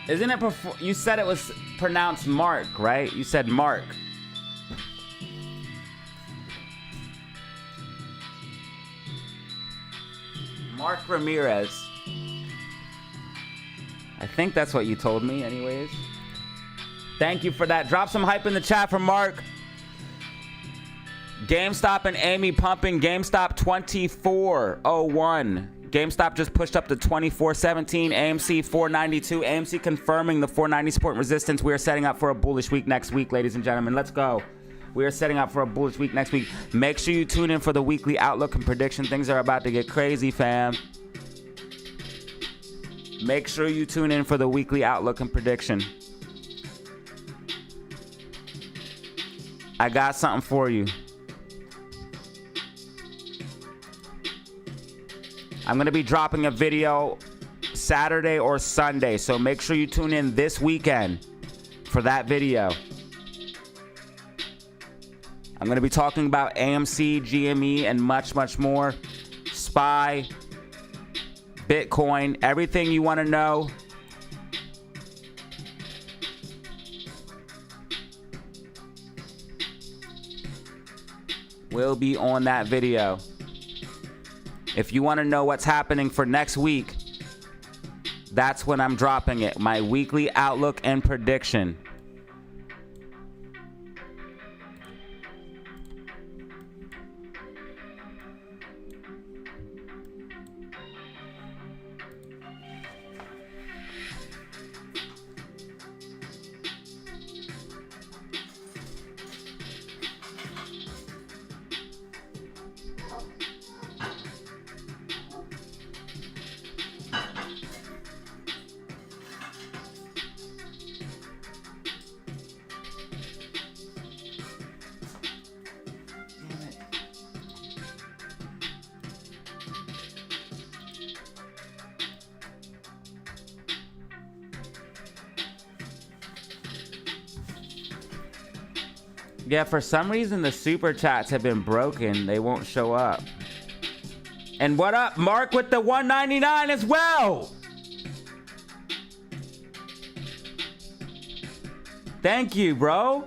Isn't it before? You said it was pronounced Mark, right? You said Mark. Mark Ramirez. I think that's what you told me anyways. Thank you for that. Drop some hype in the chat for Mark. GameStop and Amy pumping. GameStop 2401. GameStop just pushed up to 2417. AMC 492. AMC confirming the 490 support and resistance. We are setting up for a bullish week next week, ladies and gentlemen. Let's go. We are setting up for a bullish week next week. Make sure you tune in for the weekly outlook and prediction. Things are about to get crazy, fam. Make sure you tune in for the weekly outlook and prediction. I got something for you. I'm going to be dropping a video Saturday or Sunday, so make sure you tune in this weekend for that video. I'm going to be talking about AMC, GME, and much, much more. SPY, Bitcoin, everything you want to know. Will be on that video. If you want to know what's happening for next week, that's when I'm dropping it. My weekly outlook and prediction. Yeah, for some reason the super chats have been broken. They won't show up. And what up, Mark, with the 199 as well? Thank you, bro.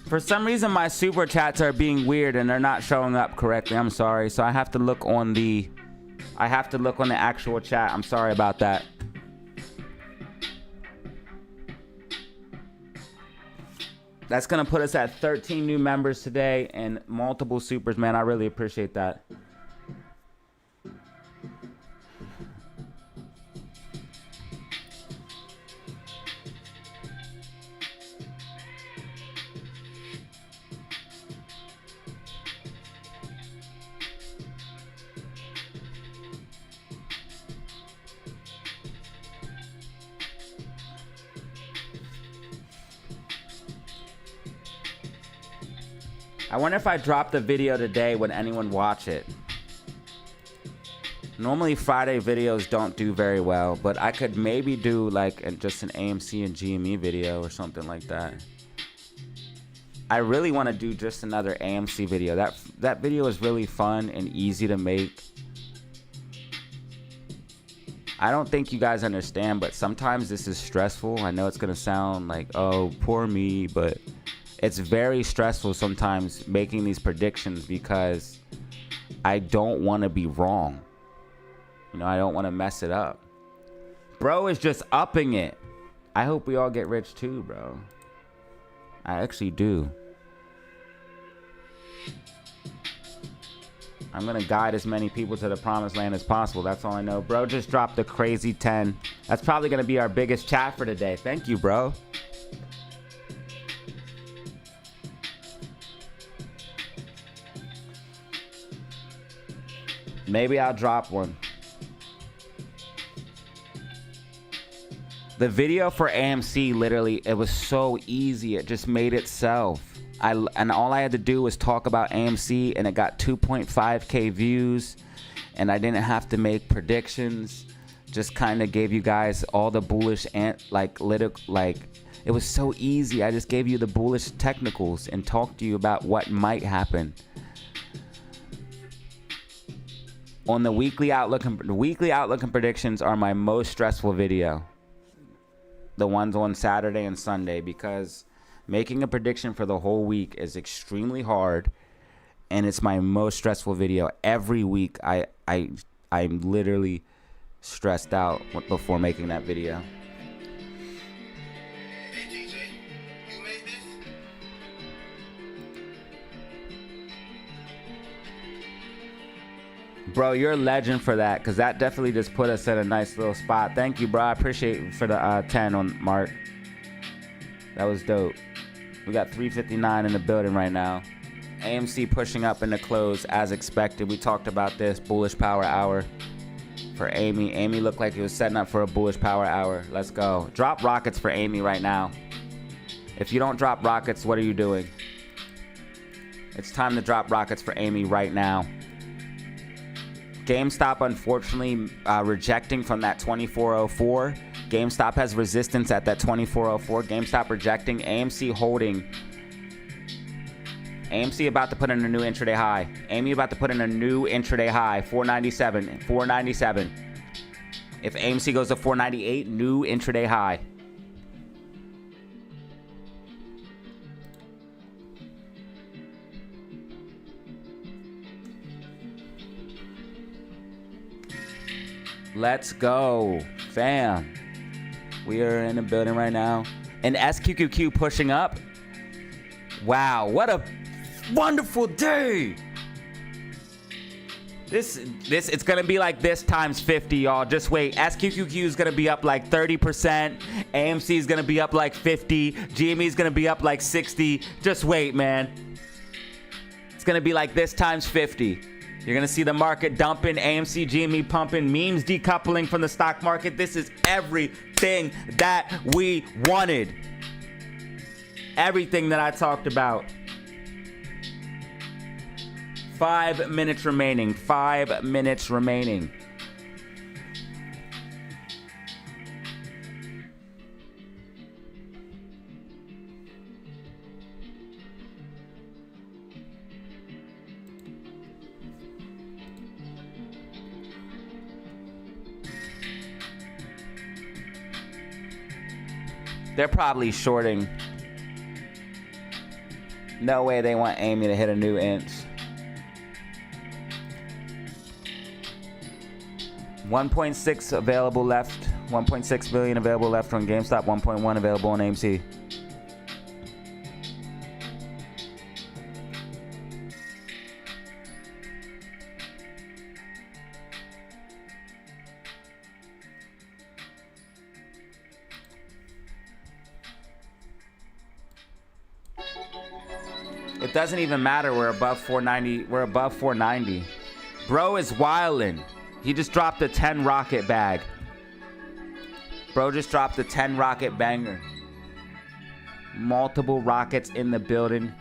For some reason my super chats are being weird and they're not showing up correctly. I'm sorry. So I have to look on the actual chat. I'm sorry about that. That's going to put us at 13 new members today and multiple supers, man. I really appreciate that. I wonder if I drop the video today, would anyone watch it? Normally Friday videos don't do very well, but I could maybe do like just an AMC and GME video or something like that. I really want to do just another AMC video. That video is really fun and easy to make. I don't think you guys understand, but sometimes this is stressful. I know it's gonna sound like, oh, poor me, but it's very stressful sometimes making these predictions because I don't want to be wrong. You know, I don't want to mess it up. Bro is just upping it. I hope we all get rich too, bro. I actually do. I'm going to guide as many people to the promised land as possible. That's all I know. Bro just dropped a crazy 10. That's probably going to be our biggest chat for today. Thank you, bro. Maybe I'll drop one. The video for AMC, literally, it was so easy. It just made itself. And all I had to do was talk about AMC, and it got 2.5K views, and I didn't have to make predictions. Just kind of gave you guys all the bullish and it was so easy. I just gave you the bullish technicals and talked to you about what might happen. On the weekly outlook and predictions are my most stressful video. The ones on Saturday and Sunday, because making a prediction for the whole week is extremely hard, and it's my most stressful video. Every week I'm literally stressed out before making that video. Hey DJ, you made this? Bro, you're a legend for that, because that definitely just put us in a nice little spot. Thank you, bro. I appreciate it for the 10 on Mark. That was dope. We got 359 in the building right now. AMC pushing up in the close as expected. We talked about this bullish power hour for Amy. Amy looked like it was setting up for a bullish power hour. Let's go. Drop rockets for Amy right now. If you don't drop rockets, what are you doing? It's time to drop rockets for Amy right now. GameStop, unfortunately, rejecting from that 2404. GameStop has resistance at that 2404. GameStop rejecting. AMC holding. AMC about to put in a new intraday high. Amy about to put in a new intraday high. 497. 497. If AMC goes to 498, new intraday high. Let's go, fam. We are in the building right now. And SQQQ pushing up. Wow, what a wonderful day. It's gonna be like this times 50, y'all. Just wait. SQQQ is gonna be up like 30%. AMC is gonna be up like 50. GME is gonna be up like 60. Just wait, man. It's gonna be like this times 50. You're going to see the market dumping, AMC GME pumping, memes decoupling from the stock market. This is everything that we wanted. Everything that I talked about. 5 minutes remaining. 5 minutes remaining. They're probably shorting. No way they want Amy to hit a new inch. 1.6 available left. 1.6 billion available left on GameStop. 1.1 available on AMC. It doesn't even matter. We're above 490. We're above 490. Bro is wildin'. He just dropped a 10 rocket bag. Bro just dropped a 10 rocket banger. Multiple rockets in the building.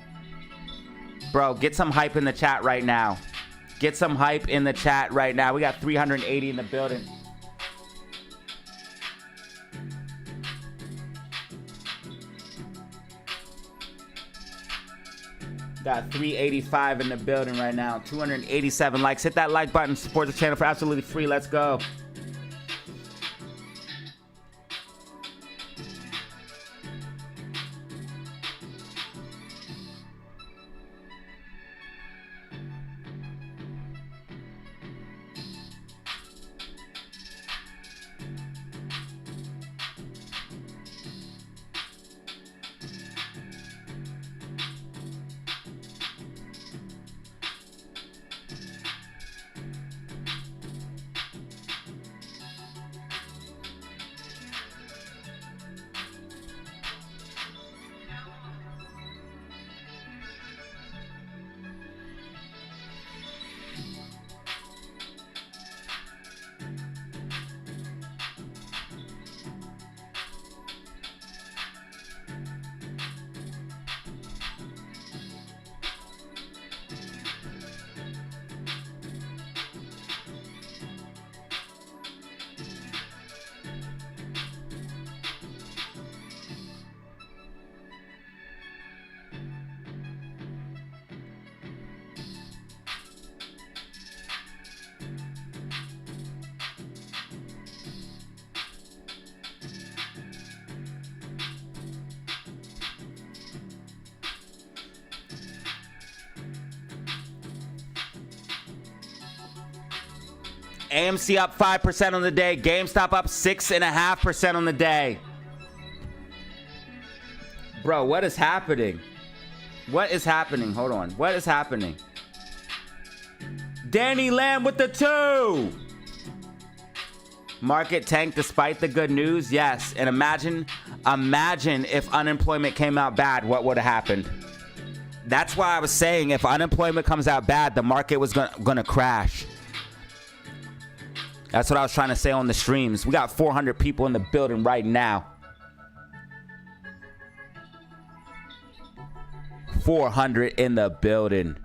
Bro, get some hype in the chat right now. Get some hype in the chat right now. We got 380 in the building. Got 385 in the building right now. 287 likes. Hit that like button. Support the channel for absolutely free. Let's go. AMC up 5% on the day. GameStop up 6.5% on the day. Bro, what is happening? What is happening? Hold on. What is happening? Danny Lamb with the 2. Market tanked despite the good news. Yes. And imagine if unemployment came out bad, what would have happened? That's why I was saying if unemployment comes out bad, the market was gonna crash. That's what I was trying to say on the streams. We got 400 people in the building right now. 400 in the building.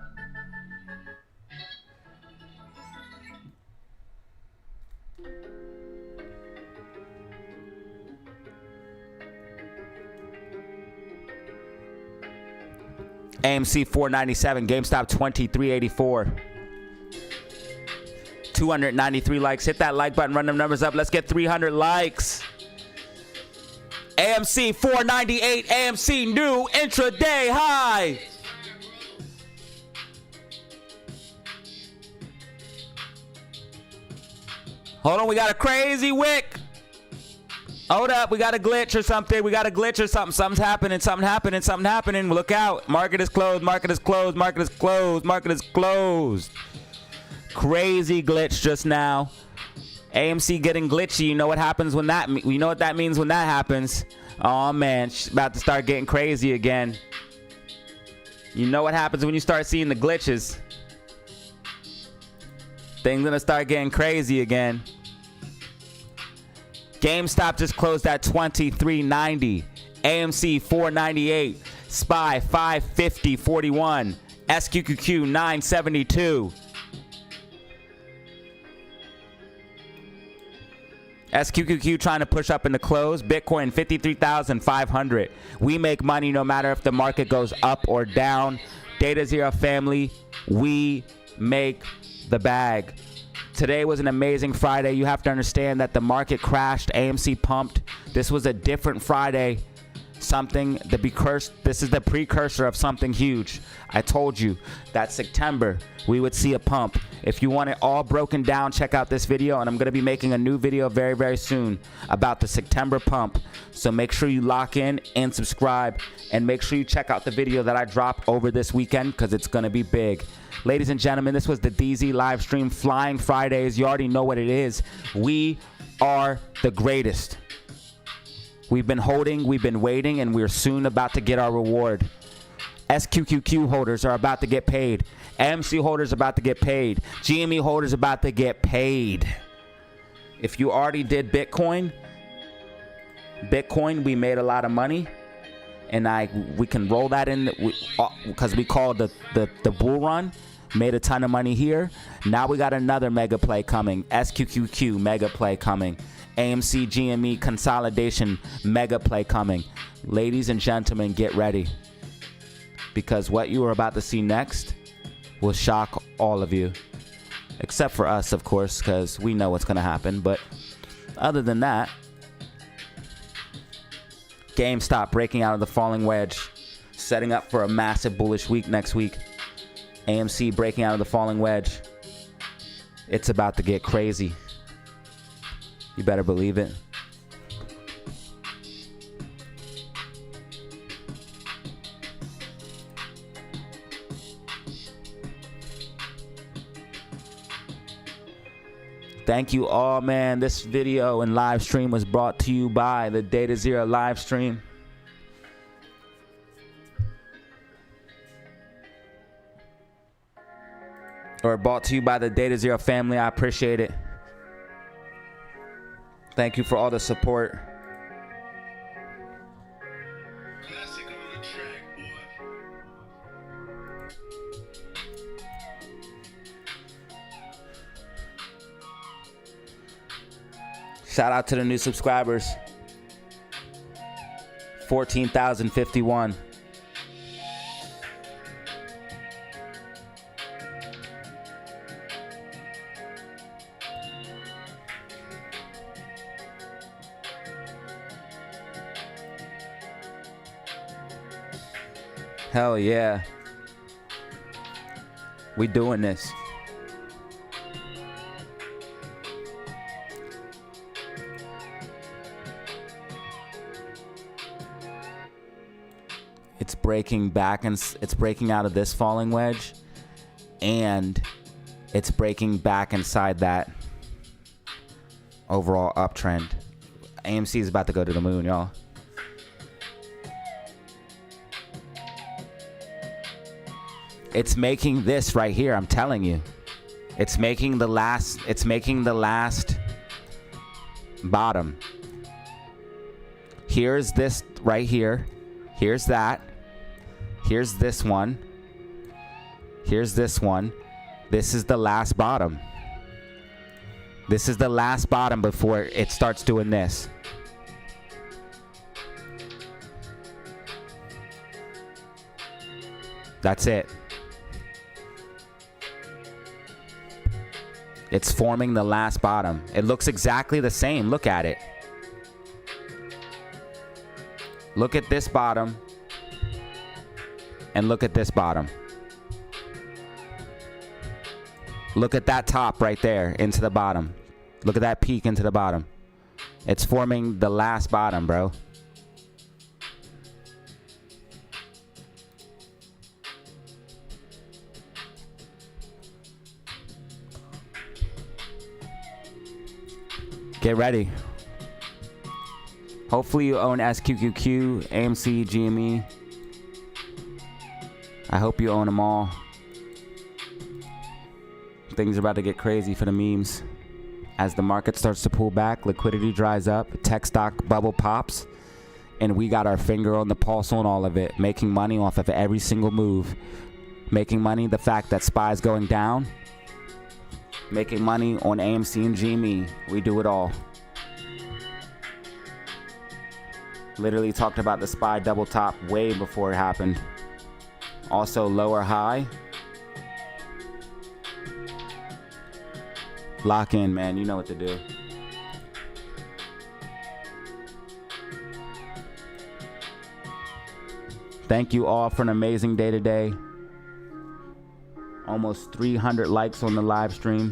AMC 497, GameStop 2384. 293 likes. Hit that like button, run them numbers up. Let's get 300 likes. AMC 498, AMC new intraday high. Hold on, we got a crazy wick. Hold up, we got a glitch or something. We got a glitch or something. Something's happening, something happening, something happening. Look out. Market is closed, market is closed, market is closed, market is closed. Crazy glitch just now. AMC getting glitchy. You know what happens when that, you know what that means when that happens. Oh man, she's about to start getting crazy again. You know what happens when you start seeing the glitches. Things gonna start getting crazy again. GameStop just closed at 23.90. AMC 498. SPY 550.41. SQQQ 972. SQQQ trying to push up in the close. Bitcoin 53,500. We make money no matter if the market goes up or down. DataZero family, we make the bag. Today was an amazing Friday. You have to understand that the market crashed. AMC pumped. This was a different Friday. Something to be cursed. This is the precursor of something huge. I told you that September we would see a pump. If you want it all broken down, check out this video, and I'm going to be making a new video very, very soon about the September pump. So make sure you lock in and subscribe, and make sure you check out the video that I dropped over this weekend because it's going to be big. Ladies and gentlemen, this was the DZ live stream, Flying Fridays. You already know what it is. We are the greatest. We've been holding, we've been waiting, and we're soon about to get our reward. SQQQ holders are about to get paid. AMC holders about to get paid. GME holders about to get paid. If you already did Bitcoin, we made a lot of money, and we can roll that in because we called the bull run. Made a ton of money here. Now we got another mega play coming. SQQQ mega play coming. AMC GME consolidation mega play coming. Ladies and gentlemen, get ready, because what you are about to see next will shock all of you, except for us, of course, because we know what's going to happen. But other than that, GameStop breaking out of the falling wedge, setting up for a massive bullish week next week. AMC breaking out of the falling wedge. It's about to get crazy. You better believe it. Thank you all, man. This video and live stream was brought to you by the DataZero live stream. Or brought to you by the DataZero family. I appreciate it. Thank you for all the support. Classic on the track, boy. Shout out to the new subscribers. 14,051. Hell yeah. We doing this. It's breaking back and it's breaking out of this falling wedge, and it's breaking back inside that overall uptrend. AMC is about to go to the moon, y'all. It's making this right here, I'm telling you. It's making the last bottom. Here's this right here. Here's that. Here's this one. Here's this one. This is the last bottom. This is the last bottom before it starts doing this. That's it. It's forming the last bottom. It looks exactly the same. Look at it. Look at this bottom. And look at this bottom. Look at that top right there into the bottom. Look at that peak into the bottom. It's forming the last bottom, bro. Get ready. Hopefully you own SQQQ, AMC GME. I hope you own them all. Things are about to get crazy for the memes. As the market starts to pull back, liquidity dries up, tech stock bubble pops, and we got our finger on the pulse on all of it, making money off of every single move. Making money the fact that SPY's going down. Making money on AMC and GME. We do it all. Literally talked about the SPY double top way before it happened. Also lower high. Lock in, man. You know what to do. Thank you all for an amazing day today. Almost 300 likes on the live stream.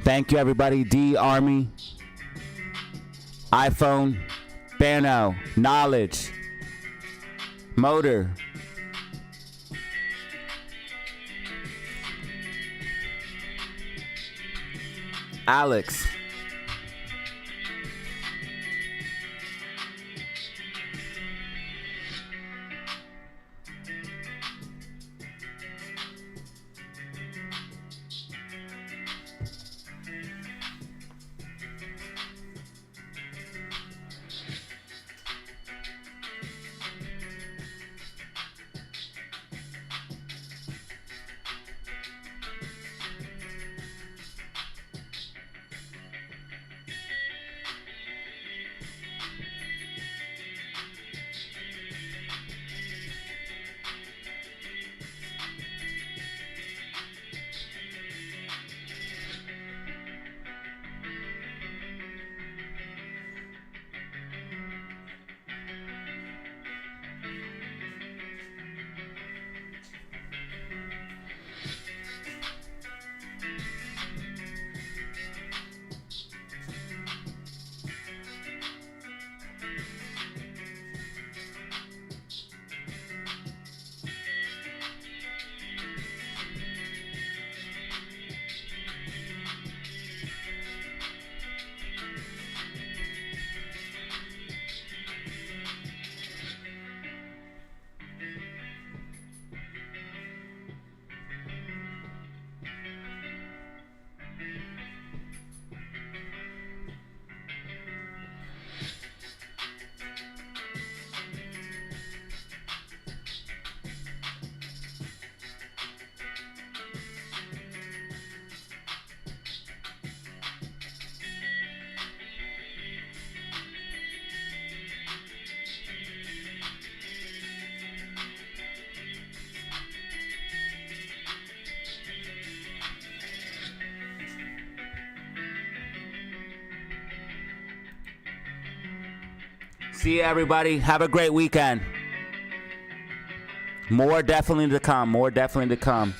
Thank you, everybody. D Army, iPhone, Bano, Knowledge, Motor, Alex, See you, everybody. Have a great weekend. More definitely to come. More definitely to come.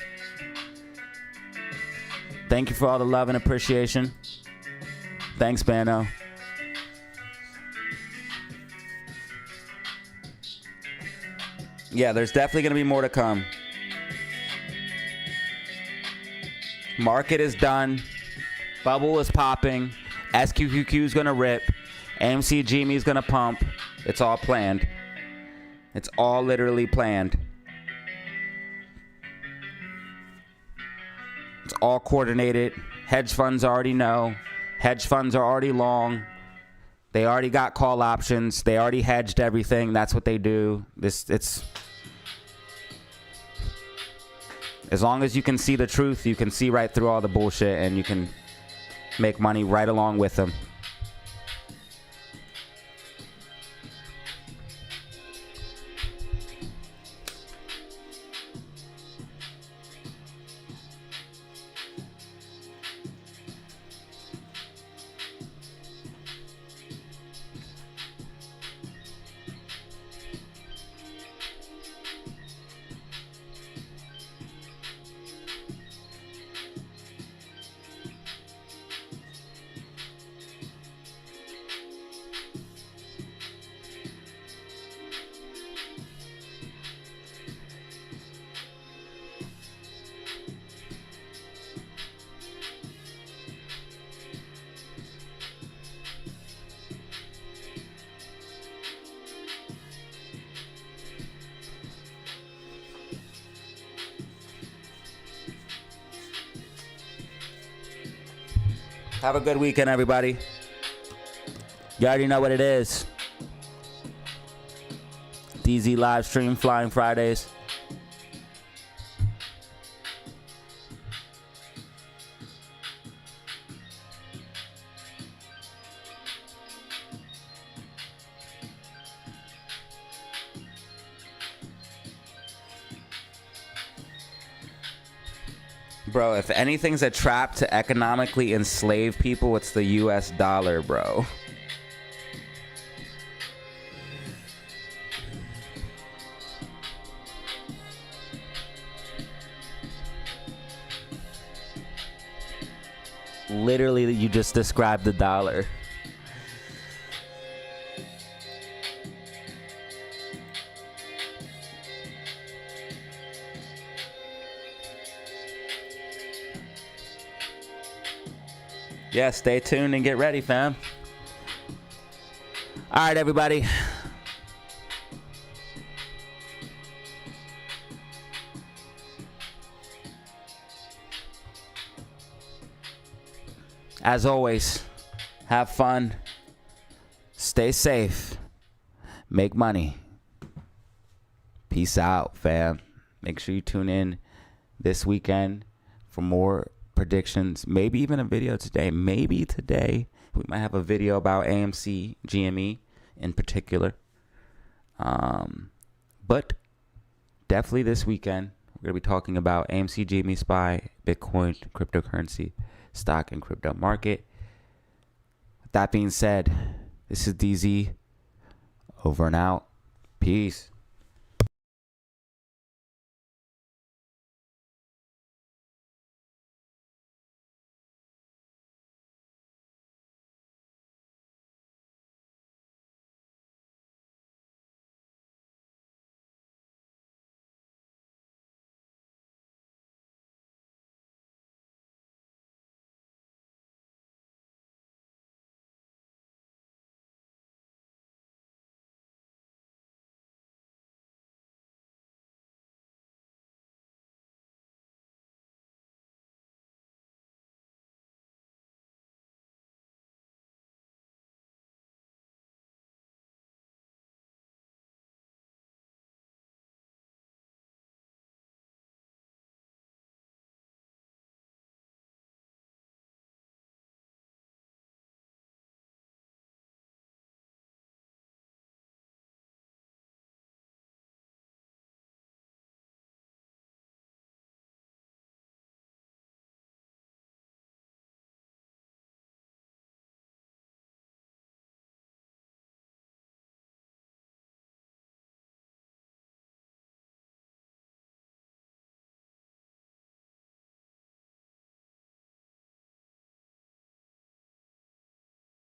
Thank you for all the love and appreciation. Thanks, Bano. Yeah, there's definitely going to be more to come. Market is done. Bubble is popping. SQQQ is going to rip. AMC GME is going to pump. It's all planned. It's all literally planned. It's all coordinated. Hedge funds already know. Hedge funds are already long. They already got call options. They already hedged everything. That's what they do. It's as long as you can see the truth, you can see right through all the bullshit, and you can make money right along with them. Have a good weekend, everybody. You already know what it is. DZ live stream, Flying Fridays. Bro, if anything's a trap to economically enslave people, it's the US dollar, bro. Literally, you just described the dollar. Yeah, stay tuned and get ready, fam. All right, everybody. As always, have fun, stay safe, make money. Peace out, fam. Make sure you tune in this weekend for more predictions, maybe even a video today. Maybe today we might have a video about AMC GME in particular. But definitely this weekend we're going to be talking about AMC GME SPY, Bitcoin, cryptocurrency, stock and crypto market. With that being said, this is DZ over and out. Peace.